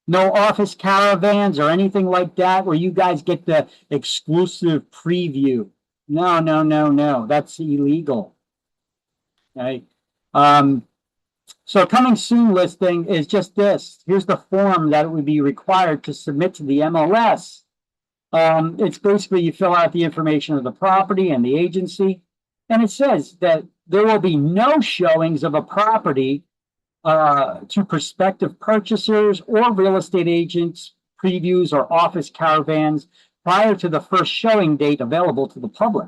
Speaker 1: No office caravans or anything like that where you guys get the exclusive preview. No, no, no, no. That's illegal. Okay. So coming soon listing is just this. Here's the form that would be required to submit to the MLS. It's basically you fill out the information of the property and the agency, and it says that there will be no showings of a property to prospective purchasers or real estate agents, previews, or office caravans prior to the first showing date available to the public.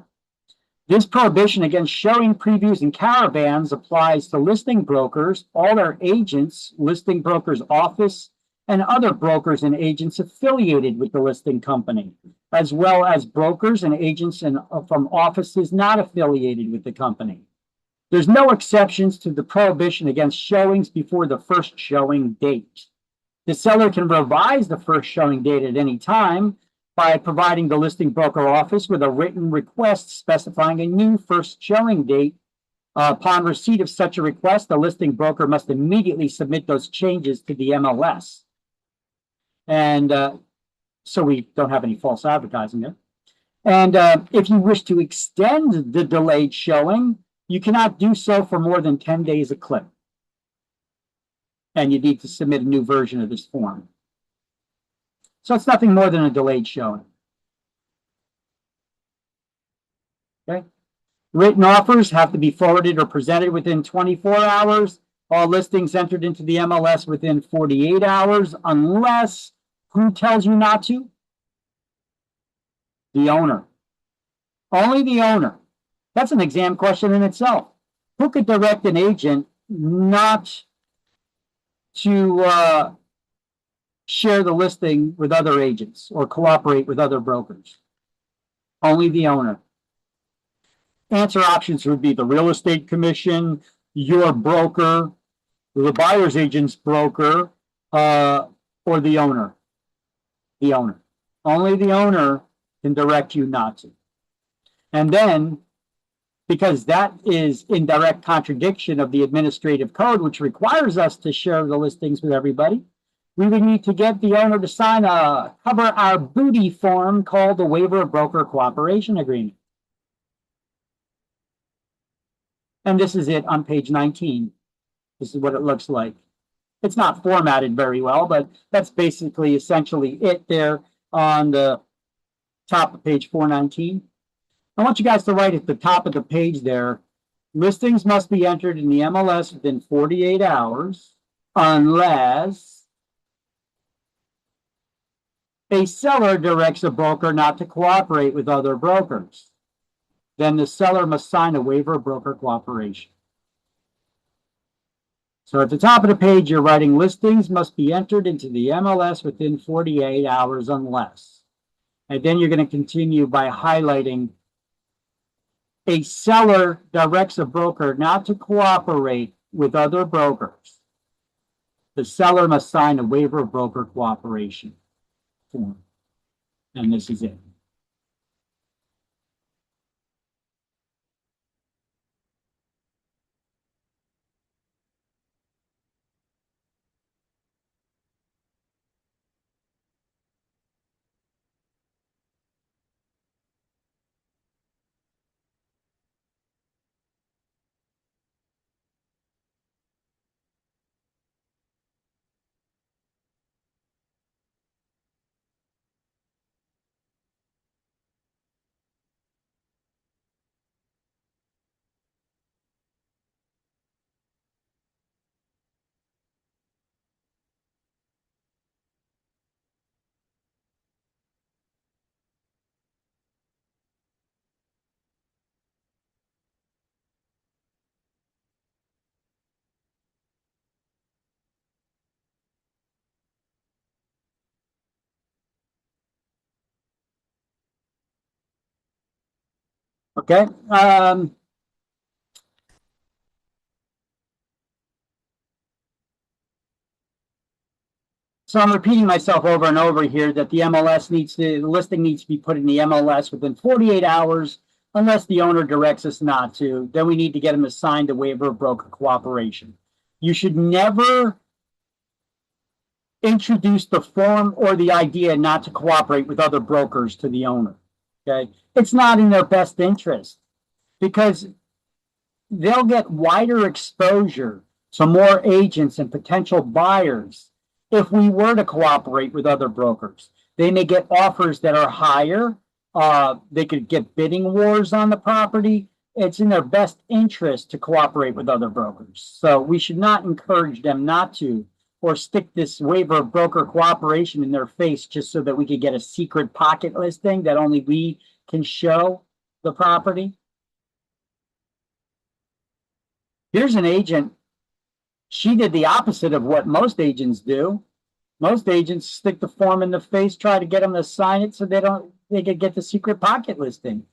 Speaker 1: This prohibition against showing previews and caravans applies to listing brokers, all their agents, listing brokers' office, and other brokers and agents affiliated with the listing company, as well as brokers and agents from offices not affiliated with the company. There's no exceptions to the prohibition against showings before the first showing date. The seller can revise the first showing date at any time by providing the listing broker office with a written request specifying a new first showing date. Upon receipt of such a request, the listing broker must immediately submit those changes to the MLS. And so we don't have any false advertising there. And if you wish to extend the delayed showing, you cannot do so for more than 10 days a clip. And you need to submit a new version of this form. So it's nothing more than a delayed showing. Okay. Written offers have to be forwarded or presented within 24 hours. All listings entered into the MLS within 48 hours, unless who tells you not to? The owner. Only the owner. That's an exam question in itself. Who could direct an agent not to share the listing with other agents or cooperate with other brokers? Only the owner. Answer options would be the real estate commission, your broker, the buyer's agent's broker, or the owner. The owner. Only the owner can direct you not to. And then, because that is in direct contradiction of the administrative code, which requires us to share the listings with everybody, we would need to get the owner to sign a cover our booty form called the Waiver of Broker Cooperation Agreement. And this is it on page 19. This is what it looks like. It's not formatted very well, but that's basically essentially it there on the top of page 419. I want you guys to write at the top of the page there, listings must be entered in the MLS within 48 hours unless a seller directs a broker not to cooperate with other brokers. Then the seller must sign a waiver of broker cooperation. So at the top of the page, you're writing listings must be entered into the MLS within 48 hours unless. And then you're going to continue by highlighting a seller directs a broker not to cooperate with other brokers. The seller must sign a waiver of broker cooperation form. And this is it. Okay. So I'm repeating myself over and over here that the listing needs to be put in the MLS within 48 hours unless the owner directs us not to. Then we need to get them to sign the waiver of broker cooperation. You should never introduce the form or the idea not to cooperate with other brokers to the owner. Okay. It's not in their best interest because they'll get wider exposure to more agents and potential buyers if we were to cooperate with other brokers. They may get offers that are higher. They could get bidding wars on the property. It's in their best interest to cooperate with other brokers. So we should not encourage them not to, or stick this waiver of broker cooperation in their face just so that we could get a secret pocket listing that only we can show the property. Here's an agent. She did the opposite of what most agents do. Most agents stick the form in the face, try to get them to sign it so they could get the secret pocket listing.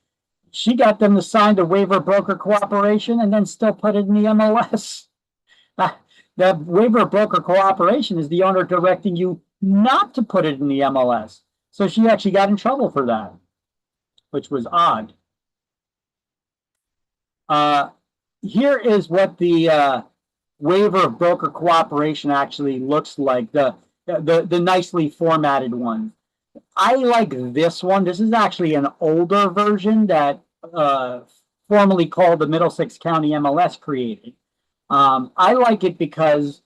Speaker 1: She got them to sign the waiver of broker cooperation and then still put it in the MLS. The waiver of broker cooperation is the owner directing you not to put it in the MLS. So she actually got in trouble for that, which was odd. Here is what the waiver of broker cooperation actually looks like, the nicely formatted one. I like this one. This is actually an older version that formerly called the Middlesex County MLS created. I like it because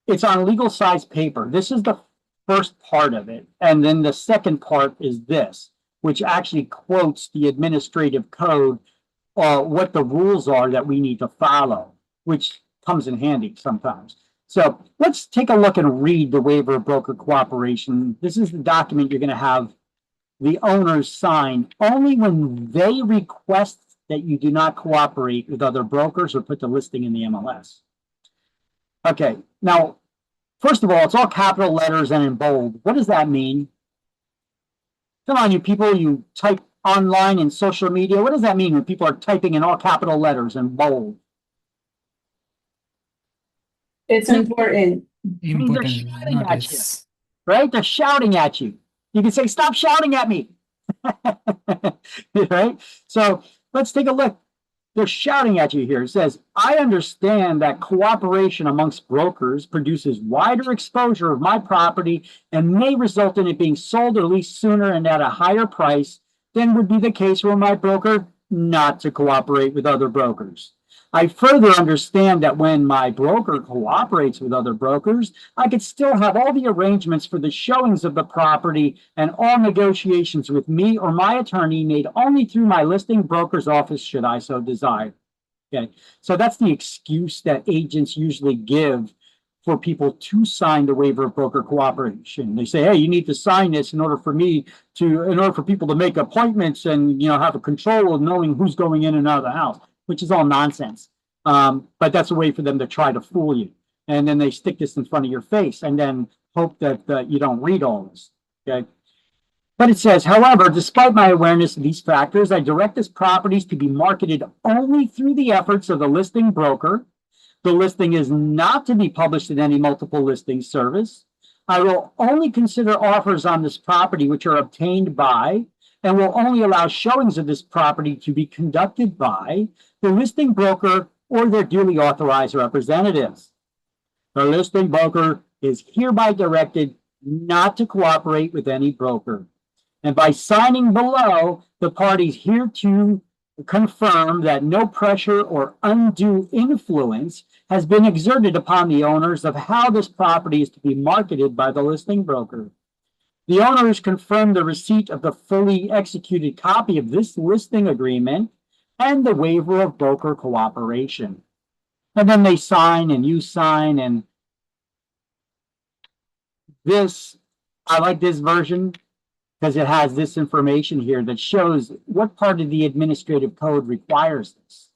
Speaker 1: it's on legal size paper. This is the first part of it. And then the second part is this, which actually quotes the administrative code, what the rules are that we need to follow, which comes in handy sometimes. So let's take a look and read the waiver of broker cooperation. This is the document you're going to have the owners sign only when they request that you do not cooperate with other brokers or put the listing in the MLS. Okay, now, first of all, it's all capital letters and in bold. What does that mean? Come on, you people, you type online and social media. What does that mean when people are typing in all capital letters and bold?
Speaker 3: It's important.
Speaker 1: It means they're shouting at you, right? They're shouting at you. You can say, stop shouting at me. Right? So let's take a look. They're shouting at you here. It says, I understand that cooperation amongst brokers produces wider exposure of my property and may result in it being sold or leased sooner and at a higher price than would be the case were my broker not to cooperate with other brokers. I further understand that when my broker cooperates with other brokers, I could still have all the arrangements for the showings of the property and all negotiations with me or my attorney made only through my listing broker's office should I so desire. Okay, so that's the excuse that agents usually give for people to sign the waiver of broker cooperation. They say, hey, you need to sign this in order for people to make appointments and, you know, have a control of knowing who's going in and out of the house, which is all nonsense. But that's a way for them to try to fool you. And then they stick this in front of your face and then hope that you don't read all this, okay? But it says, however, despite my awareness of these factors, I direct this properties to be marketed only through the efforts of the listing broker. The listing is not to be published in any multiple listing service. I will only consider offers on this property which are obtained by and will only allow showings of this property to be conducted by the listing broker or their duly authorized representatives. The listing broker is hereby directed not to cooperate with any broker. And by signing below, the parties hereto confirm that no pressure or undue influence has been exerted upon the owners of how this property is to be marketed by the listing broker. The owners confirm the receipt of the fully executed copy of this listing agreement and the waiver of broker cooperation. And then they sign and you sign, and this, I like this version because it has this information here that shows what part of the administrative code requires this.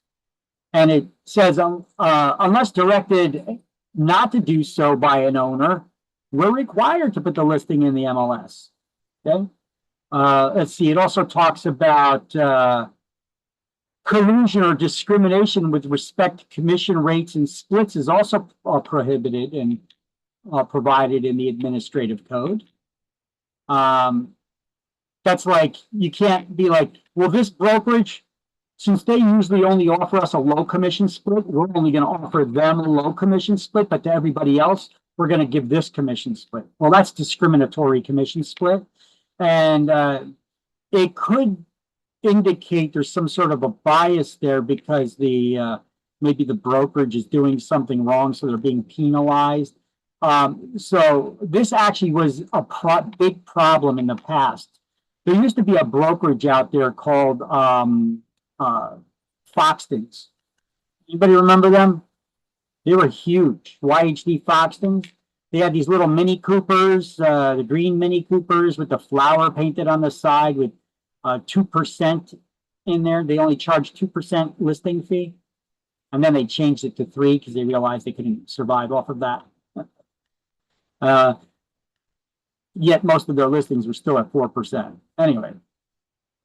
Speaker 1: And it says, unless directed not to do so by an owner, we're required to put the listing in the MLS. Okay. Let's see. It also talks about collusion or discrimination with respect to commission rates and splits is also prohibited and provided in the administrative code. That's like, you can't be like, well, this brokerage, since they usually only offer us a low commission split, we're only going to offer them a low commission split, but to everybody else, we're going to give this commission split. Well, that's discriminatory commission split. And it could indicate there's some sort of a bias there because maybe the brokerage is doing something wrong, so they're being penalized. So this actually was a big problem in the past. There used to be a brokerage out there called Foxtons. Anybody remember them? They were huge. YHD Foxtons. They had these little Mini Coopers, the green Mini Coopers with the flower painted on the side with 2% in there. They only charged 2% listing fee. And then they changed it to 3% because they realized they couldn't survive off of that. Yet most of their listings were still at 4%. Anyway,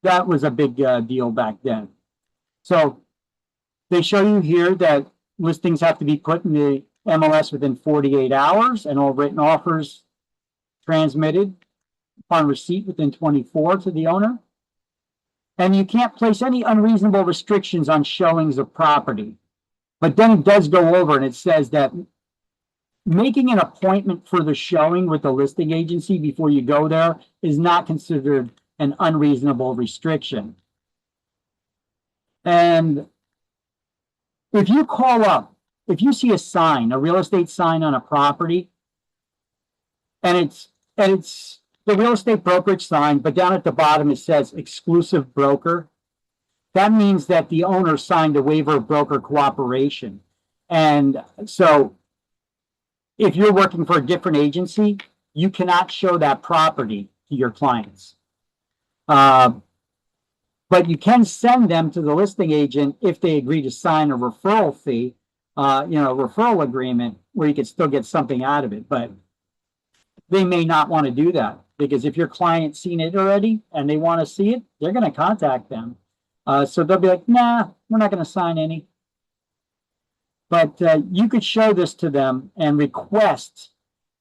Speaker 1: that was a big deal back then. So they show you here that listings have to be put in the MLS within 48 hours and all written offers transmitted upon receipt within 24 to the owner. And you can't place any unreasonable restrictions on showings of property. But then it does go over and it says that making an appointment for the showing with the listing agency before you go there is not considered an unreasonable restriction. And if you call up, if you see a sign, a real estate sign on a property, and it's the real estate brokerage sign, but down at the bottom it says exclusive broker, that means that the owner signed a waiver of broker cooperation. And so if you're working for a different agency, you cannot show that property to your clients. Uh, but you can send them to the listing agent if they agree to sign a referral fee, referral agreement where you could still get something out of it. But they may not want to do that because if your client's seen it already and they want to see it, they're going to contact them. So they'll be like, nah, we're not going to sign any. But you could show this to them and request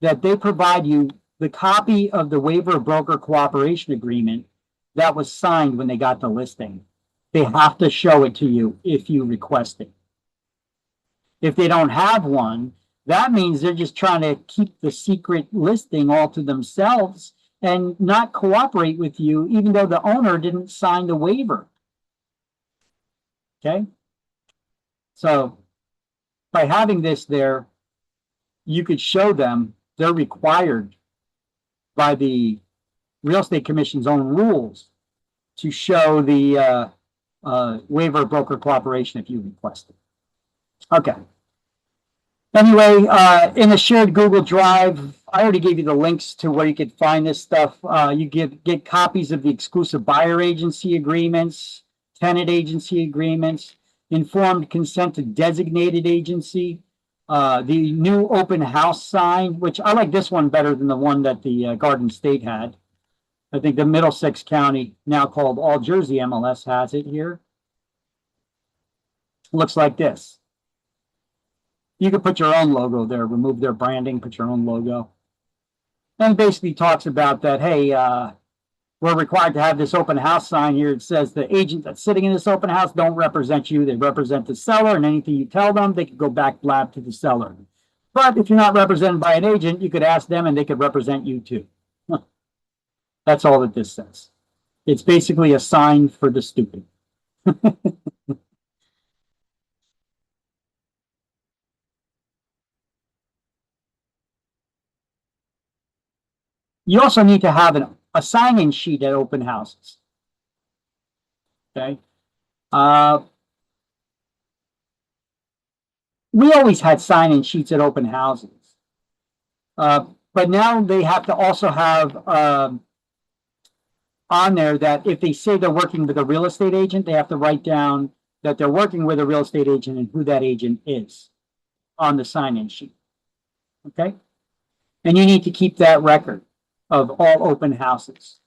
Speaker 1: that they provide you the copy of the waiver of broker cooperation agreement that was signed when they got the listing. They have to show it to you if you request it. If they don't have one, that means they're just trying to keep the secret listing all to themselves and not cooperate with you, even though the owner didn't sign the waiver. Okay? So by having this there, you could show them they're required by the Real Estate Commission's own rules to show the waiver of broker cooperation if you request it. Okay. Anyway, in the shared Google Drive, I already gave you the links to where you could find this stuff. You get copies of the exclusive buyer agency agreements, tenant agency agreements, informed consent to designated agency, the new open house sign, which I like this one better than the one that the Garden State had. I think the Middlesex County, now called All Jersey MLS, has it here. Looks like this. You could put your own logo there, remove their branding, put your own logo. And it basically talks about that, hey, we're required to have this open house sign here. It says the agent that's sitting in this open house don't represent you. They represent the seller, and anything you tell them, they could go back blab to the seller. But if you're not represented by an agent, you could ask them and they could represent you too. That's all that this says. It's basically a sign for the stupid. You also need to have a sign-in sheet at open houses. Okay. We always had sign-in sheets at open houses. But now they have to also have on there that if they say they're working with a real estate agent, they have to write down that they're working with a real estate agent and who that agent is on the sign-in sheet. Okay. And you need to keep that record of all open houses.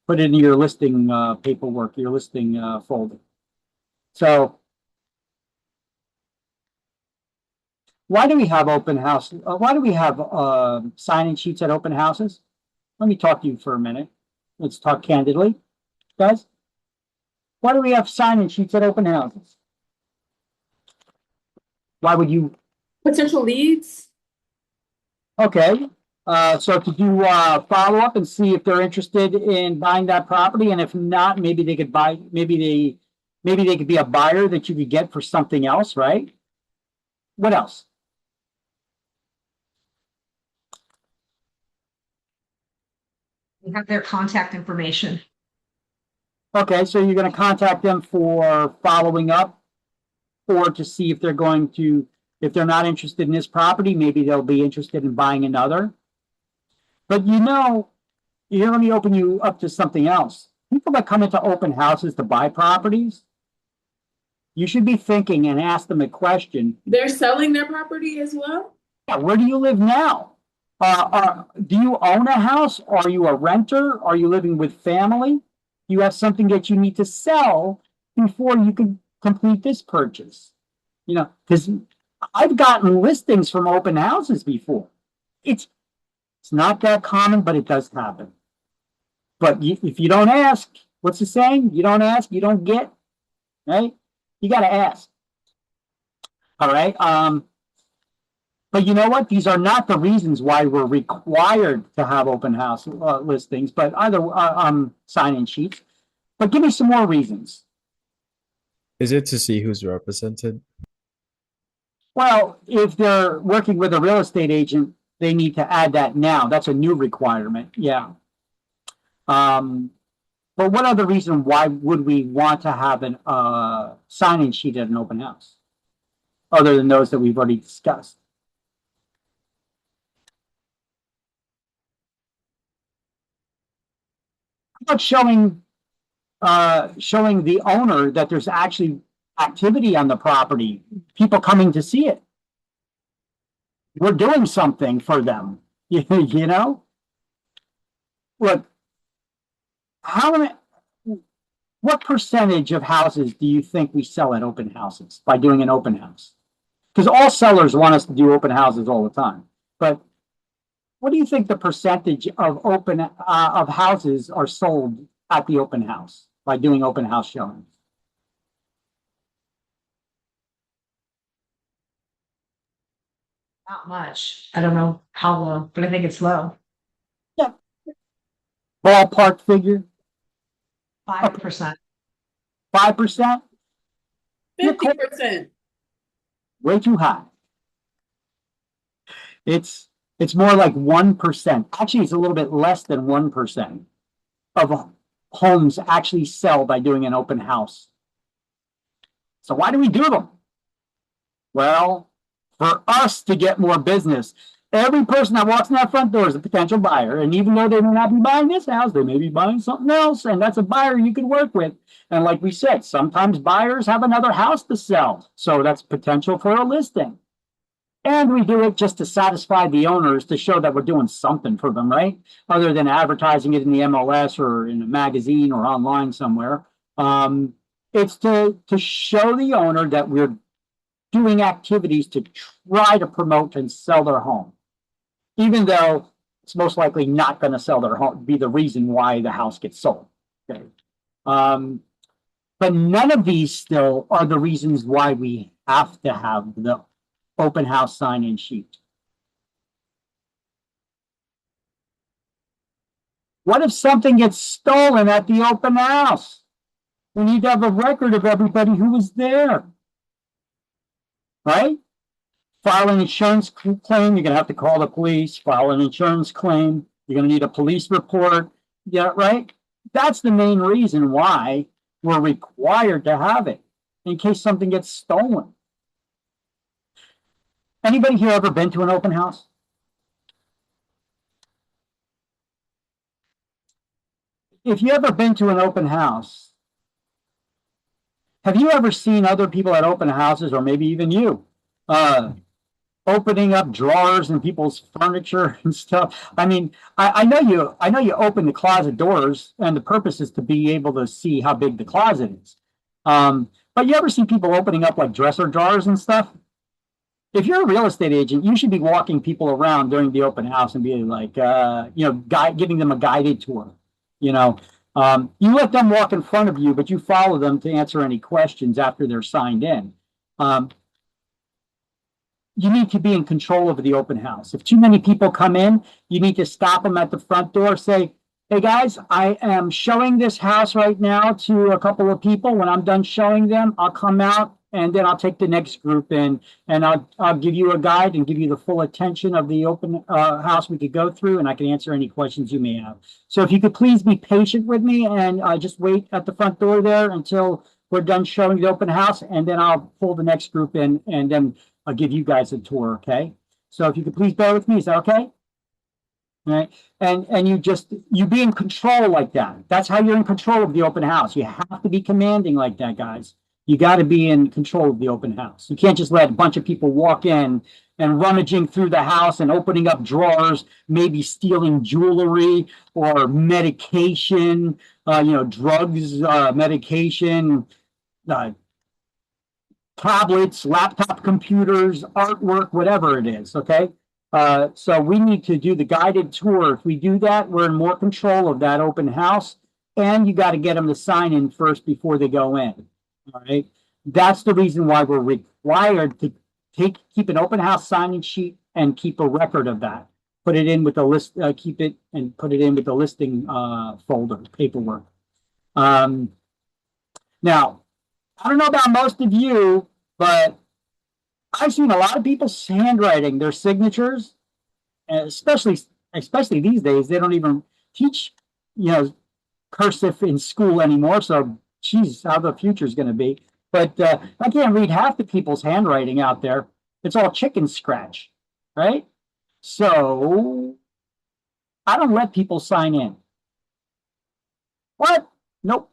Speaker 1: Put it in your listing paperwork, your listing folder. So why do we have open house? Why do we have sign-in sheets at open houses? Let me talk to you for a minute. Let's talk candidly, guys. Why do we have sign-in sheets at open houses? Why would you?
Speaker 3: Potential leads?
Speaker 1: Okay. So to do follow up and see if they're interested in buying that property, and if not, maybe they could buy. Maybe they could be a buyer that you could get for something else, right? What else?
Speaker 4: You have their contact information.
Speaker 1: Okay, so you're going to contact them for following up, or to see if they're going to, if they're not interested in this property, maybe they'll be interested in buying another. But you know, here, let me open you up to something else. People that come into open houses to buy properties, you should be thinking and ask them a question.
Speaker 3: They're selling their property as well?
Speaker 1: Yeah, where do you live now? Do you own a house? Are you a renter? Are you living with family? You have something that you need to sell before you can complete this purchase. You know, because I've gotten listings from open houses before. It's not that common, but it does happen. But if you don't ask, what's the saying? You don't ask, you don't get, right? You got to ask. All right. But you know what? These are not the reasons why we're required to have open house listings, but either sign-in sheets. But give me some more reasons.
Speaker 6: Is it to see who's represented?
Speaker 1: Well, if they're working with a real estate agent, they need to add that now. That's a new requirement. Yeah. But what other reason why would we want to have an sign-in sheet at an open house, other than those that we've already discussed? about showing the owner that there's actually activity on the property, people coming to see it. We're doing something for them, you know? Look, what percentage of houses do you think we sell at open houses by doing an open house? Because all sellers want us to do open houses all the time. But what do you think the percentage of of houses are sold at the open house by doing open house showings?
Speaker 4: Not much. I don't know how low, but I think it's low.
Speaker 1: Ballpark figure,
Speaker 4: 5%.
Speaker 1: 5%?
Speaker 3: 50%.
Speaker 1: Way too high. It's more like 1%. Actually, it's a little bit less than 1% of homes actually sell by doing an open house. So why do we do them? Well, for us to get more business. Every person that walks in that front door is a potential buyer. And even though they may not be buying this house, they may be buying something else. And that's a buyer you can work with. And like we said, sometimes buyers have another house to sell. So that's potential for a listing. And we do it just to satisfy the owners, to show that we're doing something for them, right? Other than advertising it in the MLS or in a magazine or online somewhere. It's to show the owner that we're doing activities to try to promote and sell their home, even though it's most likely not going to sell their home, be the reason why the house gets sold. Okay. But none of these still are the reasons why we have to have the open house sign-in sheet. What if something gets stolen at the open house? We need to have a record of everybody who was there. Right? File an insurance claim, you're going to have to call the police. File an insurance claim, you're going to need a police report. Yeah, right? That's the main reason why we're required to have it, in case something gets stolen. Anybody here ever been to an open house? If you ever been to an open house, have you ever seen other people at open houses, or maybe even you, opening up drawers in people's furniture and stuff? I mean, I know you open the closet doors, and the purpose is to be able to see how big the closet is. But you ever see people opening up like dresser drawers and stuff? If you're a real estate agent, you should be walking people around during the open house and be like, giving them a guided tour. You let them walk in front of you, but you follow them to answer any questions after they're signed in. You need to be in control of the open house. If too many people come in, you need to stop them at the front door, say, hey guys, I am showing this house right now to a couple of people. When I'm done showing them, I'll come out and then I'll take the next group in, and I'll give you a guide and give you the full attention of the open house we could go through, and I can answer any questions you may have. So if you could please be patient with me and just wait at the front door there until we're done showing the open house, and then I'll pull the next group in, and then I'll give you guys a tour, okay? So if you could please bear with me, is that okay? All right, and you be in control like that. That's how you're in control of the open house. You have to be commanding like that, guys. You got to be in control of the open house. You can't just let a bunch of people walk in and rummaging through the house and opening up drawers, maybe stealing jewelry or medication, drugs, medication, tablets, laptop computers, artwork, whatever it is, okay? So we need to do the guided tour. If we do that, we're in more control of that open house, and you got to get them to sign in first before they go in. All right. That's the reason why we're required to keep an open house sign-in sheet and keep a record of that. Put it in with the list, keep it and put it in with the listing folder, paperwork. Now, I don't know about most of you, but I've seen a lot of people's handwriting, their signatures, especially these days. They don't even teach, cursive in school anymore. So geez, how the future is going to be. But I can't read half the people's handwriting out there. It's all chicken scratch, right? So I don't let people sign in. What? Nope.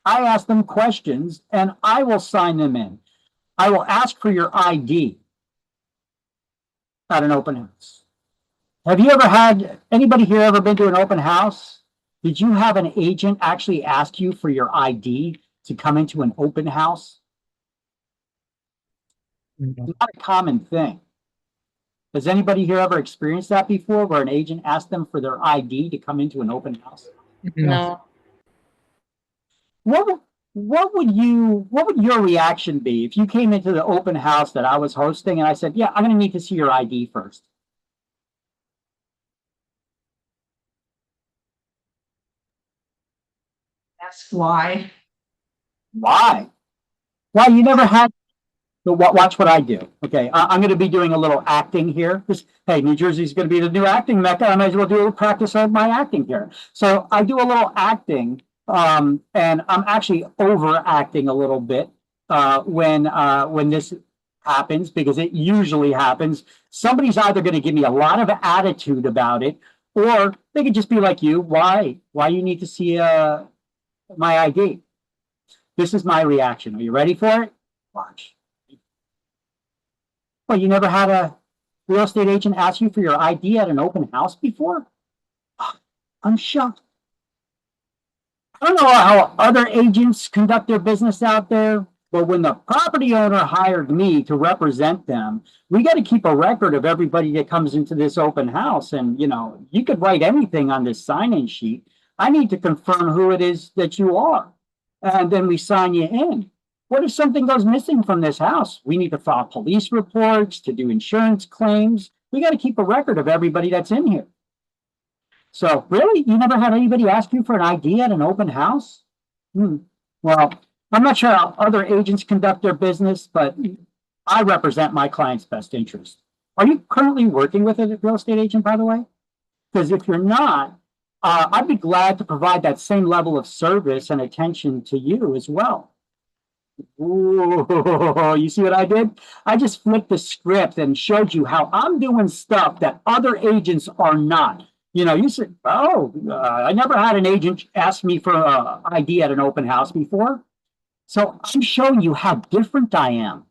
Speaker 1: I ask them questions and I will sign them in. I will ask for your ID at an open house. Have you ever had, anybody here ever been to an open house? Did you have an agent actually ask you for your ID to come into an open house? It's not a common thing. Has anybody here ever experienced that before, where an agent asked them for their ID to come into an open house?
Speaker 2: No.
Speaker 1: What would your reaction be if you came into the open house that I was hosting and I said, yeah, I'm going to need to see your ID first?
Speaker 4: That's why.
Speaker 1: Why? Why you never had? So watch what I do. Okay, I'm going to be doing a little acting here. Hey, New Jersey's going to be the new acting mecca. I might as well do a little practice of my acting here. So I do a little acting, and I'm actually overacting a little bit when this happens, because it usually happens. Somebody's either going to give me a lot of attitude about it, or they could just be like you. Why you need to see my ID? This is my reaction. Are you ready for it? Watch. Well, you never had a real estate agent ask you for your ID at an open house before? I'm shocked. I don't know how other agents conduct their business out there, but when the property owner hired me to represent them, we got to keep a record of everybody that comes into this open house. And, you could write anything on this sign-in sheet. I need to confirm who it is that you are. And then we sign you in. What if something goes missing from this house? We need to file police reports, to do insurance claims. We got to keep a record of everybody that's in here. So really, you never had anybody ask you for an ID at an open house? Well, I'm not sure how other agents conduct their business, but I represent my client's best interest. Are you currently working with a real estate agent, by the way? Because if you're not, I'd be glad to provide that same level of service and attention to you as well. Ooh, you see what I did? I just flipped the script and showed you how I'm doing stuff that other agents are not. You said, I never had an agent ask me for an ID at an open house before. So I'm showing you how different I am.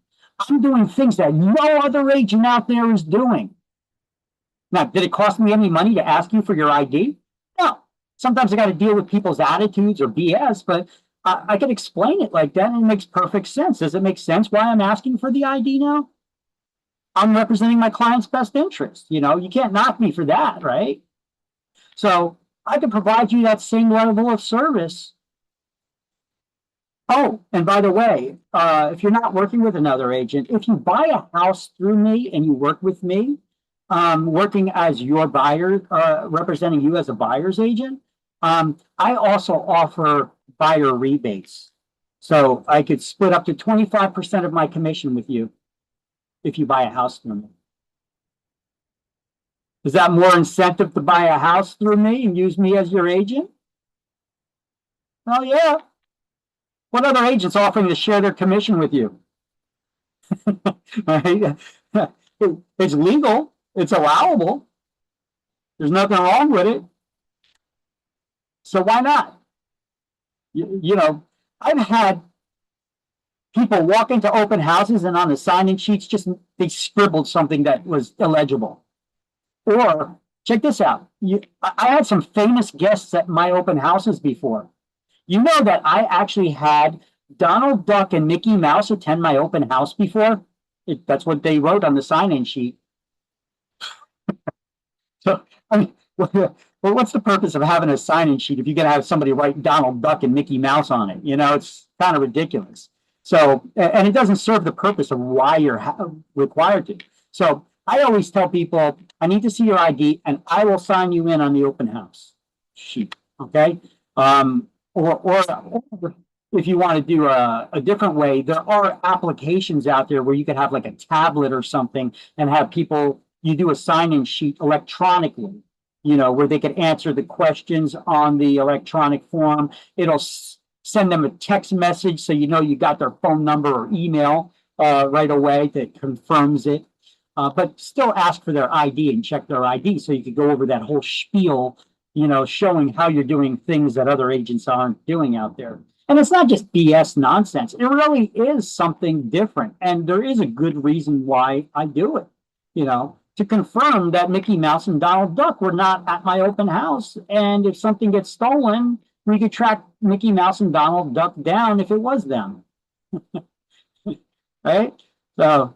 Speaker 1: I'm doing things that no other agent out there is doing. Now, did it cost me any money to ask you for your ID? No. Sometimes I got to deal with people's attitudes or BS, but I can explain it like that and it makes perfect sense. Does it make sense why I'm asking for the ID now? I'm representing my client's best interest. You can't knock me for that, right? So I can provide you that same level of service. Oh, and by the way, if you're not working with another agent, if you buy a house through me and you work with me, working as your buyer, representing you as a buyer's agent, I also offer buyer rebates. So I could split up to 25% of my commission with you if you buy a house through me. Is that more incentive to buy a house through me and use me as your agent? Well, yeah. What other agents offering to share their commission with you? Right? It's legal. It's allowable. There's nothing wrong with it. So why not? I've had people walk into open houses and on the sign-in sheets, they scribbled something that was illegible. Or check this out. I had some famous guests at my open houses before. You know that I actually had Donald Duck and Mickey Mouse attend my open house before? That's what they wrote on the sign-in sheet. So, what's the purpose of having a sign-in sheet if you're going to have somebody write Donald Duck and Mickey Mouse on it? It's kind of ridiculous. So, and it doesn't serve the purpose of why you're required to. So I always tell people, I need to see your ID and I will sign you in on the open house sheet. Okay. Or if you want to do a different way, there are applications out there where you could have like a tablet or something and have people, you do a sign-in sheet electronically, where they could answer the questions on the electronic form. It'll send them a text message so you got their phone number or email right away that confirms it. But still ask for their ID and check their ID so you could go over that whole spiel, showing how you're doing things that other agents aren't doing out there. And it's not just BS nonsense. It really is something different. And there is a good reason why I do it, to confirm that Mickey Mouse and Donald Duck were not at my open house. And if something gets stolen, we could track Mickey Mouse and Donald Duck down if it was them. Right? So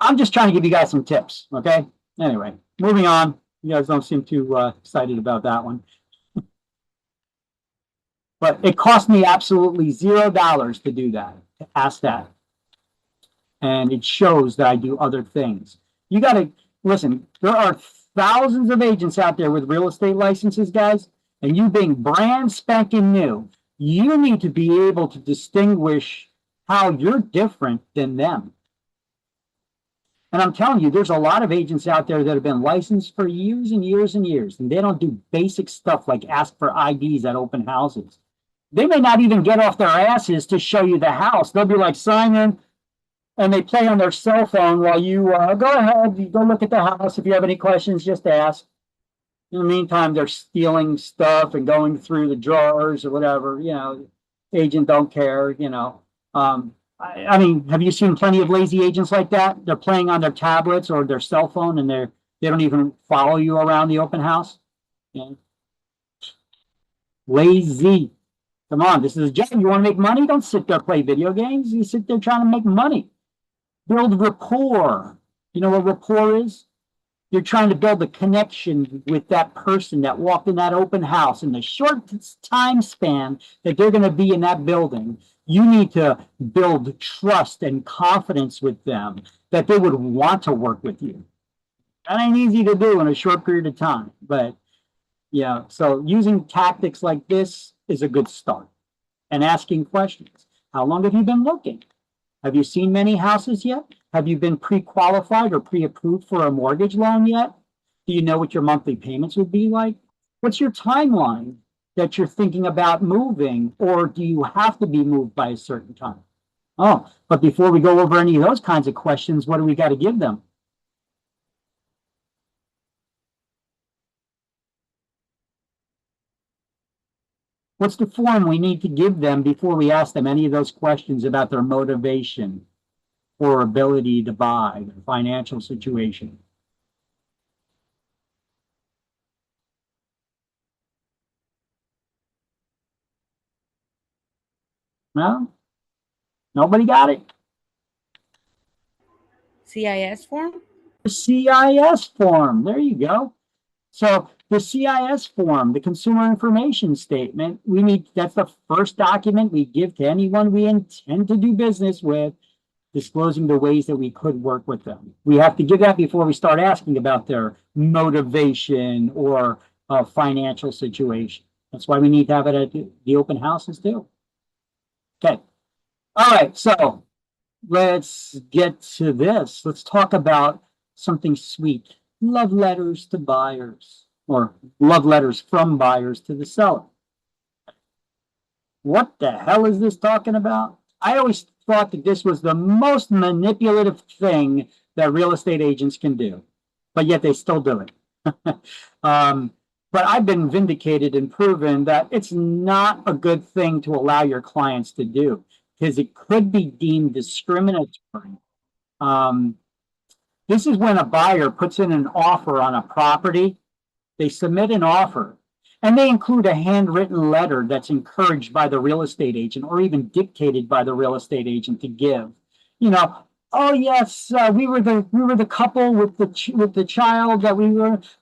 Speaker 1: I'm just trying to give you guys some tips. Okay. Anyway, moving on. You guys don't seem too excited about that one. But it cost me absolutely $0 to do that, to ask that. And it shows that I do other things. You got to listen, there are thousands of agents out there with real estate licenses, guys, and you being brand spanking new, you need to be able to distinguish how you're different than them. And I'm telling you, there's a lot of agents out there that have been licensed for years and years and years, and they don't do basic stuff like ask for IDs at open houses. They may not even get off their asses to show you the house. They'll be like, sign in, and they play on their cell phone while you go ahead, you go look at the house. If you have any questions, just ask. In the meantime, they're stealing stuff and going through the drawers or whatever. Agent don't care. I mean, have you seen plenty of lazy agents like that? They're playing on their tablets or their cell phone, and they don't even follow you around the open house. Lazy. Come on, this is a job. You want to make money? Don't sit there play video games. You sit there trying to make money. Build rapport. You know what rapport is? You're trying to build a connection with that person that walked in that open house in the short time span that they're going to be in that building. You need to build trust and confidence with them that they would want to work with you. That ain't easy to do in a short period of time, but so using tactics like this is a good start. And asking questions. How long have you been looking? Have you seen many houses yet? Have you been pre-qualified or pre-approved for a mortgage loan yet? Do you know what your monthly payments would be like? What's your timeline that you're thinking about moving, or do you have to be moved by a certain time? Oh, but before we go over any of those kinds of questions, what do we got to give them? What's the form we need to give them before we ask them any of those questions about their motivation or ability to buy, their financial situation? No? Nobody got it?
Speaker 2: CIS form?
Speaker 1: The CIS form. There you go. So the CIS form, the Consumer Information Statement, that's the first document we give to anyone we intend to do business with, disclosing the ways that we could work with them. We have to give that before we start asking about their motivation or financial situation. That's why we need to have it at the open houses too. Okay. All right. So let's get to this. Let's talk about something sweet. Love letters to buyers, or love letters from buyers to the seller. What the hell is this talking about? I always thought that this was the most manipulative thing that real estate agents can do, but yet they still do it. But I've been vindicated and proven that it's not a good thing to allow your clients to do, because it could be deemed discriminatory. This is when a buyer puts in an offer on a property. They submit an offer, and they include a handwritten letter that's encouraged by the real estate agent or even dictated by the real estate agent to give. Oh yes, we were the couple with the child that we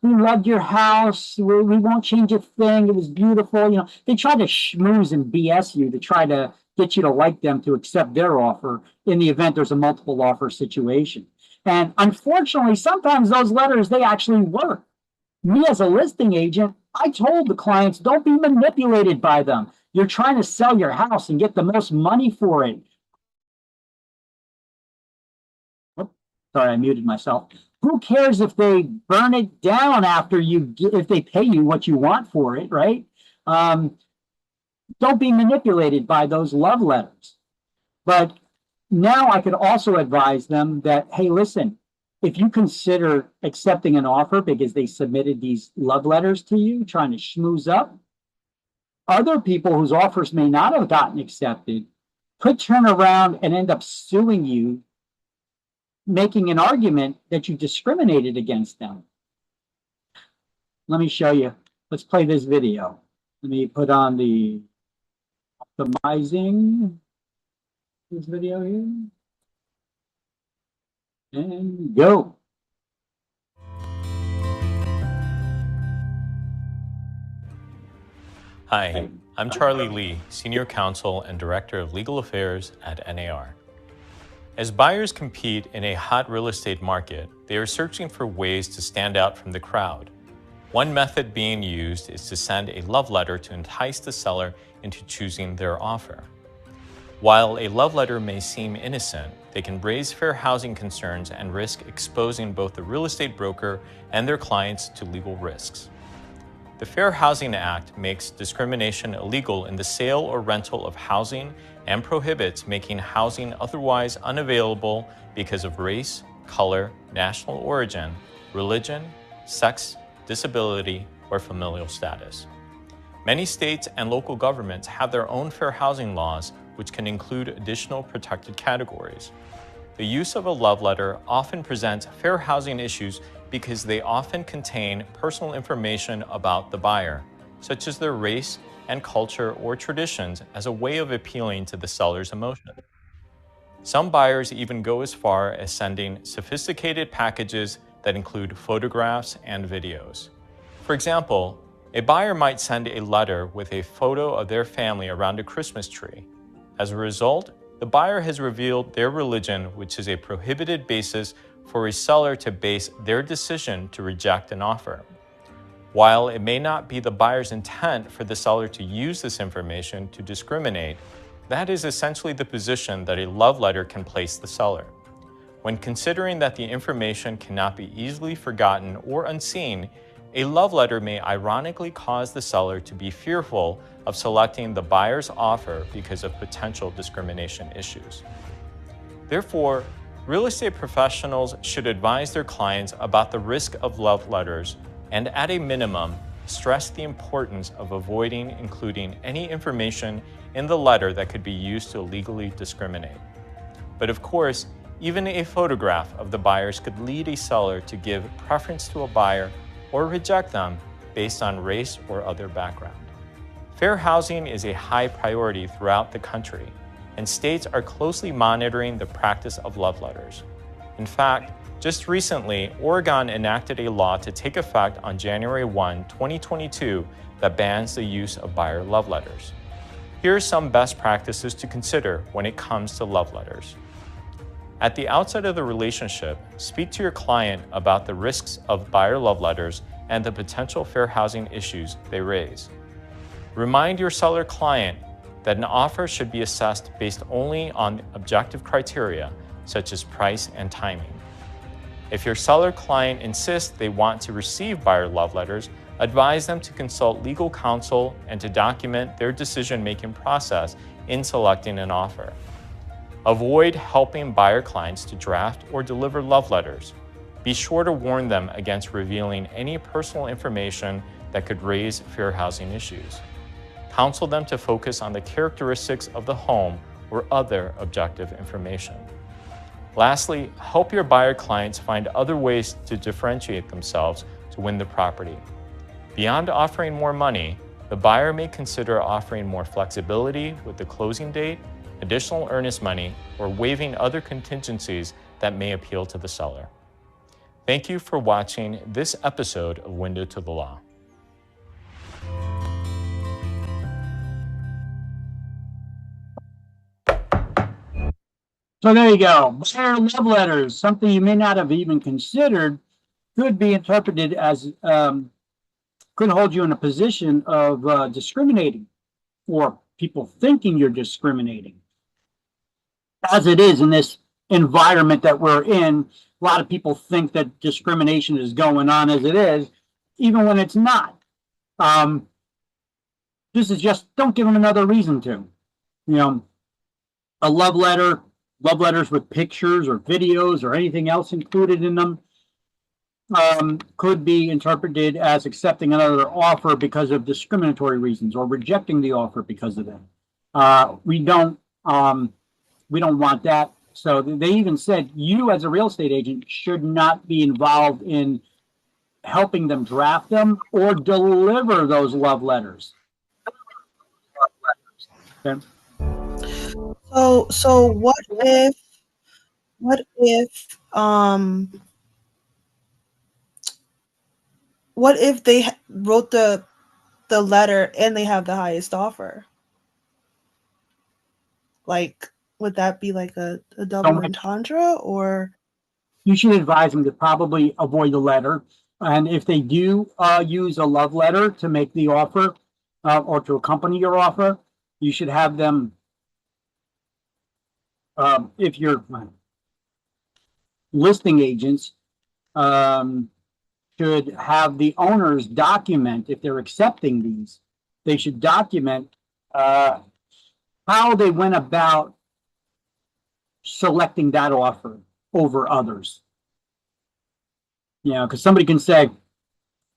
Speaker 1: loved your house. We won't change a thing. It was beautiful. They try to schmooze and BS you to try to get you to like them to accept their offer in the event there's a multiple offer situation. And unfortunately, sometimes those letters, they actually work. Me as a listing agent, I told the clients, don't be manipulated by them. You're trying to sell your house and get the most money for it. Oh, sorry, I muted myself. Who cares if they burn it down after if they pay you what you want for it, right? Don't be manipulated by those love letters. But now I could also advise them that, hey, listen, if you consider accepting an offer because they submitted these love letters to you, trying to schmooze up, other people whose offers may not have gotten accepted could turn around and end up suing you, making an argument that you discriminated against them. Let me show you. Let's play this video. Let me put on the optimizing this video here. And go.
Speaker 11: Hi, I'm Charlie Lee, Senior Counsel and Director of Legal Affairs at NAR. As buyers compete in a hot real estate market, they are searching for ways to stand out from the crowd. One method being used is to send a love letter to entice the seller into choosing their offer. While a love letter may seem innocent, they can raise fair housing concerns and risk exposing both the real estate broker and their clients to legal risks. The Fair Housing Act makes discrimination illegal in the sale or rental of housing and prohibits making housing otherwise unavailable because of race, color, national origin, religion, sex, disability, or familial status. Many states and local governments have their own fair housing laws, which can include additional protected categories. The use of a love letter often presents fair housing issues because they often contain personal information about the buyer, such as their race and culture or traditions, as a way of appealing to the seller's emotion. Some buyers even go as far as sending sophisticated packages that include photographs and videos. For example, a buyer might send a letter with a photo of their family around a Christmas tree. As a result, the buyer has revealed their religion, which is a prohibited basis for a seller to base their decision to reject an offer. While it may not be the buyer's intent for the seller to use this information to discriminate, that is essentially the position that a love letter can place the seller. When considering that the information cannot be easily forgotten or unseen, a love letter may ironically cause the seller to be fearful of selecting the buyer's offer because of potential discrimination issues. Therefore, real estate professionals should advise their clients about the risk of love letters and, at a minimum, stress the importance of avoiding including any information in the letter that could be used to legally discriminate. But of course, even a photograph of the buyers could lead a seller to give preference to a buyer or reject them based on race or other background. Fair housing is a high priority throughout the country, and states are closely monitoring the practice of love letters. In fact, just recently, Oregon enacted a law to take effect on January 1, 2022 that bans the use of buyer love letters. Here are some best practices to consider when it comes to love letters. At the outset of the relationship, speak to your client about the risks of buyer love letters and the potential fair housing issues they raise. Remind your seller client that an offer should be assessed based only on objective criteria, such as price and timing. If your seller client insists they want to receive buyer love letters, advise them to consult legal counsel and to document their decision-making process in selecting an offer. Avoid helping buyer clients to draft or deliver love letters. Be sure to warn them against revealing any personal information that could raise fair housing issues. Counsel them to focus on the characteristics of the home or other objective information. Lastly, help your buyer clients find other ways to differentiate themselves to win the property. Beyond offering more money, the buyer may consider offering more flexibility with the closing date, additional earnest money, or waiving other contingencies that may appeal to the seller. Thank you for watching this episode of Window to the Law.
Speaker 1: So there you go. Buyer love letters, something you may not have even considered, could be interpreted as, could hold you in a position of discriminating, or people thinking you're discriminating. As it is in this environment that we're in, a lot of people think that discrimination is going on as it is, even when it's not. This is just, don't give them another reason to. You know, a love letter, love letters with pictures or videos or anything else included in them could be interpreted as accepting another offer because of discriminatory reasons or rejecting the offer because of that. We don't want that. So they even said you as a real estate agent should not be involved in helping them draft them or deliver those love letters. Okay.
Speaker 7: So what if they wrote the letter and they have the highest offer? Like, would that be like a double entendre, or?
Speaker 1: You should advise them to probably avoid the letter. And if they do use a love letter to make the offer or to accompany your offer, you should have them, if you're listing agents, should have the owners document, if they're accepting these, they should document how they went about selecting that offer over others. You know, because somebody can say,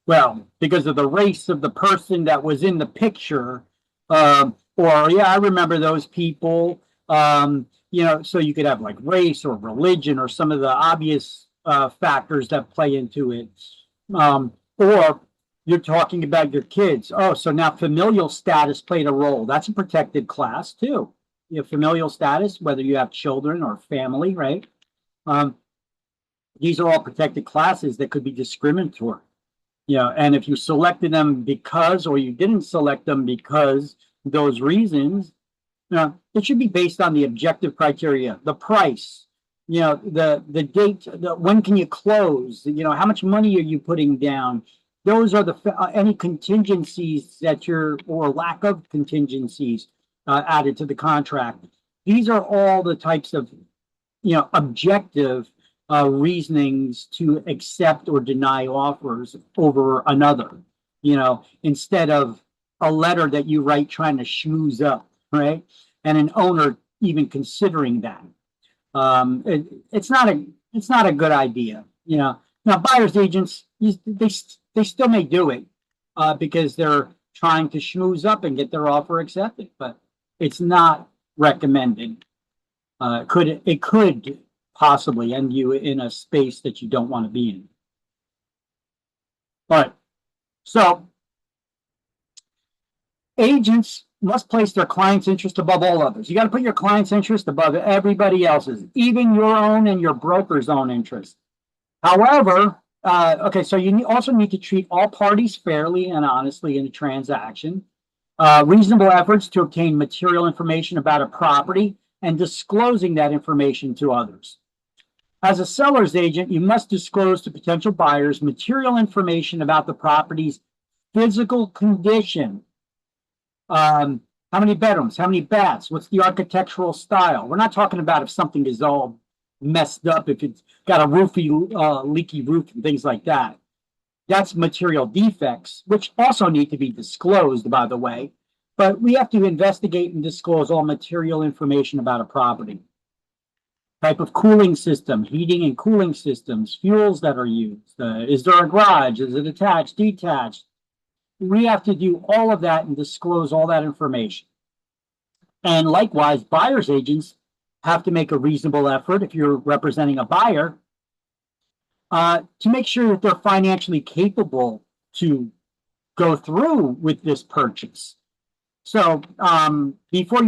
Speaker 1: well, because of the race of the person that was in the picture, or yeah, I remember those people, you know, so you could have like race or religion or some of the obvious factors that play into it. Or you're talking about your kids. Oh, so now familial status played a role. That's a protected class too. You have familial status, whether you have children or family, right? These are all protected classes that could be discriminatory. You know, and if you selected them because, or you didn't select them because those reasons, you know, it should be based on the objective criteria, the price, you know, the date, when can you close, you know, how much money are you putting down? Those are the any contingencies that you're, or lack of contingencies added to the contract. These are all the types of, you know, objective reasonings to accept or deny offers over another, you know, instead of a letter that you write trying to schmooze up, right? And an owner even considering that. It's not a good idea, you know. Now, buyer's agents, they still may do it because they're trying to schmooze up and get their offer accepted, but it's not recommended. It could possibly end you in a space that you don't want to be in. All right. So agents must place their client's interest above all others. You got to put your client's interest above everybody else's, even your own and your broker's own interest. However, okay, so you also need to treat all parties fairly and honestly in a transaction. Reasonable efforts to obtain material information about a property and disclosing that information to others. As a seller's agent, you must disclose to potential buyers material information about the property's physical condition. How many bedrooms, how many baths, what's the architectural style? We're not talking about if something is all messed up, if it's got a leaky roof and things like that. That's material defects, which also need to be disclosed, by the way. But we have to investigate and disclose all material information about a property. Type of cooling system, heating and cooling systems, fuels that are used. Is there a garage? Is it attached, detached? We have to do all of that and disclose all that information. And likewise, buyer's agents have to make a reasonable effort, if you're representing a buyer, to make sure that they're financially capable to go through with this purchase. So before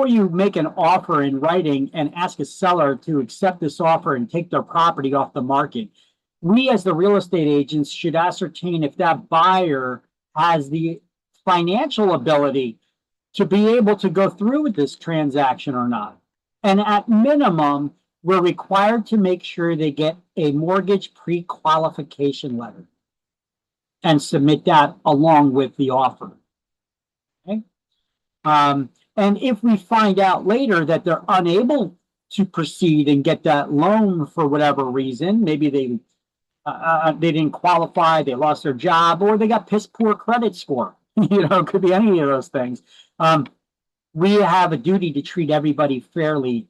Speaker 1: you make an offer in writing and ask a seller to accept this offer and take their property off the market, we as the real estate agents should ascertain if that buyer has the financial ability to be able to go through with this transaction or not. And at minimum, we're required to make sure they get a mortgage pre-qualification letter and submit that along with the offer. Okay. And if we find out later that they're unable to proceed and get that loan for whatever reason, maybe they didn't qualify, they lost their job, or they got piss poor credit score. You know, it could be any of those things. We have a duty to treat everybody fairly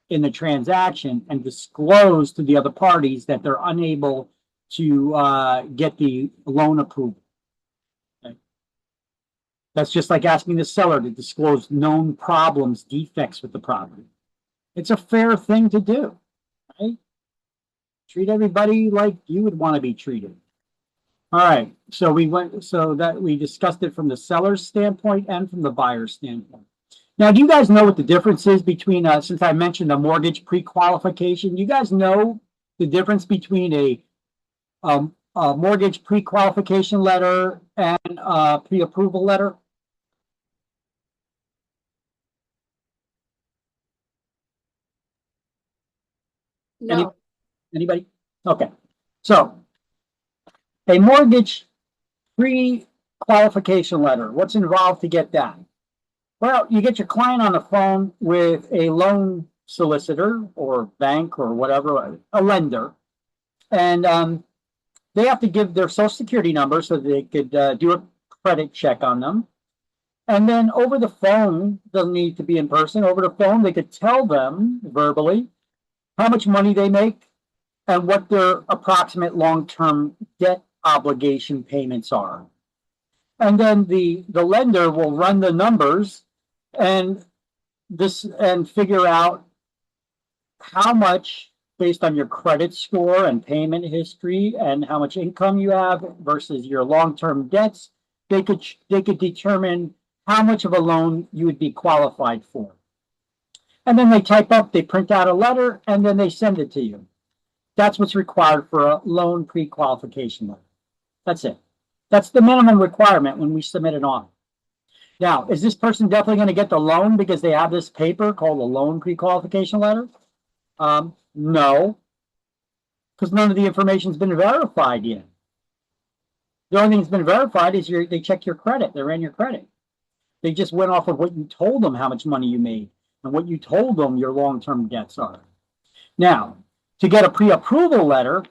Speaker 1: in the transaction and disclose to the other parties that they're unable to get the loan approval. Okay. That's just like asking the seller to disclose known problems, defects with the property. It's a fair thing to do, right? Treat everybody like you would want to be treated. All right, so we discussed it from the seller's standpoint and from the buyer's standpoint. Now, do you guys know what the difference is between, since I mentioned a mortgage pre-qualification, you guys know the difference between a mortgage pre-qualification letter and a pre-approval letter?
Speaker 3: No.
Speaker 1: Anybody? Okay. So a mortgage pre-qualification letter, what's involved to get that? Well, you get your client on the phone with a loan solicitor or bank or whatever, a lender, and they have to give their social security number so they could do a credit check on them. And then over the phone, doesn't need to be in person, over the phone, they could tell them verbally how much money they make and what their approximate long-term debt obligation payments are. And then the lender will run the numbers and figure out how much, based on your credit score and payment history and how much income you have versus your long-term debts, they could determine how much of a loan you would be qualified for. And then they print out a letter, and then they send it to you. That's what's required for a loan pre-qualification letter. That's it. That's the minimum requirement when we submit an offer. Now, is this person definitely going to get the loan because they have this paper called a loan pre-qualification letter? No, because none of the information has been verified yet. The only thing that's been verified is they check your credit. They ran your credit. They just went off of what you told them how much money you made and what you told them your long-term debts are. Now, to get a pre-approval letter,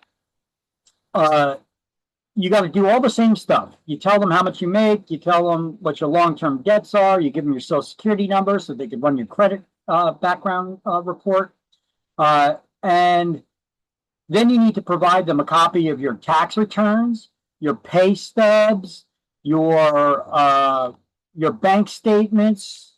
Speaker 1: you got to do all the same stuff. You tell them how much you make, you tell them what your long-term debts are, you give them your social security number so they can run your credit background report. And then you need to provide them a copy of your tax returns, your pay stubs, your bank statements.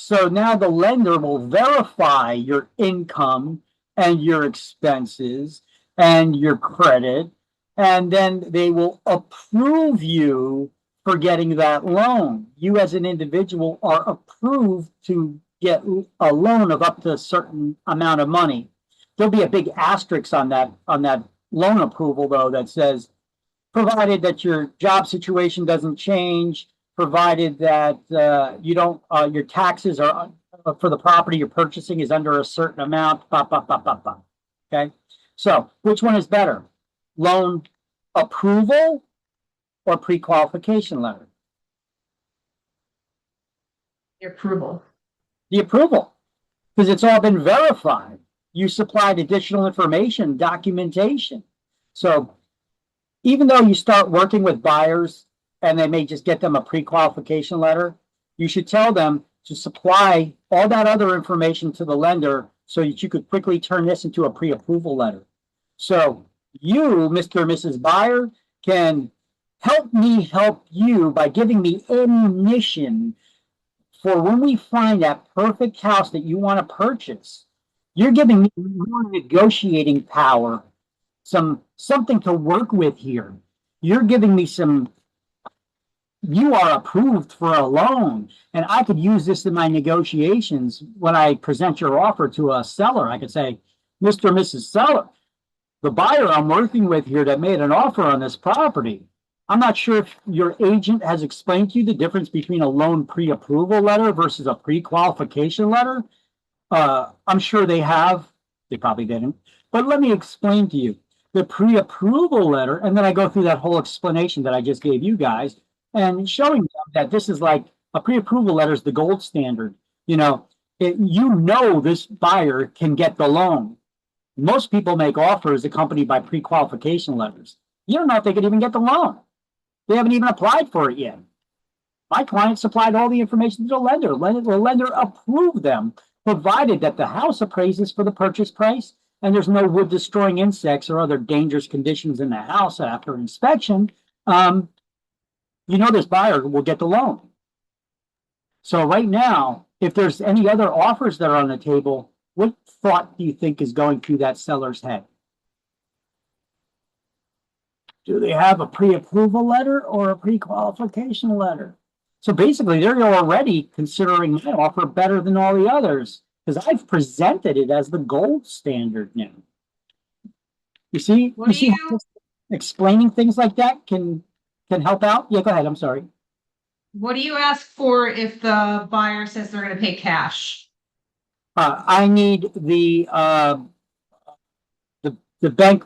Speaker 1: So now the lender will verify your income and your expenses and your credit, and then they will approve you for getting that loan. You as an individual are approved to get a loan of up to a certain amount of money. There'll be a big asterisk on that loan approval, though, that says, provided that your job situation doesn't change, provided that your taxes are for the property you're purchasing is under a certain amount, okay? So which one is better? Loan approval or pre-qualification letter?
Speaker 4: The approval.
Speaker 1: The approval, because it's all been verified. You supplied additional information, documentation. So even though you start working with buyers and they may just get them a pre-qualification letter, you should tell them to supply all that other information to the lender so that you could quickly turn this into a pre-approval letter. So you, Mr. or Mrs. Buyer, can help me help you by giving me ammunition for when we find that perfect house that you want to purchase. You're giving me more negotiating power, something to work with here. You're giving me you are approved for a loan, and I could use this in my negotiations when I present your offer to a seller. I could say, Mr. or Mrs. Seller, the buyer I'm working with here that made an offer on this property, I'm not sure if your agent has explained to you the difference between a loan pre-approval letter versus a pre-qualification letter. I'm sure they have. They probably didn't. But let me explain to you. The pre-approval letter, and then I go through that whole explanation that I just gave you guys, and showing them that this is like a pre-approval letter is the gold standard. This buyer can get the loan. Most people make offers accompanied by pre-qualification letters. You don't know if they could even get the loan. They haven't even applied for it yet. My client supplied all the information to the lender. The lender approved them provided that the house appraises for the purchase price and there's no wood destroying insects or other dangerous conditions in the house after inspection, this buyer will get the loan. So right now, if there's any other offers that are on the table, what thought do you think is going through that seller's head? Do they have a pre-approval letter or a pre-qualification letter? So basically, they're already considering my offer better than all the others because I've presented it as the gold standard now. You see, how explaining things like that can help out? Yeah, go ahead. I'm sorry.
Speaker 4: What do you ask for if the buyer says they're going to pay cash?
Speaker 1: I need the bank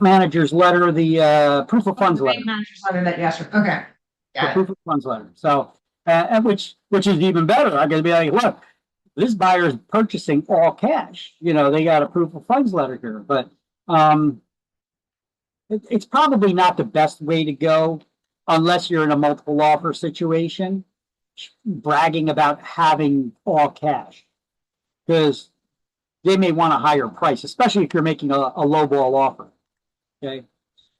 Speaker 1: manager's letter, the proof of funds letter.
Speaker 4: Bank manager's letter that you asked for. Okay.
Speaker 1: The proof of funds letter. So, and which is even better. I got to be like, look, this buyer is purchasing all cash. They got a proof of funds letter here, but it's probably not the best way to go unless you're in a multiple offer situation, bragging about having all cash, because they may want a higher price, especially if you're making a lowball offer. Okay,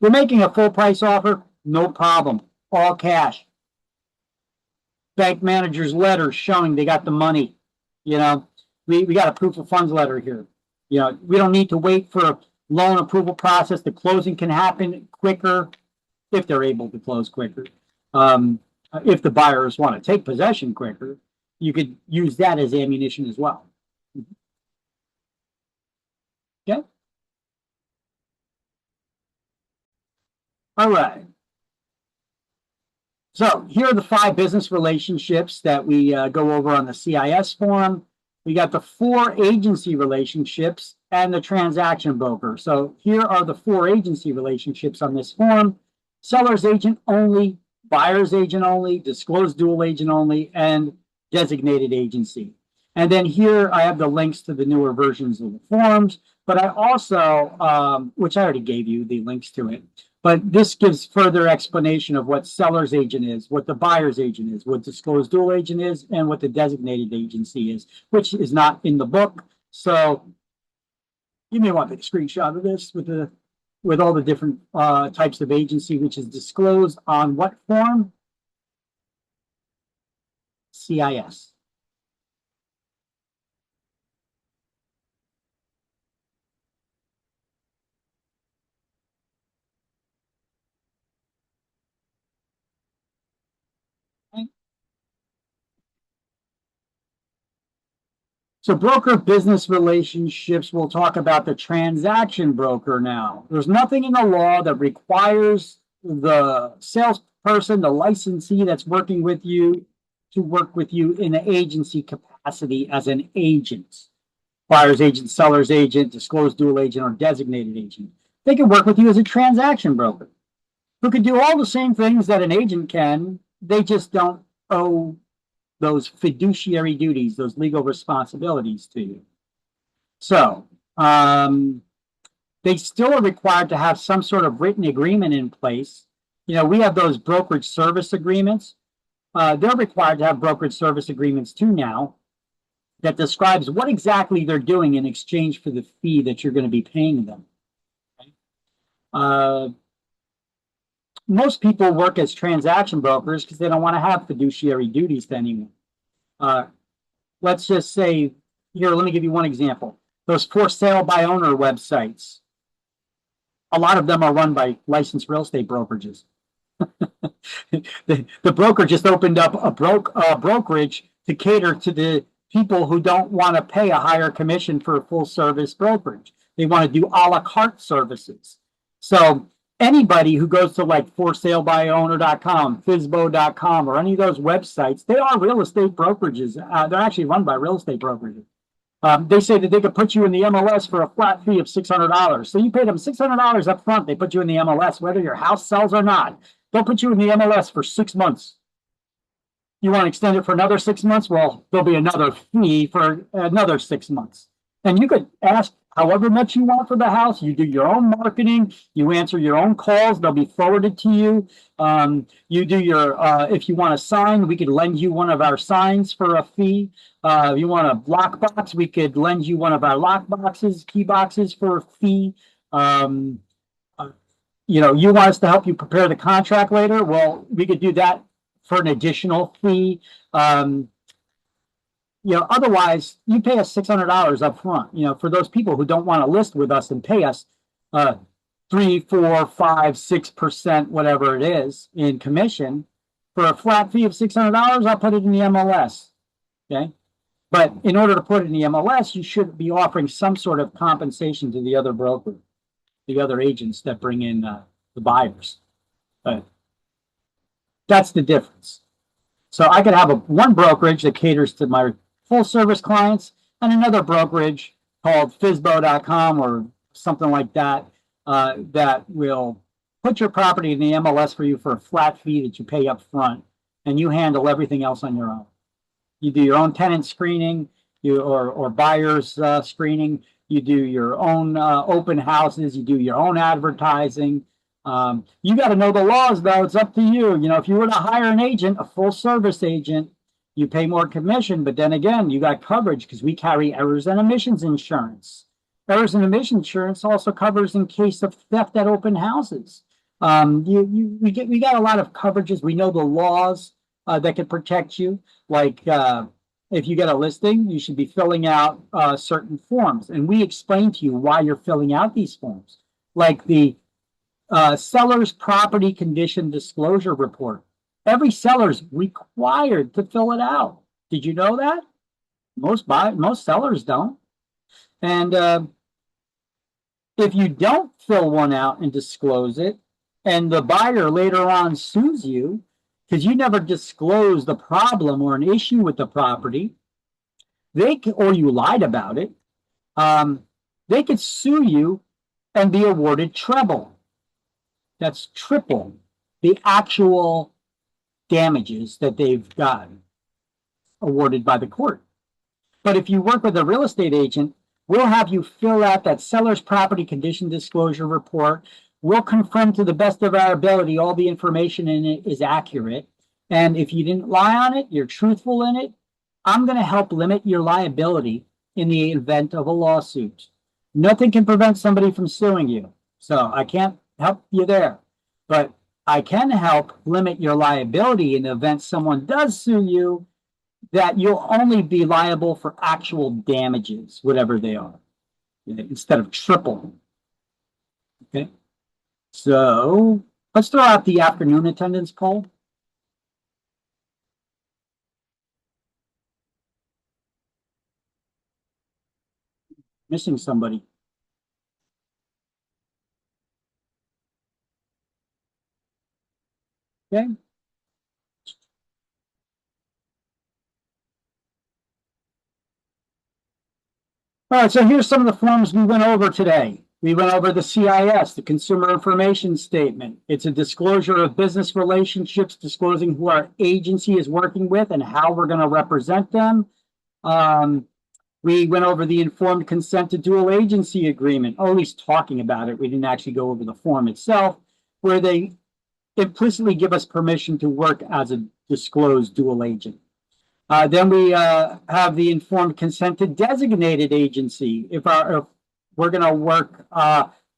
Speaker 1: you're making a full price offer, no problem. All cash. Bank manager's letter showing they got the money. We got a proof of funds letter here. We don't need to wait for a loan approval process. The closing can happen quicker if they're able to close quicker. If the buyers want to take possession quicker, you could use that as ammunition as well. Okay. All right. So here are the 5 business relationships that we go over on the CIS form. We got the 4 agency relationships and the transaction broker. So here are the 4 agency relationships on this form: seller's agent only, buyer's agent only, disclosed dual agent only, and designated agency. And then here I have the links to the newer versions of the forms, but I also, which I already gave you the links to it, but this gives further explanation of what seller's agent is, what the buyer's agent is, what disclosed dual agent is, and what the designated agency is, which is not in the book. So you may want to take a screenshot of this with all the different types of agency, which is disclosed on what form? CIS. So broker business relationships, we'll talk about the transaction broker now. There's nothing in the law that requires the salesperson, the licensee that's working with you, to work with you in an agency capacity as an agent. Buyer's agent, seller's agent, disclosed dual agent, or designated agent. They can work with you as a transaction broker who can do all the same things that an agent can. They just don't owe those fiduciary duties, those legal responsibilities to you. So they still are required to have some sort of written agreement in place. We have those brokerage service agreements. They're required to have brokerage service agreements too now that describes what exactly they're doing in exchange for the fee that you're going to be paying them. Okay? Most people work as transaction brokers because they don't want to have fiduciary duties to anyone. Let's just say, here, let me give you one example. Those for sale by owner websites, a lot of them are run by licensed real estate brokerages. The broker just opened up a brokerage to cater to the people who don't want to pay a higher commission for a full service brokerage. They want to do a la carte services. So anybody who goes to like forsalebyowner.com, fizbo.com, or any of those websites, they are real estate brokerages. They're actually run by real estate brokerages. They say that they could put you in the MLS for a flat fee of $600. So you pay them $600 up front. They put you in the MLS, whether your house sells or not. They'll put you in the MLS for 6 months. You want to extend it for another 6 months? Well, there'll be another fee for another 6 months. And you could ask however much you want for the house. You do your own marketing. You answer your own calls. They'll be forwarded to you. You do your, if you want a sign, we could lend you one of our signs for a fee. If you want a lockbox, we could lend you one of our lock boxes, key boxes for a fee. You know, you want us to help you prepare the contract later? Well, we could do that for an additional fee. You know, otherwise, you pay us $600 up front. You know, for those people who don't want to list with us and pay us 3, 4, 5, 6%, whatever it is in commission, for a flat fee of $600, I'll put it in the MLS. Okay, but in order to put it in the MLS, you should be offering some sort of compensation to the other broker, the other agents that bring in the buyers. But that's the difference. So I could have one brokerage that caters to my full service clients and another brokerage called Fizbo.com or something like that that will put your property in the MLS for you for a flat fee that you pay up front, and you handle everything else on your own. You do your own tenant screening, or buyers screening. You do your own open houses. You do your own advertising. You got to know the laws, though. It's up to you. You know, if you were to hire an agent, a full service agent, you pay more commission. But then again, you got coverage because we carry errors and omissions insurance. Errors and omissions insurance also covers in case of theft at open houses. We got a lot of coverages. We know the laws that can protect you. Like if you get a listing, you should be filling out certain forms, and we explain to you why you're filling out these forms, like the seller's property condition disclosure report. Every seller's required to fill it out. Did you know that? Most sellers don't. And if you don't fill one out and disclose it, and the buyer later on sues you because you never disclosed the problem or an issue with the property, or you lied about it, they could sue you and be awarded treble. That's triple the actual damages that they've gotten awarded by the court. But if you work with a real estate agent, we'll have you fill out that seller's property condition disclosure report. We'll confirm to the best of our ability all the information in it is accurate. And if you didn't lie on it, you're truthful in it, I'm going to help limit your liability in the event of a lawsuit. Nothing can prevent somebody from suing you. So I can't help you there. But I can help limit your liability in the event someone does sue you, that you'll only be liable for actual damages, whatever they are, instead of triple. Okay. So let's throw out the afternoon attendance poll. Missing somebody. Okay. All right, so here's some of the forms we went over today. We went over the CIS, the Consumer Information Statement. It's a disclosure of business relationships, disclosing who our agency is working with and how we're going to represent them. We went over the Informed Consent to Dual Agency Agreement, or at least talking about it. We didn't actually go over the form itself, where they implicitly give us permission to work as a disclosed dual agent. Then we have the Informed Consent to Designated Agency. If we're going to work,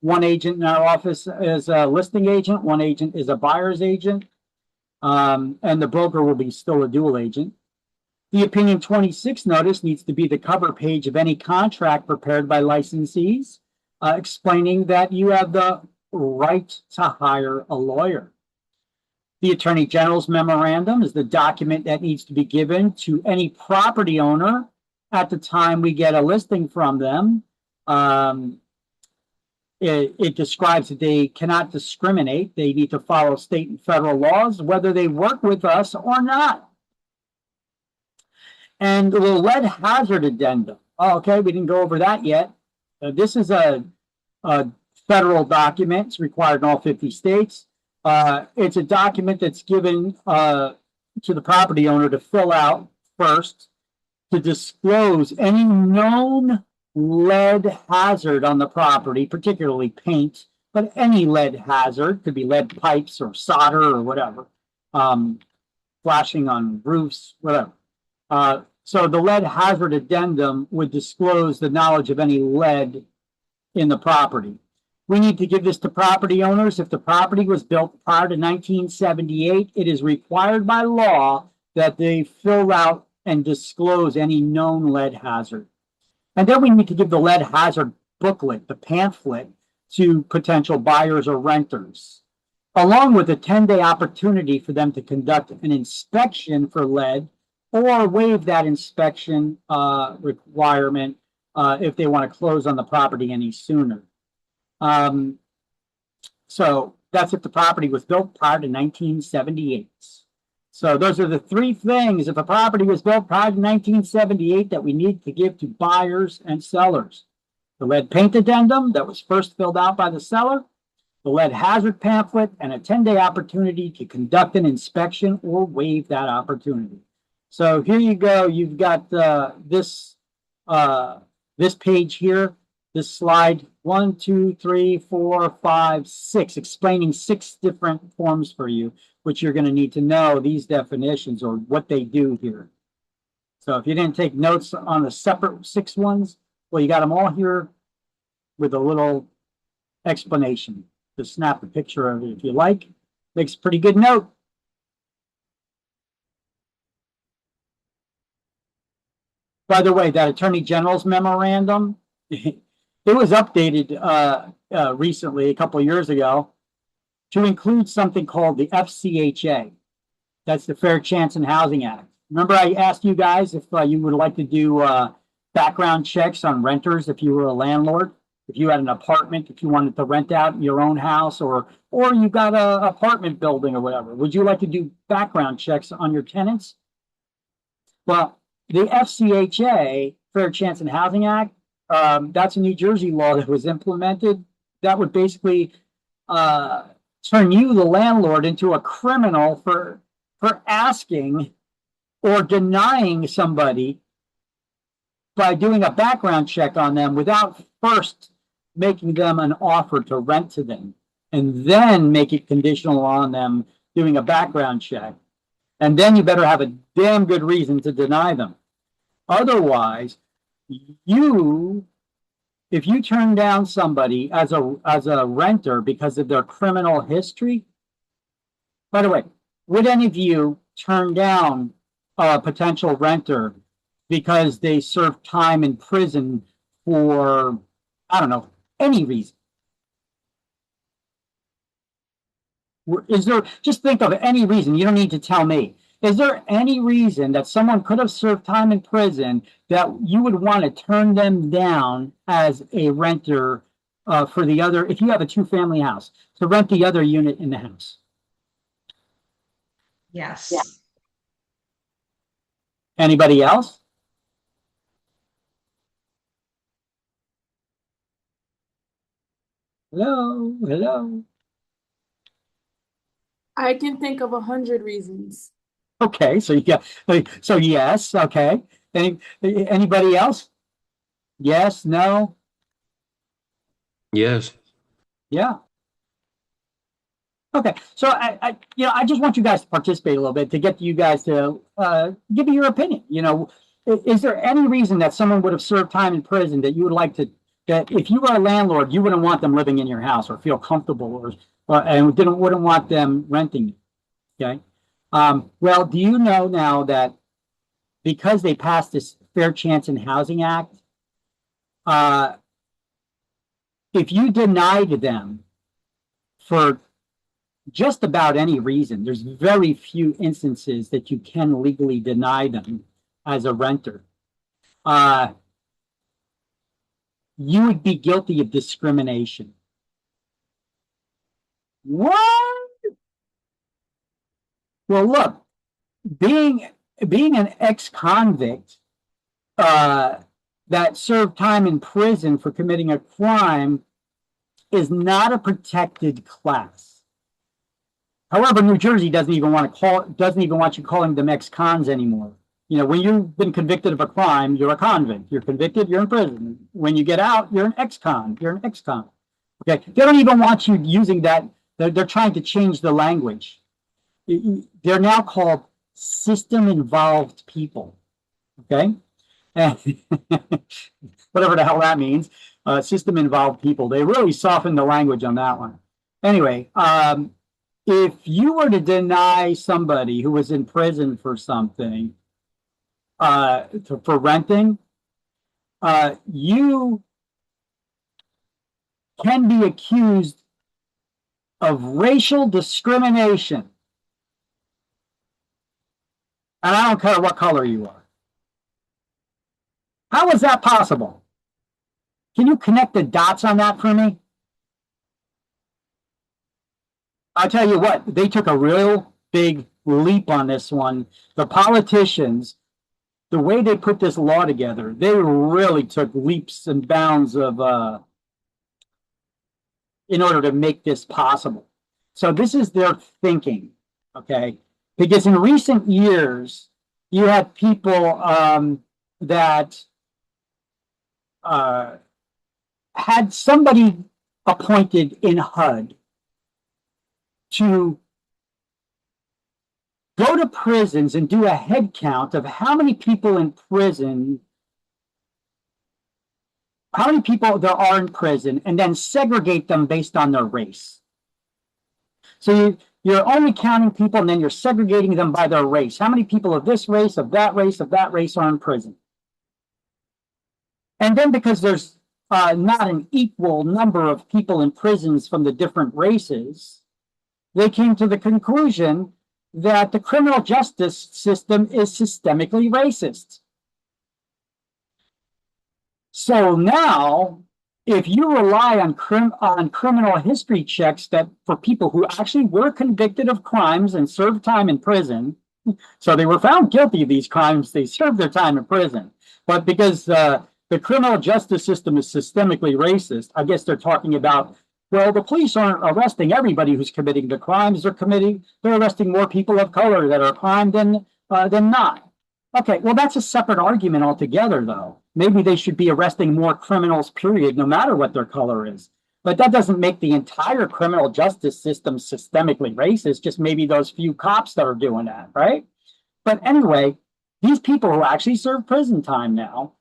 Speaker 1: one agent in our office is a listing agent, one agent is a buyer's agent, and the broker will be still a dual agent. The Opinion 26 notice needs to be the cover page of any contract prepared by licensees, explaining that you have the right to hire a lawyer. The Attorney General's memorandum is the document that needs to be given to any property owner at the time we get a listing from them. It describes that they cannot discriminate. They need to follow state and federal laws, whether they work with us or not. And the lead hazard addendum. Oh, okay, we didn't go over that yet. This is a federal document. It's required in all 50 states. It's a document that's given to the property owner to fill out first, to disclose any known lead hazard on the property, particularly paint, but any lead hazard, could be lead pipes or solder or whatever, flashing on roofs, whatever. So the lead hazard addendum would disclose the knowledge of any lead in the property. We need to give this to property owners. If the property was built prior to 1978, it is required by law that they fill out and disclose any known lead hazard. And then we need to give the lead hazard booklet, the pamphlet, to potential buyers or renters, along with a 10-day opportunity for them to conduct an inspection for lead or waive that inspection requirement if they want to close on the property any sooner. So that's if the property was built prior to 1978. So those are the three things, if a property was built prior to 1978, that we need to give to buyers and sellers. The lead paint addendum that was first filled out by the seller, the lead hazard pamphlet, and a 10-day opportunity to conduct an inspection or waive that opportunity. So here you go. You've got this page here, this slide, 1, 2, 3, 4, 5, 6, explaining 6 different forms for you, which you're going to need to know these definitions or what they do here. So if you didn't take notes on the separate 6 ones, well, you got them all here with a little explanation. Just snap a picture of it if you like. Makes a pretty good note. By the way, that Attorney General's memorandum, it was updated recently, a couple of years ago, to include something called the FCHA. That's the Fair Chance in Housing Act. Remember I asked you guys if you would like to do background checks on renters if you were a landlord, if you had an apartment, if you wanted to rent out your own house, or you got an apartment building or whatever. Would you like to do background checks on your tenants? Well, the FCHA, Fair Chance in Housing Act, that's a New Jersey law that was implemented. That would basically turn you, the landlord, into a criminal for asking or denying somebody by doing a background check on them without first making them an offer to rent to them, and then make it conditional on them doing a background check. And then you better have a damn good reason to deny them. Otherwise, if you turn down somebody as a renter because of their criminal history, by the way, would any of you turn down a potential renter because they served time in prison for, I don't know, any reason? Is there, just think of any reason, you don't need to tell me. Is there any reason that someone could have served time in prison that you would want to turn them down as a renter for the other, if you have a 2-family house, to rent the other unit in the house?
Speaker 4: Yes.
Speaker 1: Anybody else? Hello, hello.
Speaker 3: I can think of 100 reasons.
Speaker 1: Okay, so so yes, okay. Anybody else? Yes, no,
Speaker 5: Yes.
Speaker 1: yeah. Okay, so I just want you guys to participate a little bit to get you guys to give me your opinion. Is there any reason that someone would have served time in prison that you would like to, that if you were a landlord, you wouldn't want them living in your house or feel comfortable and wouldn't want them renting you? Okay. Well, do you know now that because they passed this Fair Chance in Housing Act, if you denied them for just about any reason, there's very few instances that you can legally deny them as a renter, you would be guilty of discrimination. What? Well, look, being an ex-convict that served time in prison for committing a crime is not a protected class. However, New Jersey doesn't even want you calling them ex-cons anymore. You know, when you've been convicted of a crime, you're a convict. You're convicted, you're in prison. When you get out, you're an ex-con. You're an ex-con. Okay, they don't even want you using that. They're trying to change the language. They're now called system-involved people. Okay, and whatever the hell that means. System-involved people. They really softened the language on that one. Anyway, if you were to deny somebody who was in prison for something, for renting, you can be accused of racial discrimination. And I don't care what color you are. How is that possible? Can you connect the dots on that for me? I'll tell you what, they took a real big leap on this one. The politicians, the way they put this law together, they really took leaps and bounds of in order to make this possible. So this is their thinking, okay? Because in recent years, you had people that had somebody appointed in HUD to go to prisons and do a head count of how many people in prison, how many people there are in prison, and then segregate them based on their race. So you're only counting people and then you're segregating them by their race. How many people of this race, of that race, of that race are in prison? And then because there's not an equal number of people in prisons from the different races, they came to the conclusion that the criminal justice system is systemically racist. So now, if you rely on criminal history checks that for people who actually were convicted of crimes and served time in prison, so they were found guilty of these crimes, they served their time in prison, but because the criminal justice system is systemically racist, I guess they're talking about, well, the police aren't arresting everybody who's committing the crimes. They're arresting more people of color that are crime than not. Okay, well, that's a separate argument altogether, though. Maybe they should be arresting more criminals, period, no matter what their color is. But that doesn't make the entire criminal justice system systemically racist, just maybe those few cops that are doing that, right? But anyway, these people who actually serve prison time now,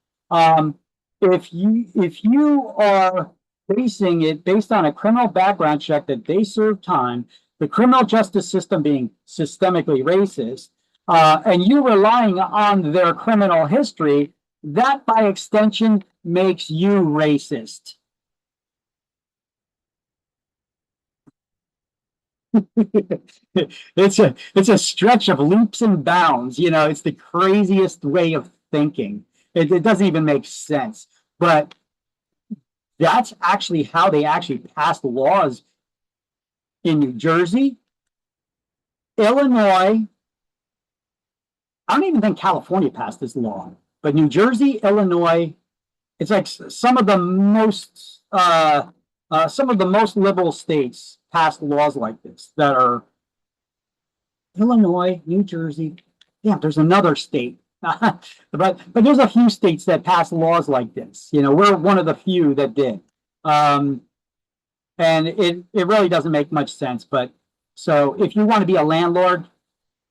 Speaker 1: if you are basing it based on a criminal background check that they serve time, the criminal justice system being systemically racist, and you relying on their criminal history, that by extension makes you racist. It's a stretch of leaps and bounds. You know, it's the craziest way of thinking. It doesn't even make sense. But that's actually how they actually passed laws in New Jersey, Illinois. I don't even think California passed this law, but New Jersey, Illinois, it's like some of the most liberal states passed laws like this that are Illinois, New Jersey. Yeah, there's another state. but there's a few states that pass laws like this. You know, we're one of the few that did. And it really doesn't make much sense. But so if you want to be a landlord,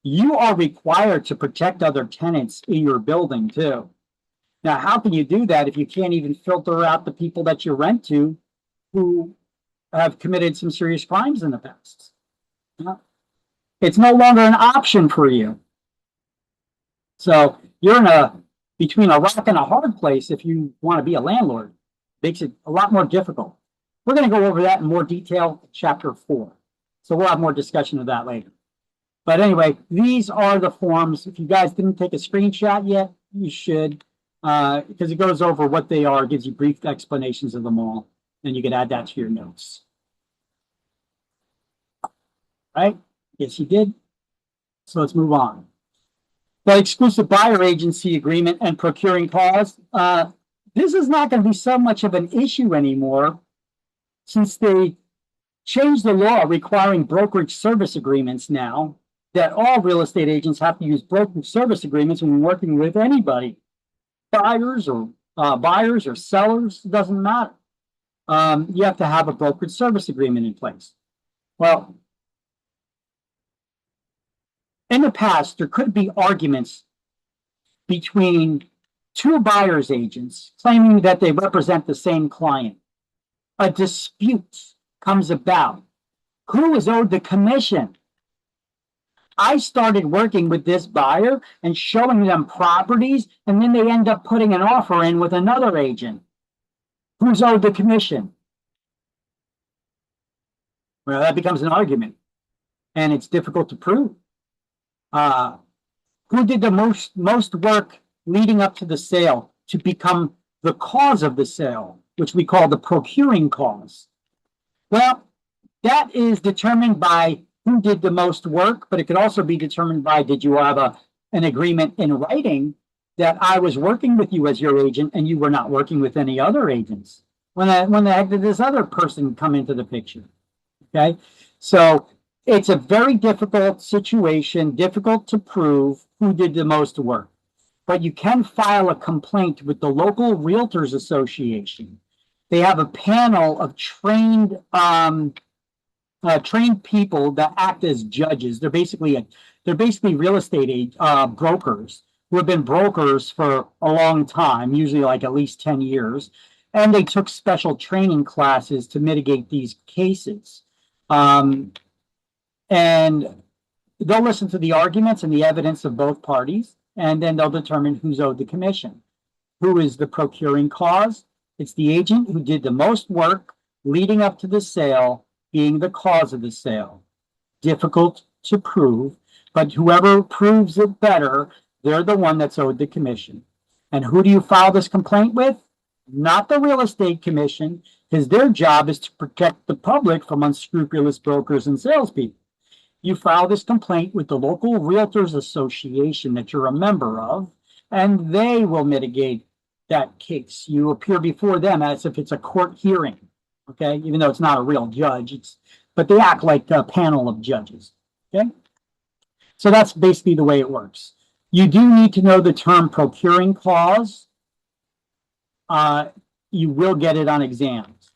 Speaker 1: you are required to protect other tenants in your building too. Now, how can you do that if you can't even filter out the people that you rent to who have committed some serious crimes in the past? It's no longer an option for you. So you're between a rock and a hard place if you want to be a landlord. Makes it a lot more difficult. We're going to go over that in more detail in chapter 4. So we'll have more discussion of that later. But anyway, these are the forms. If you guys didn't take a screenshot yet, you should, because it goes over what they are, gives you brief explanations of them all, and you can add that to your notes. Right? Yes, you did. So let's move on. The exclusive buyer agency agreement and procuring clause. This is not going to be so much of an issue anymore since they changed the law requiring brokerage service agreements now. that all real estate agents have to use brokerage service agreements when working with anybody, buyers or sellers, it doesn't matter. You have to have a brokerage service agreement in place. Well, in the past, there could be arguments between two buyer's agents claiming that they represent the same client. A dispute comes about. Who is owed the commission? I started working with this buyer and showing them properties, and then they end up putting an offer in with another agent. Who's owed the commission? Well, that becomes an argument, and it's difficult to prove. Who did the most work leading up to the sale to become the cause of the sale, which we call the procuring cause? Well, that is determined by who did the most work, but it could also be determined by, did you have an agreement in writing that I was working with you as your agent and you were not working with any other agents? When the heck did this other person come into the picture? Okay, so it's a very difficult situation, difficult to prove who did the most work. But you can file a complaint with the local Realtors Association. They have a panel of trained people that act as judges. They're basically real estate brokers who have been brokers for a long time, usually like at least 10 years. And they took special training classes to mitigate these cases. And they'll listen to the arguments and the evidence of both parties, and then they'll determine who's owed the commission. Who is the procuring cause? It's the agent who did the most work leading up to the sale, being the cause of the sale. Difficult to prove, but whoever proves it better, they're the one that's owed the commission. And who do you file this complaint with? Not the real estate commission, because their job is to protect the public from unscrupulous brokers and salespeople. You file this complaint with the local Realtors Association that you're a member of, and they will mitigate that case. You appear before them as if it's a court hearing, okay? Even though it's not a real judge, but they act like a panel of judges, okay? So that's basically the way it works. You do need to know the term procuring clause. You will get it on exams,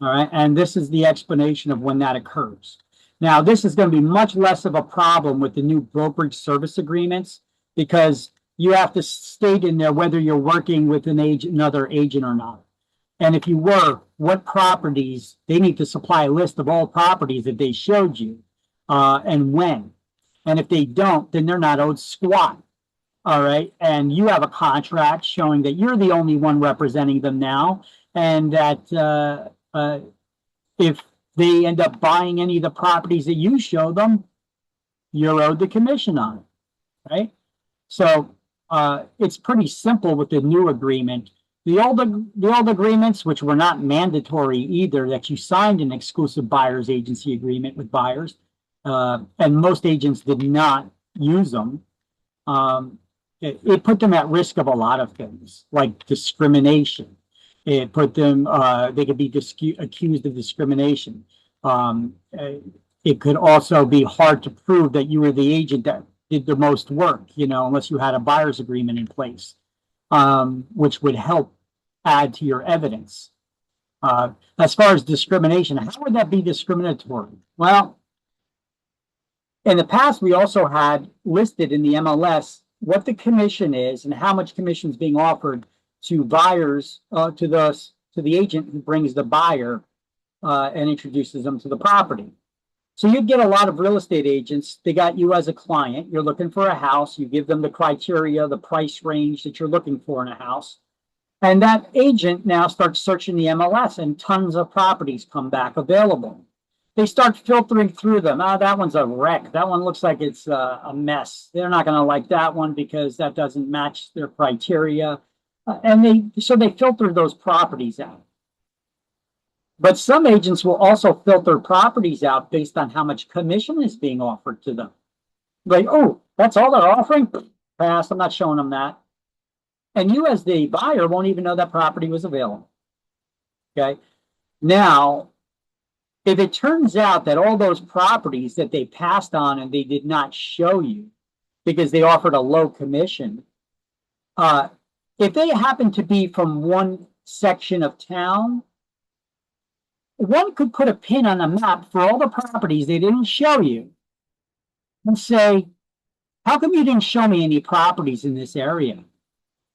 Speaker 1: all right? And this is the explanation of when that occurs. Now, this is going to be much less of a problem with the new brokerage service agreements because you have to state in there whether you're working with another agent or not. And if you were, what properties, they need to supply a list of all properties that they showed you and when. And if they don't, then they're not owed squat. All right. And you have a contract showing that you're the only one representing them now. And that if they end up buying any of the properties that you show them, you're owed the commission on it. Right. So it's pretty simple with the new agreement. The old agreements, which were not mandatory either, that you signed an exclusive buyer's agency agreement with buyers, and most agents did not use them. It put them at risk of a lot of things, like discrimination. It put them, they could be accused of discrimination. It could also be hard to prove that you were the agent that did the most work, unless you had a buyer's agreement in place, which would help add to your evidence. As far as discrimination, how would that be discriminatory? Well, in the past, we also had listed in the MLS what the commission is and how much commission is being offered to buyers, to the agent who brings the buyer and introduces them to the property. So you'd get a lot of real estate agents. They got you as a client. You're looking for a house. You give them the criteria, the price range that you're looking for in a house. And that agent now starts searching the MLS and tons of properties come back available. They start filtering through them. Oh, that one's a wreck. That one looks like it's a mess. They're not going to like that one because that doesn't match their criteria. So they filter those properties out. But some agents will also filter properties out based on how much commission is being offered to them. Like, oh, that's all they're offering? Pass, I'm not showing them that. And you as the buyer won't even know that property was available. Okay. Now, If it turns out that all those properties that they passed on and they did not show you because they offered a low commission, if they happen to be from one section of town, one could put a pin on a map for all the properties they didn't show you and say, how come you didn't show me any properties in this area?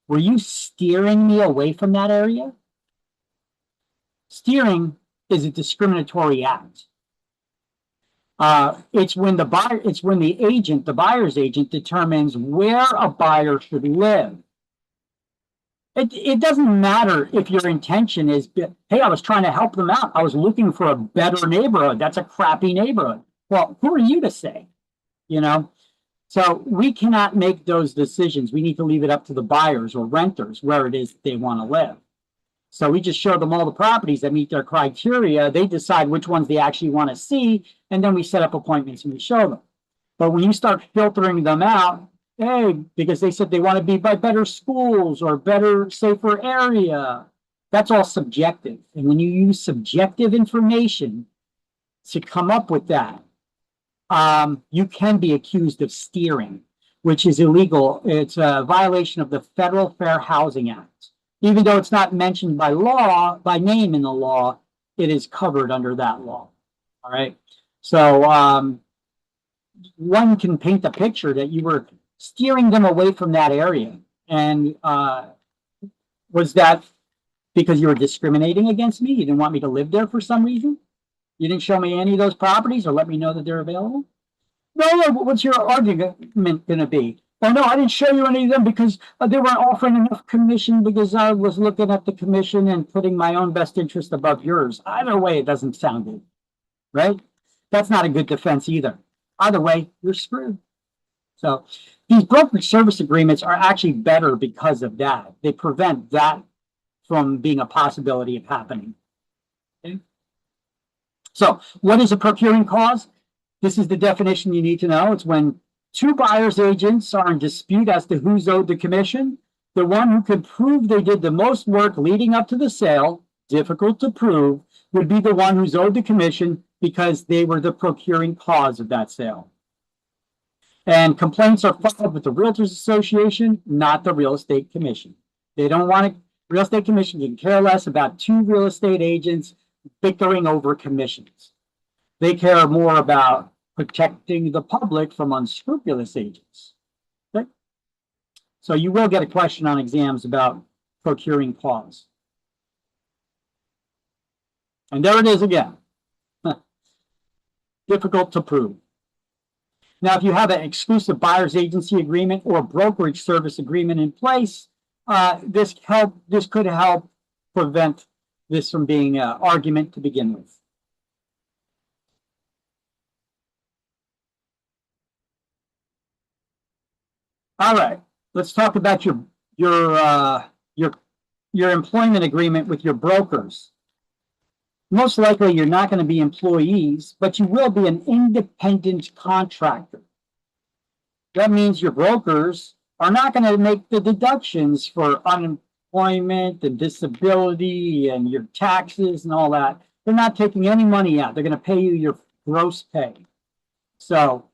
Speaker 1: Were you steering me away from that area? Steering is a discriminatory act. It's when the buyer's agent determines where a buyer should live. It doesn't matter if your intention is, hey, I was trying to help them out. I was looking for a better neighborhood. That's a crappy neighborhood. Well, who are you to say? You know? So we cannot make those decisions. We need to leave it up to the buyers or renters where it is they want to live. So we just show them all the properties that meet their criteria. They decide which ones they actually want to see, and then we set up appointments and we show them. But when you start filtering them out, hey, because they said they want to be by better schools or better, safer area, that's all subjective. And when you use subjective information to come up with that, you can be accused of steering, which is illegal. It's a violation of the Federal Fair Housing Act. Even though it's not mentioned by law, by name in the law, it is covered under that law. All right. So one can paint the picture that you were steering them away from that area. And was that because you were discriminating against me? You didn't want me to live there for some reason? You didn't show me any of those properties or let me know that they're available? No, what's your argument going to be? Oh, no, I didn't show you any of them because they weren't offering enough commission because I was looking at the commission and putting my own best interest above yours. Either way, it doesn't sound good, right? That's not a good defense either. Either way, you're screwed. So these brokerage service agreements are actually better because of that. They prevent that from being a possibility of happening. Okay? So what is a procuring cause? This is the definition you need to know. It's when two buyer's agents are in dispute as to who's owed the commission. The one who could prove they did the most work leading up to the sale, difficult to prove, would be the one who's owed the commission because they were the procuring cause of that sale. And complaints are filed with the Realtors Association, not the Real Estate Commission. They don't want to, Real Estate Commission can care less about two real estate agents bickering over commissions. They care more about protecting the public from unscrupulous agents. Okay? So you will get a question on exams about procuring cause. And there it is again. Difficult to prove. Now, if you have an exclusive buyer's agency agreement or brokerage service agreement in place, this could help prevent this from being an argument to begin with. All right, let's talk about your employment agreement with your brokers. Most likely you're not going to be employees, but you will be an independent contractor. That means your brokers are not going to make the deductions for unemployment and disability and your taxes and all that. They're not taking any money out. They're going to pay you your gross pay. So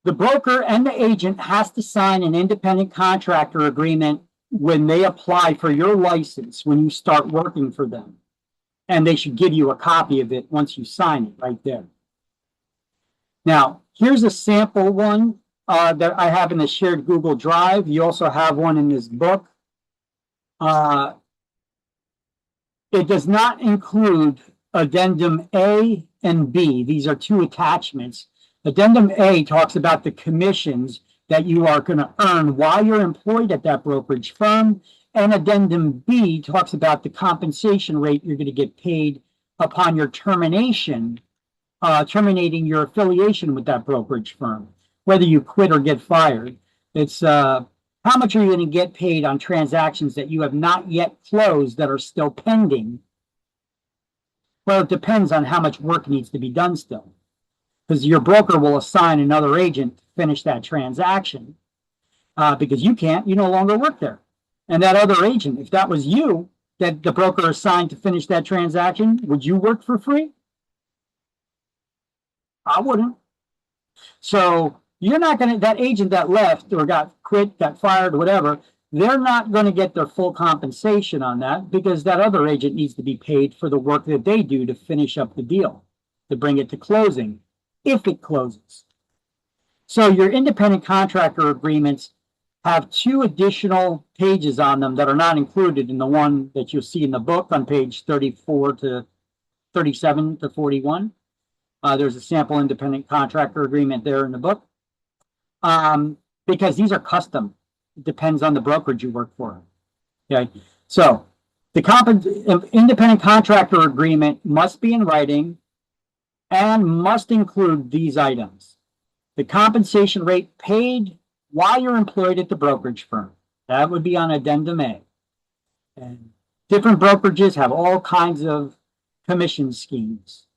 Speaker 1: the broker and the agent has to sign an independent contractor agreement when they apply for your license, when you start working for them. And they should give you a copy of it once you sign it right there. Now, here's a sample one that I have in the shared Google Drive. You also have one in this book. It does not include Addendum A and B. These are two attachments. Addendum A talks about the commissions that you are going to earn while you're employed at that brokerage firm. And Addendum B talks about the compensation rate you're going to get paid upon your terminating your affiliation with that brokerage firm, whether you quit or get fired. It's how much are you going to get paid on transactions that you have not yet closed that are still pending? Well, it depends on how much work needs to be done still. Because your broker will assign another agent to finish that transaction because you no longer work there. And that other agent, if that was you, that the broker assigned to finish that transaction, would you work for free? I wouldn't. So you're not going to, that agent that left or got quit, got fired, whatever, they're not going to get their full compensation on that because that other agent needs to be paid for the work that they do to finish up the deal, to bring it to closing, if it closes. So your independent contractor agreements have 2 additional pages on them that are not included in the one that you'll see in the book on page 34 to 37 to 41. There's a sample independent contractor agreement there in the book. Because these are custom. It depends on the brokerage you work for. Okay, so the independent contractor agreement must be in writing and must include these items. The compensation rate paid while you're employed at the brokerage firm. That would be on addendum A. And different brokerages have all kinds of commission schemes.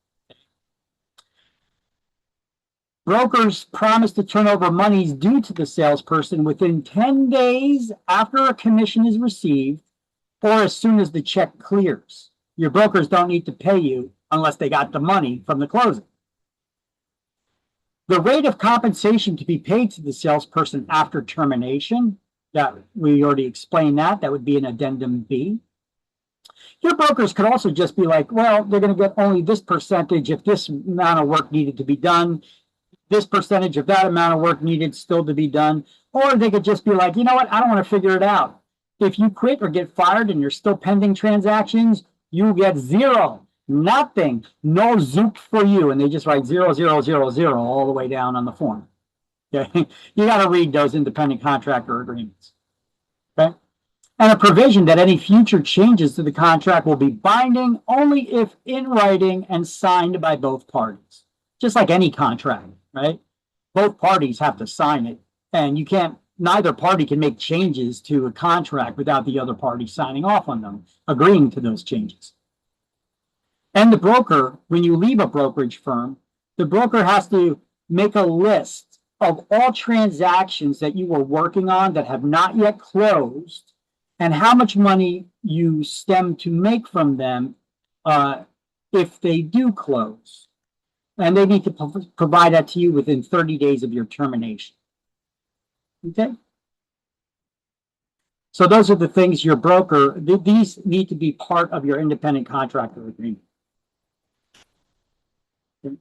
Speaker 1: Brokers promise to turn over monies due to the salesperson within 10 days after a commission is received or as soon as the check clears. Your brokers don't need to pay you unless they got the money from the closing. The rate of compensation to be paid to the salesperson after termination, that we already explained that would be an addendum B. Your brokers could also just be like, well, they're going to get only this percentage if this amount of work needed to be done. This percentage of that amount of work needed still to be done. Or they could just be like, you know what, I don't want to figure it out. If you quit or get fired and you're still pending transactions, you get 0, nothing, no zoop for you. And they just write 0, 0, 0, 0 all the way down on the form. Okay, you got to read those independent contractor agreements. Okay, and a provision that any future changes to the contract will be binding only if in writing and signed by both parties. Just like any contract. Right? Both parties have to sign it, and you can't, neither party can make changes to a contract without the other party signing off on them, agreeing to those changes. And the broker, when you leave a brokerage firm, the broker has to make a list of all transactions that you were working on that have not yet closed and how much money you stem to make from them if they do close. And they need to provide that to you within 30 days of your termination. Okay? So those are the things your broker, these need to be part of your independent contractor agreement. Okay.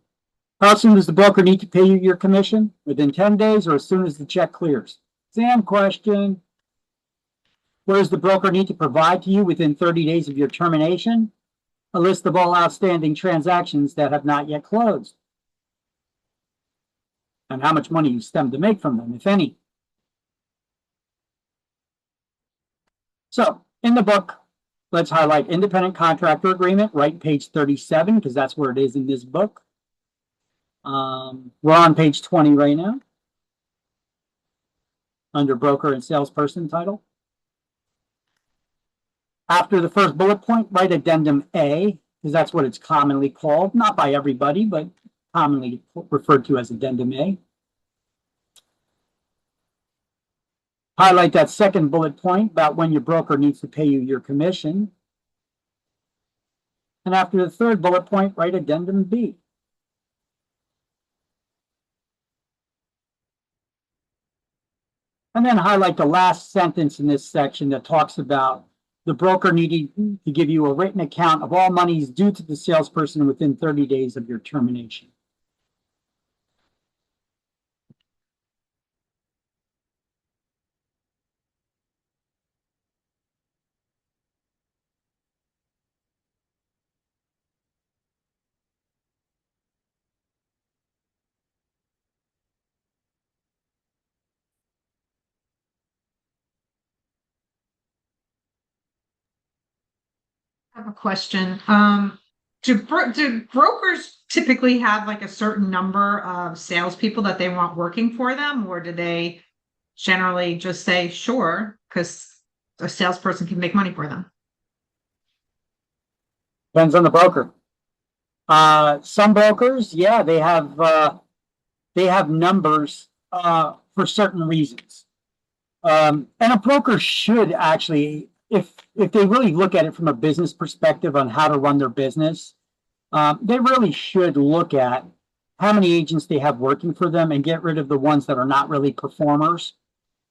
Speaker 1: How soon does the broker need to pay you your commission? Within 10 days or as soon as the check clears? Exam question. What does the broker need to provide to you within 30 days of your termination? A list of all outstanding transactions that have not yet closed. And how much money you stem to make from them, if any. So, in the book, let's highlight independent contractor agreement, right, page 37, because that's where it is in this book. We're on page 20 right now, under broker and salesperson title. After the first bullet point, write addendum A, because that's what it's commonly called. Not by everybody, but commonly referred to as addendum A. Highlight that second bullet point about when your broker needs to pay you your commission. And after the third bullet point, write addendum B. And then highlight the last sentence in this section that talks about the broker needing to give you a written account of all monies due to the salesperson within 30 days of your termination.
Speaker 4: I have a question. Do brokers typically have like a certain number of salespeople that they want working for them, or do they generally just say, sure, because a salesperson can make money for them?
Speaker 1: Depends on the broker. Some brokers, yeah, they have numbers for certain reasons. And a broker should actually if they really look at it from a business perspective on how to run their business, they really should look at how many agents they have working for them and get rid of the ones that are not really performers.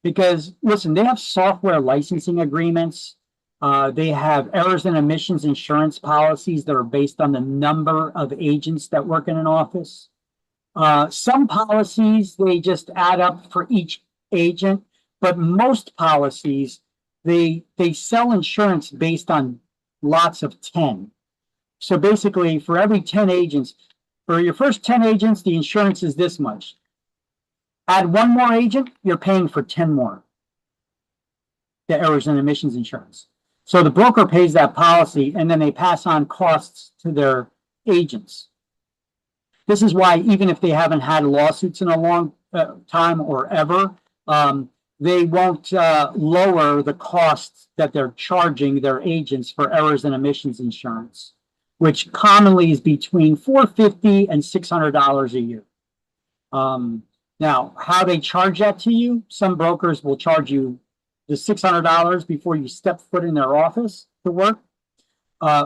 Speaker 1: Because listen, they have software licensing agreements. They have errors and omissions insurance policies that are based on the number of agents that work in an office. Some policies, they just add up for each agent, but most policies, they sell insurance based on lots of 10. So basically, for every 10 agents, for your first 10 agents, the insurance is this much. Add one more agent, you're paying for 10 more. The errors and omissions insurance. So the broker pays that policy, and then they pass on costs to their agents. This is why even if they haven't had lawsuits in a long time or ever, they won't lower the costs that they're charging their agents for errors and omissions insurance, which commonly is between $450 and $600 a year. Now, how they charge that to you, some brokers will charge you the $600 before you step foot in their office to work,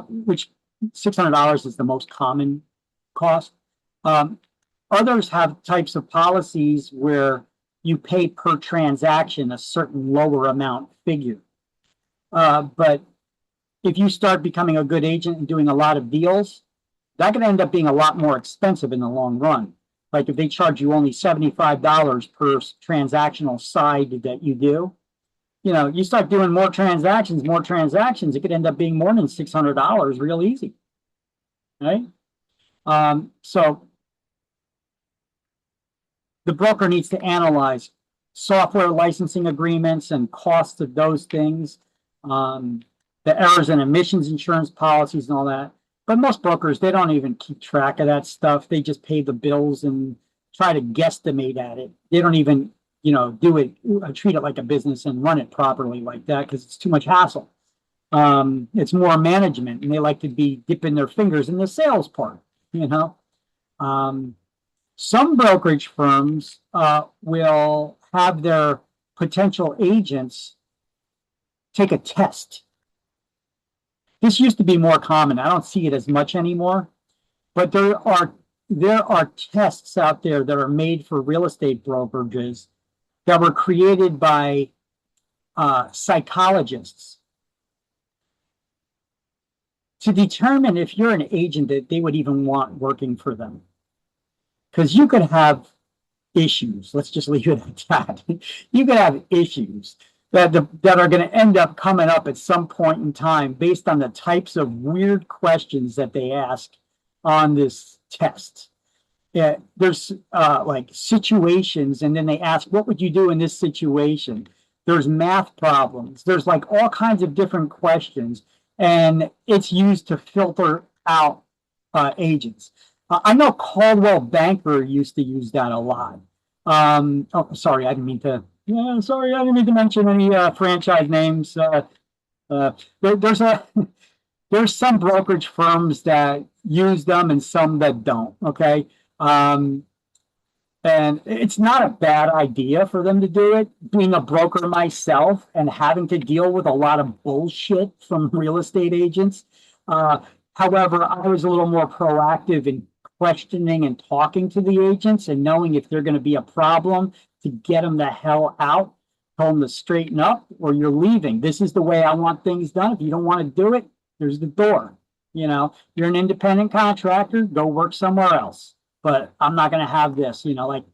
Speaker 1: which $600 is the most common cost. Others have types of policies where you pay per transaction a certain lower amount figure. But if you start becoming a good agent and doing a lot of deals, that can end up being a lot more expensive in the long run. Like if they charge you only $75 per transactional side that you do, you know, you start doing more transactions, it could end up being more than $600 real easy, right? So the broker needs to analyze software licensing agreements and costs of those things, the errors and omissions insurance policies and all that. But most brokers, they don't even keep track of that stuff. They just pay the bills and try to guesstimate at it. They don't even, you know, do it, treat it like a business and run it properly like that because it's too much hassle. It's more management, and they like to be dipping their fingers in the sales part, you know. Some brokerage firms will have their potential agents take a test. This used to be more common. I don't see it as much anymore, but there are tests out there that are made for real estate brokerages that were created by psychologists to determine if you're an agent that they would even want working for them. Because you could have issues. Let's just leave it at that. You could have issues that are going to end up coming up at some point in time based on the types of weird questions that they ask on this test. Yeah, there's like situations, and then they ask, what would you do in this situation? There's math problems. There's like all kinds of different questions, and it's used to filter out agents. I know Coldwell Banker used to use that a lot. Oh, sorry, I didn't mean to. Yeah, sorry, I didn't mean to mention any franchise names. There's some brokerage firms that use them and some that don't. Okay, and it's not a bad idea for them to do it. Being a broker myself and having to deal with a lot of bullshit from real estate agents. However, I was a little more proactive in questioning and talking to the agents and knowing if they're going to be a problem to get them the hell out, tell them to straighten up, or you're leaving. This is the way I want things done. If you don't want to do it, there's the door. You know, you're an independent contractor, go work somewhere else. But I'm not going to have this, you know, like,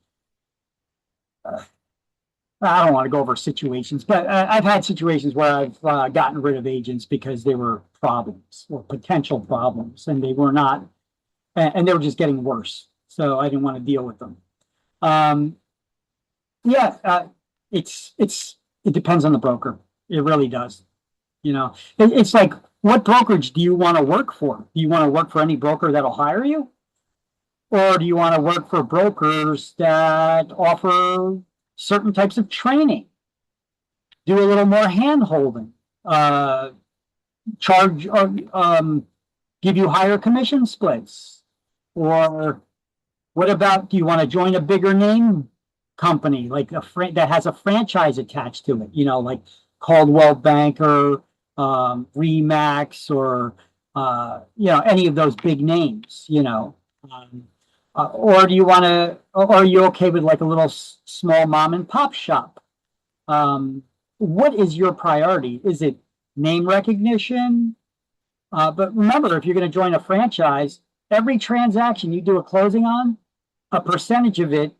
Speaker 1: I don't want to go over situations, but I've had situations where I've gotten rid of agents because they were problems or potential problems, and they were not, and they were just getting worse. So I didn't want to deal with them. It depends on the broker. It really does. You know, it's like, what brokerage do you want to work for? Do you want to work for any broker that'll hire you? Or do you want to work for brokers that offer certain types of training, do a little more hand holding, charge, give you higher commission splits? Or what about, do you want to join a bigger name company, like that has a franchise attached to it, you know, like Coldwell Banker, Remax or, any of those big names, or do you want to, or are you okay with like a little small mom and pop shop? What is your priority? Is it name recognition? But remember, if you're going to join a franchise, every transaction you do a closing on, a percentage of it,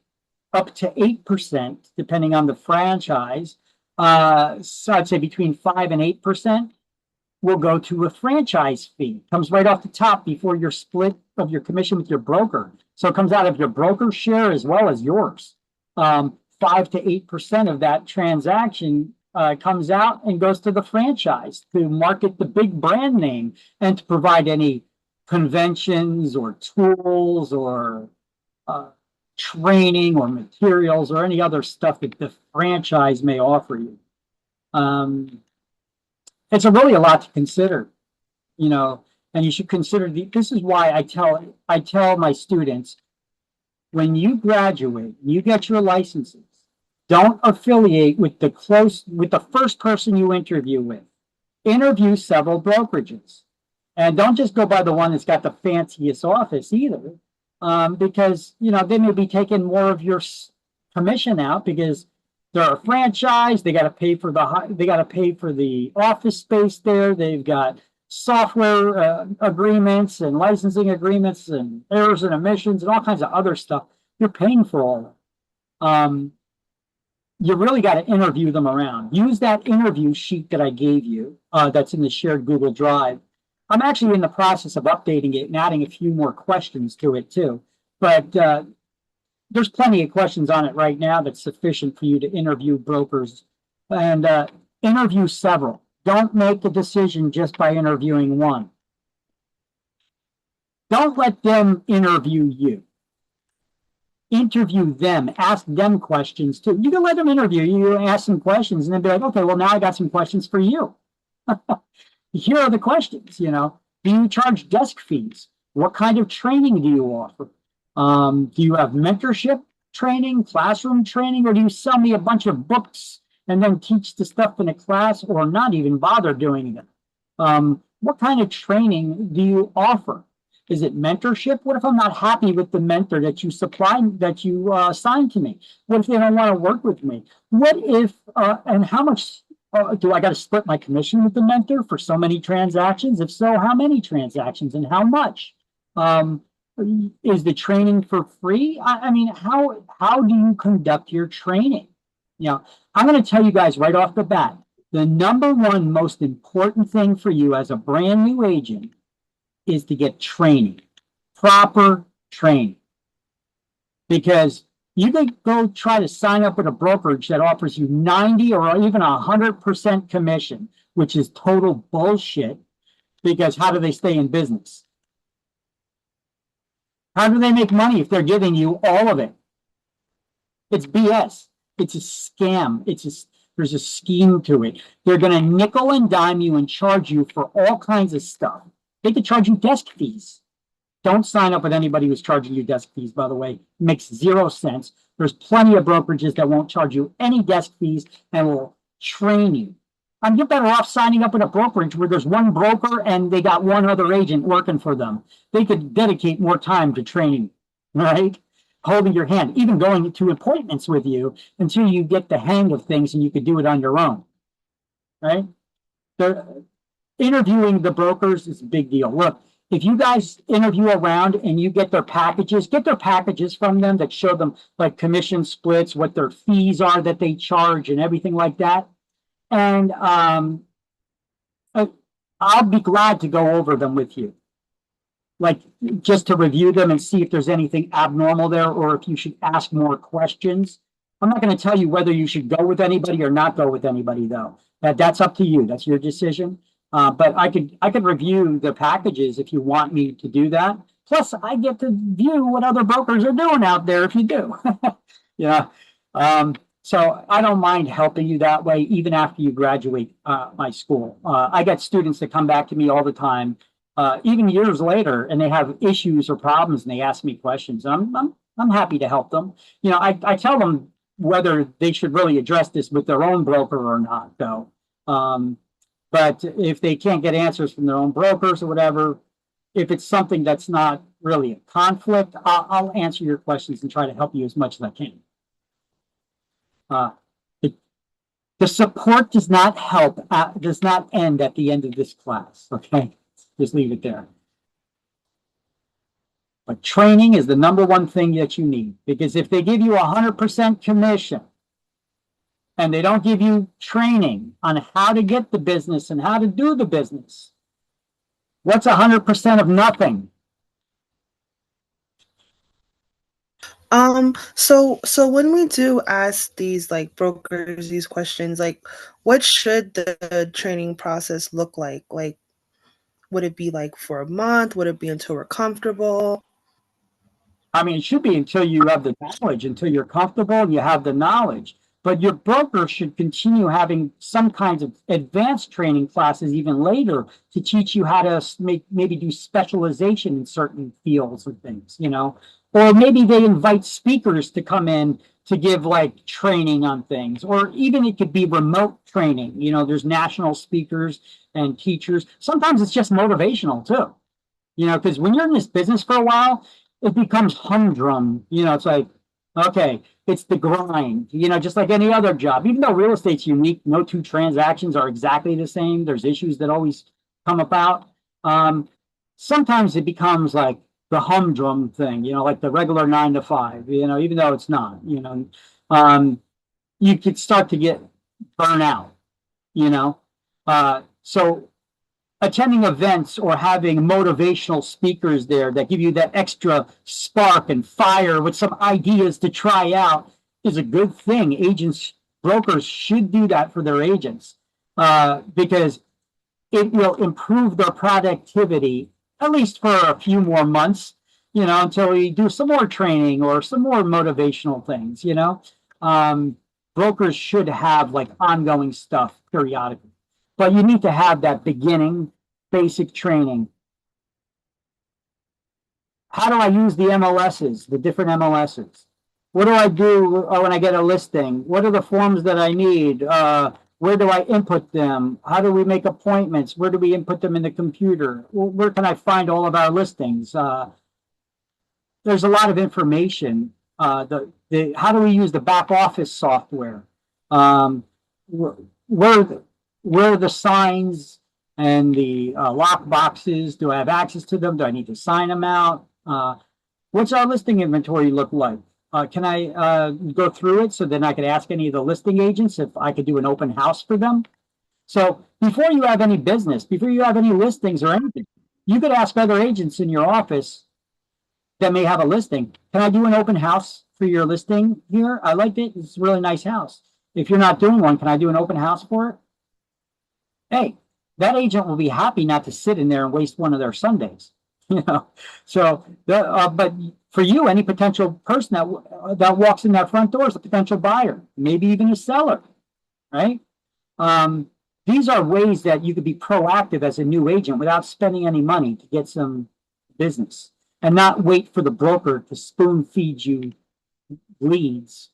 Speaker 1: up to 8%, depending on the franchise, so I'd say between 5 and 8%, will go to a franchise fee. Comes right off the top before your split of your commission with your broker. So it comes out of your broker share as well as yours. 5 to 8% of that transaction comes out and goes to the franchise to market the big brand name and to provide any conventions or tools or training or materials or any other stuff that the franchise may offer you. It's really a lot to consider, and you should consider this is why I tell my students, when you graduate, you get your licenses, don't affiliate with the first person you interview with. Interview several brokerages, and don't just go by the one that's got the fanciest office either, because they may be taking more of your commission out because they're a franchise. They got to pay for the office space there. They've got software agreements and licensing agreements and errors and omissions and all kinds of other stuff. You're paying for all of it. You really got to interview them around. Use that interview sheet that I gave you that's in the shared Google Drive. I'm actually in the process of updating it and adding a few more questions to it too. But there's plenty of questions on it right now that's sufficient for you to interview brokers and interview several. Don't make a decision just by interviewing one. Don't let them interview you. Interview them, ask them questions too. You can let them interview you, ask some questions, and then be like, okay, well, now I got some questions for you. Here are the questions, Do you charge desk fees? What kind of training do you offer? Do you have mentorship training, classroom training, or do you sell me a bunch of books and then teach the stuff in a class or not even bother doing it? What kind of training do you offer? Is it mentorship? What if I'm not happy with the mentor that you assigned to me? What if they don't want to work with me? What if, and how much do I got to split my commission with the mentor for so many transactions? If so, how many transactions and how much? Is the training for free? I mean, how do you conduct your training? I'm going to tell you guys right off the bat, the number one most important thing for you as a brand new agent is to get training, proper training. Because you could go try to sign up with a brokerage that offers you 90 or even 100% commission, which is total bullshit, because how do they stay in business? How do they make money if they're giving you all of it? It's BS. It's a scam. There's a scheme to it. They're going to nickel and dime you and charge you for all kinds of stuff. They could charge you desk fees. Don't sign up with anybody who's charging you desk fees, by the way. It makes zero sense. There's plenty of brokerages that won't charge you any desk fees and will train you. You're better off signing up with a brokerage where there's one broker and they got one other agent working for them. They could dedicate more time to training, right? Holding your hand, even going to appointments with you until you get the hang of things and you could do it on your own, right? Interviewing the brokers is a big deal. Look, if you guys interview around and you get their packages from them that show them like commission splits, what their fees are that they charge and everything like that. And I'll be glad to go over them with you. Like just to review them and see if there's anything abnormal there or if you should ask more questions. I'm not going to tell you whether you should go with anybody or not go with anybody though. That's up to you. That's your decision. But I could review the packages if you want me to do that. Plus, I get to view what other brokers are doing out there if you do. Yeah. So I don't mind helping you that way, even after you graduate my school. I get students that come back to me all the time, even years later, and they have issues or problems, and they ask me questions. I'm happy to help them. I tell them whether they should really address this with their own broker or not, though. But if they can't get answers from their own brokers or whatever, if it's something that's not really a conflict, I'll answer your questions and try to help you as much as I can. The support does not help, does not end at the end of this class, okay? Just leave it there. But training is the number one thing that you need, because if they give you 100% commission and they don't give you training on how to get the business and how to do the business, what's 100% of nothing?
Speaker 7: So when we do ask these like brokers these questions, like what should the training process look like? Like, would it be like for a month? Would it be until we're comfortable?
Speaker 1: I mean, it should be until you have the knowledge, until you're comfortable and you have the knowledge. But your broker should continue having some kinds of advanced training classes even later to teach you how to maybe do specialization in certain fields and things, you know? Or maybe they invite speakers to come in to give like training on things, or even it could be remote training. You know, there's national speakers and teachers. Sometimes it's just motivational too, you know, because when you're in this business for a while, it becomes humdrum. You know, it's like, okay, it's the grind, you know, just like any other job. Even though real estate's unique, no two transactions are exactly the same. There's issues that always come about. Sometimes it becomes like the humdrum thing, you know, like the regular 9 to 5, you know, even though it's not, you know, you could start to get burnout, you know. So attending events or having motivational speakers there that give you that extra spark and fire with some ideas to try out is a good thing. Agents, brokers should do that for their agents because it will improve their productivity, at least for a few more months, you know, until we do some more training or some more motivational things, you know. Brokers should have like ongoing stuff periodically. But you need to have that beginning basic training. How do I use the MLSs, the different MLSs? What do I do when I get a listing? What are the forms that I need? Where do I input them? How do we make appointments? Where do we input them in the computer? Where can I find all of our listings? There's a lot of information. How do we use the back office software? Where are the signs and the lock boxes? Do I have access to them? Do I need to sign them out? What's our listing inventory look like? Can I go through it so then I could ask any of the listing agents if I could do an open house for them? So before you have any business, before you have any listings or anything, you could ask other agents in your office that may have a listing, can I do an open house for your listing here? I liked it. It's a really nice house. If you're not doing one, can I do an open house for it? Hey, that agent will be happy not to sit in there and waste one of their Sundays, you know. So, but for you, any potential person that walks in that front door is a potential buyer, maybe even a seller, right? These are ways that you could be proactive as a new agent without spending any money to get some business, and not wait for the broker to spoon feed you leads,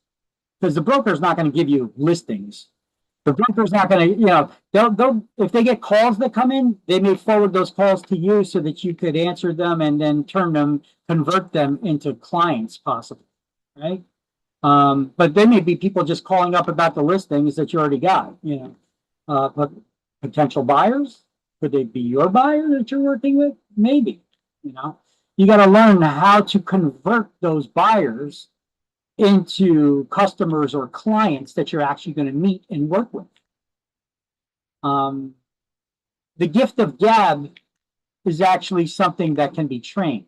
Speaker 1: because the broker is not going to give you listings. The broker's not going to, you know, they'll if they get calls that come in, they may forward those calls to you so that you could answer them and then convert them into clients possibly, right? But there may be people just calling up about the listings that you already got, you know. But potential buyers, could they be your buyer that you're working with? Maybe, you know. You got to learn how to convert those buyers into customers or clients that you're actually going to meet and work with. The gift of gab is actually something that can be trained.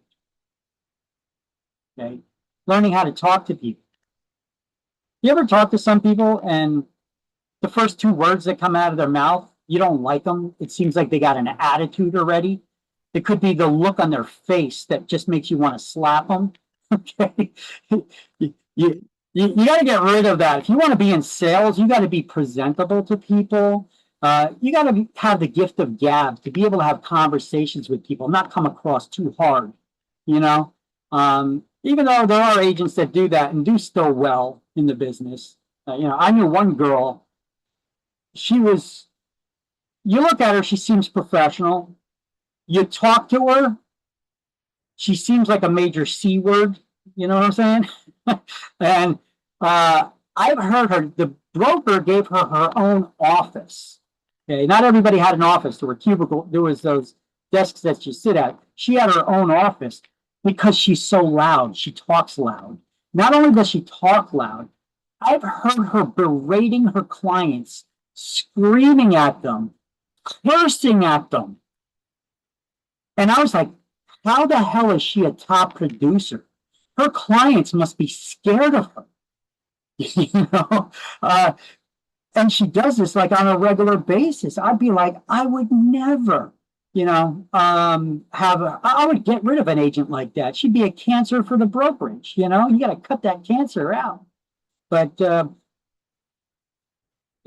Speaker 1: Okay, learning how to talk to people. You ever talk to some people and the first 2 words that come out of their mouth, you don't like them? It seems like they got an attitude already. It could be the look on their face that just makes you want to slap them. Okay. You got to get rid of that. If you want to be in sales, you got to be presentable to people. You got to have the gift of gab to be able to have conversations with people, not come across too hard, you know. Even though there are agents that do that and do still well in the business. You know, I knew one girl, she was you look at her, she seems professional. You talk to her, she seems like a major C word. You know what I'm saying? And I've heard her, the broker gave her her own office. Okay, not everybody had an office. There were cubicle, there was those desks that you sit at. She had her own office because she's so loud. She talks loud. Not only does she talk loud, I've heard her berating her clients, screaming at them, cursing at them. And I was like, how the hell is she a top producer? Her clients must be scared of her. You know, and she does this like on a regular basis. I'd be like, I would never, you know, I would get rid of an agent like that. She'd be a cancer for the brokerage. You know, you got to cut that cancer out. But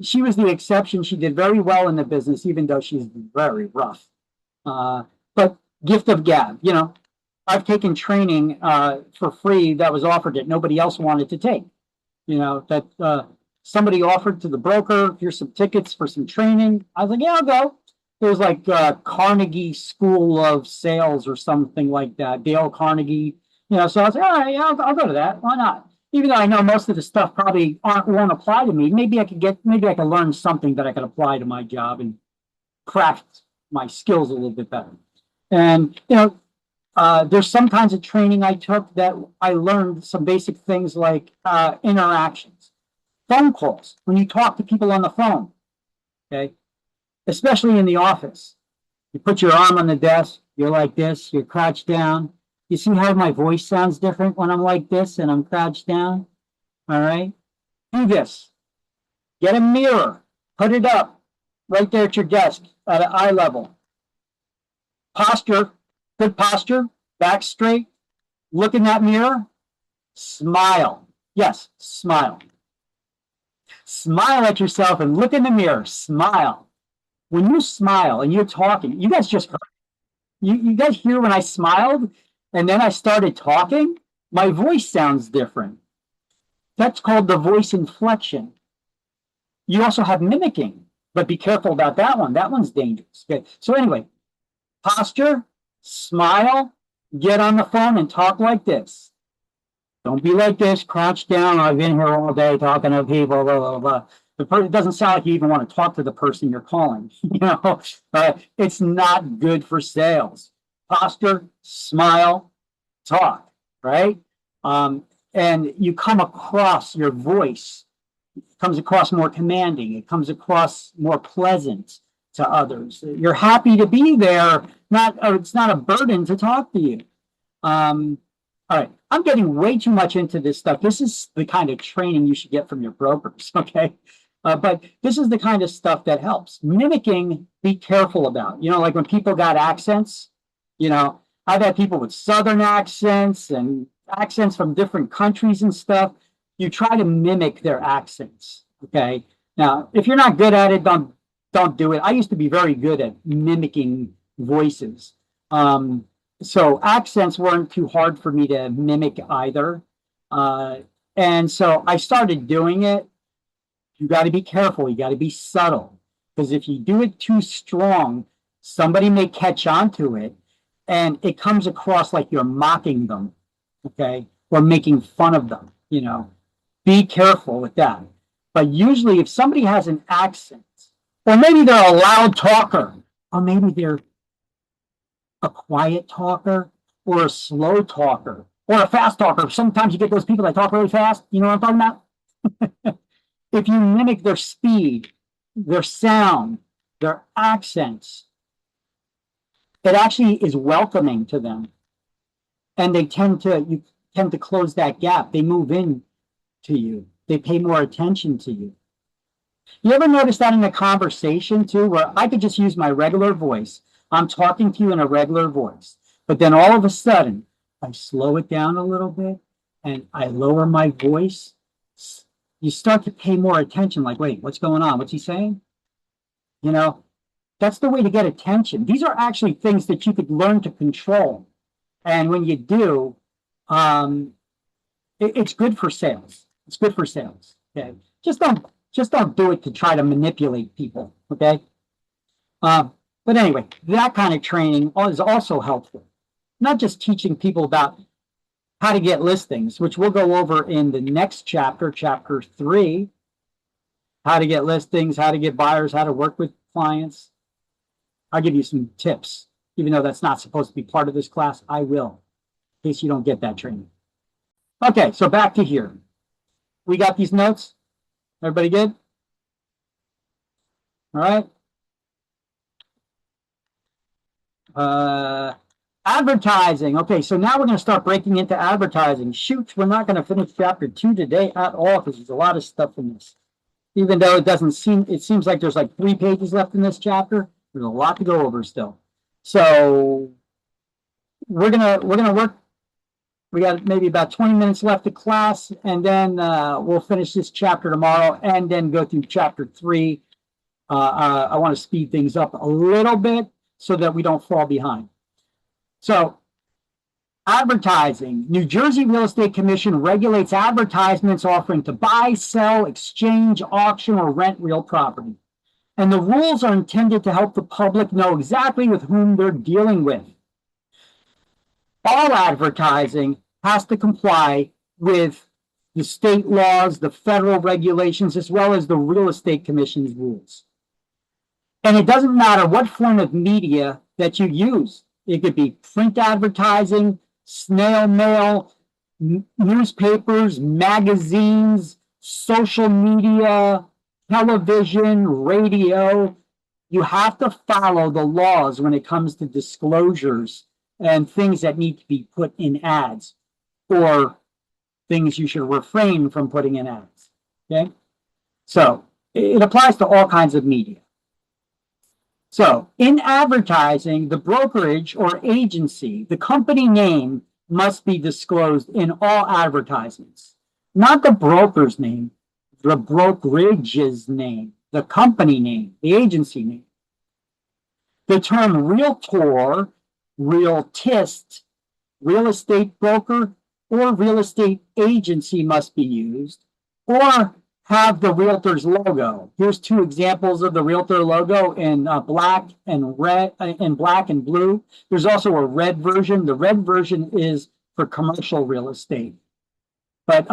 Speaker 1: she was the exception. She did very well in the business, even though she's very rough. But gift of gab, you know, I've taken training for free that was offered that nobody else wanted to take. You know, that somebody offered to the broker, here's some tickets for some training. I was like, yeah, I'll go. It was like Carnegie School of Sales or something like that, Dale Carnegie. You know, so I was like, all right, yeah, I'll go to that. Why not? Even though I know most of the stuff probably won't apply to me, maybe I could learn something that I could apply to my job and craft my skills a little bit better. And, you know, there's some kinds of training I took that I learned some basic things like interactions, phone calls, when you talk to people on the phone, okay, especially in the office. You put your arm on the desk, you're like this, you're crouched down. You see how my voice sounds different when I'm like this and I'm crouched down? All right, do this. Get a mirror, put it up right there at your desk at eye level. Posture, good posture, back straight, look in that mirror, smile. Yes, smile. Smile at yourself and look in the mirror, smile. When you smile and you're talking, you guys just heard, you guys hear when I smiled and then I started talking, my voice sounds different. That's called the voice inflection. You also have mimicking, but be careful about that one. That one's dangerous. Okay. So anyway, posture, smile, get on the phone and talk like this. Don't be like this, crouch down. I've been here all day talking to people, blah, blah, blah. It doesn't sound like you even want to talk to the person you're calling. You know, it's not good for sales. Posture, smile, talk, right? And you come across, your voice comes across more commanding. It comes across more pleasant to others. You're happy to be there. It's not a burden to talk to you. All right, I'm getting way too much into this stuff. This is the kind of training you should get from your brokers, okay? But this is the kind of stuff that helps. Mimicking, be careful about. You know, like when people got accents, you know, I've had people with Southern accents and accents from different countries and stuff. You try to mimic their accents, okay? Now, if you're not good at it, don't do it. I used to be very good at mimicking voices. So accents weren't too hard for me to mimic either. And so I started doing it. You got to be careful. You got to be subtle. Because if you do it too strong, somebody may catch on to it and it comes across like you're mocking them, okay? Or making fun of them, you know. Be careful with that. But usually if somebody has an accent, or maybe they're a loud talker, or maybe they're a quiet talker, or a slow talker, or a fast talker. Sometimes you get those people that talk really fast. You know what I'm talking about? If you mimic their speed, their sound, their accents, it actually is welcoming to them. And you tend to close that gap. They move in to you. They pay more attention to you. You ever notice that in a conversation too, where I could just use my regular voice. I'm talking to you in a regular voice, but then all of a sudden I slow it down a little bit and I lower my voice. You start to pay more attention, like, wait, what's going on? What's he saying? You know, that's the way to get attention. These are actually things that you could learn to control. And when you do, it's good for sales. It's good for sales. Okay. Just don't do it to try to manipulate people. Okay. But anyway, that kind of training is also helpful. Not just teaching people about how to get listings, which we'll go over in the next chapter, chapter 3, how to get listings, how to get buyers, how to work with clients. I'll give you some tips, even though that's not supposed to be part of this class. I will, in case you don't get that training. Okay, so back to here. We got these notes? Everybody good? All right. Advertising. Okay, so now we're going to start breaking into advertising. Shoot, we're not going to finish chapter 2 today at all because there's a lot of stuff in this. Even though it seems like there's like 3 pages left in this chapter, there's a lot to go over still. So we're gonna work. We got maybe about 20 minutes left of class, and then we'll finish this chapter tomorrow and then go through chapter 3. I want to speed things up a little bit so that we don't fall behind. So, advertising. New Jersey Real Estate Commission regulates advertisements offering to buy, sell, exchange, auction, or rent real property. And the rules are intended to help the public know exactly with whom they're dealing with. All advertising has to comply with the state laws, the federal regulations, as well as the Real Estate Commission's rules. And it doesn't matter what form of media that you use. It could be print advertising, snail mail, newspapers, magazines, social media, television, radio. You have to follow the laws when it comes to disclosures and things that need to be put in ads, or things you should refrain from putting in ads. Okay? So it applies to all kinds of media. So in advertising, the brokerage or agency, the company name must be disclosed in all advertisements. Not the broker's name, the brokerage's name, the company name, the agency name. The term realtor, realtist, real estate broker, or real estate agency must be used, or have the realtor's logo. Here's 2 examples of the realtor logo in black and red, in black and blue. There's also a red version. The red version is for commercial real estate. But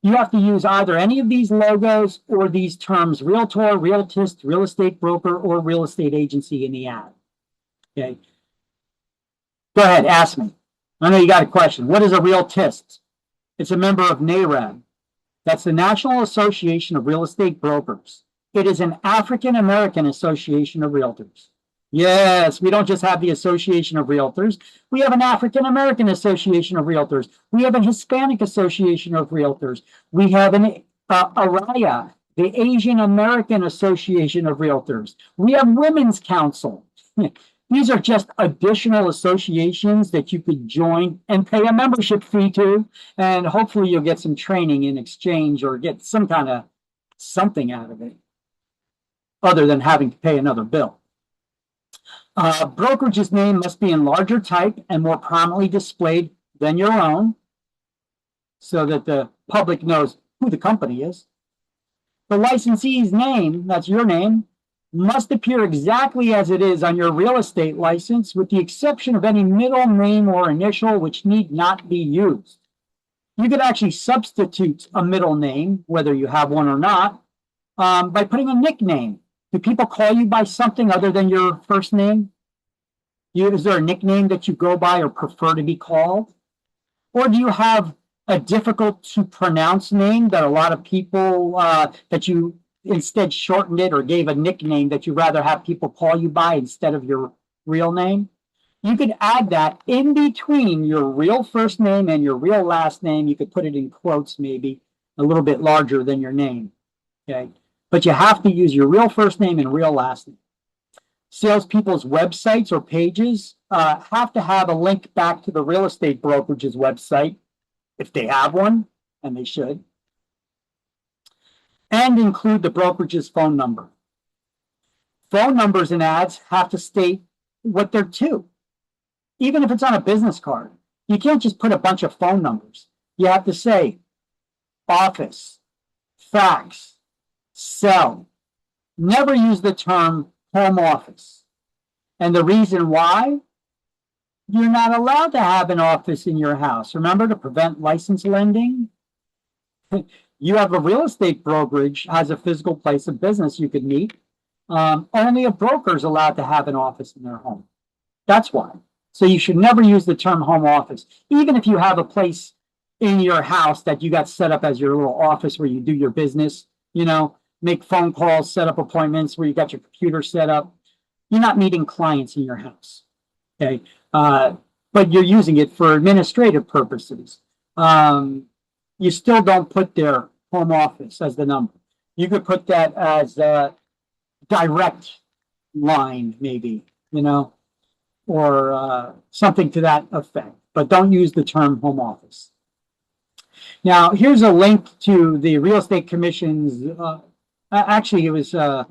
Speaker 1: you have to use either any of these logos or these terms: realtor, realtist, real estate broker, or real estate agency in the ad. Okay. Go ahead, ask me. I know you got a question. What is a realtist? It's a member of NAREB. That's the National Association of Real Estate Brokers. It is an African-American Association of Realtors. Yes, we don't just have the Association of Realtors. We have an African-American Association of Realtors. We have an Hispanic Association of Realtors. We have an ARIA, the Asian American Association of Realtors. We have Women's Council. These are just additional associations that you could join and pay a membership fee to, and hopefully you'll get some training in exchange or get some kind of something out of it, other than having to pay another bill. Brokerage's name must be in larger type and more prominently displayed than your own, so that the public knows who the company is. The licensee's name, that's your name, must appear exactly as it is on your real estate license, with the exception of any middle name or initial which need not be used. You could actually substitute a middle name, whether you have one or not, by putting a nickname. Do people call you by something other than your first name? Is there a nickname that you go by or prefer to be called? Or do you have a difficult to pronounce name that a lot of people, that you instead shortened it or gave a nickname that you'd rather have people call you by instead of your real name? You could add that in between your real first name and your real last name. You could put it in quotes, maybe a little bit larger than your name. Okay, but you have to use your real first name and real last name. Salespeople's websites or pages have to have a link back to the real estate brokerage's website, if they have one, and they should, and include the brokerage's phone number. Phone numbers in ads have to state what they're to, even if it's on a business card. You can't just put a bunch of phone numbers. You have to say office, fax, cell. Never use the term home office. And the reason why, you're not allowed to have an office in your house. Remember, to prevent license lending? You have a real estate brokerage, has a physical place of business you could meet. Only a broker is allowed to have an office in their home. That's why. So you should never use the term home office, even if you have a place in your house that you got set up as your little office where you do your business, make phone calls, set up appointments, where you got your computer set up. You're not meeting clients in your house. Okay. But you're using it for administrative purposes. You still don't put their home office as the number. You could put that as a direct line, maybe, or something to that effect, but don't use the term home office. Now, here's a link to the Real Estate Commission's, actually, it was, I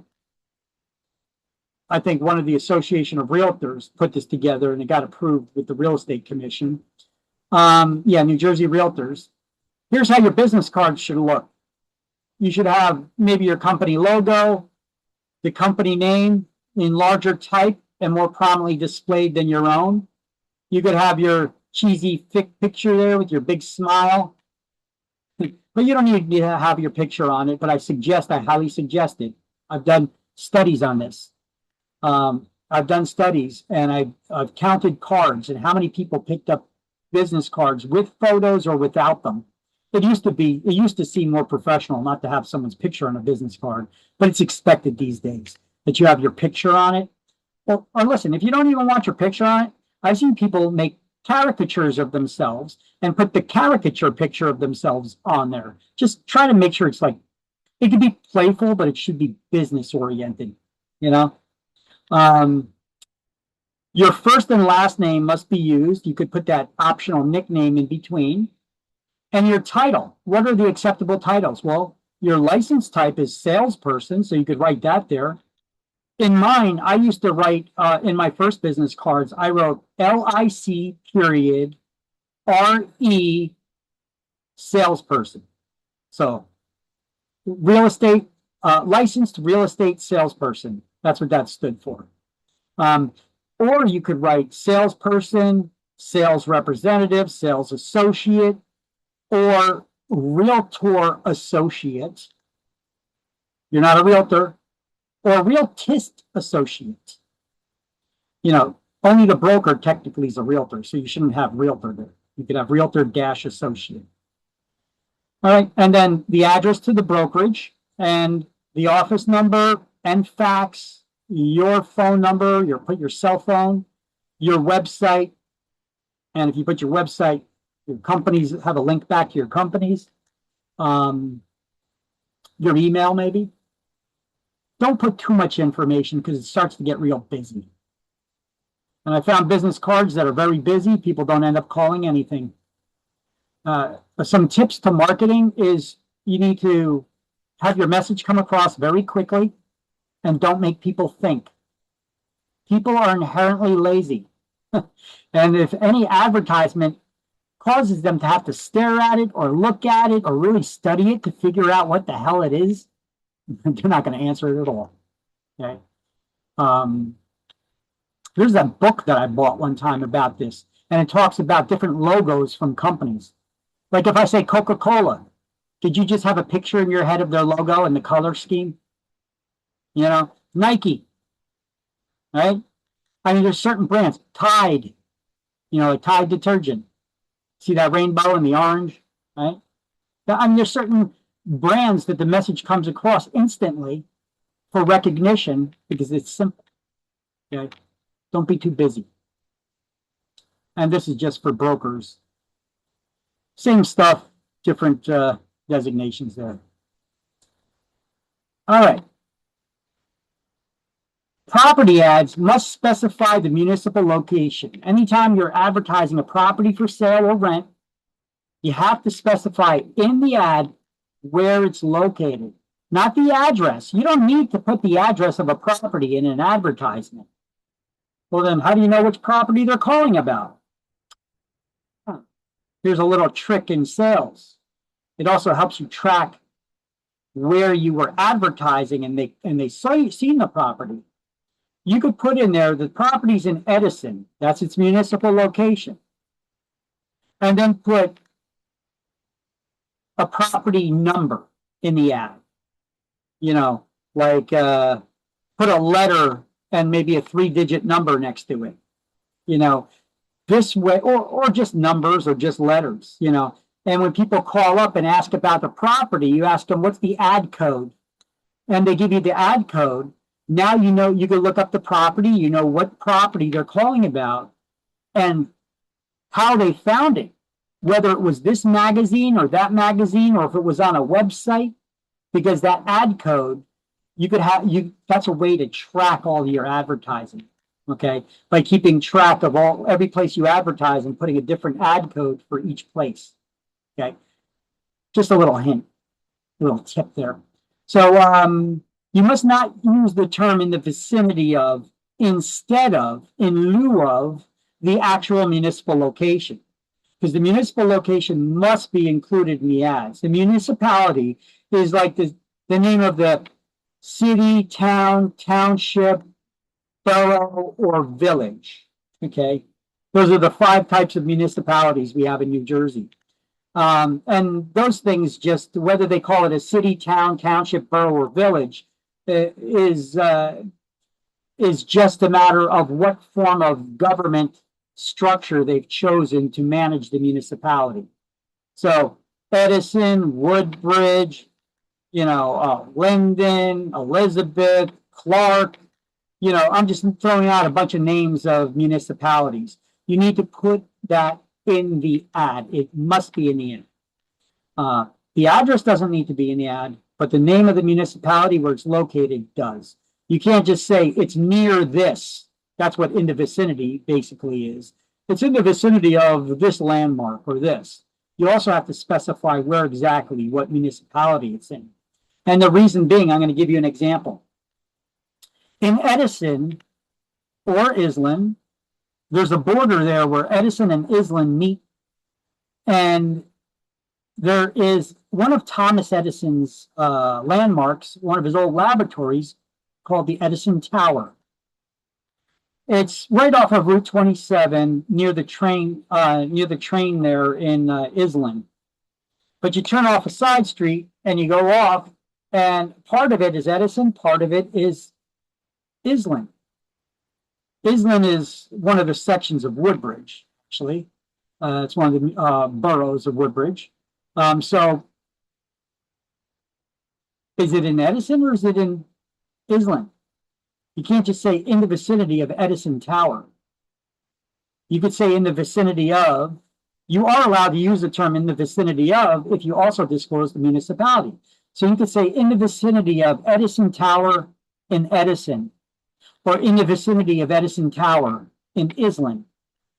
Speaker 1: think one of the Association of Realtors put this together and it got approved with the Real Estate Commission. New Jersey Realtors. Here's how your business cards should look. You should have maybe your company logo, the company name in larger type and more prominently displayed than your own. You could have your cheesy thick picture there with your big smile. But you don't need to have your picture on it, but I highly suggest it. I've done studies on this. I've done studies and I've counted cards and how many people picked up business cards with photos or without them. It used to seem more professional not to have someone's picture on a business card, but it's expected these days that you have your picture on it. Or listen, if you don't even want your picture on it, I've seen people make caricatures of themselves and put the caricature picture of themselves on there. Just try to make sure it can be playful, but it should be business oriented, Your first and last name must be used. You could put that optional nickname in between. And your title. What are the acceptable titles? Well, your license type is salesperson, so you could write that there. In mine, I used to write, in my first business cards, I wrote LIC period RE salesperson. So real estate, licensed real estate salesperson. That's what that stood for. Or you could write salesperson, sales representative, sales associate, or realtor associate. You're not a realtor. Or realtist associate. Only the broker technically is a realtor, so you shouldn't have realtor there. You could have realtor-associate. All right, and then the address to the brokerage and the office number and fax, your phone number, put your cell phone, your website, and if you put your website, your companies have a link back to your companies, your email maybe. Don't put too much information because it starts to get real busy. And I found business cards that are very busy. People don't end up calling anything. Some tips to marketing is you need to have your message come across very quickly and don't make people think. People are inherently lazy. And if any advertisement causes them to have to stare at it or look at it or really study it to figure out what the hell it is, they're not going to answer it at all. Okay. There's a book that I bought one time about this, and it talks about different logos from companies. Like if I say Coca-Cola, did you just have a picture in your head of their logo and the color scheme? Nike, right? I mean, there's certain brands. Tide, like Tide detergent. See that rainbow and the orange, right? I mean, there's certain brands that the message comes across instantly for recognition because it's simple. Okay, don't be too busy. And this is just for brokers. Same stuff, different designations there. All right. Property ads must specify the municipal location. Anytime you're advertising a property for sale or rent, you have to specify in the ad where it's located, not the address. You don't need to put the address of a property in an advertisement. Well, then how do you know which property they're calling about? Here's a little trick in sales. It also helps you track where you were advertising and they seen the property. you could put in there the property's in Edison, that's its municipal location. And then put a property number in the ad. You know, like put a letter and maybe a 3-digit number next to it. You know, this way, or just numbers or just letters, you know. And when people call up and ask about the property, you ask them, what's the ad code? And they give you the ad code. Now you know, you can look up the property, you know what property they're calling about and how they found it, whether it was this magazine or that magazine, or if it was on a website, because that ad code, you could have, that's a way to track all your advertising, okay? By keeping track of every place you advertise and putting a different ad code for each place, okay? Just a little hint, a little tip there. So, you must not use the term in the vicinity of, instead of, in lieu of the actual municipal location, because the municipal location must be included in the ads. The municipality is like the name of the city, town, township, borough, or village, okay? Those are the 5 types of municipalities we have in New Jersey. And those things, just whether they call it a city, town, township, borough, or village, is just a matter of what form of government structure they've chosen to manage the municipality. So Edison, Woodbridge, you know, Linden, Elizabeth, Clark, you know, I'm just throwing out a bunch of names of municipalities. You need to put that in the ad. It must be in the ad. The address doesn't need to be in the ad, but the name of the municipality where it's located does. You can't just say it's near this. That's what in the vicinity basically is. It's in the vicinity of this landmark or this. You also have to specify where exactly, what municipality it's in. And the reason being, I'm going to give you an example. In Edison or Island, there's a border there where Edison and Island meet. And there is one of Thomas Edison's landmarks, one of his old laboratories, called the Edison Tower. It's right off of Route 27 near the train there in Island. But you turn off a side street and you go off, and part of it is Edison, part of it is Island. Island is one of the sections of Woodbridge, actually. It's one of the boroughs of Woodbridge. So is it in Edison or is it in Island? You can't just say in the vicinity of Edison Tower. You could say in the vicinity of. You are allowed to use the term in the vicinity of if you also disclose the municipality. So you could say in the vicinity of Edison Tower in Edison, or in the vicinity of Edison Tower in Island.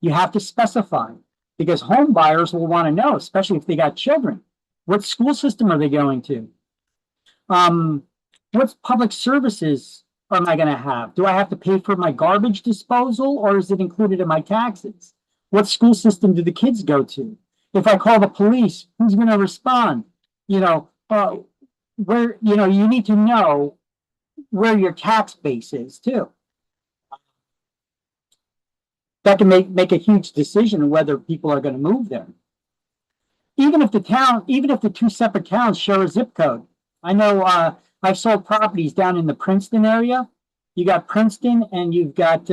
Speaker 1: You have to specify, because home buyers will want to know, especially if they got children. What school system are they going to? What public services am I going to have? Do I have to pay for my garbage disposal, or is it included in my taxes? What school system do the kids go to? If I call the police, who's going to respond? You know, where, you know, you need to know where your tax base is too. That can make a huge decision on whether people are going to move there. Even if the 2 separate towns share a zip code. I know I've sold properties down in the Princeton area. You got Princeton and you've got,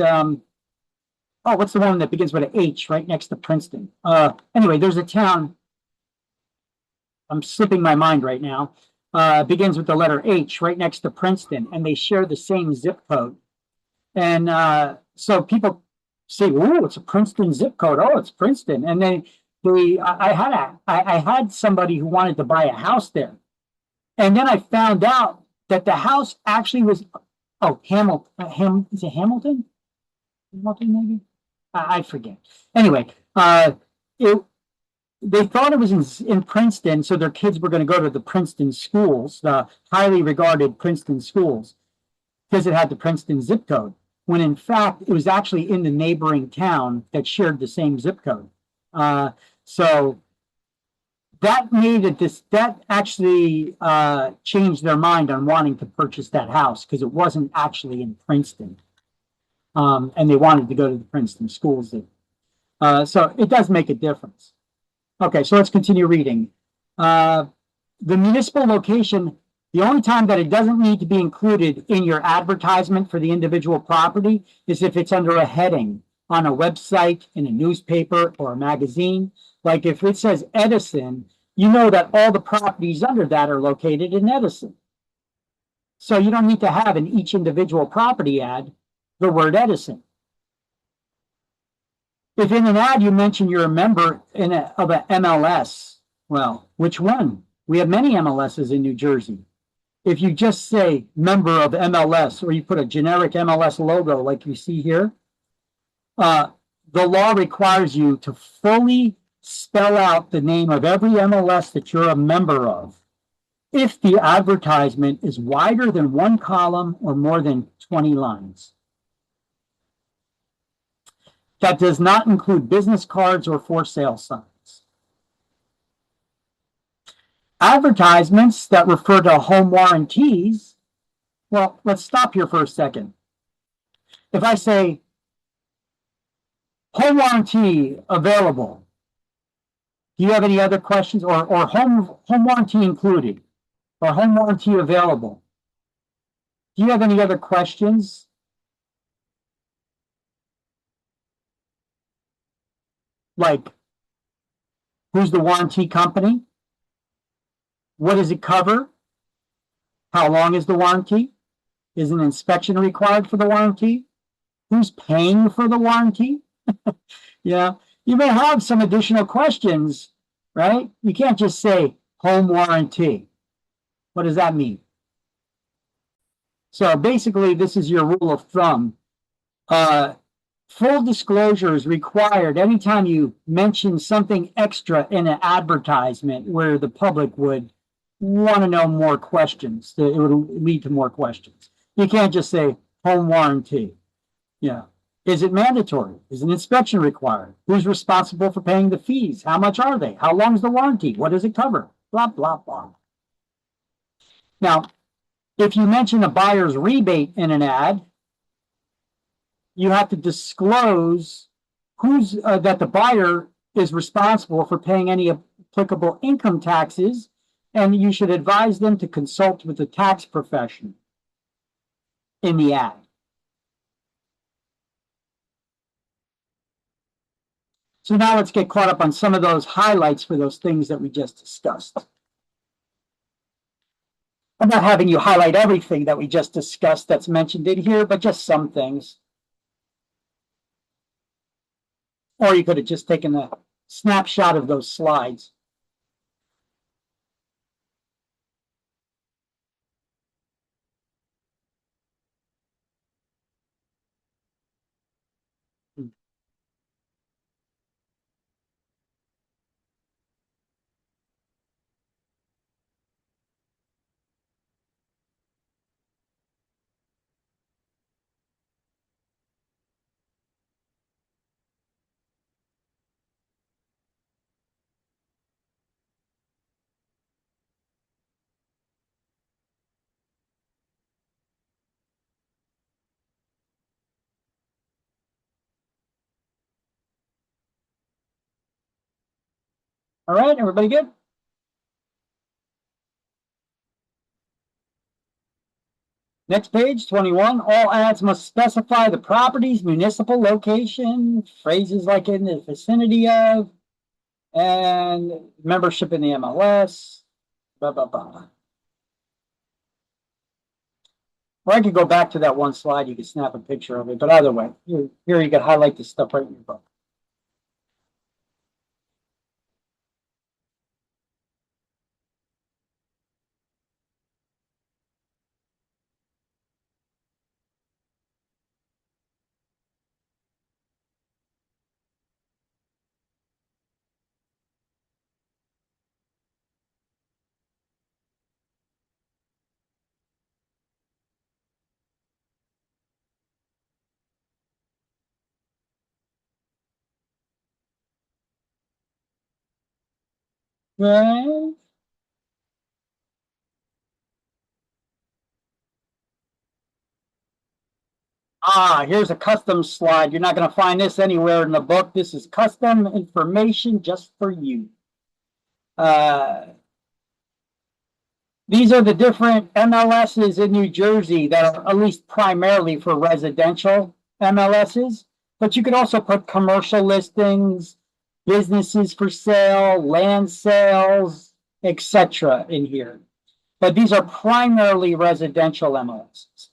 Speaker 1: what's the one that begins with an H right next to Princeton? Anyway, there's a town, I'm slipping my mind right now, begins with the letter H right next to Princeton, and they share the same zip code. And so people say, "Oh, it's a Princeton zip code. Oh, it's Princeton." And then I had somebody who wanted to buy a house there, and then I found out that the house actually was Hamilton. Is it Hamilton? Hamilton, maybe. I forget. Anyway, they thought it was in Princeton, so their kids were going to go to the Princeton schools, the highly regarded Princeton schools, because it had the Princeton zip code, when in fact it was actually in the neighboring town that shared the same zip code. So that made it that actually changed their mind on wanting to purchase that house, because it wasn't actually in Princeton. and they wanted to go to the Princeton schools. So it does make a difference. Okay, so let's continue reading. The municipal location, the only time that it doesn't need to be included in your advertisement for the individual property is if it's under a heading on a website, in a newspaper, or a magazine. Like if it says Edison, you know that all the properties under that are located in Edison. So you don't need to have in each individual property ad the word Edison. If in an ad you mention you're a member of an MLS, well, which one? We have many MLSs in New Jersey. If you just say member of MLS, or you put a generic MLS logo like you see here, the law requires you to fully spell out the name of every MLS that you're a member of if the advertisement is wider than one column or more than 20 lines. That does not include business cards or for sale signs. Advertisements that refer to home warranties, well, let's stop here for a second. If I say home warranty available, do you have any other questions? Or home warranty included, or home warranty available? Do you have any other questions? Like, who's the warranty company? What does it cover? How long is the warranty? Is an inspection required for the warranty? Who's paying for the warranty? Yeah, you may have some additional questions, right? You can't just say home warranty. What does that mean? So basically, this is your rule of thumb. Full disclosure is required anytime you mention something extra in an advertisement where the public would want to know more questions. It would lead to more questions. You can't just say home warranty. Yeah. Is it mandatory? Is an inspection required? Who's responsible for paying the fees? How much are they? How long is the warranty? What does it cover? Blah, blah, blah. Now, if you mention a buyer's rebate in an ad, you have to disclose that the buyer is responsible for paying any applicable income taxes, and you should advise them to consult with the tax profession in the ad. So now let's get caught up on some of those highlights for those things that we just discussed. I'm not having you highlight everything that we just discussed that's mentioned in here, but just some things. Or you could have just taken a snapshot of those slides. All right, everybody good? Next page, 21. All ads must specify the property's municipal location, phrases like in the vicinity of, and membership in the MLS, blah, blah, blah. Or I could go back to that one slide. You could snap a picture of it. But either way, here you can highlight this stuff right in your book. Right. Here's a custom slide. You're not going to find this anywhere in the book. This is custom information just for you. These are the different MLSs in New Jersey that are at least primarily for residential MLSs, but you could also put commercial listings, businesses for sale, land sales, etc. in here. But these are primarily residential MLSs.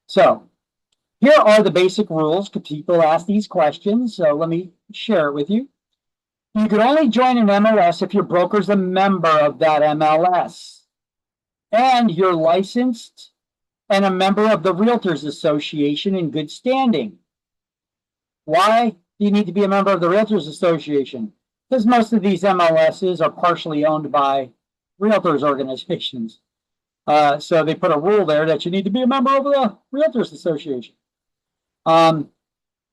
Speaker 1: So here are the basic rules because people ask these questions. So let me share it with you. You can only join an MLS if your broker's a member of that MLS and you're licensed and a member of the Realtors Association in good standing. Why do you need to be a member of the Realtors Association? Because most of these MLSs are partially owned by realtors organizations. So they put a rule there that you need to be a member of the Realtors Association. What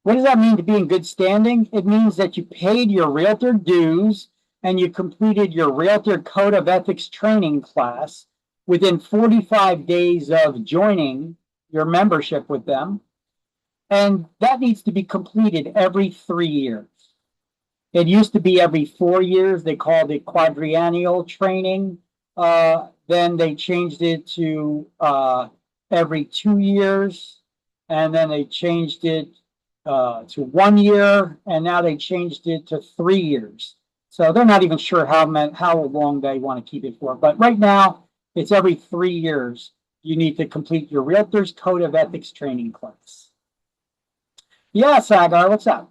Speaker 1: does that mean to be in good standing? It means that you paid your realtor dues and you completed your Realtor Code of Ethics training class within 45 days of joining your membership with them. And that needs to be completed every 3 years. It used to be every 4 years. They called it quadrennial training. Then they changed it to every 2 years. And then they changed it to 1 year. And now they changed it to 3 years. So they're not even sure how long they want to keep it for. But right now, it's every 3 years. You need to complete your Realtors Code of Ethics training class. Yeah, Sagar, what's up?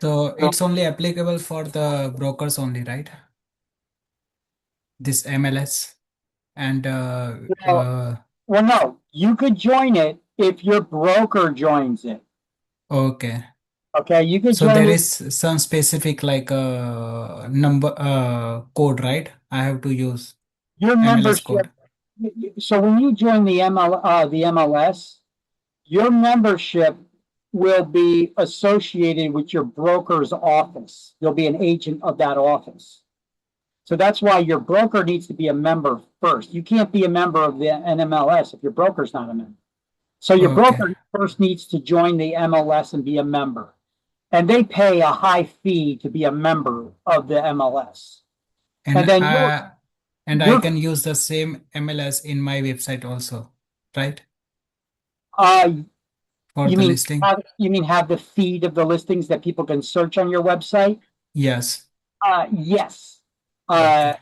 Speaker 12: So it's only applicable for the brokers only, right? This MLS and
Speaker 1: Well, no, you could join it if your broker joins it.
Speaker 12: okay.
Speaker 1: Okay, you could
Speaker 12: So
Speaker 1: join
Speaker 12: there
Speaker 1: it.
Speaker 12: is some specific like number code, right? I have to use
Speaker 1: Your
Speaker 12: MLS
Speaker 1: membership.
Speaker 12: code.
Speaker 1: So when you join the MLS, your membership will be associated with your broker's office. You'll be an agent of that office. So that's why your broker needs to be a member first. You can't be a member of an MLS if your broker's not a member. So your
Speaker 12: Okay.
Speaker 1: broker first needs to join the MLS and be a member. And they pay a high fee to be a member of the MLS.
Speaker 12: And
Speaker 1: then
Speaker 12: I
Speaker 1: your-
Speaker 12: can use the same MLS in my website also, right? For
Speaker 1: you
Speaker 12: the
Speaker 1: mean
Speaker 12: listing?
Speaker 1: have the feed of the listings that people can search on your website?
Speaker 12: Yes.
Speaker 1: Yes.
Speaker 12: Okay.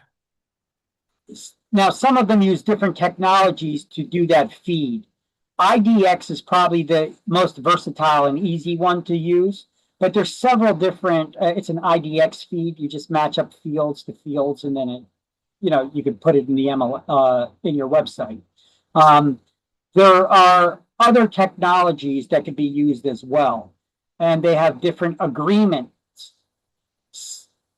Speaker 1: Now, some of them use different technologies to do that feed. IDX is probably the most versatile and easy one to use, but there's several different. It's an IDX feed. You just match up fields to fields, and then you can put it in the in your website. There are other technologies that can be used as well, and they have different agreements.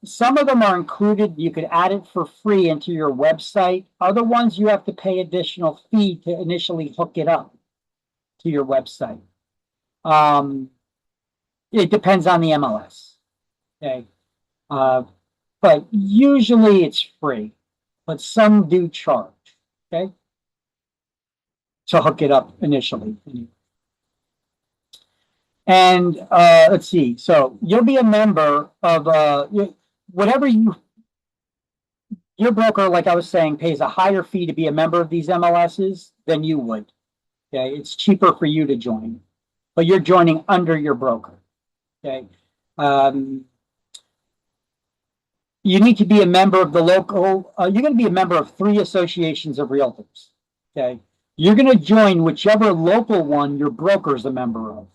Speaker 1: Some of them are included. You could add it for free into your website. Other ones you have to pay additional fee to initially hook it up to your website. It depends on the MLS. Okay. But usually it's free, but some do charge. Okay. To hook it up initially. And let's see. So you'll be a member of whatever your broker, like I was saying, pays a higher fee to be a member of these MLSs than you would. Okay, it's cheaper for you to join, but you're joining under your broker. Okay, you need to be a member of the local. You're going to be a member of 3 associations of realtors. Okay, you're going to join whichever local one your broker is a member of,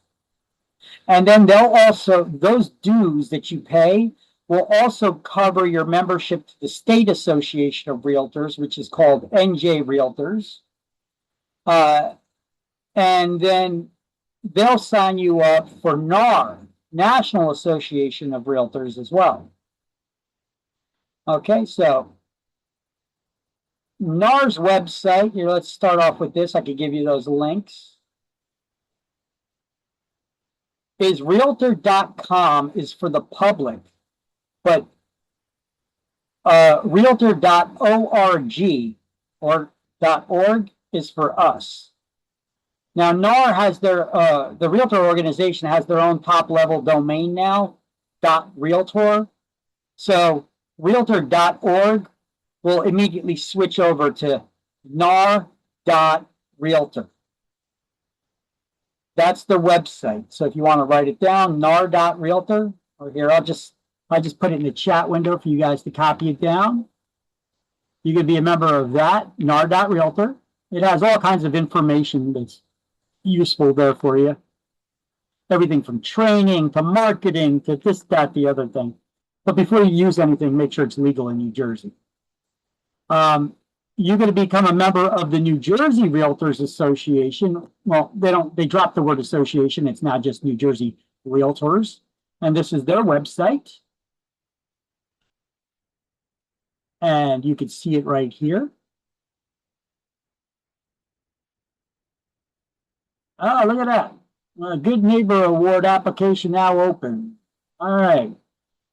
Speaker 1: and then those dues that you pay will also cover your membership to the State Association of Realtors, which is called NJ Realtors. And then they'll sign you up for NAR, National Association of Realtors, as well. Okay, so NAR's website, let's start off with this. I could give you those links. Is realtor.com is for the public, but realtor.org or .org is for us. Now, NAR has their, the Realtor organization has their own top level domain now, .realtor. So realtor.org will immediately switch over to nar.realtor. That's the website. So if you want to write it down, nar.realtor, or here, I just put it in the chat window for you guys to copy it down. You can be a member of that, nar.realtor. It has all kinds of information that's useful there for you. Everything from training to marketing to this, that, the other thing. But before you use anything, make sure it's legal in New Jersey. You're going to become a member of the New Jersey Realtors Association. Well, they dropped the word association. It's now just New Jersey Realtors. And this is their website. And you can see it right here. Oh, look at that. A Good Neighbor Award application now open. All right.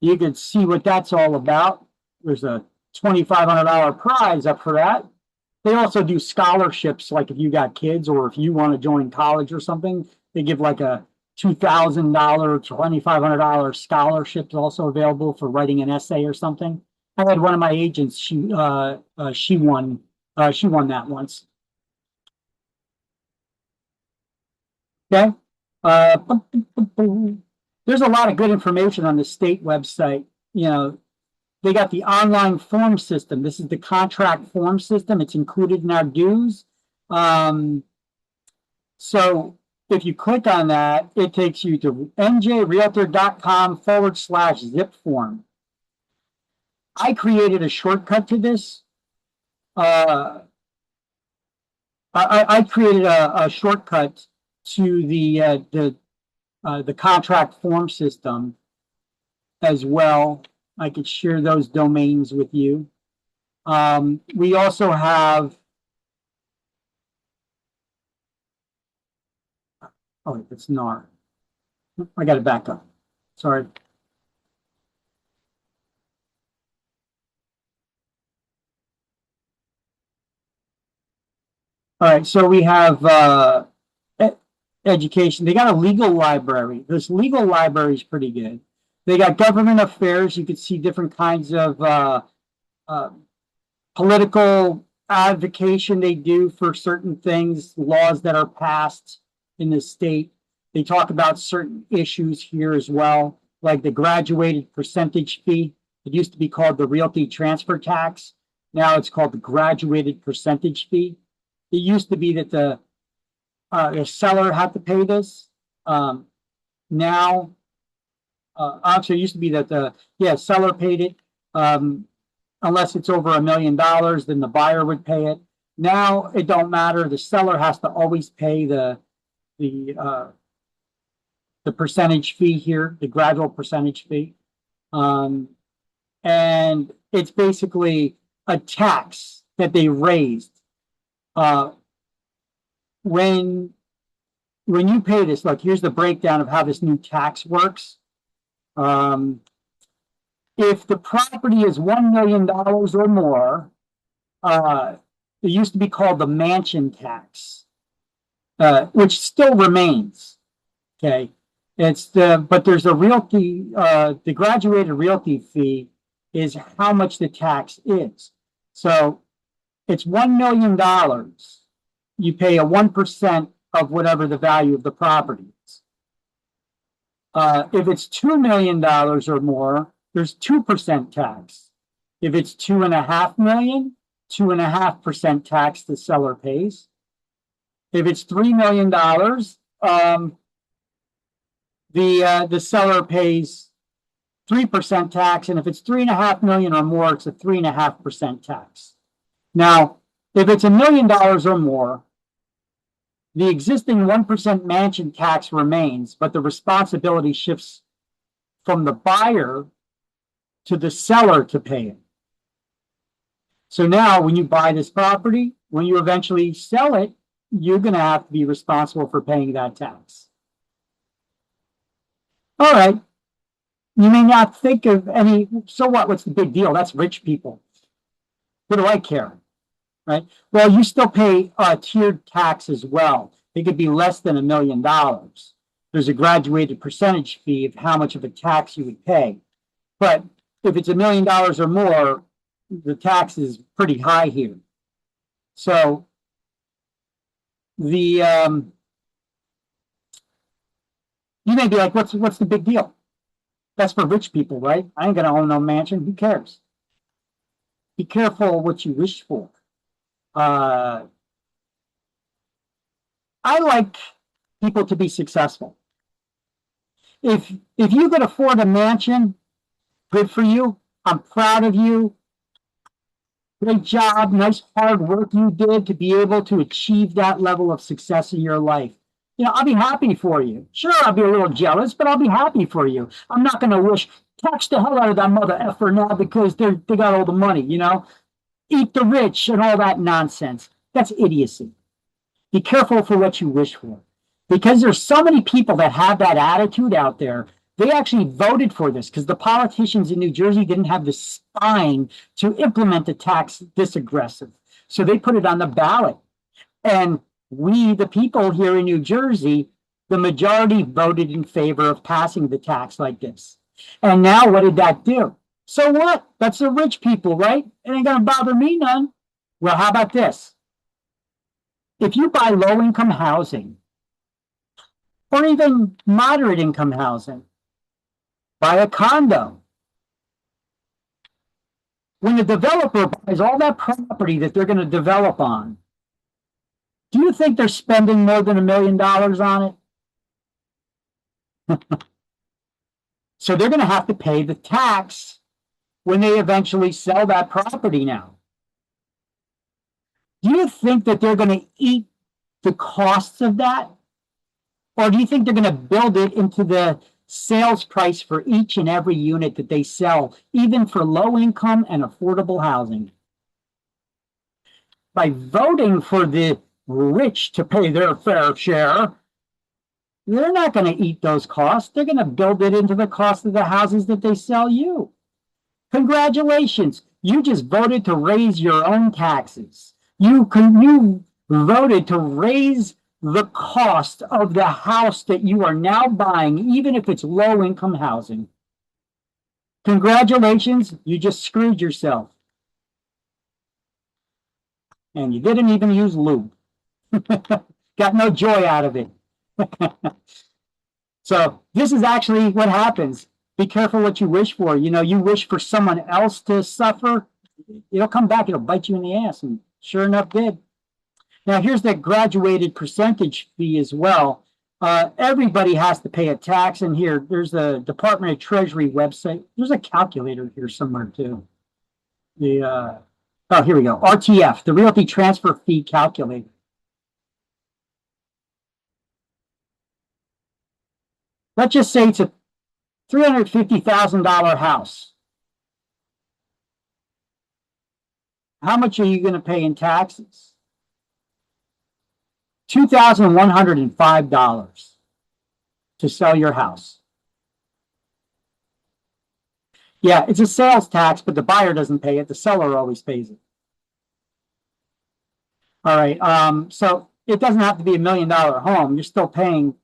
Speaker 1: You can see what that's all about. There's a $2,500 prize up for that. They also do scholarships, like if you got kids or if you want to join college or something, they give like a $2,000, $2,500 scholarships also available for writing an essay or something. I had one of my agents, she won that once. Okay. There's a lot of good information on the state website. You know, they got the online form system. This is the contract form system. It's included in our dues. So if you click on that, it takes you to njrealtor.com/zip form. I created a shortcut to this. I created a shortcut to the contract form system as well. I could share those domains with you. We also have, oh, it's NAR. I got to back up. Sorry. All right, so we have education. They got a legal library. This legal library is pretty good. They got government affairs. You can see different kinds of political advocation they do for certain things, laws that are passed in the state. They talk about certain issues here as well, like the graduated percentage fee. It used to be called the realty transfer tax. Now it's called the graduated percentage fee. It used to be that the seller had to pay this. Now, actually, it used to be that the seller paid it. Unless it's over $1 million, then the buyer would pay it. Now it don't matter. The seller has to always pay the percentage fee here, the gradual percentage fee, and it's basically a tax that they raised. When you pay this, look, here's the breakdown of how this new tax works. If the property is $1 million or more, it used to be called the mansion tax, which still remains. Okay, but there's a realty, the graduated realty fee is how much the tax is. So it's $1 million. You pay a 1% of whatever the value of the property is. If it's $2 million or more, there's 2% tax. If it's $2.5 million, 2.5% tax the seller pays. If it's $3 million, the seller pays 3% tax, and if it's $3.5 million or more, it's a 3.5% tax. Now, if it's $1 million or more, the existing 1% mansion tax remains, but the responsibility shifts from the buyer to the seller to pay it. So now when you buy this property, when you eventually sell it, you're going to have to be responsible for paying that tax. All right. You may not think of any, so what? What's the big deal? That's rich people. What do I care? Right? Well, you still pay tiered tax as well. It could be less than $1 million. There's a graduated percentage fee of how much of a tax you would pay. But if it's $1 million or more, the tax is pretty high here. So you may be like, what's the big deal? That's for rich people, right? I ain't gonna own no mansion. Who cares? Be careful what you wish for. I like people to be successful. If you could afford a mansion, good for you. I'm proud of you. Great job. Nice hard work you did to be able to achieve that level of success in your life. You know, I'll be happy for you. Sure, I'll be a little jealous, but I'll be happy for you. I'm not going to wish, tax the hell out of that mother effer now because they got all the money, you know? Eat the rich and all that nonsense. That's idiocy. Be careful for what you wish for. Because there's so many people that have that attitude out there. They actually voted for this because the politicians in New Jersey didn't have the spine to implement a tax this aggressive. So they put it on the ballot. And we, the people here in New Jersey, the majority voted in favor of passing the tax like this. And now what did that do? So what? That's the rich people, right? It ain't gonna bother me none. Well, how about this? If you buy low-income housing, or even moderate income housing, buy a condo. When the developer buys all that property that they're going to develop on, do you think they're spending more than $1 million on it? So they're going to have to pay the tax when they eventually sell that property now. Do you think that they're going to eat the costs of that? Or do you think they're going to build it into the sales price for each and every unit that they sell, even for low income and affordable housing? By voting for the rich to pay their fair share, they're not going to eat those costs. They're going to build it into the cost of the houses that they sell you. Congratulations. You just voted to raise your own taxes. You voted to raise the cost of the house that you are now buying, even if it's low-income housing. Congratulations, you just screwed yourself. And you didn't even use lube. Got no joy out of it. So this is actually what happens. Be careful what you wish for. You know, you wish for someone else to suffer, it'll come back, it'll bite you in the ass, and sure enough did. Now, here's that graduated percentage fee as well. Everybody has to pay a tax. And here, there's a Department of Treasury website. There's a calculator here somewhere, too. Oh, here we go. RTF, the Realty Transfer Fee Calculator. Let's just say it's a $350,000 house. How much are you going to pay in taxes? $2,105 to sell your house. Yeah, it's a sales tax, but the buyer doesn't pay it. The seller always pays it. All right. So it doesn't have to be $1 million home. You're still paying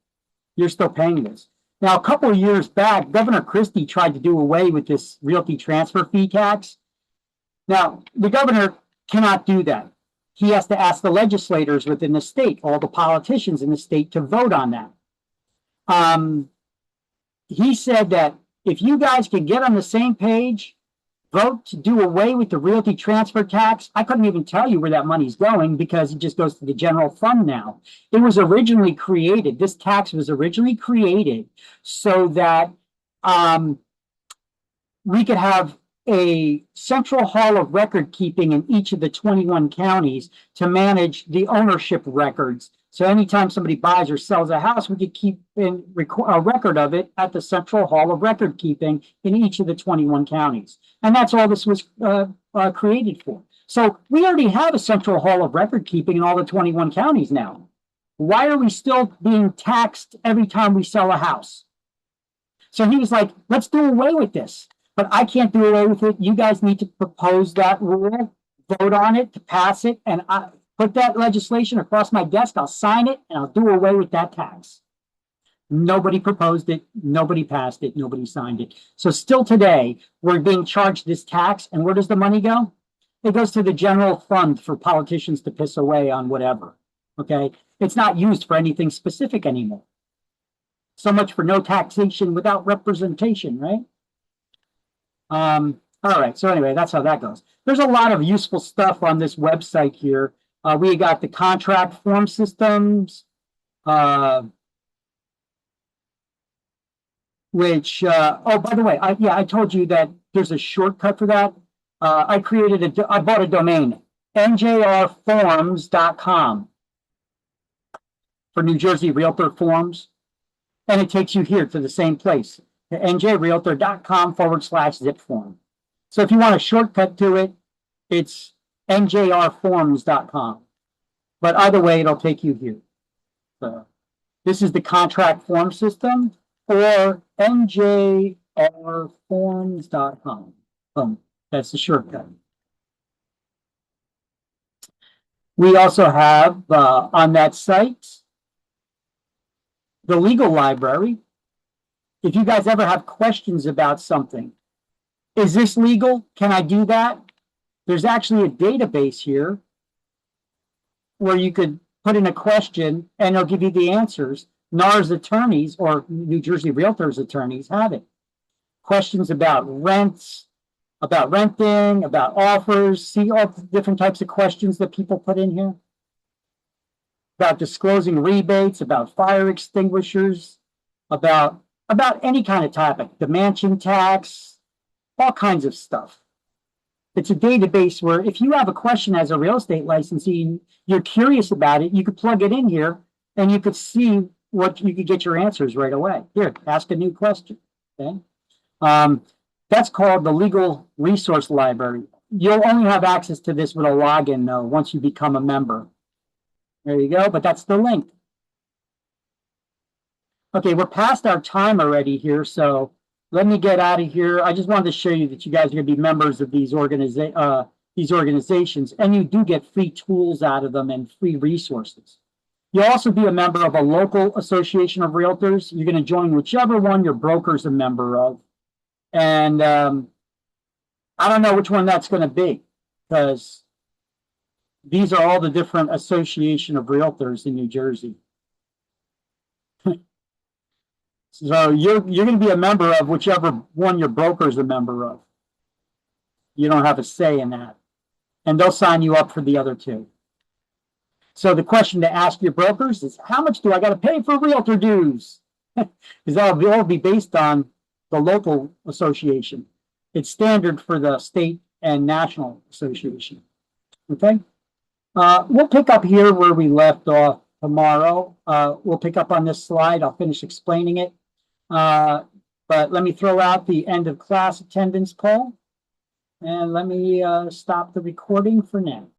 Speaker 1: this. Now, a couple of years back, Governor Christie tried to do away with this realty transfer fee tax. Now, the governor cannot do that. He has to ask the legislators within the state, all the politicians in the state, to vote on that. He said that if you guys could get on the same page, vote to do away with the realty transfer tax. I couldn't even tell you where that money's going because it just goes to the general fund now. It was originally created, this tax was originally created so that we could have a central hall of record keeping in each of the 21 counties to manage the ownership records. So anytime somebody buys or sells a house, we could keep a record of it at the central hall of record keeping in each of the 21 counties. And that's all this was created for. So we already have a central hall of record keeping in all the 21 counties now. Why are we still being taxed every time we sell a house? So he was like, let's do away with this. But I can't do away with it. You guys need to propose that rule, vote on it, to pass it. And put that legislation across my desk, I'll sign it, and I'll do away with that tax. Nobody proposed it, nobody passed it, nobody signed it. So still today, we're being charged this tax, and where does the money go? It goes to the general fund for politicians to piss away on whatever, okay? It's not used for anything specific anymore. So much for no taxation without representation, right? All right, so anyway, that's how that goes. There's a lot of useful stuff on this website here. We got the contract form systems, which, oh, by the way, I told you that there's a shortcut for that. I bought a domain, njrforms.com for New Jersey Realtor Forms. And it takes you here to the same place, to njrealtor.com/zip form. So if you want a shortcut to it, it's njrforms.com. But either way, it'll take you here. So this is the contract form system, or njrforms.com. Boom. That's the shortcut. We also have on that site the legal library. If you guys ever have questions about something, is this legal? Can I do that? There's actually a database here where you could put in a question and it'll give you the answers. NAR's attorneys or New Jersey Realtors attorneys have it. Questions about rents, about renting, about offers. See all the different types of questions that people put in here. About disclosing rebates, about fire extinguishers, about any kind of topic, the mansion tax, all kinds of stuff. It's a database where if you have a question as a real estate licensee and you're curious about it, you could plug it in here and you could see what you could get your answers right away. Here, ask a new question. Okay. That's called the Legal Resource Library. You'll only have access to this with a login, though, once you become a member. There you go, but that's the link. Okay, we're past our time already here, so let me get out of here. I just wanted to show you that you guys are going to be members of these organizations, and you do get free tools out of them and free resources. You'll also be a member of a local association of realtors. You're going to join whichever one your broker's a member of. And I don't know which one that's going to be, because these are all the different association of realtors in New Jersey. So you're going to be a member of whichever one your broker's a member of. You don't have a say in that. And they'll sign you up for the other two. So the question to ask your brokers is, how much do I got to pay for realtor dues? Because that'll all be based on the local association. It's standard for the state and national association. Okay? We'll pick up here where we left off tomorrow. We'll pick up on this slide. I'll finish explaining it. But let me throw out the end of class attendance poll. And let me stop the recording for now.